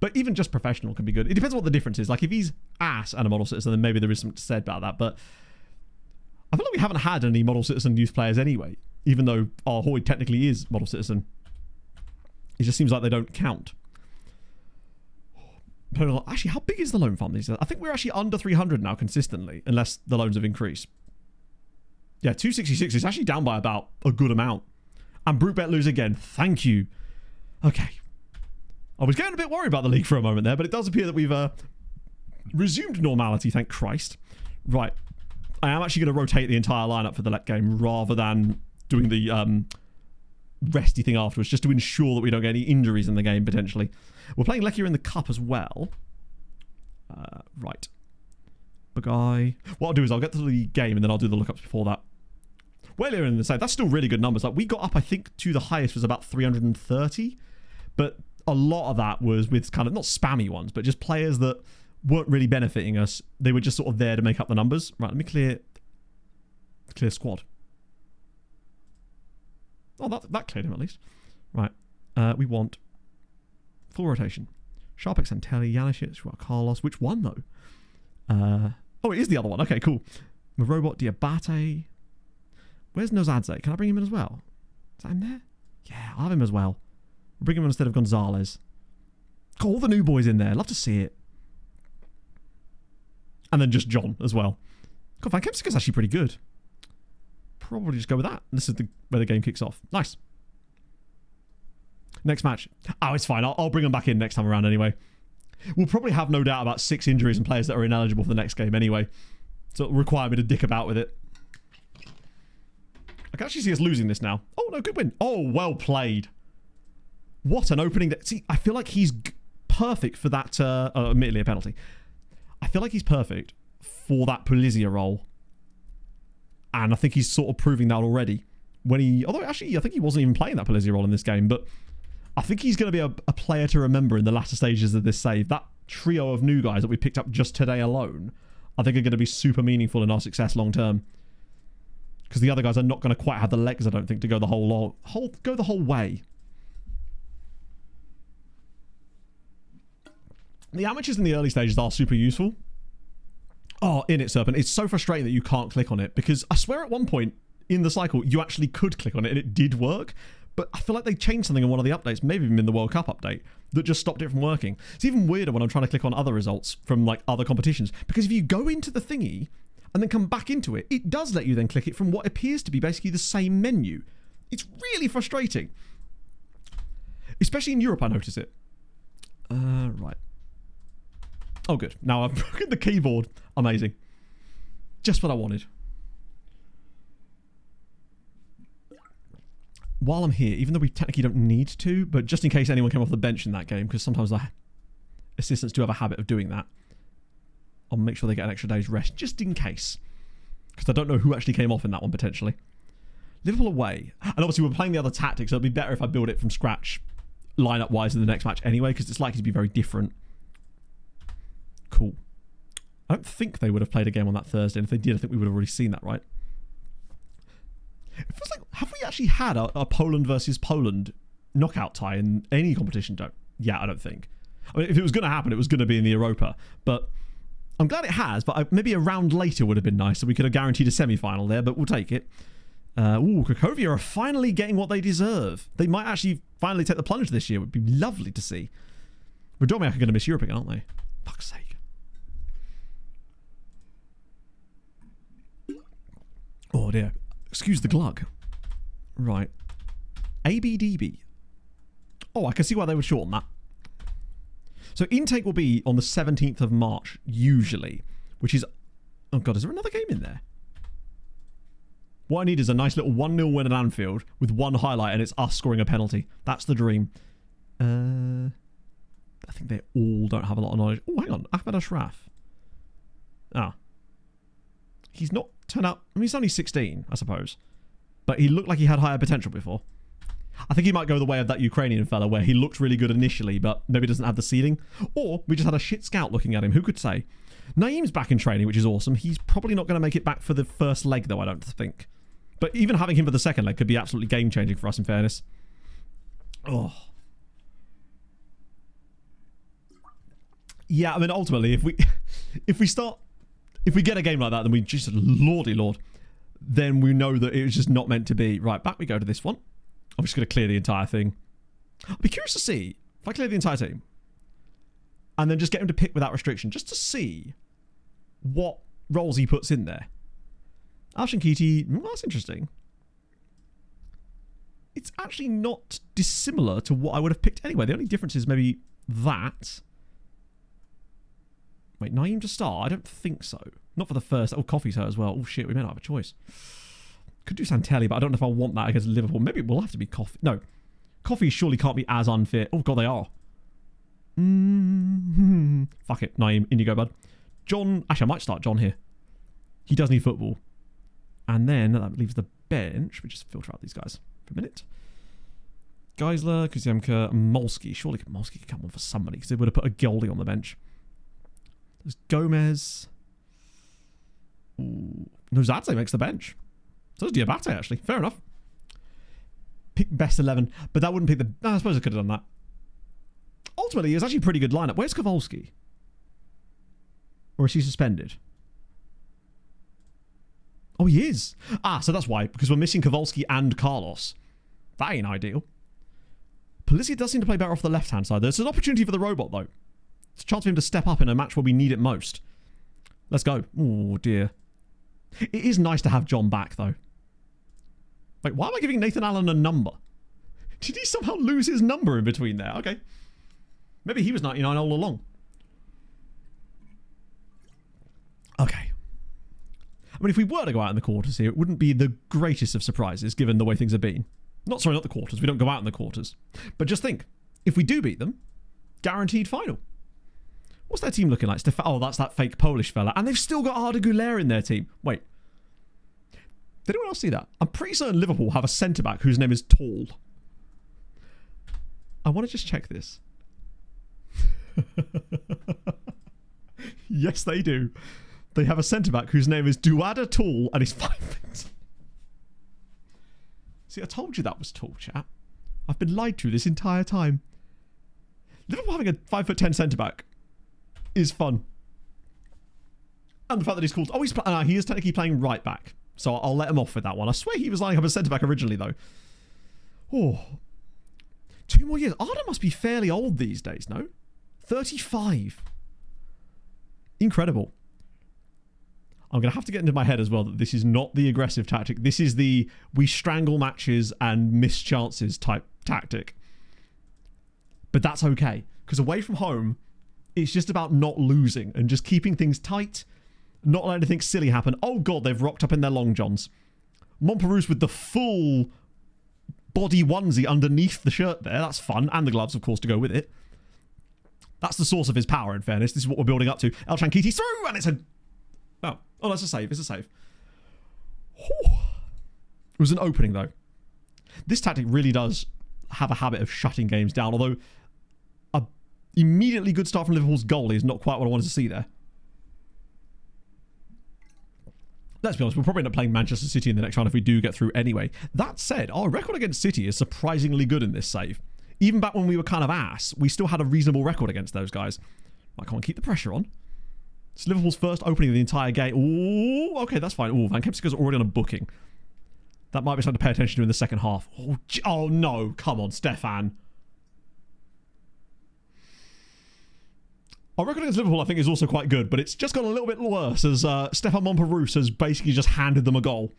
Speaker 1: But even just professional can be good. It depends on what the difference is. Like if he's ass and a model citizen, then maybe there is something to say about that. But I feel like we haven't had any model citizen youth players anyway, even though our Hoyd technically is model citizen. It just seems like they don't count. Actually, how big is the loan farm these days? I think we're actually under 300 now consistently, unless the loans have increased. Yeah, 266 is actually down by about a good amount. And Brute Bet lose again. Thank you. Okay. I was getting a bit worried about the league for a moment there, but it does appear that we've resumed normality, thank Christ. Right. I am actually going to rotate the entire lineup for the let game rather than doing the resty thing afterwards, just to ensure that we don't get any injuries in the game, potentially. We're playing Lekia in the Cup as well. Right. Bagai. What I'll do is I'll get to the game and then I'll do the lookups before that. Way later in the same. That's still really good numbers. Like we got up, I think, to the highest was about 330, but a lot of that was with kind of not spammy ones, but just players that weren't really benefiting us. They were just sort of there to make up the numbers. Right, let me clear squad. Oh, that cleared him at least. Right, we want full rotation. Sharpex and Telly, Yanishitz, Carlos. Which one though? Oh, it is the other one. Okay, cool. Robot Diabate. Where's Nozadze? Can I bring him in as well? Is that him there? Yeah, I'll have him as well. Bring him in instead of Gonzalez. Got all the new boys in there. Love to see it. And then just John as well. God, Van Kemsika's actually pretty good. Probably just go with that. This is where the game kicks off. Nice. Next match. Oh, it's fine. I'll bring them back in next time around anyway. We'll probably have no doubt about 6 injuries and players that are ineligible for the next game anyway. So it'll require me to dick about with it. I can actually see us losing this now. Oh, no, good win. Oh, well played. What an opening. See, I feel like he's perfect for that, admittedly a penalty. I feel like he's perfect for that Polizia role. And I think he's sort of proving that already. Although actually, I think he wasn't even playing that Polizia role in this game, but I think he's going to be a player to remember in the latter stages of this save. That trio of new guys that we picked up just today alone, I think are going to be super meaningful in our success long term. Because the other guys are not going to quite have the legs, I don't think, to go the whole way. The amateurs in the early stages are super useful. Oh, Init Serpent. It's so frustrating that you can't click on it, because I swear at one point in the cycle you actually could click on it and it did work. But I feel like they changed something in one of the updates, maybe even in the World Cup update, that just stopped it from working. It's even weirder when I'm trying to click on other results from like other competitions, because if you go into the thingy and then come back into it, it does let you then click it from what appears to be basically the same menu. It's really frustrating. Especially in Europe, I notice it. Right. Oh, good. Now I've broken the keyboard. Amazing. Just what I wanted. While I'm here, even though we technically don't need to, but just in case anyone came off the bench in that game, because sometimes the assistants do have a habit of doing that, I'll make sure they get an extra day's rest, just in case. Because I don't know who actually came off in that one, potentially. Liverpool away. And obviously we're playing the other tactics, so it'd be better if I build it from scratch, lineup-wise, in the next match anyway, because it's likely to be very different. Cool. I don't think they would have played a game on that Thursday, and if they did, I think we would have already seen that, right? It feels like, have we actually had a Poland versus Poland knockout tie in any competition? Yeah, I don't think. I mean, if it was going to happen, it was going to be in the Europa, but I'm glad it has, but maybe a round later would have been nice, so we could have guaranteed a semi-final there, but we'll take it. Cracovia are finally getting what they deserve. They might actually finally take the plunge this year. It would be lovely to see. Radomiak are going to miss Europe again, aren't they? Fuck's sake. Oh dear. Excuse the glug. Right. ABDB. Oh, I can see why they would shorten that. So intake will be on the 17th of March, usually, which is... Oh god, is there another game in there? What I need is a nice little 1-0 win at Anfield with one highlight, and it's us scoring a penalty. That's the dream. I think they all don't have a lot of knowledge. Oh, hang on. Ahmed Ashraf. Ah. He's not turned out... I mean, he's only 16, I suppose. But he looked like he had higher potential before. I think he might go the way of that Ukrainian fella where he looked really good initially, but maybe doesn't have the ceiling. Or we just had a shit scout looking at him. Who could say? Naeem's back in training, which is awesome. He's probably not going to make it back for the first leg, though, I don't think. But even having him for the second leg could be absolutely game-changing for us, in fairness. Oh. Yeah, I mean, ultimately, if we get a game like that, then we just, lordy lord, then we know that it was just not meant to be. Right, back we go to this one. I'm just going to clear the entire thing. I'd be curious to see if I clear the entire team and then just get him to pick without restriction, just to see what roles he puts in there. Alshankiti, that's interesting. It's actually not dissimilar to what I would have picked anyway. The only difference is maybe that. Wait, Naeem to start? I don't think so. Not for the first. Oh, Coffee's hurt as well. Oh, shit, we may not have a choice. Could do Santelli, but I don't know if I want that against Liverpool. Maybe it will have to be Coffee. No. Coffee surely can't be as unfit. Oh, God, they are. Fuck it. Naeem, in you go, bud. John. Actually, I might start John here. He does need football. And then that leaves the bench. We just filter out these guys for a minute. Geisler, Kuziemka, Molsky. Surely Molsky could come on for somebody because they would have put a goalie on the bench. There's Gomez. Ooh. Nozadze makes the bench. So does Diabate, actually. Fair enough. Pick best 11. But that wouldn't pick the... No, I suppose I could have done that. Ultimately, it's actually a pretty good lineup. Where's Kowalski? Or is he suspended? Oh, he is. Ah, so that's why. Because we're missing Kowalski and Carlos. That ain't ideal. Polizzi does seem to play better off the left-hand side. There's an opportunity for the robot, though. It's a chance for him to step up in a match where we need it most. Let's go. Oh, dear. It is nice to have John back, though. Wait, why am I giving Nathan Allen a number? Did he somehow lose his number in between there? Okay. Maybe he was 99 all along. Okay. I mean, if we were to go out in the quarters here, it wouldn't be the greatest of surprises, given the way things have been. Not the quarters. We don't go out in the quarters. But just think, if we do beat them, guaranteed final. What's their team looking like? Oh, that's that fake Polish fella. And they've still got Arda Güler in their team. Wait. Did anyone else see that? I'm pretty certain Liverpool have a centre-back whose name is Tall. I want to just check this. Yes, they do. They have a centre-back whose name is Duada Tall and he's 5'. See, I told you that was Tall, chat. I've been lied to this entire time. Liverpool having a 5'10" centre-back is fun. And the fact that he's called... Oh, he is technically playing right back. So I'll let him off with that one. I swear he was lining up a centre-back originally, though. Oh. 2 more years. Arda must be fairly old these days, no? 35. Incredible. I'm going to have to get into my head as well that this is not the aggressive tactic. This is the we strangle matches and miss chances type tactic. But that's okay. Because away from home, it's just about not losing and just keeping things tight. Not letting anything silly happen. Oh, God, they've rocked up in their long johns. Montperouse with the full body onesie underneath the shirt there. That's fun. And the gloves, of course, to go with it. That's the source of his power, in fairness. This is what we're building up to. El Chankiti through, and it's a... Oh, that's a save. It's a save. Whew. It was an opening, though. This tactic really does have a habit of shutting games down, although a immediately good start from Liverpool's goalie is not quite what I wanted to see there. Let's be honest, we'll probably end up playing Manchester City in the next round if we do get through anyway. That said, our record against City is surprisingly good in this save. Even back when we were kind of ass, we still had a reasonable record against those guys. I can't keep the pressure on. It's Liverpool's first opening of the entire game. Ooh, okay, that's fine. Ooh, Van Kempsker's already on a booking. That might be something to pay attention to in the second half. Oh no, come on, Stefan. Our record against Liverpool, I think, is also quite good, but it's just got a little bit worse as Stefan Montperouse has basically just handed them a goal.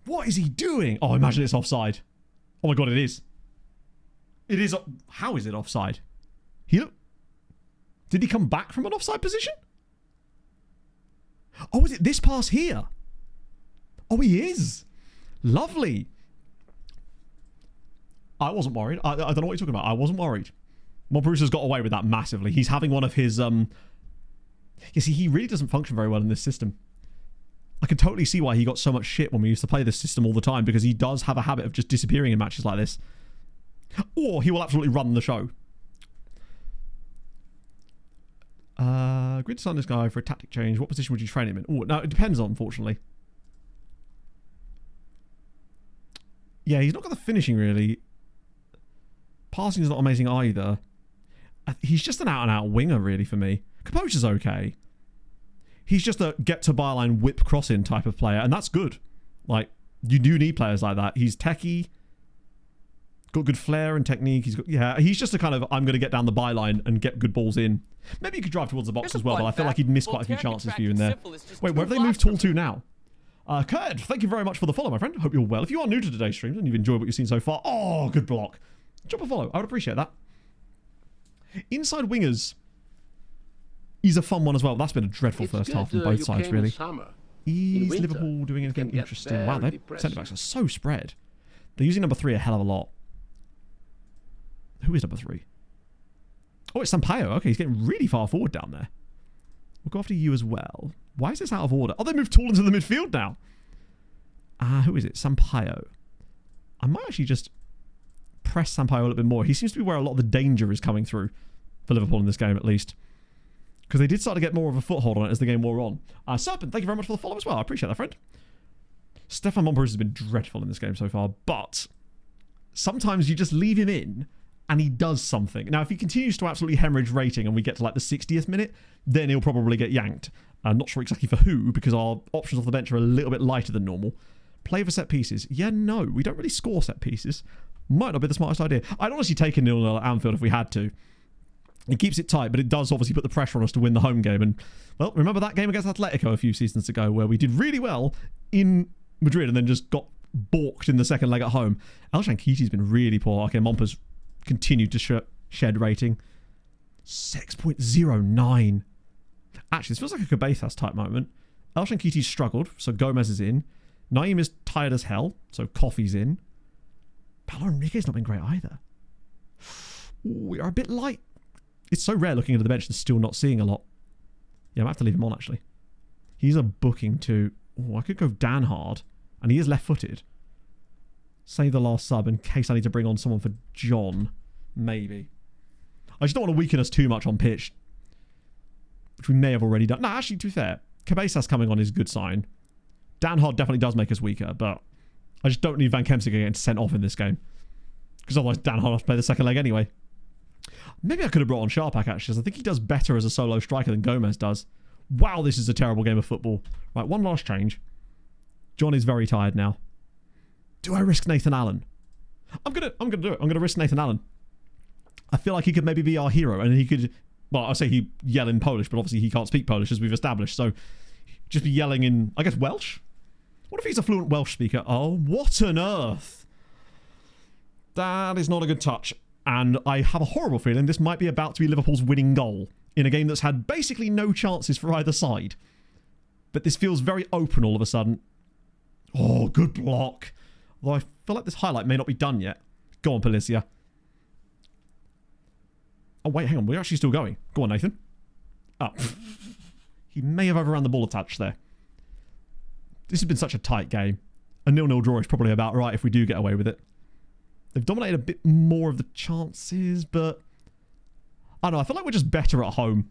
Speaker 1: What is he doing? Oh, imagine it's offside. Oh my God, it is. It is. How is it offside? Did he come back from an offside position? Oh, is it this pass here? Oh, he is. Lovely. I wasn't worried. I don't know what you're talking about. I wasn't worried. Montperouse has got away with that massively. He's having one of his You see, he really doesn't function very well in this system. I can totally see why he got so much shit when we used to play this system all the time, because he does have a habit of just disappearing in matches like this. Or he will absolutely run the show. Grid design this guy for a tactic change. What position would you train him in? Oh, no, it depends on, unfortunately. Yeah, he's not got the finishing, really. Passing is not amazing either. He's just an out-and-out winger, really, for me. Composure's okay. He's just a get-to-byline whip crossing type of player, and that's good. Like, you do need players like that. He's techie, got good flair and technique. He's just a kind of, I'm going to get down the byline and get good balls in. Maybe he could drive towards the box as well, but I feel like he'd miss quite a few chances for you in there. Wait, where have they moved Tool to now? Kurt, thank you very much for the follow, my friend. Hope you're well. If you are new to today's streams and you've enjoyed what you've seen so far, oh, good block. Drop a follow. I would appreciate that. Inside wingers is a fun one as well. That's been a dreadful first half on both sides, really. Is Liverpool doing anything interesting? Wow, their centre-backs are so spread. They're using number 3 a hell of a lot. Who is number 3? Oh, it's Sampaio. Okay, he's getting really far forward down there. We'll go after you as well. Why is this out of order? Oh, they moved Tool into the midfield now. Who is it? Sampaio. I might actually just press Sampaio a little bit more. He seems to be where a lot of the danger is coming through for Liverpool in this game, at least. Because they did start to get more of a foothold on it as the game wore on. Serpent, thank you very much for the follow as well. I appreciate that, friend. Stefan Montpellier has been dreadful in this game so far, but sometimes you just leave him in and he does something. Now, if he continues to absolutely hemorrhage rating and we get to like the 60th minute, then he'll probably get yanked. I'm not sure exactly for who, because our options off the bench are a little bit lighter than normal. Play for set pieces. Yeah, no, we don't really score set pieces. Might not be the smartest idea. I'd honestly take a 0-0 at Anfield if we had to. It keeps it tight, but it does obviously put the pressure on us to win the home game. And, well, remember that game against Atletico a few seasons ago where we did really well in Madrid and then just got balked in the second leg at home. Elshan Kiti's been really poor. Okay, Momper's continued to shed rating. 6.09. Actually, this feels like a Cabezas type moment. Elshan Kiti's struggled, so Gomez is in. Naeem is tired as hell, so Coffee's in. Paulo Enrique's not been great either. We are a bit light. It's so rare looking at the bench and still not seeing a lot. Yeah, I might have to leave him on, actually. He's a booking too. Oh, I could go Dan Hard, and he is left-footed. Save the last sub in case I need to bring on someone for John. Maybe. I just don't want to weaken us too much on pitch, which we may have already done. No, actually, to be fair, Cabezas coming on is a good sign. Dan Hard definitely does make us weaker, but I just don't need Van Kemsing getting sent off in this game. Because otherwise Dan Hard has to play the second leg anyway. Maybe I could have brought on Sharpak, actually, because I think he does better as a solo striker than Gomez does. Wow, this is a terrible game of football. Right, one last change. John is very tired now. Do I risk Nathan Allen? I'm gonna do it. I'm gonna risk Nathan Allen. I feel like he could maybe be our hero, and he could. Well, I say he yell in Polish, but obviously he can't speak Polish as we've established. So just be yelling in, I guess, Welsh. What if he's a fluent Welsh speaker? Oh, what on earth? That is not a good touch. And I have a horrible feeling this might be about to be Liverpool's winning goal in a game that's had basically no chances for either side. But this feels very open all of a sudden. Oh, good block. Although I feel like this highlight may not be done yet. Go on, Policia. Oh, wait, hang on. We're actually still going. Go on, Nathan. Oh. He may have overrun the ball a touch there. This has been such a tight game. A 0-0 draw is probably about right if we do get away with it. They've dominated a bit more of the chances, but I don't know. I feel like we're just better at home.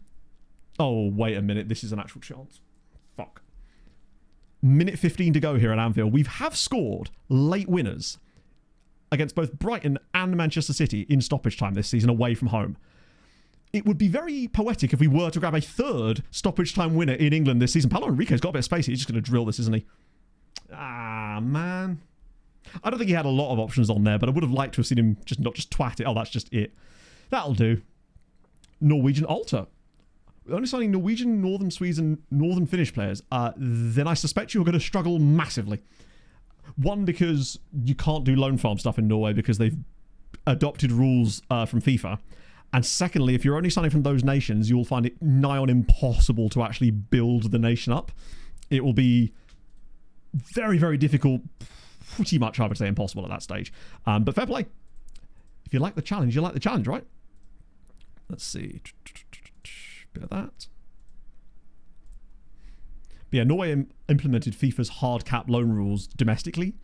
Speaker 1: Oh, wait a minute. This is an actual chance. Fuck. Minute 15 to go here at Anfield. We have scored late winners against both Brighton and Manchester City in stoppage time this season away from home. It would be very poetic if we were to grab a third stoppage time winner in England this season. Paulo Enrique's got a bit of space. He's just going to drill this, isn't he? Ah, man. I don't think he had a lot of options on there, but I would have liked to have seen him just not just twat it. Oh, that's just it. That'll do. Norwegian Alter. We're only signing Norwegian, Northern Swedes, and Northern Finnish players. Then I suspect you're going to struggle massively. One, because you can't do loan farm stuff in Norway because they've adopted rules from FIFA. And secondly, if you're only signing from those nations, you'll find it nigh on impossible to actually build the nation up. It will be very, very difficult. Pretty much, I would say, impossible at that stage. But fair play. If you like the challenge, you like the challenge, right? Let's see. Bit of that. But yeah, Norway implemented FIFA's hard cap loan rules domestically,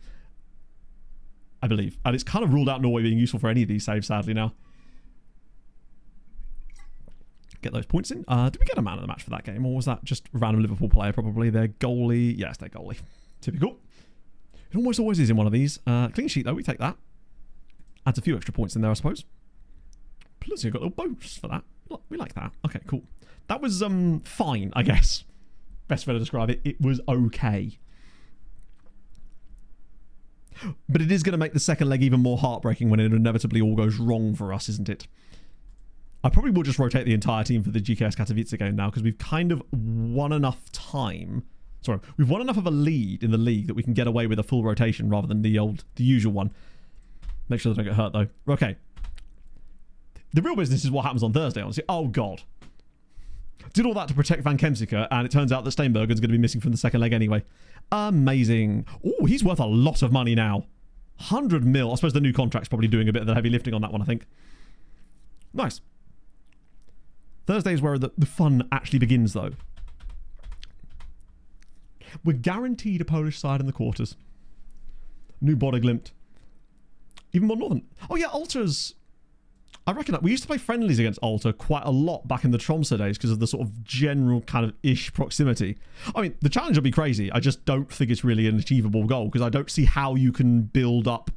Speaker 1: I believe. And it's kind of ruled out Norway being useful for any of these saves, sadly, now. Get those points in. Did we get a man of the match for that game? Or was that just a random Liverpool player, probably? Their goalie. Yes, their goalie. Typical. It almost always is in one of these. Clean sheet, though. We take that. Adds a few extra points in there, I suppose. Plus, you've got a little bonus for that. We like that. Okay, cool. That was fine, I guess. Best way to describe it. It was okay. But it is going to make the second leg even more heartbreaking when it inevitably all goes wrong for us, isn't it? I probably will just rotate the entire team for the GKS Katowice game now, because we've kind of won enough time. Sorry, we've won enough of a lead in the league that we can get away with a full rotation rather than the usual one. Make sure they don't get hurt, though. Okay. The real business is what happens on Thursday, honestly. Oh, God. Did all that to protect Van Kemsika, and it turns out that Steenbergen's going to be missing from the second leg anyway. Amazing. Oh, he's worth a lot of money now. 100 mil. I suppose the new contract's probably doing a bit of the heavy lifting on that one, I think. Nice. Thursday is where the fun actually begins, though. We're guaranteed a Polish side in the quarters. New Bodeglimt. Even more northern. Oh, yeah, Ultra's... I reckon that we used to play friendlies against Ultra quite a lot back in the Tromsø days because of the sort of general kind of ish proximity. I mean, the challenge will be crazy. I just don't think it's really an achievable goal because I don't see how you can build up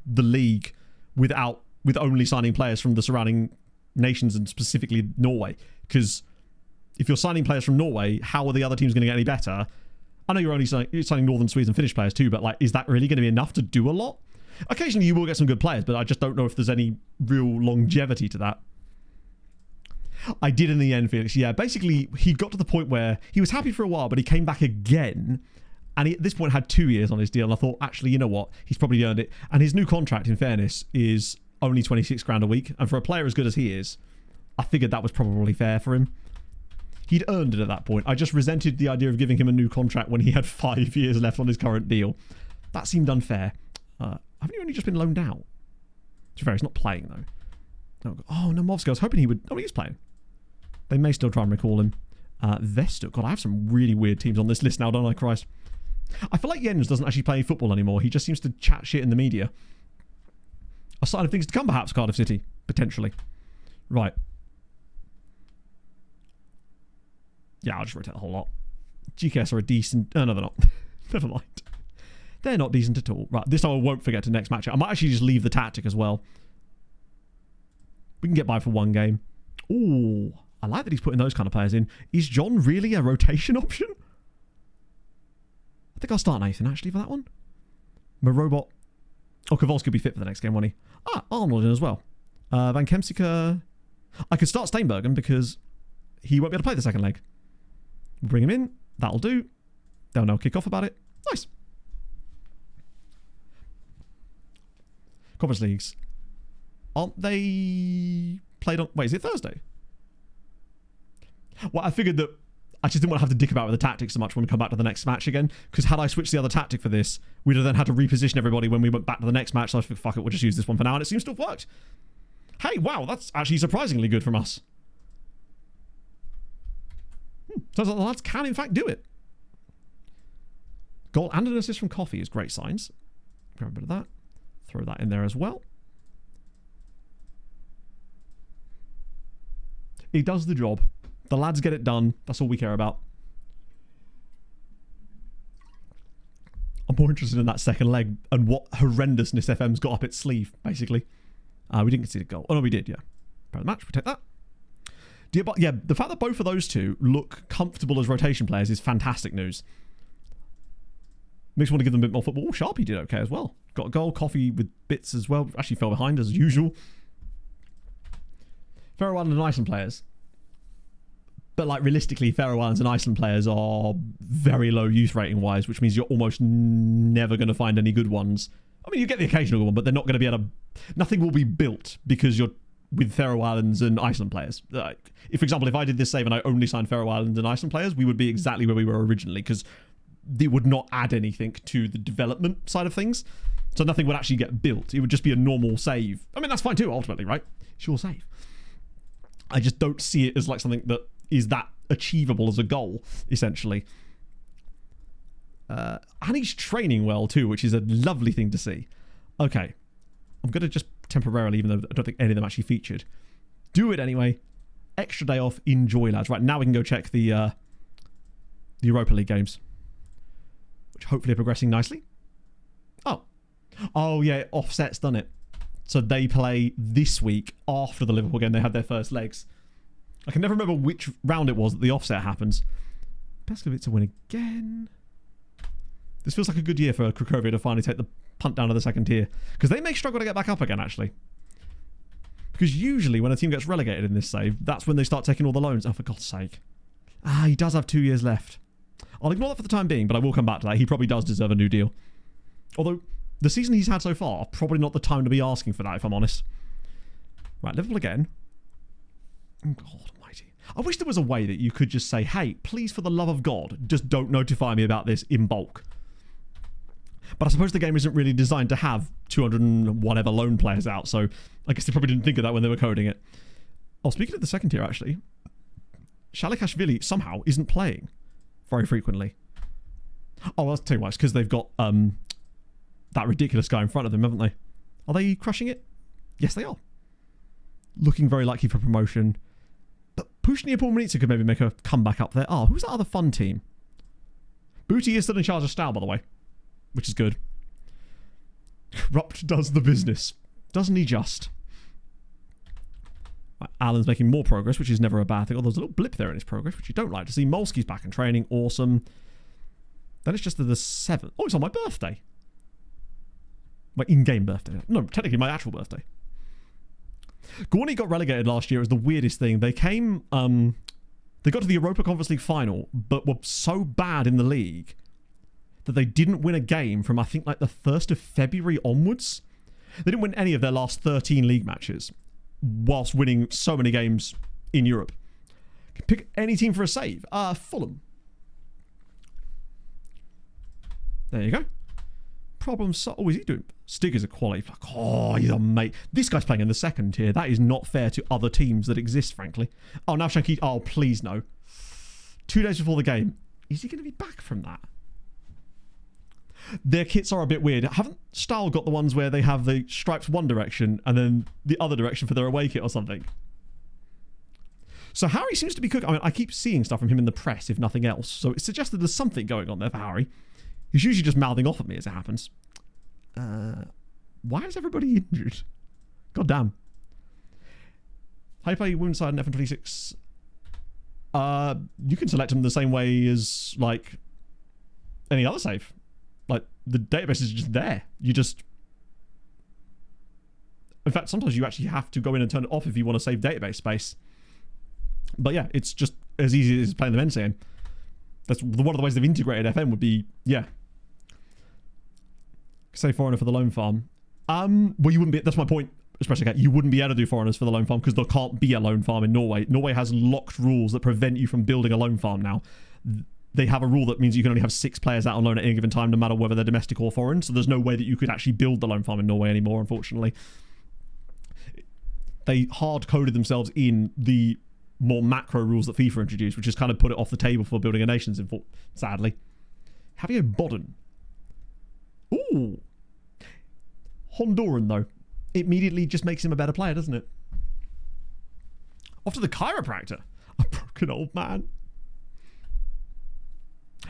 Speaker 1: the league with only signing players from the surrounding nations and specifically Norway. Because if you're signing players from Norway, how are the other teams going to get any better? I know you're only signing Northern Swedes and Finnish players too, but like, is that really going to be enough to do a lot? Occasionally you will get some good players, but I just don't know if there's any real longevity to that. I did in the end, Felix. Yeah, basically he got to the point where he was happy for a while, but he came back again. And he, at this point, had 2 years on his deal. And I thought, actually, you know what? He's probably earned it. And his new contract, in fairness, is only 26 grand a week. And for a player as good as he is, I figured that was probably fair for him. He'd earned it at that point. I just resented the idea of giving him a new contract when he had 5 years left on his current deal. That seemed unfair. Haven't you only just been loaned out? To be fair, he's not playing, though. Oh, no, Movsky. I was hoping he would... Oh, he is playing. They may still try and recall him. Vestuk. God, I have some really weird teams on this list now, don't I, Christ? I feel like Jens doesn't actually play football anymore. He just seems to chat shit in the media. A sign of things to come, perhaps, Cardiff City. Potentially. Right. Yeah, I'll just rotate the whole lot. GKS are a decent... Oh, no, they're not. Never mind. They're not decent at all. Right, this time I won't forget to next match. I might actually just leave the tactic as well. We can get by for one game. Ooh, I like that he's putting those kind of players in. Is John really a rotation option? I think I'll start Nathan, actually, for that one. Marobot. Oh, Kowalski will be fit for the next game, won't he? Ah, Arnold in as well. Van Kemsika. I could start Steenbergen because he won't be able to play the second leg. Bring him in. That'll do. They'll now kick off about it. Nice. Conference leagues. Aren't they played on... Wait, is it Thursday? Well, I figured that I just didn't want to have to dick about with the tactics so much when we come back to the next match again, because had I switched the other tactic for this, we'd have then had to reposition everybody when we went back to the next match, so I thought, fuck it, we'll just use this one for now, and it seems to have worked. Hey, wow, that's actually surprisingly good from us. Sounds like the lads can, in fact, do it. Goal and an assist from Coffee is great signs. Grab a bit of that. Throw that in there as well. He does the job. The lads get it done. That's all we care about. I'm more interested in that second leg and what horrendousness FM's got up its sleeve, basically. We didn't concede a goal. Oh, no, we did, yeah. Part of the match, protect that. Yeah, the fact that both of those two look comfortable as rotation players is fantastic news. Makes me want to give them a bit more football. Oh, Sharpie did okay as well. Got a goal. Coffee with bits as well. Actually fell behind as usual. Faroe Island and Iceland players. But like realistically, Faroe Islands and Iceland players are very low youth rating wise, which means you're almost never going to find any good ones. I mean, you get the occasional good one, but they're not going to be able to... Nothing will be built because you're with Faroe Islands and Iceland players. If, for example, if I did this save and I only signed Faroe Islands and Iceland players, we would be exactly where we were originally because they would not add anything to the development side of things. So nothing would actually get built. It would just be a normal save. I mean, that's fine too, ultimately, right? It's your save. I just don't see it as like something that is that achievable as a goal, essentially. And he's training well too, which is a lovely thing to see. Okay. I'm going to just temporarily, even though I don't think any of them actually featured, do it anyway. Extra day off. Enjoy, lads. Right, now we can go check the Europa League games, which hopefully are progressing nicely. Oh yeah, Offset's done it. So they play this week after the Liverpool game. They had their first legs. I can never remember which round it was that the offset happens. Peskovic to win again. This feels like a good year for Cracovia to finally take the punt down to the second tier, because they may struggle to get back up again, actually. Because usually when a team gets relegated in this save, that's when they start taking all the loans. Oh, for God's sake. He does have 2 years left. I'll ignore that for the time being, but I will come back to that. He probably does deserve a new deal. Although, the season he's had so far, probably not the time to be asking for that, if I'm honest. Right, Liverpool again. God almighty. I wish there was a way that you could just say, hey, please, for the love of God, just don't notify me about this in bulk. But I suppose the game isn't really designed to have 200 and whatever loan players out, so I guess they probably didn't think of that when they were coding it. Oh, speaking of the second tier, actually, Shalikashvili somehow isn't playing very frequently. Oh, I'll tell you why. It's because they've got that ridiculous guy in front of them, haven't they? Are they crushing it? Yes, they are. Looking very likely for promotion. But Pushnia Pulmanica could maybe make a comeback up there. Oh, who's that other fun team? Booty is still in charge of Stow, by the way, which is good. Corrupt does the business. Doesn't he just? Right, Alan's making more progress, which is never a bad thing. Oh, there's a little blip there in his progress, which you don't like to see. Molsky's back in training. Awesome. Then it's just the 7th. Oh, it's on my birthday. My in-game birthday. No, technically my actual birthday. Gorny got relegated last year. It was the weirdest thing. They came... they got to the Europa Conference League final, but were so bad in the league that they didn't win a game from, I think, like the 1st of February onwards. They didn't win any of their last 13 league matches, whilst winning so many games in Europe. Pick any team for a save. Fulham. There you go. Problem solved. Oh, is he doing? Stig is a quality. Oh, he's a mate. This guy's playing in the second tier. That is not fair to other teams that exist, frankly. Oh, now Shanky. Oh, please no. 2 days before the game. Is he going to be back from that? Their kits are a bit weird. Haven't Stahl got the ones where they have the stripes one direction and then the other direction for their away kit or something? So Harry seems to be cooking. I mean, I keep seeing stuff from him in the press, if nothing else. So it suggests that there's something going on there for Harry. He's usually just mouthing off at me as it happens. Why is everybody injured? God damn. How you play women's side in FN26? You can select them the same way as, like, any other save. Like, the database is just there. You just... In fact, sometimes you actually have to go in and turn it off if you want to save database space. But yeah, it's just as easy as playing the men's game. That's one of the ways they've integrated FM would be, yeah. Say foreigner for the loan farm. Well, you wouldn't be, that's my point, especially, you wouldn't be able to do foreigners for the loan farm because there can't be a loan farm in Norway. Norway has locked rules that prevent you from building a loan farm now. They have a rule that means you can only have 6 players out on loan at any given time, no matter whether they're domestic or foreign. So there's no way that you could actually build the loan farm in Norway anymore, unfortunately. They hard-coded themselves in the more macro rules that FIFA introduced, which has kind of put it off the table for building a nations, sadly. Javier Bodden. Ooh. Honduran, though. Immediately just makes him a better player, doesn't it? Off to the chiropractor. A broken old man.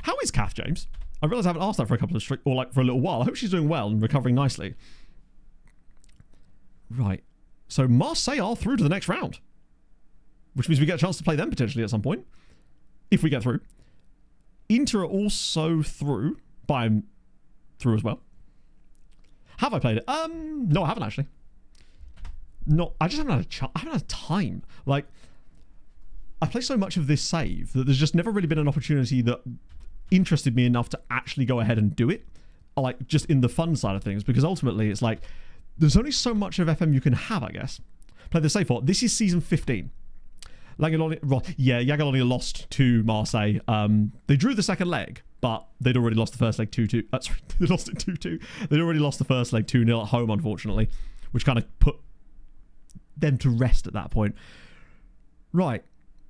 Speaker 1: How is Kath, James? I realise I haven't asked that for a couple of for a little while. I hope she's doing well and recovering nicely. Right. So Marseille are through to the next round, which means we get a chance to play them potentially at some point, if we get through. Inter are also through, but I'm through as well. Have I played it? No, I haven't actually. No, I just haven't had I haven't had time. Like, I play so much of this save that there's just never really been an opportunity that interested me enough to actually go ahead and do it. Like, just in the fun side of things, because ultimately it's like, there's only so much of FM you can have, I guess. Play the save for. This is season 15. Jagiellonian lost to Marseille. They drew the second leg, but they'd already lost the first leg 2-2. Sorry, they lost it 2-2. They'd already lost the first leg 2-0 at home, unfortunately, which kind of put them to rest at that point. Right.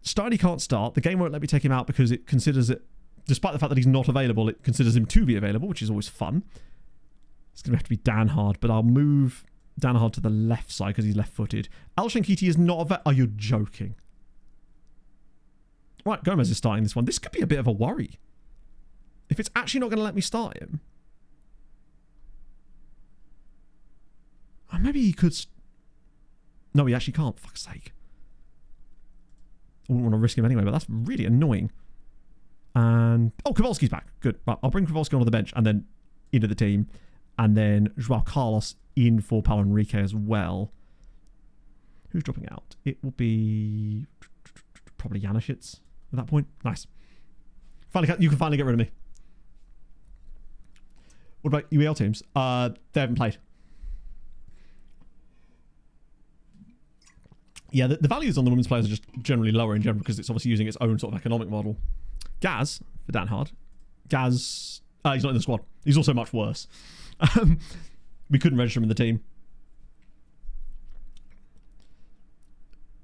Speaker 1: Steiny can't start. The game won't let me take him out because it considers it despite the fact that he's not available, it considers him to be available, which is always fun. It's going to have to be Danhard, but I'll move Danhard to the left side because he's left-footed. Al-Shankiti is not a Are you joking? Right, Gomez is starting this one. This could be a bit of a worry. If it's actually not going to let me start him. Maybe he could... No, he actually can't. Fuck's sake. I wouldn't want to risk him anyway, but that's really annoying. And... Oh, Kowalski's back. Good. Right, I'll bring Kowalski onto the bench and then into the team. And then Joao Carlos in for Paulo Enrique as well. Who's dropping out? It will be... probably Janishitz at that point. Nice. Finally, you can finally get rid of me. What about UEL teams? They haven't played. Yeah, the values on the women's players are just generally lower in general because it's obviously using its own sort of economic model. Gaz, for Danhard. Gaz, he's not in the squad. He's also much worse. We couldn't register him in the team.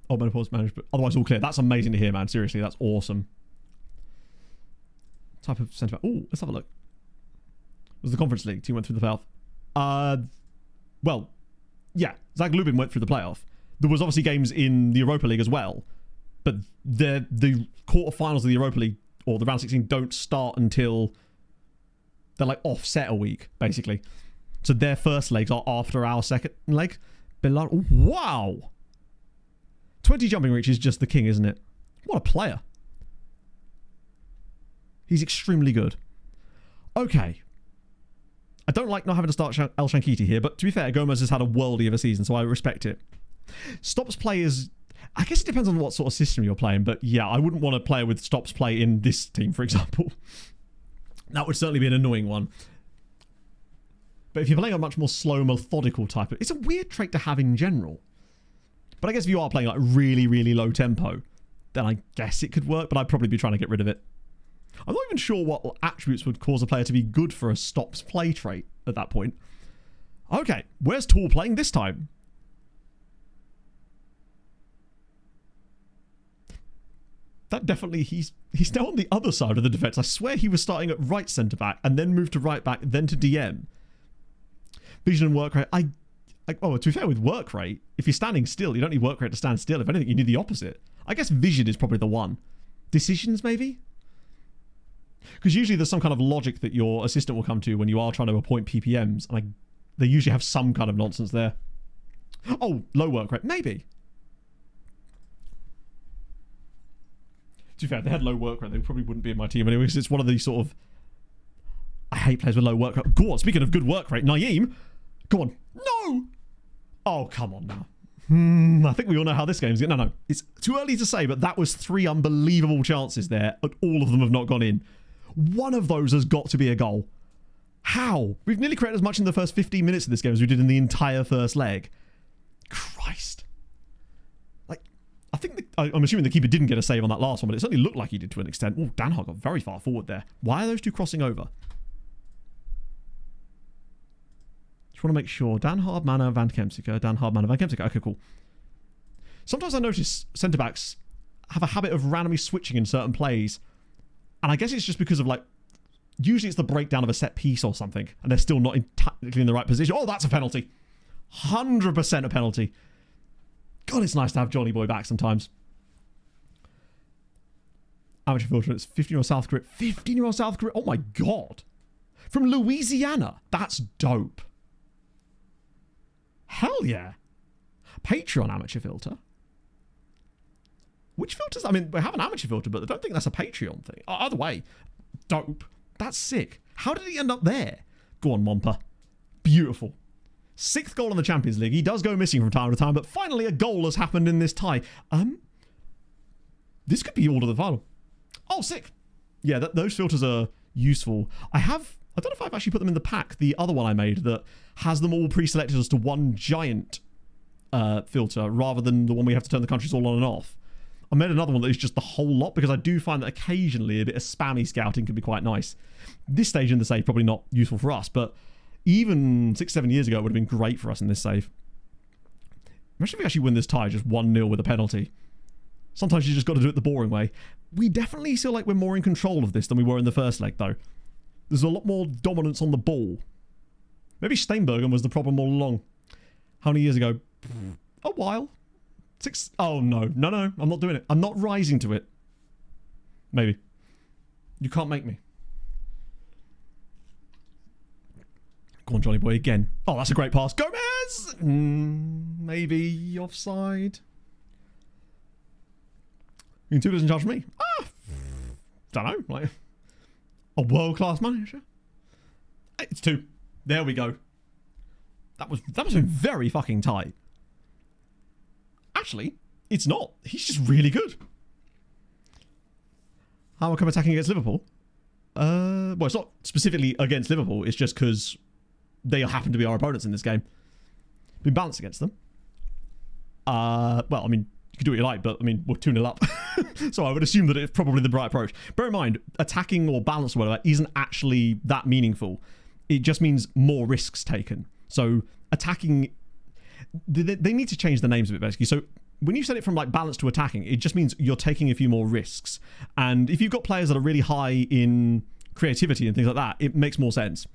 Speaker 1: Oh, menopause managed, but otherwise all clear. That's amazing to hear, man. Seriously, that's awesome. Type of centre back. Oh, let's have a look. It was the Conference League. Team went through the playoff. Well, yeah, Zag Lubin went through the playoff. There was obviously games in the Europa League as well, but the quarterfinals of the Europa League or the round 16 don't start until they're like offset a week, basically. So their first legs are after our second leg. Wow! 20 jumping reach is just the king, isn't it? What a player. He's extremely good. Okay. I don't like not having to start El Shankiti here, but to be fair, Gomez has had a worldie of a season, so I respect it. Stops play is... I guess it depends on what sort of system you're playing, but yeah, I wouldn't want to play with stops play in this team, for example. That would certainly be an annoying one. But if you're playing a much more slow, methodical type, it's a weird trait to have in general. But I guess if you are playing like really, really low tempo, then I guess it could work, but I'd probably be trying to get rid of it. I'm not even sure what attributes would cause a player to be good for a stops play trait at that point. Okay, where's Tool playing this time? That definitely, he's now on the other side of the defence. I swear he was starting at right centre-back and then moved to right-back, then to DM. Vision and work rate. Oh, to be fair, with work rate, if you're standing still, you don't need work rate to stand still. If anything, you need the opposite. I guess vision is probably the one. Decisions, maybe? Because usually there's some kind of logic that your assistant will come to when you are trying to appoint PPMs, and they usually have some kind of nonsense there. Oh, low work rate. Maybe. To be fair, if they had low work rate, they probably wouldn't be in my team anyway, because it's one of these sort of... I hate players with low work rate. Go on, speaking of good work rate, Naeem. Go on. No! Oh, come on now. I think we all know how this game's going. No. It's too early to say, but that was 3 unbelievable chances there, and all of them have not gone in. One of those has got to be a goal. How? We've nearly created as much in the first 15 minutes of this game as we did in the entire first leg. Christ. Like, I think... I'm assuming the keeper didn't get a save on that last one, but it certainly looked like he did to an extent. Oh, Danhard got very far forward there. Why are those two crossing over? Just want to make sure. Danhard, Manor, Van Kemsika. Danhard, Manor, Van Kemsika. Okay, cool. Sometimes I notice centre-backs have a habit of randomly switching in certain plays. And I guess it's just because of, like, usually it's the breakdown of a set piece or something, and they're still not technically in the right position. Oh, that's a penalty. 100% a penalty. God, it's nice to have Johnny Boy back sometimes. Amateur filter, it's 15-year-old South Korea. 15-year-old South Korea. Oh my God. From Louisiana. That's dope. Hell yeah. Patreon amateur filter. Which filters? I mean, we have an amateur filter, but I don't think that's a Patreon thing. Either way, dope. That's sick. How did he end up there? Go on, Mompa. Beautiful. 6th goal in the Champions League. He does go missing from time to time, but finally a goal has happened in this tie. This could be all to the final. Oh, sick. Yeah, those filters are useful. I don't know if I've actually put them in the pack, the other one I made that has them all pre-selected as to one giant filter rather than the one we have to turn the countries all on and off. I made another one that is just the whole lot because I do find that occasionally a bit of spammy scouting can be quite nice. This stage in the save probably not useful for us, but even 6-7 years ago it would have been great for us in this save. Imagine if we actually win this tie just 1-0 with a penalty. Sometimes you just got to do it the boring way. We definitely feel like we're more in control of this than we were in the first leg, though. There's a lot more dominance on the ball. Maybe Steinbergen was the problem all along. How many years ago? A while. 6... Oh, no. No, I'm not doing it. I'm not rising to it. Maybe. You can't make me. Go on, Johnny boy, again. Oh, that's a great pass. Gomez! Maybe offside. You can 2 doesn't charge for me. Don't know. Like a world-class manager. It's 2. There we go. That was very fucking tight. Actually, it's not. He's just really good. How come attacking against Liverpool? Well, it's not specifically against Liverpool. It's just because they happen to be our opponents in this game. Been balanced against them. Well, I mean, you can do what you like, but I mean, we're 2-0 up. So I would assume that it's probably the right approach. Bear in mind, attacking or balance or whatever isn't actually that meaningful. It just means more risks taken. So attacking, they need to change the names of it basically. So when you set it from like balance to attacking, it just means you're taking a few more risks. And if you've got players that are really high in creativity and things like that, it makes more sense.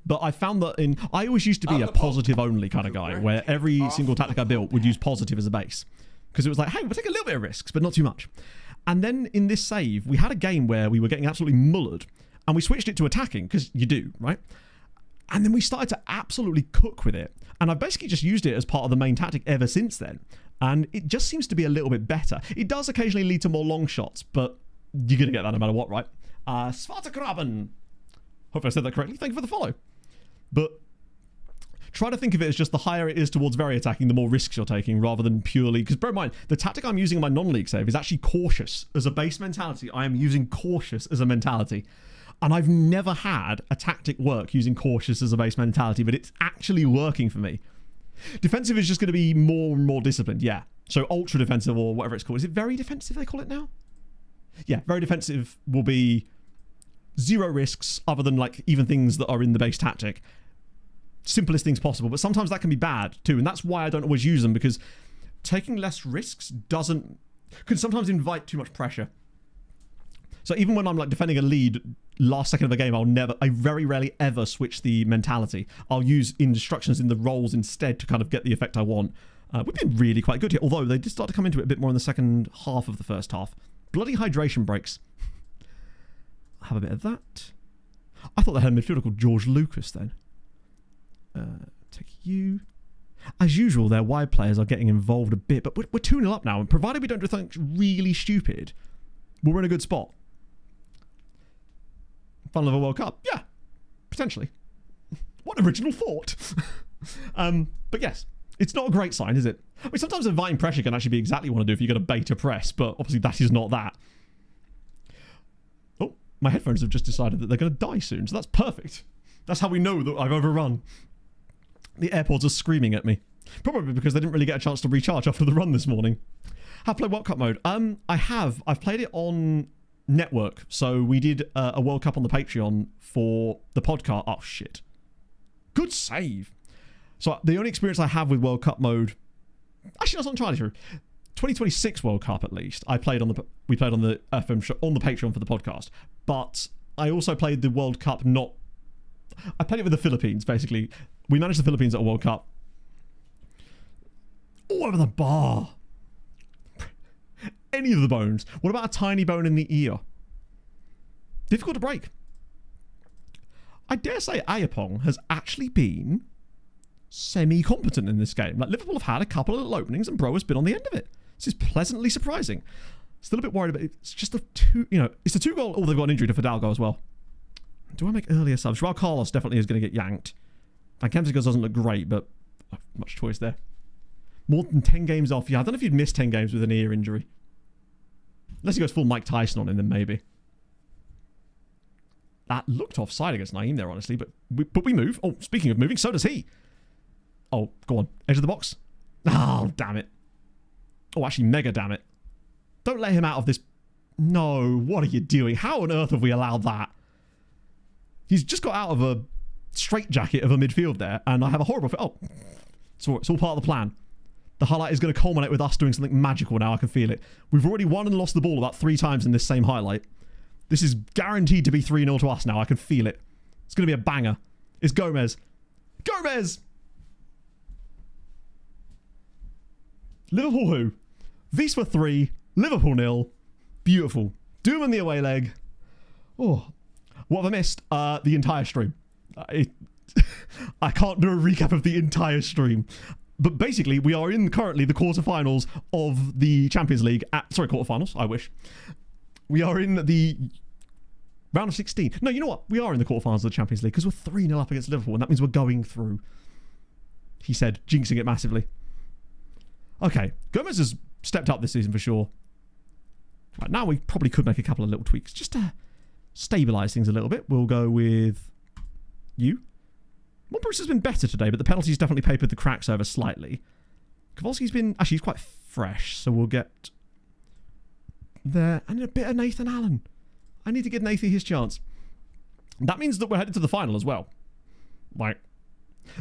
Speaker 1: But I found that I always used to be a positive only kind of guy, where every single tactic I built would use positive as a base. Because it was like, hey, we'll take a little bit of risks, but not too much. And then in this save, we had a game where we were getting absolutely mullered, and we switched it to attacking, because you do, right? And then we started to absolutely cook with it. And I've basically just used it as part of the main tactic ever since then. And it just seems to be a little bit better. It does occasionally lead to more long shots, but you're going to get that no matter what, right? Svartagraben. Hopefully I said that correctly. Thank you for the follow. But try to think of it as just the higher it is towards very attacking, the more risks you're taking, rather than purely... Because bear in mind, the tactic I'm using in my non-league save is actually cautious. As a base mentality, I am using cautious as a mentality. And I've never had a tactic work using cautious as a base mentality, but it's actually working for me. Defensive is just going to be more and more disciplined, yeah. So ultra defensive or whatever it's called. Is it very defensive they call it now? Yeah, very defensive will be 0 risks other than like even things that are in the base tactic. Simplest things possible, but sometimes that can be bad too, and that's why I don't always use them, because taking less risks can sometimes invite too much pressure. So even when I'm like defending a lead last second of a game, I very rarely ever switch the mentality. I'll use instructions in the roles instead to kind of get the effect I want. We've been really quite good here, although they did start to come into it a bit more in the second half of the first half. Bloody hydration breaks. Have a bit of that. I thought they had a midfielder called George Lucas then. Take you. As usual, their wide players are getting involved a bit, but we're 2-0 up now, and provided we don't do something really stupid, we're in a good spot. Final of a World Cup? Yeah, potentially. What original thought? But yes, it's not a great sign, is it? I mean, sometimes inviting pressure can actually be exactly what you want to do if you're going to beta press, but obviously that is not that. Oh, my headphones have just decided that they're going to die soon, so that's perfect. That's how we know that I've overrun. The AirPods are screaming at me. Probably because they didn't really get a chance to recharge after the run this morning. Have played World Cup mode? I've played it on network. So we did a World Cup on the Patreon for the podcast. Oh, shit. Good save. So the only experience I have with World Cup mode... Actually, that's not entirely true. 2026 World Cup, at least. We played on the FM show, on the Patreon for the podcast. But I also played the World Cup I played it with the Philippines, basically. We managed the Philippines at a World Cup. Oh, over the bar. Any of the bones. What about a tiny bone in the ear? Difficult to break. I dare say Ayapong has actually been semi-competent in this game. Like, Liverpool have had a couple of little openings and Bro has been on the end of it. This is pleasantly surprising. Still a bit worried about it. It's just it's a 2-goal. Oh, they've got an injury to Fidalgo as well. Do I make earlier subs? Joao Carlos definitely is going to get yanked. Van Kemsingers doesn't look great, but much choice there. More than 10 games off. Yeah, I don't know if you'd miss 10 games with an ear injury. Unless he goes full Mike Tyson on him, then maybe. That looked offside against Naeem there, honestly, but we move. Oh, speaking of moving, so does he. Oh, go on. Edge of the box. Oh, damn it. Oh, actually, mega damn it. Don't let him out of this. No, what are you doing? How on earth have we allowed that? He's just got out of a straitjacket of a midfield there, and I have a horrible... Oh, it's all part of the plan. The highlight is going to culminate with us doing something magical now. I can feel it. We've already won and lost the ball about 3 times in this same highlight. This is guaranteed to be 3-0 to us now. I can feel it. It's going to be a banger. It's Gomez. Gomez! Liverpool who? Wisła 3, Liverpool 0. Beautiful. Doom in the away leg. Oh. What have I missed? The entire stream. I can't do a recap of the entire stream. But basically, we are in currently the quarterfinals of the Champions League. Sorry, quarterfinals. I wish. We are in the round of 16. No, you know what? We are in the quarterfinals of the Champions League because we're 3-0 up against Liverpool, and that means we're going through. He said, jinxing it massively. Okay, Gomez has stepped up this season for sure. Right, now we probably could make a couple of little tweaks just to stabilise things a little bit. We'll go with you. Monbruce has been better today, but the penalties definitely papered the cracks over slightly. Kowalski's been... Actually, he's quite fresh, so we'll get there. And a bit of Nathan Allen. I need to give Nathan his chance. That means that we're headed to the final as well. Like,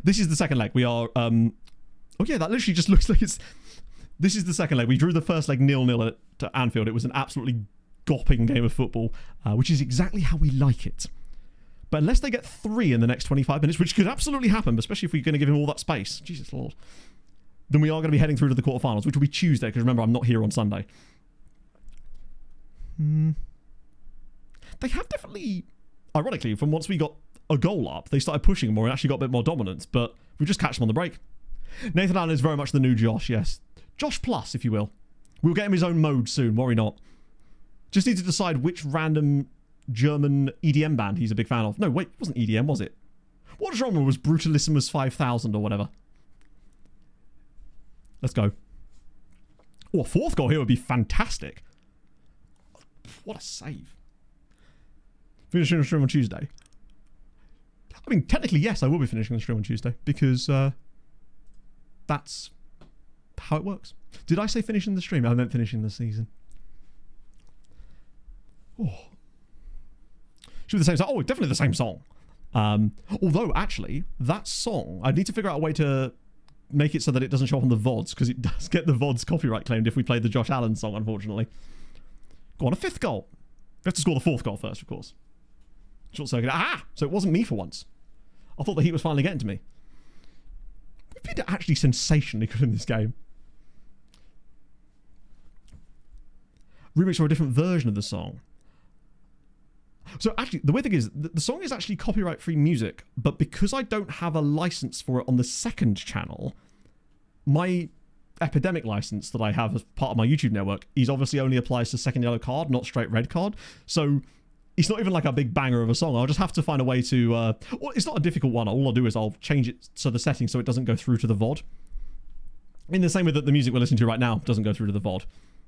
Speaker 1: this is the second leg. We are... Oh, yeah, that literally just looks like it's... This is the second leg. We drew the first leg 0-0 at Anfield. It was an absolutely gopping game of football, which is exactly how we like it. But unless they get 3 in the next 25 minutes, which could absolutely happen, especially if we're going to give him all that space, Jesus Lord, then we are going to be heading through to the quarterfinals, which will be Tuesday, because remember, I'm not here on Sunday. They have definitely, ironically, from once we got a goal up, they started pushing more and actually got a bit more dominance, but we just catch them on the break. Nathan Allen is very much the new Josh, yes. Josh Plus, if you will. We'll get him his own mode soon, worry not. Just need to decide which random German EDM band he's a big fan of. No, wait, it wasn't EDM, was it? What genre was Brutalissimus 5000 or whatever? Let's go. Oh, a 4th goal here would be fantastic. What a save. Finishing the stream on Tuesday. I mean, technically, yes, I will be finishing the stream on Tuesday because that's how it works. Did I say finishing the stream? I meant finishing the season. Oh. Should be the same song. Oh, definitely the same song. Although, actually, that song, I need to figure out a way to make it so that it doesn't show up on the VODs, because it does get the VODs copyright claimed if we play the Josh Allen song, unfortunately. Go on, a 5th goal. We have to score the 4th goal first, of course. Short circuit. Ah! So it wasn't me for once. I thought the heat was finally getting to me. We've been actually sensationally good in this game. Remix or a different version of the song. So actually, the weird thing is, the song is actually copyright-free music, but because I don't have a license for it on the second channel, my Epidemic license that I have as part of my YouTube network is obviously only applies to SecondYellowCard, not straight red card. So it's not even like a big banger of a song. I'll just have to find a way to... well, it's not a difficult one. All I'll do is I'll change it so the settings so it doesn't go through to the VOD. In the same way that the music we're listening to right now doesn't go through to the VOD,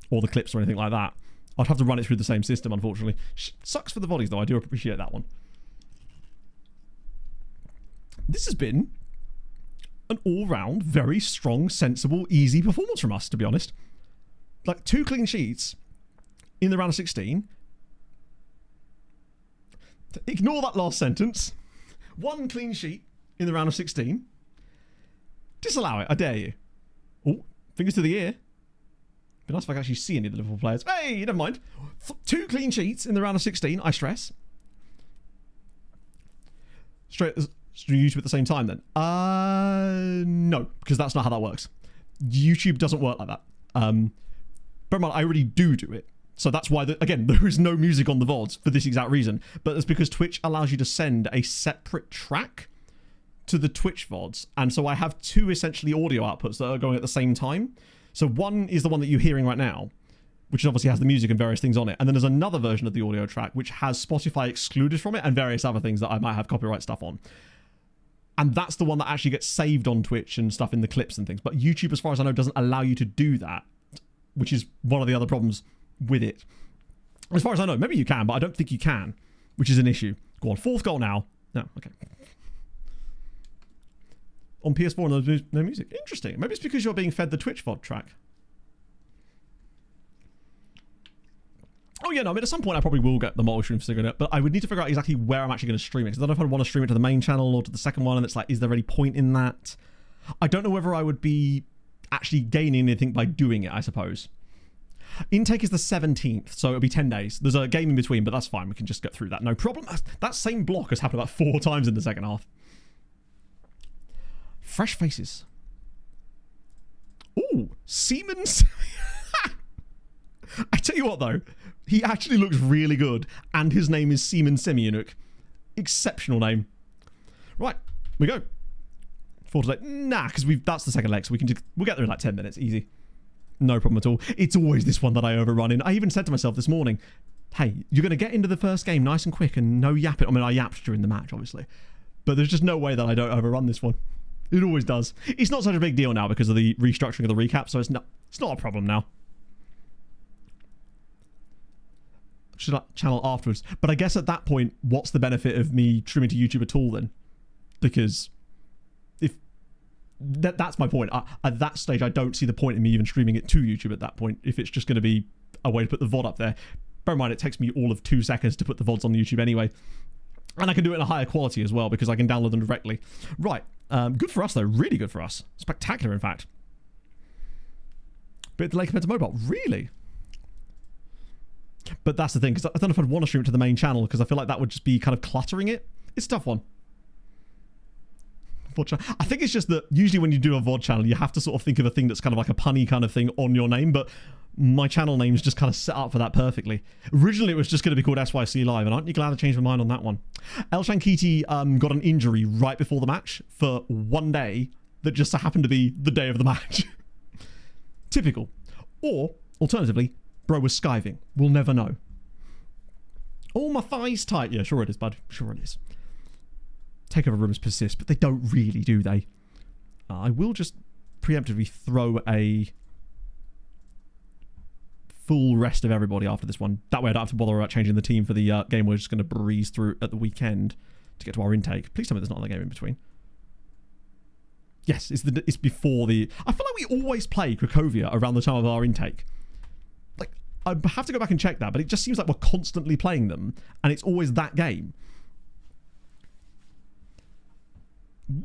Speaker 1: or the clips or anything like that. I'd have to run it through the same system, unfortunately. Sucks for the bodies, though. I do appreciate that one. This has been an all-round, very strong, sensible, easy performance from us, to be honest. Like, 2 clean sheets in the round of 16. Ignore that last sentence. 1 clean sheet in the round of 16. Disallow it, I dare you. Oh, fingers to the ear. Be nice if I could actually see any of the Liverpool players. Hey, never mind. 2 clean sheets in the round of 16, I stress. Straight YouTube at the same time then? No, because that's not how that works. YouTube doesn't work like that. Bear in mind, I already do it. So that's why, again, there is no music on the VODs for this exact reason. But it's because Twitch allows you to send a separate track to the Twitch VODs. And so I have 2 essentially audio outputs that are going at the same time. So one is the one that you're hearing right now, which obviously has the music and various things on it. And then there's another version of the audio track, which has Spotify excluded from it and various other things that I might have copyright stuff on. And that's the one that actually gets saved on Twitch and stuff in the clips and things. But YouTube, as far as I know, doesn't allow you to do that, which is one of the other problems with it. As far as I know, maybe you can, but I don't think you can, which is an issue. Go on, 4th goal now. No, okay. On PS4 and there's no music. Interesting. Maybe it's because you're being fed the Twitch VOD track. Oh yeah, no, I mean at some point I probably will get the multi-stream figured out, but I would need to figure out exactly where I'm actually going to stream it. Because I don't know if I want to stream it to the main channel or to the second one, and it's like, is there any point in that? I don't know whether I would be actually gaining anything by doing it, I suppose. Intake is the 17th, so it'll be 10 days. There's a game in between, but that's fine. We can just get through that. No problem. That same block has happened about 4 times in the second half. Fresh faces. Ooh, Siemens. I tell you what, though. He actually looks really good, and his name is Seaman Semyonuk. Exceptional name. Right, we go. For today. Nah, because that's the second leg, so we'll get there in like 10 minutes. Easy. No problem at all. It's always this one that I overrun in. I even said to myself this morning, hey, you're going to get into the first game nice and quick and no yapping. I mean, I yapped during the match, obviously. But there's just no way that I don't overrun this one. It always does. It's not such a big deal now because of the restructuring of the recap, so it's not a problem now. Should I channel afterwards? But I guess at that point, what's the benefit of me streaming to YouTube at all then? Because that's my point. At that stage, I don't see the point in me even streaming it to YouTube at that point, if it's just going to be a way to put the VOD up there. Bear in mind, it takes me all of 2 seconds to put the VODs on YouTube anyway. And I can do it in a higher quality as well, because I can download them directly. Right. Good for us, though. Really good for us. Spectacular, in fact. Bit delay compared to mobile. Really? But that's the thing, because I don't know if I'd want to stream it to the main channel, because I feel like that would just be kind of cluttering it. It's a tough one. I think it's just that usually when you do a VOD channel, you have to sort of think of a thing that's kind of like a punny kind of thing on your name, but my channel name is just kind of set up for that perfectly. Originally, it was just going to be called SYC Live, and aren't you glad I changed my mind on that one? El Shankiti got an injury right before the match for 1 day that just so happened to be the day of the match. Typical. Or, alternatively, bro was skiving. We'll never know. Oh, my thigh's tight. Yeah, sure it is, bud. Sure it is. Takeover rumors persist, but they don't really, do they? I will just preemptively throw a full rest of everybody after this one. That way I don't have to bother about changing the team for the game we're just going to breeze through at the weekend to get to our intake. Please tell me there's not another game in between. Yes, it's before the... I feel like we always play Cracovia around the time of our intake. Like, I have to go back and check that, but it just seems like we're constantly playing them, and it's always that game.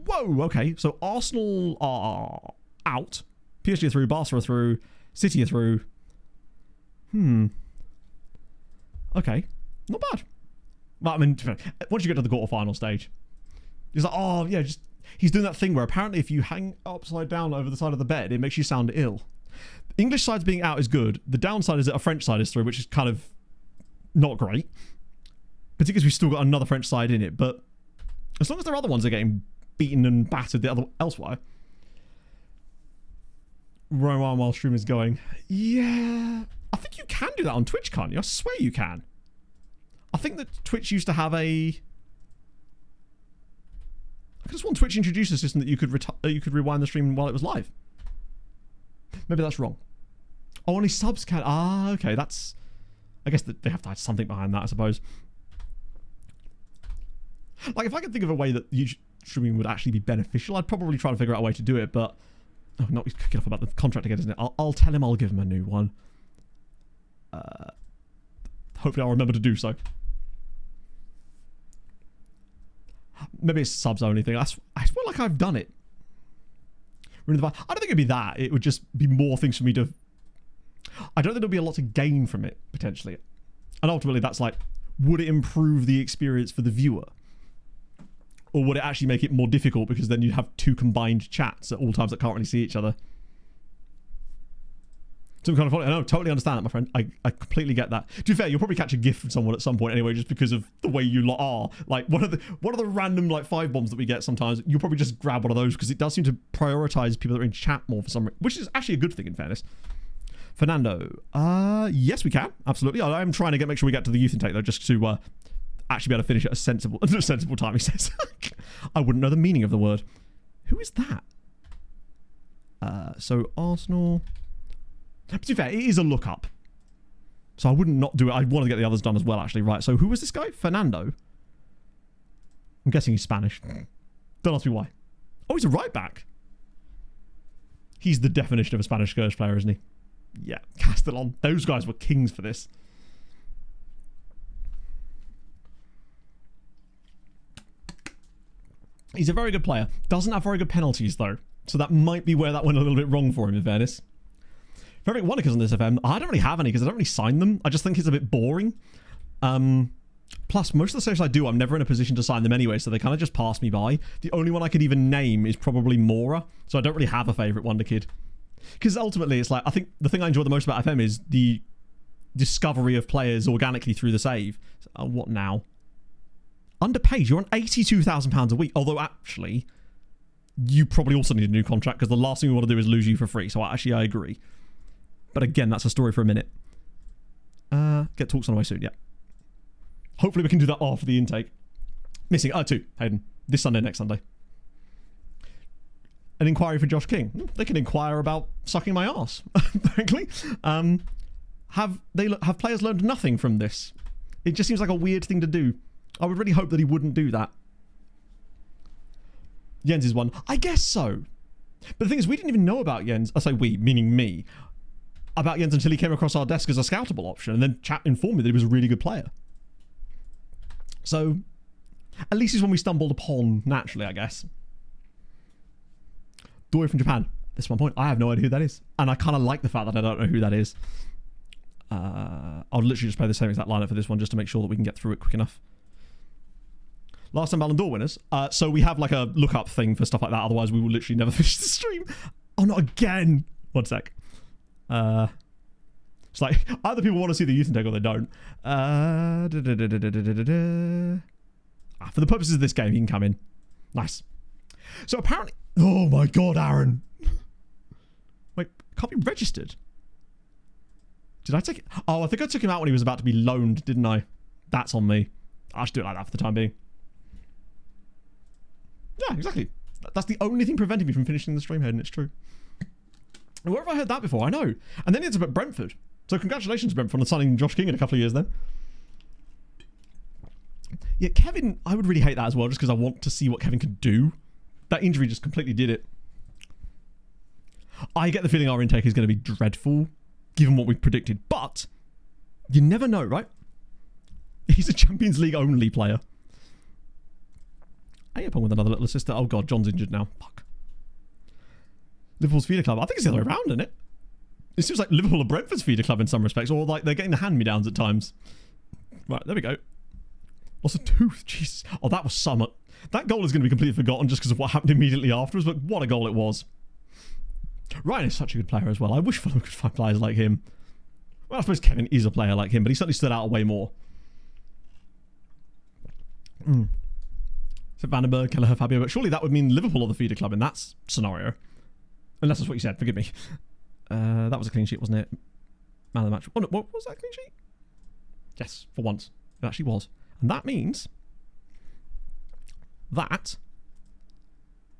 Speaker 1: Whoa, okay. So Arsenal are out. PSG are through. Barca are through. City are through. Okay. Not bad. But, I mean, once you get to the quarterfinal stage, it's like, oh, yeah, just... He's doing that thing where apparently if you hang upside down over the side of the bed, it makes you sound ill. The English side's being out is good. The downside is that a French side is through, which is kind of not great. Particularly because we've still got another French side in it. But as long as their other ones are getting beaten and battered elsewhere. Rowan while stream is going. Yeah. I think you can do that on Twitch, can't you? I swear you can. I think that Twitch used to have a... I just want Twitch introduced a system that you could rewind the stream while it was live. Maybe that's wrong. Oh, only subs can... Ah, okay. That's... I guess that they have to have something behind that, I suppose. Like, if I could think of a way that YouTube streaming would actually be beneficial, I'd probably try to figure out a way to do it, but... Oh, no, he's kicking off about the contract again, isn't it? I'll tell him I'll give him a new one. Hopefully I'll remember to do so. Maybe it's a subs only thing. I feel like I've done it. I don't think it'd be that. It would just be more things for me to... I don't think there'll be a lot to gain from it, potentially. And ultimately, that's like, would it improve the experience for the viewer? Or would it actually make it more difficult because then you'd have 2 combined chats at all times that can't really see each other? Some kind of funny. I know, totally understand that, my friend. I completely get that. To be fair, you'll probably catch a gift from someone at some point anyway, just because of the way you lot are. Like, one of the random, like, 5 bombs that we get sometimes, you'll probably just grab one of those because it does seem to prioritize people that are in chat more for some reason, which is actually a good thing, in fairness. Fernando. Yes, we can. Absolutely. I'm trying to make sure we get to the youth intake, though, just to actually be able to finish at a sensible time, he says. I wouldn't know the meaning of the word. Who is that? So, Arsenal... To be fair, it is a look-up. So I wouldn't not do it. I'd want to get the others done as well, actually. Right, so who was this guy? Fernando? I'm guessing he's Spanish. Don't ask me why. Oh, he's a right-back. He's the definition of a Spanish Scourge player, isn't he? Yeah, Castellon. Those guys were kings for this. He's a very good player. Doesn't have very good penalties, though. So that might be where that went a little bit wrong for him, in fairness. Frederick Wannikers on this FM. I don't really have any because I don't really sign them. I just think it's a bit boring. Plus, most of the socials I do, I'm never in a position to sign them anyway, so they kind of just pass me by. The only one I could even name is probably Mora, so I don't really have a favourite Wonder Kid. Because ultimately, it's like, I think the thing I enjoy the most about FM is the discovery of players organically through the save. What now? Underpaid. You're on £82,000 a week. Although, actually, you probably also need a new contract because the last thing we want to do is lose you for free. So, actually, I agree. But again, that's a story for a minute. Get talks on the way soon, yeah. Hopefully, we can do that after the intake. Missing 2, Hayden. This Sunday, next Sunday. An inquiry for Josh King. They can inquire about sucking my arse, frankly. Have players learned nothing from this? It just seems like a weird thing to do. I would really hope that he wouldn't do that. Jens is one. I guess so. But the thing is, we didn't even know about Jens. I say we, meaning me. About Jens until he came across our desk as a scoutable option. And then chat informed me that he was a really good player. So, at least he's one we stumbled upon naturally, I guess. Dory from Japan. That's my point. I have no idea who that is. And I kind of like the fact that I don't know who that is. I'll literally just play the same exact lineup for this one just to make sure that we can get through it quick enough. Last time Ballon d'Or winners. So we have like a lookup thing for stuff like that. Otherwise, we will literally never finish the stream. Oh, not again. One sec. It's like either people want to see the youth intake or they don't. For the purposes of this game, he can come in. Nice. So apparently... Oh my god, Aaron. Wait, can't be registered. Did I take it? Oh, I think I took him out when he was about to be loaned, didn't I? That's on me. I should do it like that for the time being. Yeah, exactly. That's the only thing preventing me from finishing the stream, Hayden. It's true. Where have I heard that before? I know. And then he ends up at Brentford. So congratulations, Brentford, on signing Josh King in a couple of years then. Yeah, Kevin, I would really hate that as well, just because I want to see what Kevin could do. That injury just completely did it. I get the feeling our intake is going to be dreadful, given what we've predicted. But you never know, right? He's a Champions League only player. Ayapong with another little assist. Oh god, John's injured now. Fuck. Liverpool's feeder club. I think it's the other way around, isn't it? It seems like Liverpool are Brentford's feeder club in some respects, or like they're getting the hand-me-downs at times. Right, there we go. Lost a tooth. Jesus. Oh, that was summer. That goal is going to be completely forgotten just because of what happened immediately afterwards, but what a goal it was. Ryan is such a good player as well. I wish Fulham could find players like him. Well, I suppose Kevin is a player like him, but he certainly stood out way more. So Vandenberg, Kelleher, Fabio, but surely that would mean Liverpool are the feeder club in that scenario. Unless that's what you said, forgive me. That was a clean sheet, wasn't it? Man of the match. Oh, no, what was that clean sheet? Yes, for once. It actually was. And that means that...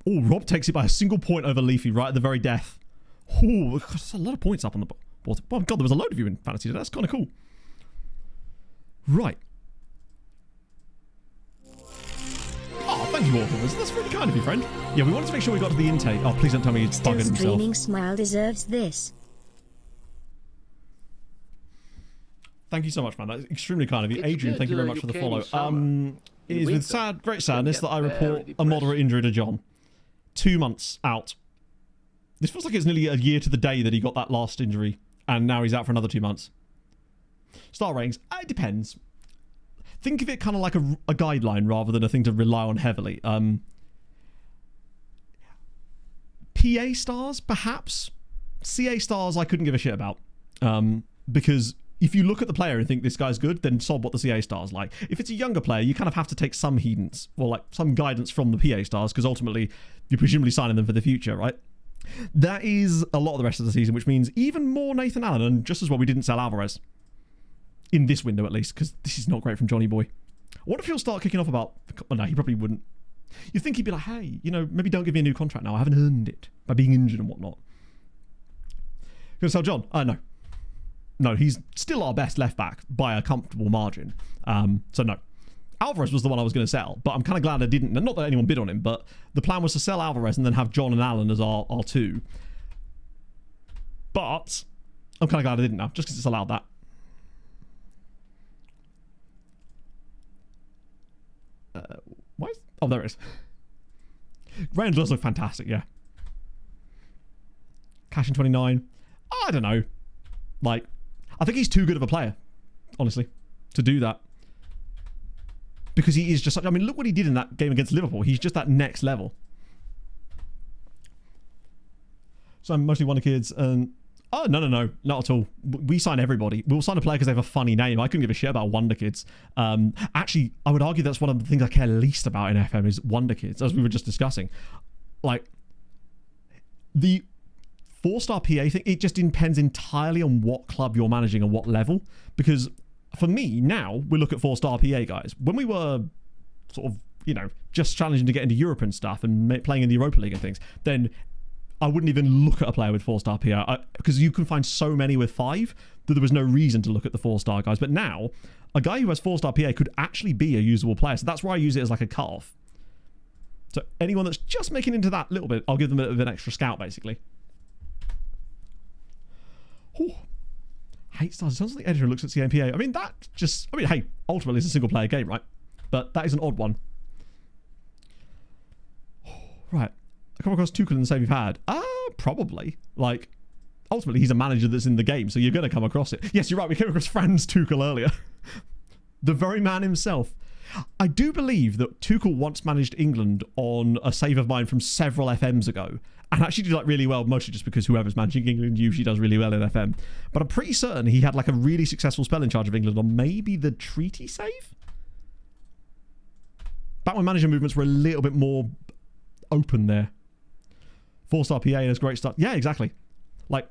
Speaker 1: Oh, Rob takes it by a single point over Leafy right at the very death. Oh, that's a lot of points up on the board. Oh my god, there was a load of you in fantasy today. That's kind of cool. Right. Oh, thank you all for this. That's really kind of you, friend. Yeah, we wanted to make sure we got to the intake. Oh, please don't tell me he's buggered himself.
Speaker 2: Dreaming Smile deserves this.
Speaker 1: Thank you so much, man. That's extremely kind of you. Adrian, thank you very much for the follow. It is with great sadness that I report a moderate injury to John. 2 months out. This feels like it's nearly a year to the day that he got that last injury, and now he's out for another 2 months. Star ratings, it depends. Think of it kind of like a guideline rather than a thing to rely on heavily. PA stars, perhaps. CA stars, I couldn't give a shit about. Because if you look at the player and think this guy's good, then sob what the CA star's like. If it's a younger player, you kind of have to take some heedance, or like some guidance from the PA stars, because ultimately you're presumably signing them for the future, right? That is a lot of the rest of the season, which means even more Nathan Allen, and just as well we didn't sell Alvarez. In this window, at least, because this is not great from Johnny Boy. What if he'll start kicking off about... Oh, no, he probably wouldn't. You'd think he'd be like, hey, you know, maybe don't give me a new contract now. I haven't earned it by being injured and whatnot. Gonna sell John? No. No, he's still our best left back by a comfortable margin. So no. Alvarez was the one I was going to sell, but I'm kind of glad I didn't. Not that anyone bid on him, but the plan was to sell Alvarez and then have John and Allen as our two. But I'm kind of glad I didn't now, just because it's allowed that. Why is... Oh, there it is. Ryan does look fantastic, yeah. Cash in 29. I don't know. Like, I think he's too good of a player, honestly, to do that. Because he is just such... I mean, look what he did in that game against Liverpool. He's just that next level. So I'm mostly Wonder Kids and... Oh, no, not at all. We sign everybody. We'll sign a player because they have a funny name. I couldn't give a shit about Wonder Kids. Actually, I would argue that's one of the things I care least about in FM is Wonder Kids, as we were just discussing. Like, the 4-star PA thing, it just depends entirely on what club you're managing and what level. Because for me, now, we look at 4-star PA guys. When we were sort of, you know, just challenging to get into Europe and stuff and playing in the Europa League and things, then... I wouldn't even look at a player with 4-star PR because you can find so many with 5 that there was no reason to look at the 4-star guys. But now, a guy who has 4-star PA could actually be a usable player. So that's why I use it as like a cutoff. So anyone that's just making into that little bit, I'll give them a bit of an extra scout, basically. 8 stars. It sounds like the editor looks at CMPA. I mean, that just... I mean, hey, ultimately it's a single-player game, right? But that is an odd one. Right. I come across Tuchel in the save you've had. Probably. Like, ultimately, he's a manager that's in the game, so you're going to come across it. Yes, you're right. We came across Franz Tuchel earlier. The very man himself. I do believe that Tuchel once managed England on a save of mine from several FMs ago, and actually did like really well, mostly just because whoever's managing England usually does really well in FM. But I'm pretty certain he had like a really successful spell in charge of England on maybe the treaty save? Back when manager movements were a little bit more open there. 4-star PA and it's great stuff. Yeah, exactly. Like,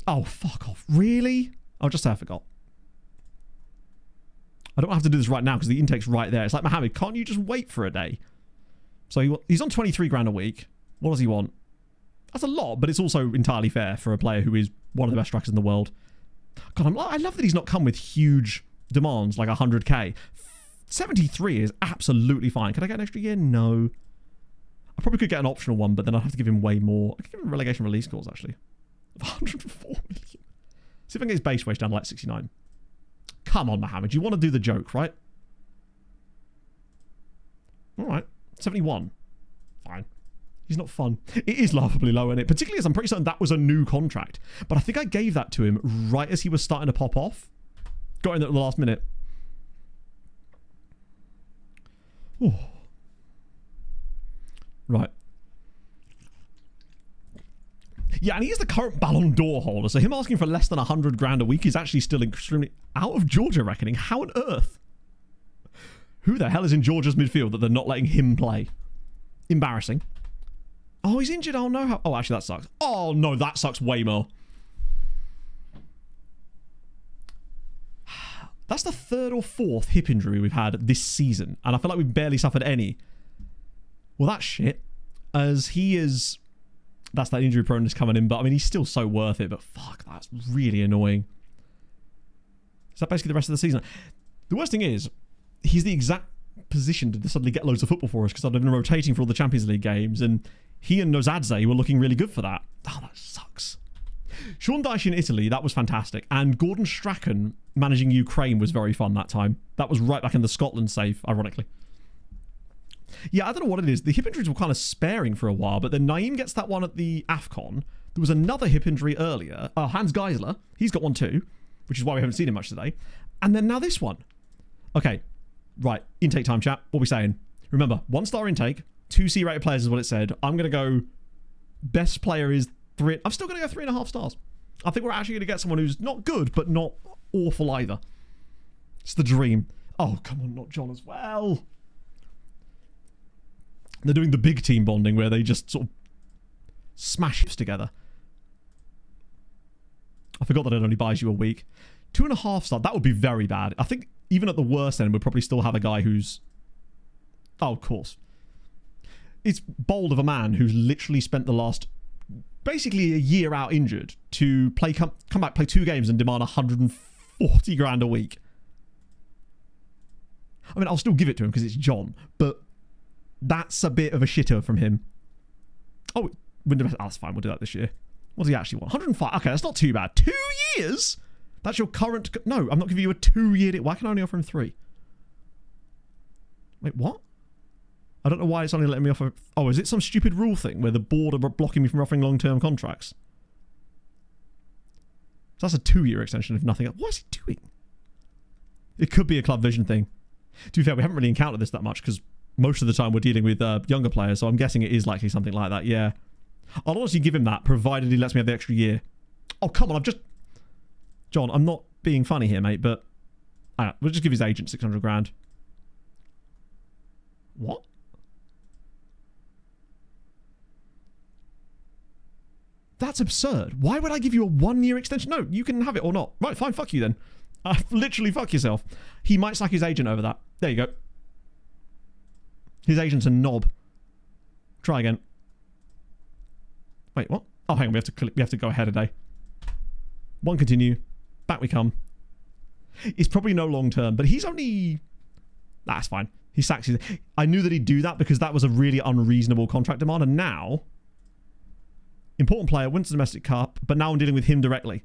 Speaker 1: oh, fuck off. Really? I'll just say I forgot. I don't have to do this right now because the intake's right there. It's like, Mohammed, can't you just wait for a day? So he's on 23 grand a week. What does he want? That's a lot, but it's also entirely fair for a player who is one of the best strikers in the world. God, I love that he's not come with huge demands like 100k. 73 is absolutely fine. Can I get an extra year? No. I probably could get an optional one, but then I'd have to give him way more. I could give him relegation release clause, actually. 104 million. See if I can get his base wage down to like 69. Come on, Mohammed. You want to do the joke, right? All right. 71. Fine. He's not fun. It is laughably low, isn't it? Particularly as I'm pretty certain that was a new contract. But I think I gave that to him right as he was starting to pop off. Got in at the last minute. Oh. Right. Yeah, and he is the current Ballon d'Or holder, so him asking for less than 100 grand a week is actually still extremely out of Georgia reckoning. How on earth? Who the hell is in Georgia's midfield that they're not letting him play? Embarrassing. Oh, he's injured. Oh, no. Oh, actually, that sucks. Oh, no, that sucks way more. That's the 3rd or 4th hip injury we've had this season, and I feel like we've barely suffered any. Well, that's shit, as he is... That's that injury proneness coming in, but I mean, he's still so worth it, but fuck, that's really annoying. Is that basically the rest of the season? The worst thing is, he's the exact position to suddenly get loads of football for us, because I've been rotating for all the Champions League games, and he and Nozadze were looking really good for that. Oh, that sucks. Sean Dyche in Italy, that was fantastic, and Gordon Strachan managing Ukraine was very fun that time. That was right back in the Scotland save, ironically. Yeah, I don't know what it is. The hip injuries were kind of sparing for a while, but then Naeem gets that one at the AFCON. There was another hip injury earlier. Hans Geisler, he's got one too, which is why we haven't seen him much today. And then now this one. Okay, right. Intake time, chat. What are we saying? Remember, 1-star intake, 2 C-rated players is what it said. I'm going to go best player is 3. I'm still going to go 3.5 stars. I think we're actually going to get someone who's not good, but not awful either. It's the dream. Oh, come on, not John as well. They're doing the big team bonding where they just sort of smash hips together. I forgot that it only buys you a week. 2.5 star, that would be very bad. I think even at the worst end, we'd probably still have a guy who's... Oh, of course. It's bold of a man who's literally spent the last... basically a year out injured to play come back, play 2 games and demand 140 grand a week. I mean, I'll still give it to him because it's John, but... That's a bit of a shitter from him. Oh, that's fine. We'll do that this year. What does he actually want? 105. Okay, that's not too bad. 2 years? That's your current... No, I'm not giving you a 2-year... Why can I only offer him 3? Wait, what? I don't know why it's only letting me offer... Oh, is it some stupid rule thing where the board are blocking me from offering long-term contracts? So that's a 2-year extension if nothing else. What is he doing? It could be a club vision thing. To be fair, we haven't really encountered this that much because most of the time we're dealing with younger players, so I'm guessing it is likely something like that, yeah. I'll honestly give him that, provided he lets me have the extra year. Oh, come on, I've just... John, I'm not being funny here, mate, but... we'll just give his agent 600 grand. What? That's absurd. Why would I give you a 1-year extension? No, you can have it or not. Right, fine, fuck you then. Literally fuck yourself. He might sack his agent over that. There you go. His agent's a knob. Try again. Wait, what? Oh, hang on, we have to go ahead a day. 1 continue. Back we come. It's probably no long term, but he's only... That's fine. He sacks his... I knew that he'd do that because that was a really unreasonable contract demand, and now... Important player, wins the domestic cup, but now I'm dealing with him directly.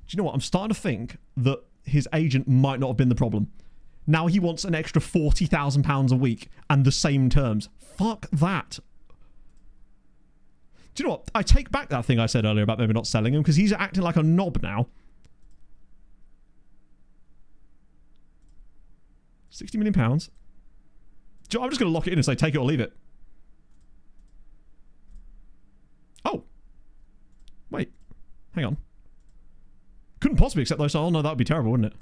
Speaker 1: Do you know what? I'm starting to think that his agent might not have been the problem. Now he wants an extra £40,000 a week and the same terms. Fuck that. Do you know what? I take back that thing I said earlier about maybe not selling him because he's acting like a knob now. £60 million. I'm just going to lock it in and say take it or leave it. Oh. Wait. Hang on. Couldn't possibly accept those. Oh no, that would be terrible, wouldn't it?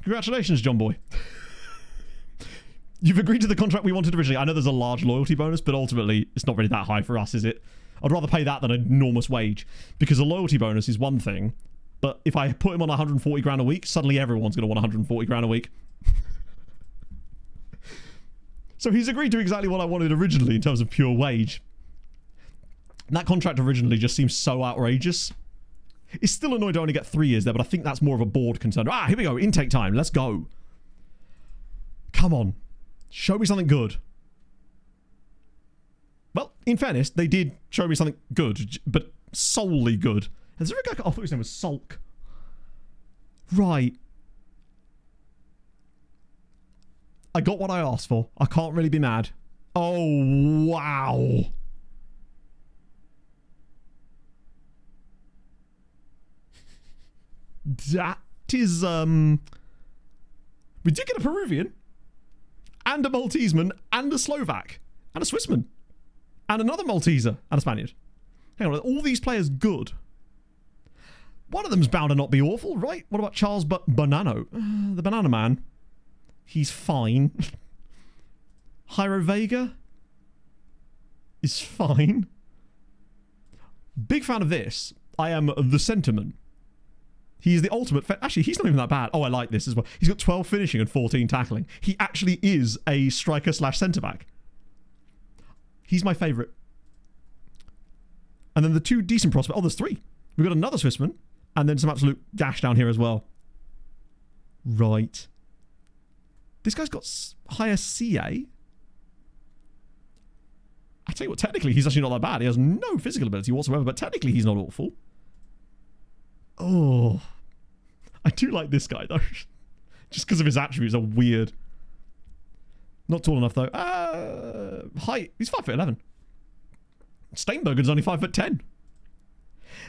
Speaker 1: Congratulations, John Boy. You've agreed to the contract we wanted originally. I know there's a large loyalty bonus, but ultimately it's not really that high for us, is it? I'd rather pay that than an enormous wage. Because a loyalty bonus is one thing, but if I put him on 140 grand a week, suddenly everyone's going to want 140 grand a week. So he's agreed to exactly what I wanted originally in terms of pure wage. And that contract originally just seems so outrageous. It's still annoying to only get 3 years there, but I think that's more of a board concern. Ah, here we go. Intake time. Let's go. Come on. Show me something good. Well, in fairness, they did show me something good, but solely good. Is there a guy... I thought his name was Sulk. Right. I got what I asked for. I can't really be mad. Oh, wow. That is, we did get a Peruvian, and a Malteseman, and a Slovak, and a Swissman, and another Malteser, and a Spaniard. Hang on, are all these players good? One of them's bound to not be awful, right? What about Charles Bonanno? The Banana Man. He's fine. Jairo Vega is fine. Big fan of this. I am the Sentiment. He's the ultimate... Actually, he's not even that bad. Oh, I like this as well. He's got 12 finishing and 14 tackling. He actually is a striker / centre-back. He's my favourite. And then the 2 decent prospects... Oh, there's 3. We've got another Swissman. And then some absolute gash down here as well. Right. This guy's got higher CA. I tell you what, technically, he's actually not that bad. He has no physical ability whatsoever, but technically, he's not awful. Oh, I do like this guy though. Just because of his attributes are weird. Not tall enough though. Height, he's 5'11". Steinbergen's only 5'10".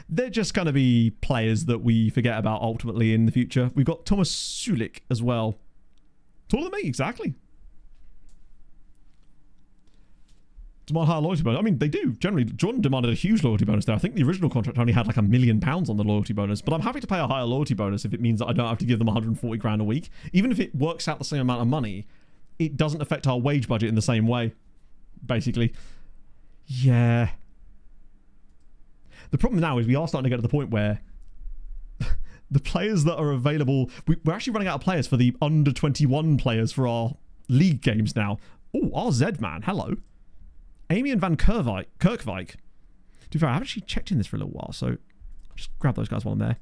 Speaker 1: They're just going to be players that we forget about ultimately in the future. We've got Thomas Sulik as well. Taller than me, exactly. Demand higher loyalty bonus. I mean, they do. Generally, Jordan demanded a huge loyalty bonus there. I think the original contract only had like £1 million on the loyalty bonus, but I'm happy to pay a higher loyalty bonus if it means that I don't have to give them 140 grand a week. Even if it works out the same amount of money, it doesn't affect our wage budget in the same way, basically. Yeah. The problem now is we are starting to get to the point where the players that are available... We're actually running out of players for the under 21 players for our league games now. Oh, RZ, man. Hello. Amy and Van Kirkwijk. To be fair, I haven't actually checked in this for a little while, so I'll just grab those guys while I'm there.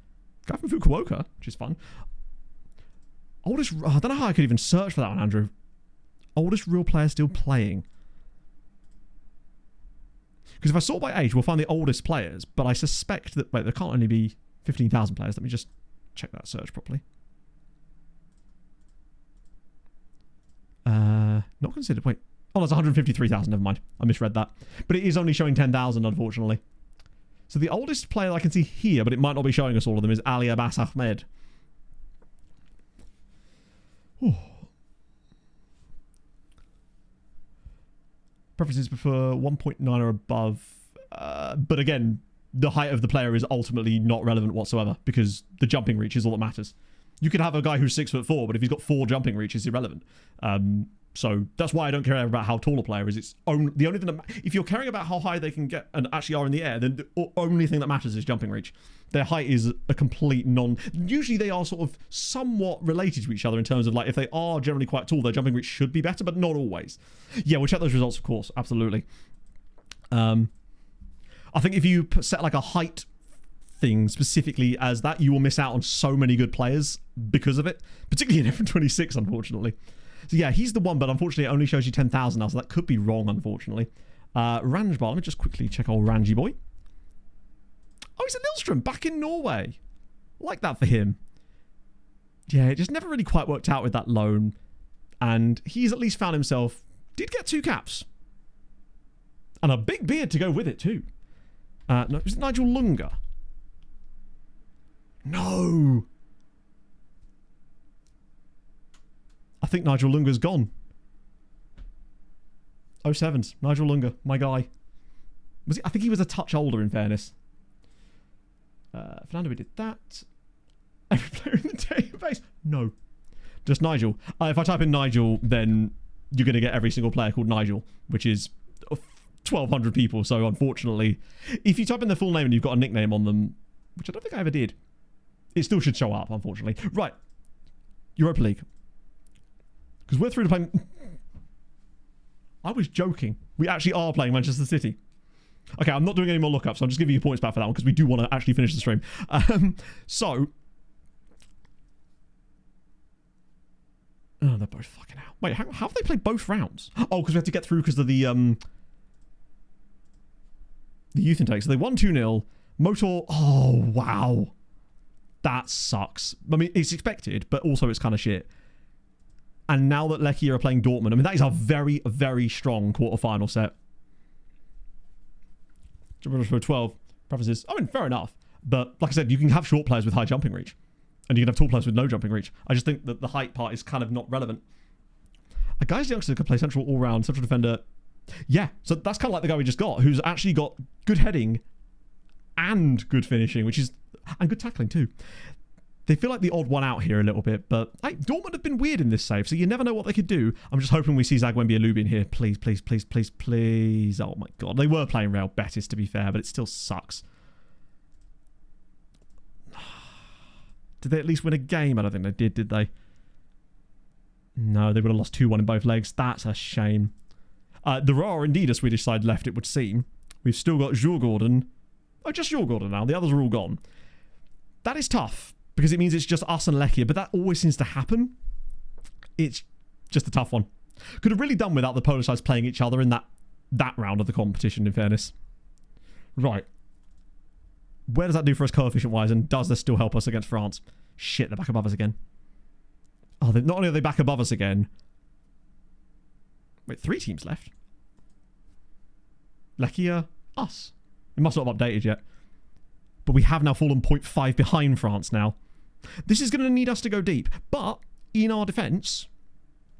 Speaker 1: Guy from Fukuoka, which is fun. Oldest... I don't know how I could even search for that one, Andrew. Oldest real player still playing. Because if I sort by age, we'll find the oldest players, but I suspect that... Wait, there can't only be... 15,000 players. Let me just check that search properly. Not considered. Wait. Oh, that's 153,000. Never mind. I misread that. But it is only showing 10,000, unfortunately. So the oldest player I can see here, but it might not be showing us all of them, is Ali Abbas Ahmed. Ooh. Preferences prefer 1.9 or above. But again, the height of the player is ultimately not relevant whatsoever because the jumping reach is all that matters. You could have a guy who's 6'4", but if he's got 4 jumping reach, it's irrelevant. So that's why I don't care about how tall a player is. It's the only thing that if you're caring about how high they can get and actually are in the air, then the only thing that matters is jumping reach. Their height is a complete usually they are sort of somewhat related to each other in terms of like if they are generally quite tall, their jumping reach should be better, but not always. Yeah, we'll check those results, of course. Absolutely. I think if you set like a height thing specifically as that, you will miss out on so many good players because of it, particularly in F26, unfortunately. So yeah, he's the one, but unfortunately it only shows you 10,000 now, so that could be wrong, unfortunately. Ranjbar, let me just quickly check old Ranji boy. Oh, he's a Nilstrom back in Norway. Like that for him. Yeah, it just never really quite worked out with that loan. And he's at least found himself, did get 2 caps. And a big beard to go with it too. No, is it Nigel Lunga? No. I think Nigel Lunga's gone. 07s. Nigel Lunga, my guy. Was he? I think he was a touch older, in fairness. Fernando, we did that. Every player in the database? No. Just Nigel. If I type in Nigel, then you're going to get every single player called Nigel, which is 1,200 people. So, unfortunately, if you type in their full name and you've got a nickname on them, which I don't think I ever did, it still should show up, unfortunately. Right. Europa League. Because we're through to play... I was joking. We actually are playing Manchester City. Okay, I'm not doing any more lookups. I'm just giving you points back for that one because we do want to actually finish the stream. So... Oh, they're both fucking out. Wait, how have they played both rounds? Oh, because we have to get through because of the youth intake. So they won 2-0. Motor... Oh, wow. That sucks. I mean, it's expected, but also it's kind of shit. And now that Lechia are playing Dortmund, I mean, that is a very, very strong quarter-final set. 12 preferences. I mean, fair enough. But like I said, you can have short players with high jumping reach. And you can have tall players with no jumping reach. I just think that the height part is kind of not relevant. A guy's youngster could play central all-round, central defender. Yeah, so that's kind of like the guy we just got, who's actually got good heading and good finishing, which is... And good tackling, too. They feel like the odd one out here a little bit, but hey, Dortmund have been weird in this save, so you never know what they could do. I'm just hoping we see Zagwembe Alubi in here. Please, please, please, please, please. Oh my god. They were playing Real Betis, to be fair, but it still sucks. Did they at least win a game? I don't think they did they? No, they would have lost 2-1 in both legs. That's a shame. There are indeed a Swedish side left, it would seem. We've still got Djurgården. Oh, just Djurgården now. The others are all gone. That is tough. Because it means it's just us and Lechia, but that always seems to happen. It's just a tough one. Could have really done without the Polish sides playing each other in that round of the competition, in fairness. Right. Where does that do for us coefficient-wise, and does this still help us against France? Shit, they're back above us again. Oh, not only are they back above us again... Wait, 3 teams left? Lechia, us. It must not have updated yet. But we have now fallen 0.5 behind France now. This is going to need us to go deep. But, in our defence,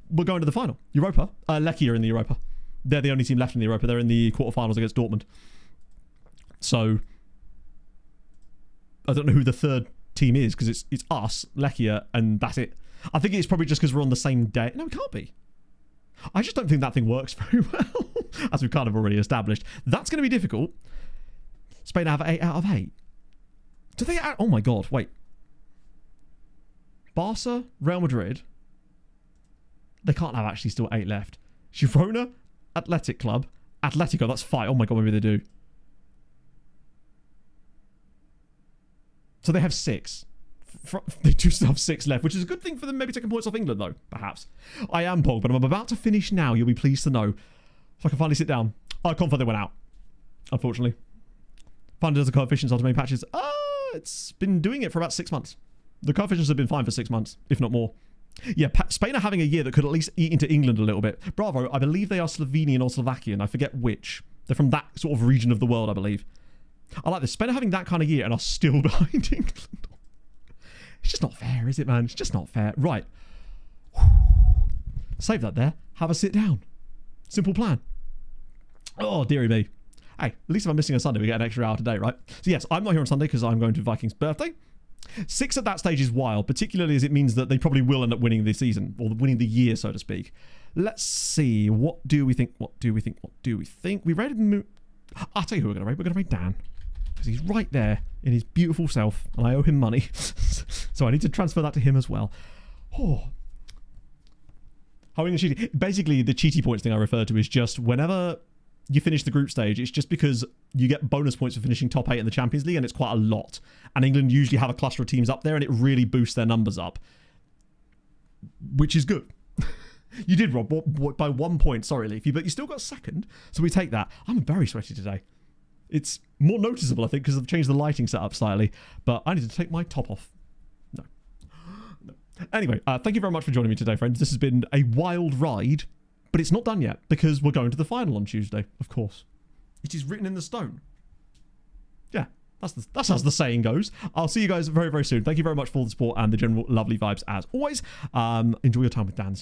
Speaker 1: we're going to the final. Europa. Lechia are in the Europa. They're the only team left in the Europa. They're in the quarterfinals against Dortmund. So, I don't know who the third team is, because it's us, Lechia, and that's it. I think it's probably just because we're on the same day. No, it can't be. I just don't think that thing works very well, as we've kind of already established. That's going to be difficult. Spain have 8 out of 8. Do they... Oh my god, wait. Barca, Real Madrid. They can't have actually still 8 left. Girona, Athletic Club. Atletico, that's 5. Oh my god, maybe they do. So they have 6. They do still have 6 left, which is a good thing for them maybe taking points off England, though, perhaps. I am Pog, but I'm about to finish now. You'll be pleased to know. If I can finally sit down. Oh, Confirm they went out. Unfortunately. Find does the coefficients on the main patches. it's been doing it for about 6 months. The coefficients have been fine for 6 months, if not more. Yeah, Spain are having a year that could at least eat into England a little bit. Bravo, I believe they are Slovenian or Slovakian. I forget which. They're from that sort of region of the world, I believe. I like this. Spain are having that kind of year and are still behind England. It's just not fair, is it, man? It's just not fair. Right. Save that there. Have a sit down. Simple plan. Oh, dearie me. Hey, at least if I'm missing a Sunday, we get an extra hour today, right? So yes, I'm not here on Sunday because I'm going to Vikings' birthday. 6 at that stage is wild, particularly as it means that they probably will end up winning the season, or winning the year, so to speak. Let's see. What do we think? What do we think? What do we think? We rated... I'll tell you who we're going to rate. We're going to rate Dan. Because he's right there in his beautiful self, and I owe him money. So I need to transfer that to him as well. Oh. Basically, the cheaty points thing I refer to is just whenever you finish the group stage, it's just because you get bonus points for finishing top 8 in the Champions League, and it's quite a lot. And England usually have a cluster of teams up there, and it really boosts their numbers up. Which is good. You did, Rob, by 1 point. Sorry, Leafy, but you still got second, so we take that. I'm very sweaty today. It's more noticeable, I think, because I've changed the lighting setup slightly, but I need to take my top off. No. Anyway, thank you very much for joining me today, friends. This has been a wild ride, but it's not done yet because we're going to the final on Tuesday, of course. It is written in the stone. Yeah, that's as the saying goes. I'll see you guys very, very soon. Thank you very much for all the support and the general lovely vibes as always. Enjoy your time with Dan.